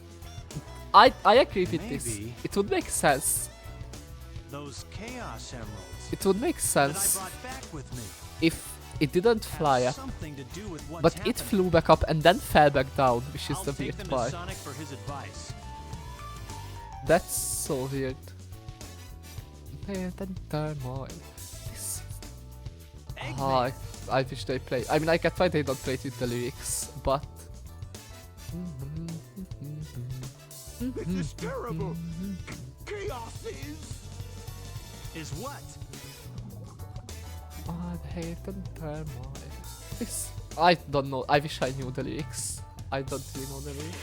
I agree with this. Maybe. It would make sense. Those Chaos Emeralds It would make that I sense brought back with me if it didn't fly have up, something to do with what's but it happening. flew back up and then fell back down, which is I'll the take weird them to part. Sonic for his advice. That's so weird. Turmoil. This... Ah, I wish they play. I mean, I get why they don't play it with the lyrics, but. This is terrible. Chaos Is what? I hate and turmoil. This. I don't know. I wish I knew the lyrics. I don't really know the lyrics.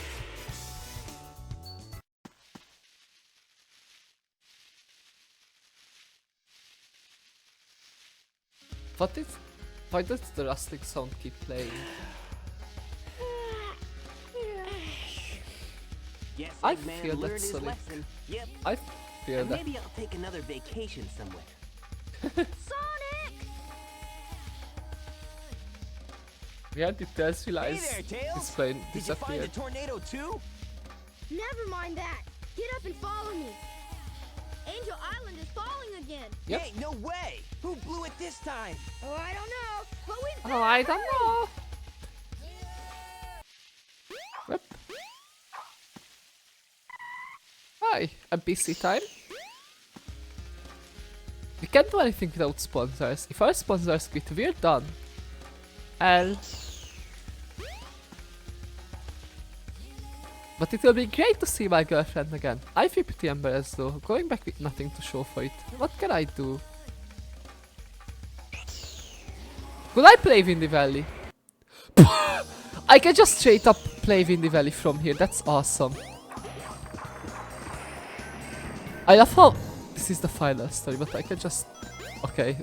Why does the rustling sound keep playing? Yes, I Eggman feel learned that's his Sonic. lesson. Yep. I feel that. Maybe I'll take another vacation somewhere. Sonic! Yeah, did Tails Hey realize there, Tails! his plane Did you find the disappeared? tornado too? Never mind that. Get up and follow me. Angel Island is falling again. Yep. Hey, no way! Who blew it this time? Oh, I don't know, but we. Oh, I don't know. Yep. Hi, a busy time. We can't do anything without sponsors. If our sponsors quit, we're done. L. But it will be great to see my girlfriend again. I feel pretty embarrassed though, going back with nothing to show for it. What can I do? Could I play Windy Valley? I can just straight up play Windy Valley from here, that's awesome. I love how this is the final story, but I can just... Okay.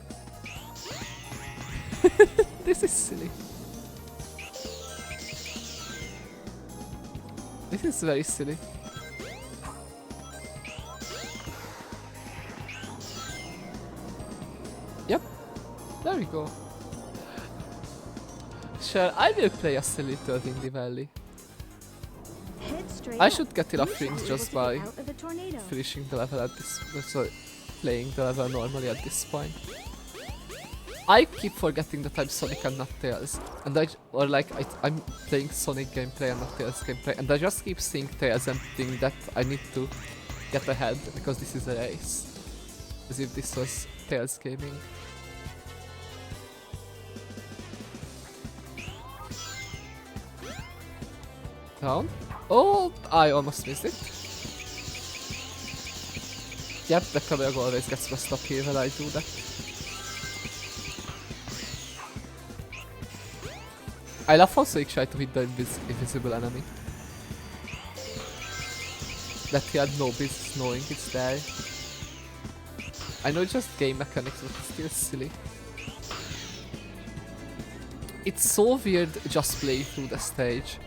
This is silly. This is very silly. Yep. There we go. Sure, I will play a silly little Windy Valley. Head straight I up. should get You enough should be rings able just to by get out of the tornado. finishing the level at this... Sorry, playing the level normally at this point. I keep forgetting that I'm Sonic and not Tails. And I'm playing Sonic gameplay and not Tails gameplay. And I just keep seeing Tails and think that I need to get ahead because this is a race. As if this was Tails gaming. Down. Oh, I almost missed it. Yep, the camera always gets messed up here when I do that. I love how Sonic tried to hit the invisible enemy. That he had no business knowing it's there. I know it's just game mechanics, but it's still silly. It's so weird just playing through the stage.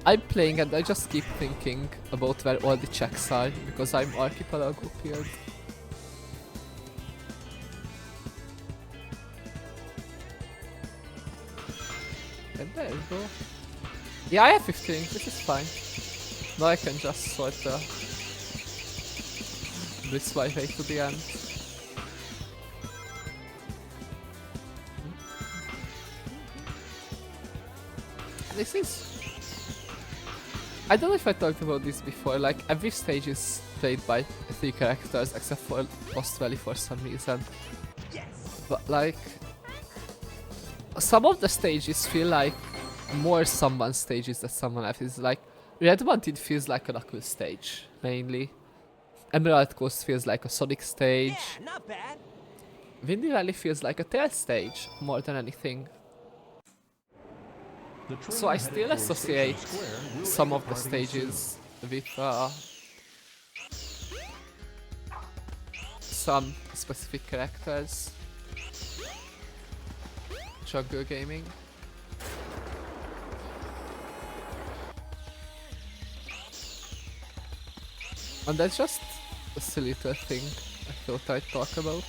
I'm playing and I just keep thinking about where all the checks are because I'm archipelago peeled. And there we go. Yeah, I have 15, this is fine. Now I can just sort the blitz my way to the end. This is... I don't know if I talked about this before, like every stage is played by 3 characters except for Lost Valley for some reason. But like... Some of the stages feel like more someone's stages than someone else's. Like, Red Mountain feels like a Knuckles stage, mainly. Emerald Coast feels like a Sonic stage. Yeah, not bad. Windy Valley feels like a Tails stage, more than anything. So I still associate some of the stages with some specific characters. Jungle Gaming. And that's just a silly little thing I thought I'd talk about.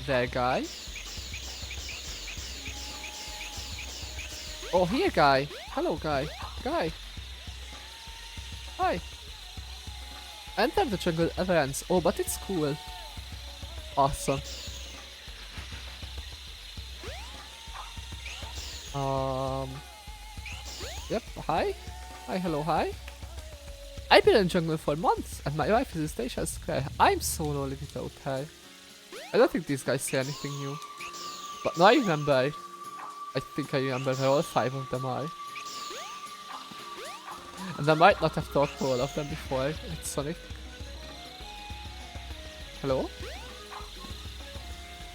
There, guy. Oh, here, guy. Hello, guy. Guy. Hi. Enter the jungle ever ends. Oh, but it's cool. Awesome. Yep, hi. Hi, hello, hi. I've been in jungle for months, and my wife is a station square. I'm so lonely without her. I don't think these guys say anything new. But now I remember. I think I remember where all 5 of them are. And I might not have talked to all of them before. It's Sonic. Hello?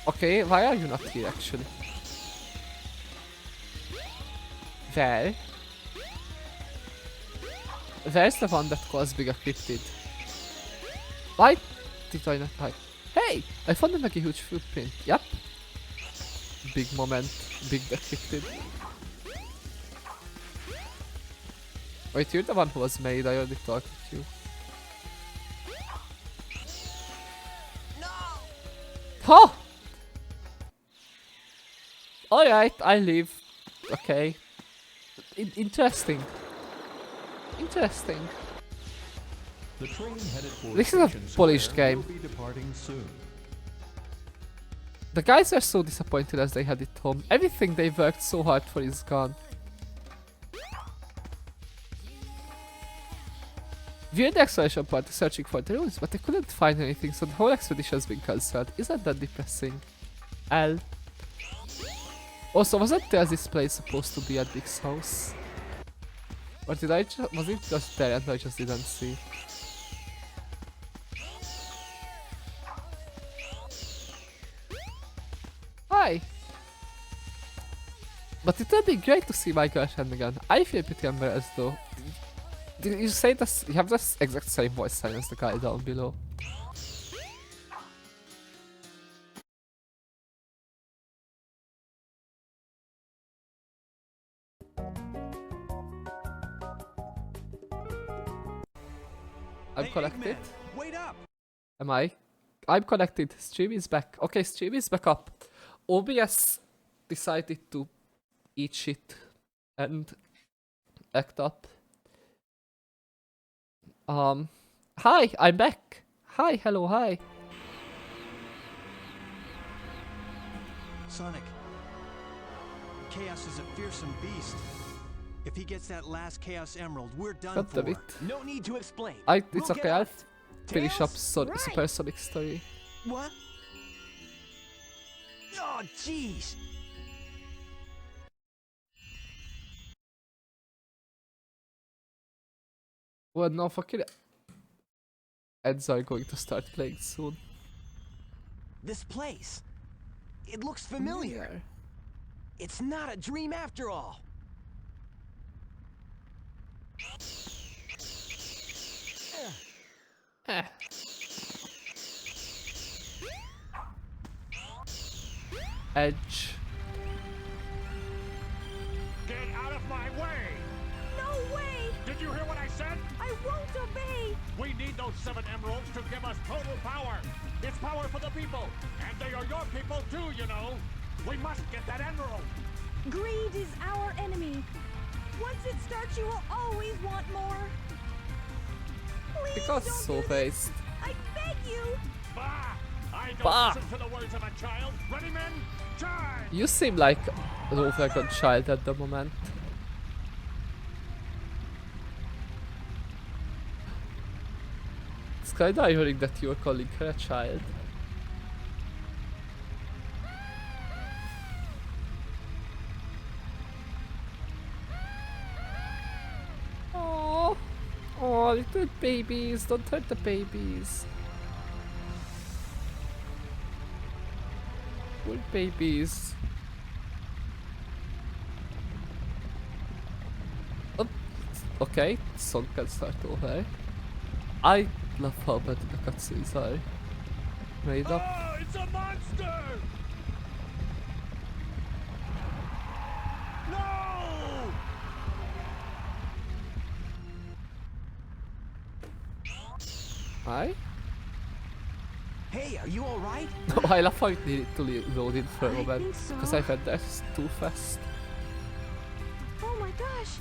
Okay, why are you not here actually? Where? Where's the one that calls Big Cryptid? Why did I not like... Hey! I found a mega huge footprint. Yep. Big moment. Big detected. Wait, you're the one who was made. I already talked to you. No! Huh! Alright, I leave. Okay. Interesting. Interesting. The train headed for This is a Station polished Square game. will be departing soon. The guys are so disappointed as they had it home. Everything they worked so hard for is gone. We're in the exploration party searching for the ruins, but they couldn't find anything, so the whole expedition's been cancelled. Isn't that depressing? L. Also, wasn't there this place supposed to be at Dick's house? Or did I just... was it just there and I just didn't see? Hi! But it would be great to see my girlfriend again. I feel pretty embarrassed though. Did you say this? You have this exact same voice sign as the guy down below. I'm connected. Wait up! Am I? I'm connected. Stream is back. Okay, stream is back up. OBS decided to eat shit and act up. Hi, I'm back. Hi, hello, hi. Sonic, Chaos is a fearsome beast. If he gets that last Chaos Emerald, we're done God for. damn it. No need to explain. It's We'll okay, get I'll out. finish up Tails? Right. Supersonic story. What? Oh, jeez. Well, no, fucking ads are going to start playing soon. This place. It looks familiar. It's not a dream after all. Edge. Get out of my way! No way! Did you hear what I said? I won't obey! We need those 7 emeralds to give us total power. It's power for the people, and they are your people too, you know. We must get that emerald. Greed is our enemy. Once it starts, you will always want more. Please Because don't so do based. this. I beg you. Bah! I don't Bah! listen to the words of a child. Ready, men? Charge! You seem like an overgrown child at the moment. It's kinda ironic that you're calling her a child. Oh, oh, little babies! Don't hurt the babies. Poor babies. Oh, okay, song can start over. I love how bad the cutscenes are made up. Oh, it's a monster! No! Hi? Hey, are you alright? Oh, I love how it needed to load in for a I moment. think so. Because I went there too fast. Oh my gosh.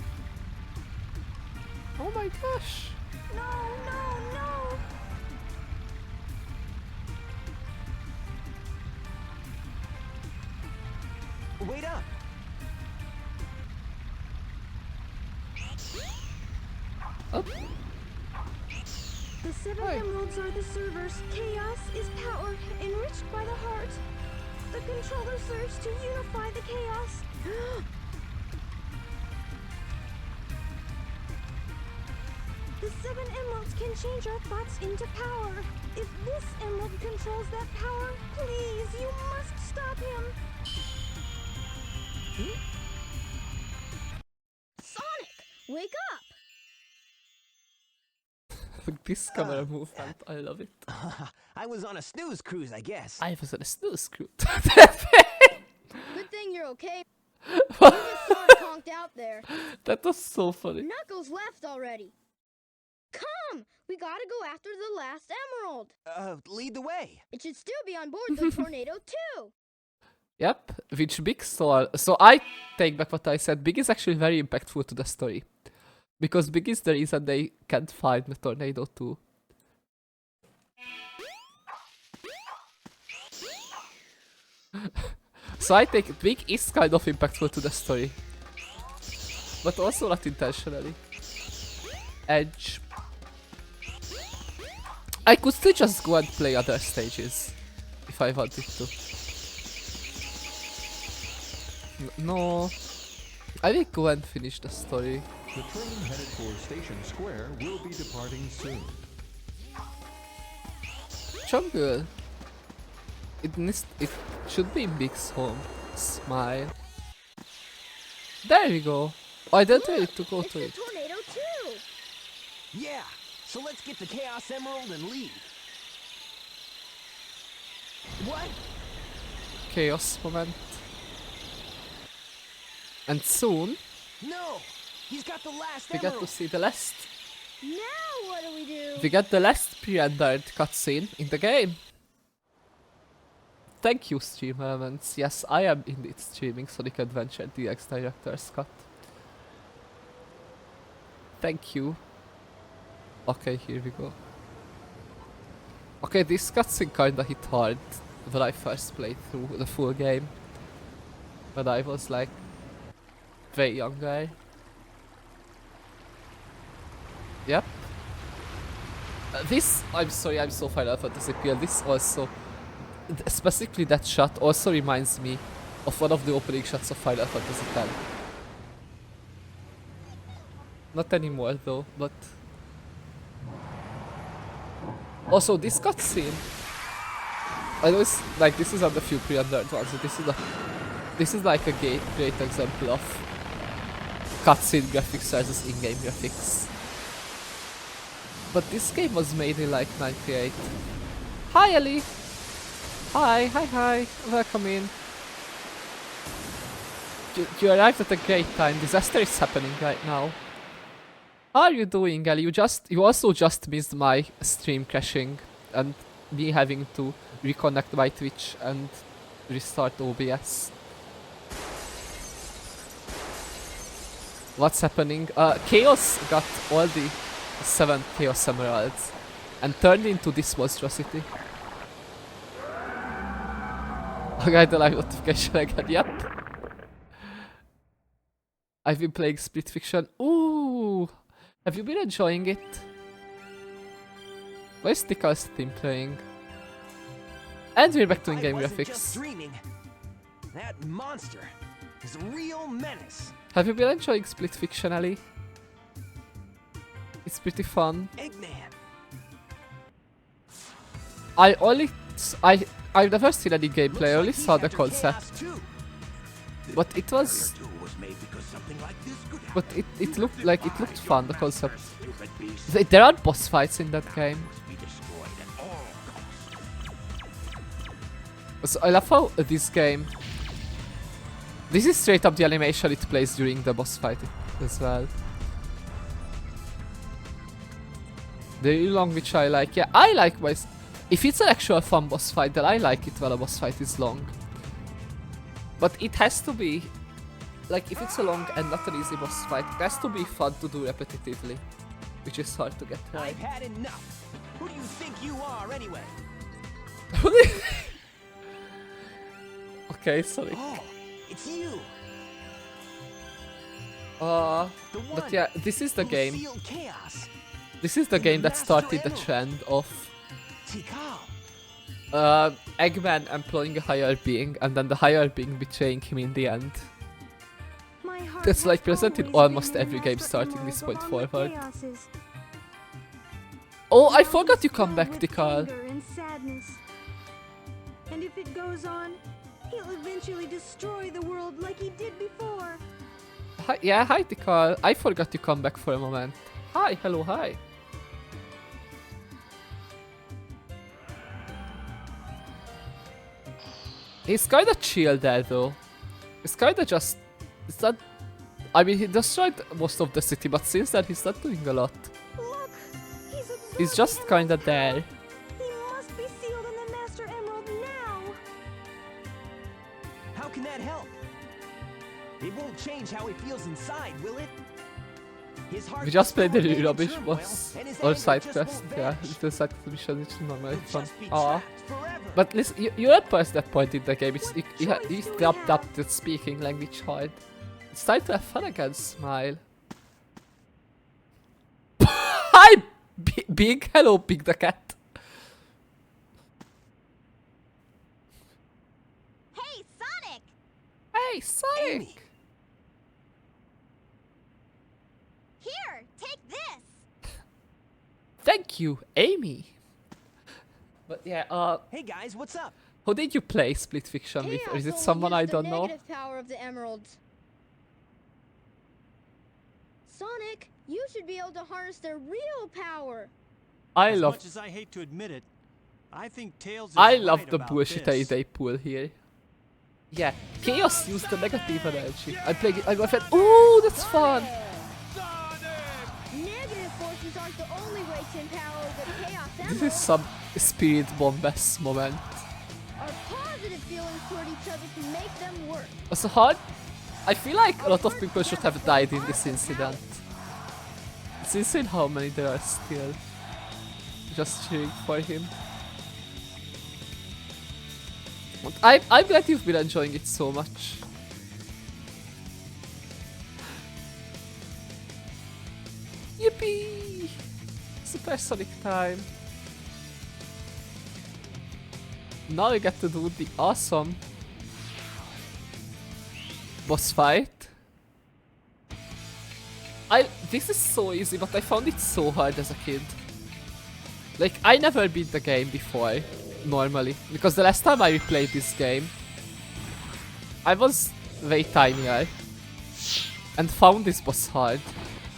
Oh my gosh. No, no, no. Wait up! Up. The 7 Hi. emeralds are the servers. Chaos is power, enriched by the heart. The controller serves to unify the chaos. The 7 emeralds can change our thoughts into power. If this emerald controls that power, please, you must stop him. Sonic, wake up! This camera movement, I love it. I was on a snooze cruise, I guess. I was on a snooze crew. Good thing you're okay. You just saw it conked out there. That was so funny. Knuckles left already. Come! We gotta go after the last emerald. Lead the way. It should still be on board the tornado too. Yep, which Big saw. So I take back what I said. Big is actually very impactful to the story. Because Big is the reason they can't find the tornado too. So I take Big is kind of impactful to the story. But also not intentionally. Edge. I could still just go and play other stages. If I wanted to. No. I will go and finish the story. The train headed for Station Square will be departing soon. Jungle. It should be in Big's home. Smile. There we go. Oh, I didn't need to go to it. Tornado too. Yeah, so let's get the Chaos Emerald and leave. What? Chaos moment. And soon No! He's got the last we emerald! get to see the last. Now what do we do? We get the last pre-rendered cutscene in the game. Thank you, Stream Elements. Yes, I am indeed streaming Sonic Adventure DX Director's Cut. Thank you. Okay, here we go. Okay, this cutscene kinda hit hard when I first played through the full game. When I was like way younger. Yep. This, I'm sorry, I'm so Final Fantasy PL. This also, specifically that shot also reminds me of one of the opening shots of Final Fantasy X. Not anymore though, but... Also, this cutscene, I know it's like this is on the few pre-rendered ones, so this is like a great example of cutscene graphics versus in-game graphics. But this game was made in like 98. Hi Ellie! Hi, welcome in. You arrived at a great time, disaster is happening right now. How are you doing, Ellie? You also just missed my stream crashing and me having to reconnect my Twitch and restart OBS. What's happening? Chaos got all the 7 Chaos Emeralds and turned into this monstrosity. I got the live notification again, yep. I've been playing Split Fiction. Ooh! Have you been enjoying it? Why is Tikal's team playing? And we're back to in-game graphics. Just dreaming. That monster is a real menace. Have you been enjoying Split Fiction, Ellie? It's pretty fun. Eggman. I've never seen any gameplay, I only saw the concept. But it was... But it looked fun, the concept. There are boss fights in that game. So I love how this game... This is straight up the animation it plays during the boss fight as well. They're really long, which I like. Yeah, I like my... If it's an actual fun boss fight, then I like it when a boss fight is long. But it has to be... Like, if it's a long and not an easy boss fight, it has to be fun to do repetitively. Which is hard to get right. I've had enough. Who do you think you are, anyway? Okay, sorry. Oh, it's you. But yeah, this is the game. Chaos. This is the game that started the trend of Tikal. Eggman employing a higher being and then the higher being betraying him in the end. That's like present in almost every game starting this point forward. Oh, I forgot you come back, Tikal. And if it goes on, he'll eventually destroy the world like he did before. Hi, yeah, hi Tikal. I forgot you come back for a moment. Hi, hello, hi. He's kinda chill there though. It's kinda just... It's not... I mean, he destroyed most of the city, but since then he's not doing a lot. Look, He's just kinda there. He must be sealed in the Master Emerald now. How can that help? It won't change how he feels inside, will it? His heart We just played the will stay in rubbish turmoil, boss. and his Or anger side just quest, won't yeah. vanish. Little side quest mission, which is normally He'll fun. just be Aw. trapped forever. But listen, you're not past that point in the game. It's, he choice do we stepped have? up the speaking language hard. It's time to have fun again, Smile. Hi, Big. Hello, Big the cat. Hey, Sonic! Hey, Sonic. Amy. Here, take this! Thank you, Amy. But yeah, Hey guys, what's up? who did you play Split Fiction with? Or is it someone I don't know? Power of the emeralds. Sonic, you should be able to harness their real power. I As love much as I hate to admit it, I think Tails is I love right the about bullshit this. they pull here. Yeah, Chaos used the negative energy. I play it, I go, ooh, that's fun. Negative forces aren't the only way to empower the Chaos This Emerald. is some Spirit Bombas moment. Our positive feelings toward each other can make them work. Also hard. I feel like a lot of people should have died in this incident. It's insane how many there are still just cheering for him. But I'm glad you've been enjoying it so much. Yippee! Supersonic time. Now we get to do the awesome boss fight. This is so easy, but I found it so hard as a kid. Like, I never beat the game before, normally. Because the last time I replayed this game, I was way tinier. And found this boss hard.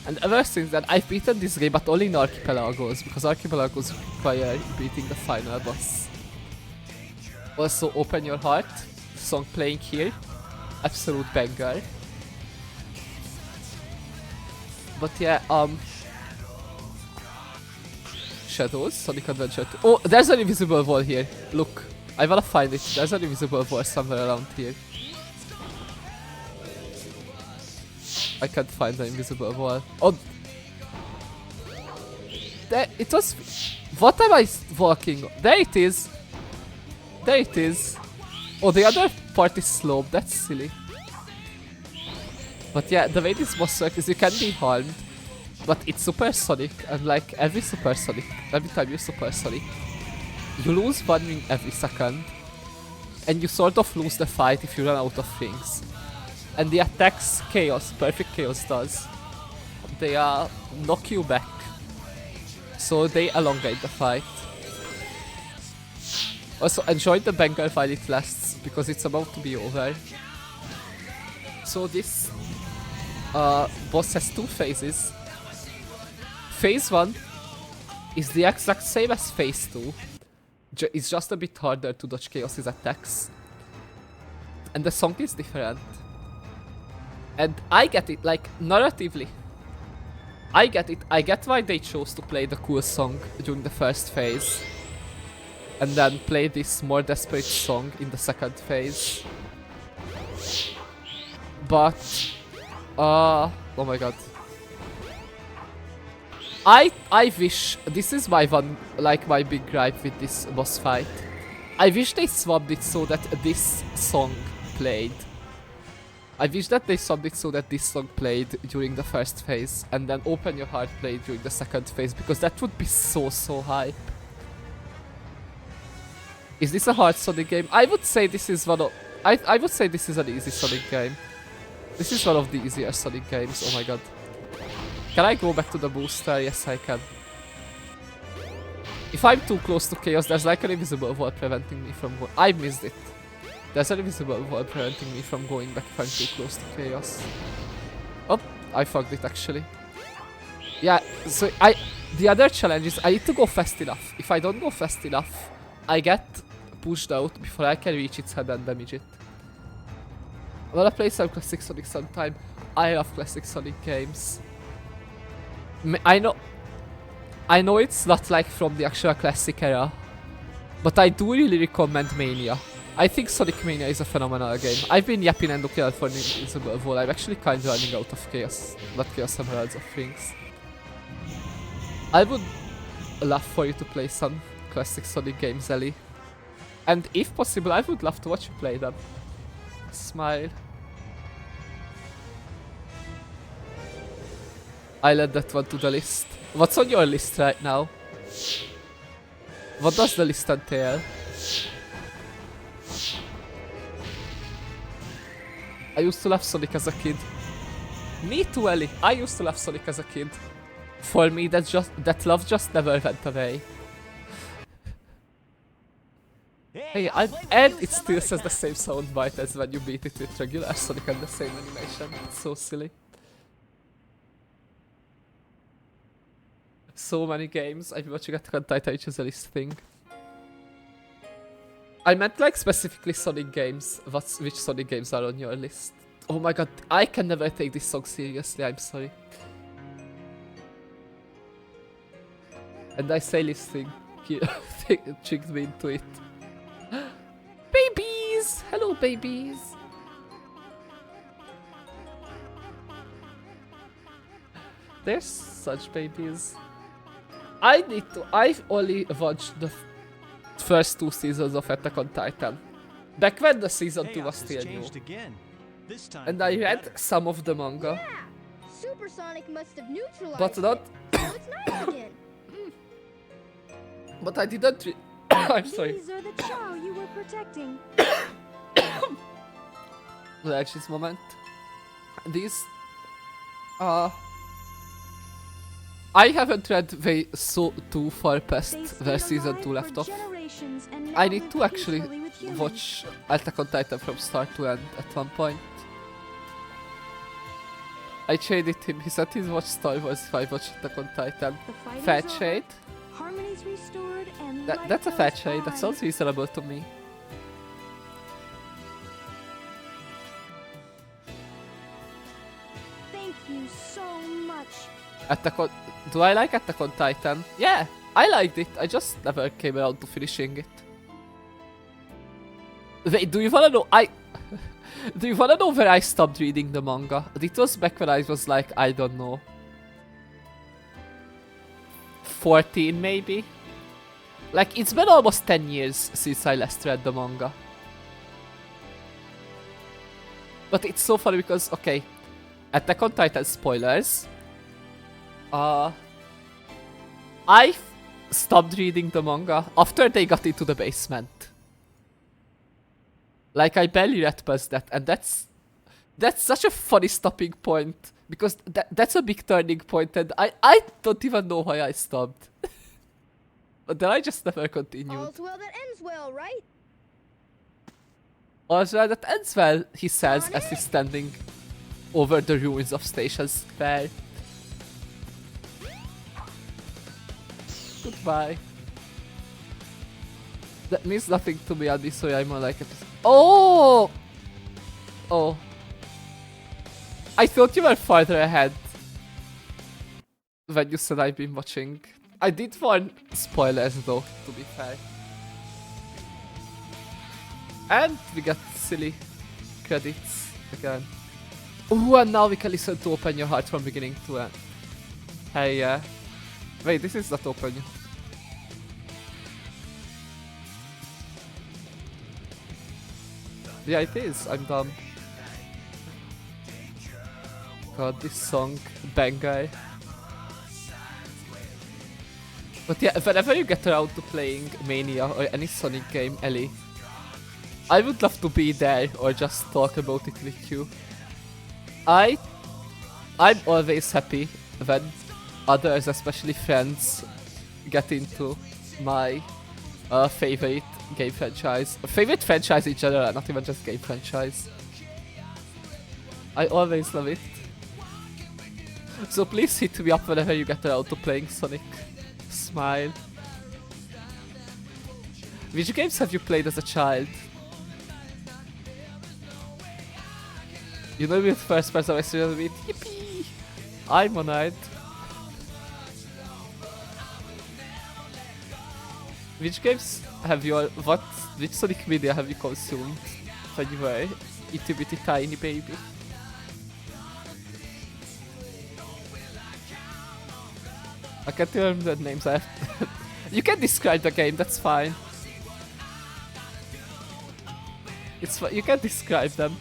And ever since then, I've beaten this game, but only in Archipelagos, because Archipelagos require beating the final boss. Also, Open Your Heart, song playing here. Absolute banger. But yeah, Shadows, Sonic Adventure 2. Oh, there's an invisible wall here. Look, I wanna find it. There's an invisible wall somewhere around here. I can't find the invisible wall. Oh, there it was. What am I walking? There it is. There it is. Oh, the other part is sloped. That's silly. But yeah, the way this boss works is you can be harmed, but it's supersonic, and like every time you supersonic, you lose 1 ring every second, and you sort of lose the fight if you run out of rings. And the attacks Chaos, Perfect Chaos does, they knock you back, so they elongate the fight. Also enjoy the banger while it lasts, because it's about to be over. So this boss has 2 phases. Phase 1 is the exact same as phase 2. It's just a bit harder to dodge Chaos's attacks. And the song is different. And I get it, like, narratively. I get it. I get why they chose to play the cool song during the first phase. And then play this more desperate song in the second phase. But oh my god. I wish, this is my my big gripe with this boss fight. I wish they swapped it so that this song played. I wish that they swapped it so that this song played during the first phase and then Open Your Heart played during the second phase, because that would be so hype. Is this a hard Sonic game? I would say this is one of... I would say this is an easy Sonic game. This is one of the easier Sonic games, oh my god. Can I go back to the booster? Yes, I can. If I'm too close to Chaos, there's like an invisible wall preventing me from going... I missed it. There's an invisible wall preventing me from going back if I'm too close to Chaos. Oh, I fucked it actually. Yeah, so the other challenge is I need to go fast enough. If I don't go fast enough, I get pushed out before I can reach its head and damage it. I wanna play some classic Sonic sometime. I love classic Sonic games. I know it's not like from the actual classic era, but I do really recommend Mania. I think Sonic Mania is a phenomenal game. I've been yapping and looking out for Invisible Wall. I'm actually kind of running out of Chaos, not Chaos Emeralds, of things. I would love for you to play some classic Sonic games, Ellie. And if possible, I would love to watch you play them. Smile. I'll add that one to the list. What's on your list right now? What does the list entail? I used to love Sonic as a kid. Me too, Ellie. I used to love Sonic as a kid. For me, that love just never went away. Hey, and it still says the same soundbite as when you beat it with regular Sonic and the same animation. It's so silly. So many games. I've been watching Attack on Titan, which is a list thing. I meant like specifically Sonic games. Which Sonic games are on your list? Oh my god, I can never take this song seriously, I'm sorry. And I say listing. Tricked me into it. Babies! Hello, babies! They're such babies. I've only watched the first 2 seasons of Attack on Titan. Back when the season 2 was still new. And I read some of the manga. Yeah! Supersonic must have neutralized But not... so it's nice again. But I didn't I'm sorry. These are the Chao you were protecting. Relax this moment. These... I haven't read too far past where season 2 left off. I need to actually watch Attack on Titan from start to end at one point. I traded him, he said he's watched Star Wars if I watched Attack on Titan. Fat shade? That's a fat shade, that sounds reasonable to me. Thank you so much. Do I like Attack on Titan? Yeah, I liked it. I just never came around to finishing it. Wait, do you wanna know? Do you wanna know where I stopped reading the manga? It was back when I was like, I don't know, 14 maybe? Like, it's been almost 10 years since I last read the manga. But it's so funny because, okay, Attack on Titan spoilers. I stopped reading the manga after they got into the basement. Like, I barely read past that, and that's such a funny stopping point, because that's a big turning point, and I don't even know why I stopped. But then I just never continued. All's well that ends well, right? All's well that ends well, he says as he's standing over the ruins of Station Square. Goodbye. That means nothing to me, Andy, so I'm like... Oh! Oh. I thought you were farther ahead when you said I've been watching. I did warn spoilers though, to be fair. And we got silly credits again. Oh, and now we can listen to Open Your Heart from beginning to end. Hey, yeah. Wait, this is not open. Yeah, it is. I'm dumb. God, this song, banger. But yeah, whenever you get around to playing Mania or any Sonic game, Ellie, I would love to be there or just talk about it with you. I'm always happy when others, especially friends, get into my favorite game franchise. Favorite franchise in general, not even just game franchise. I always love it. So please hit me up whenever you get around to playing Sonic. Smile. Which games have you played as a child? You know, with first person experience with yippee! I'm on it. Which games have you which Sonic media have you consumed when you were itty bitty tiny baby? I can't remember the names I have. You can describe the game, that's fine. It's you can describe them.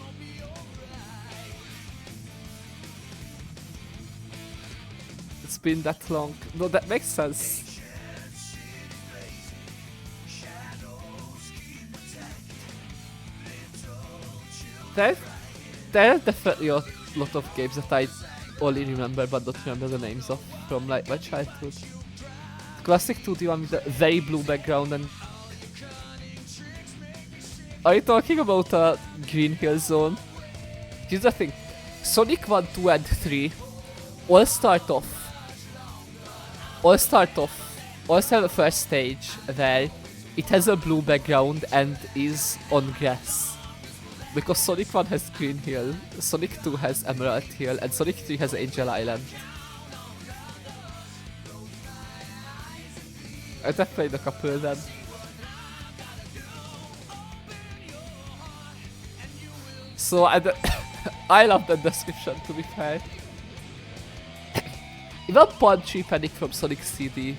It's been that long. No, that makes sense. There are definitely a lot of games that I only remember but don't remember the names of from like my childhood. Classic 2D one with a very blue background and... Are you talking about Green Hill Zone? Here's the thing. Sonic 1, 2 and 3 all start off the first stage where it has a blue background and is on grass. Because Sonic 1 has Green Hill, Sonic 2 has Emerald Hill, and Sonic 3 has Angel Island. I've played a couple of them. So I love that description, to be fair. Even Punchy Panic from Sonic CD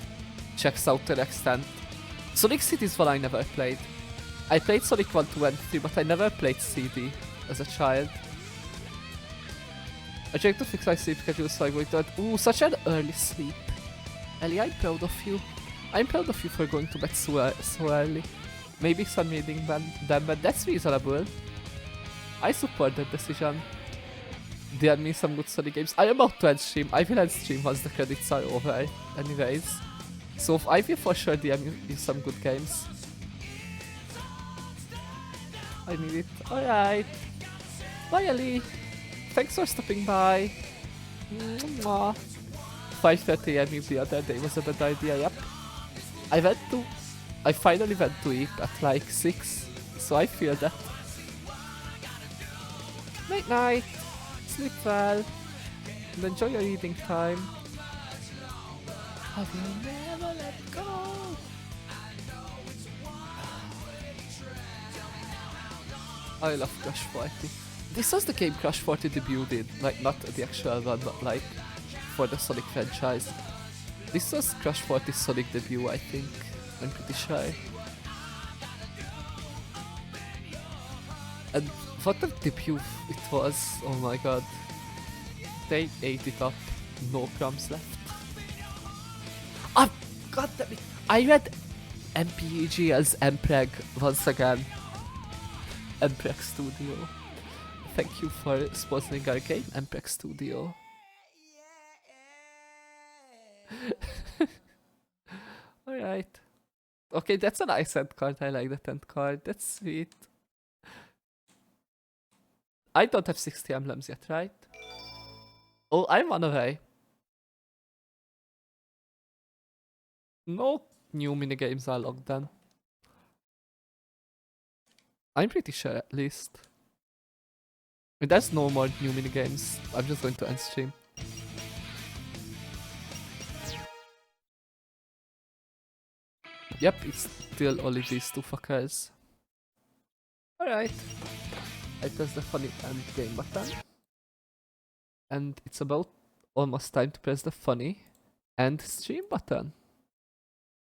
checks out to an extent. Sonic CD is one I never played. I played Sonic 1, 2 and 3, but I never played CD as a child. I tried to fix my sleep schedule so I'm going to... Ooh, such an early sleep. Ellie, I'm proud of you. I'm proud of you for going to bed so early. Maybe some reading them, but that's reasonable. I support that decision. There me some good Sonic games. I'm about to end stream. I will end stream once the credits are over, anyways. So I will for sure DM you some good games. I need it. Alright. Bye, Ellie. Thanks for stopping by. 5:30 AM the other day was a bad idea, yep. I finally went to eat at like 6, so I feel that. Night night. Sleep well. And enjoy your eating time. Have you never let go? I love Crash 40. This was the game Crash 40 debuted, like not the actual one, but like for the Sonic franchise. This was Crash 40's Sonic debut, I think. I'm pretty sure. And what a debut it was, oh my god. They ate it up, no crumbs left. Oh, god damn it! I read MPEG as MPEG once again. MPEG Studio. Thank you for sponsoring our game, MPEG Studio. Alright. Okay, that's a nice end card. I like that end card. That's sweet. I don't have 60 emblems yet, right? Oh, I'm on the way. No new minigames are logged then. I'm pretty sure at least. If there's no more new minigames, I'm just going to end stream. Yep, it's still only these two fuckers. Alright. I press the funny end game button. And it's about almost time to press the funny end stream button.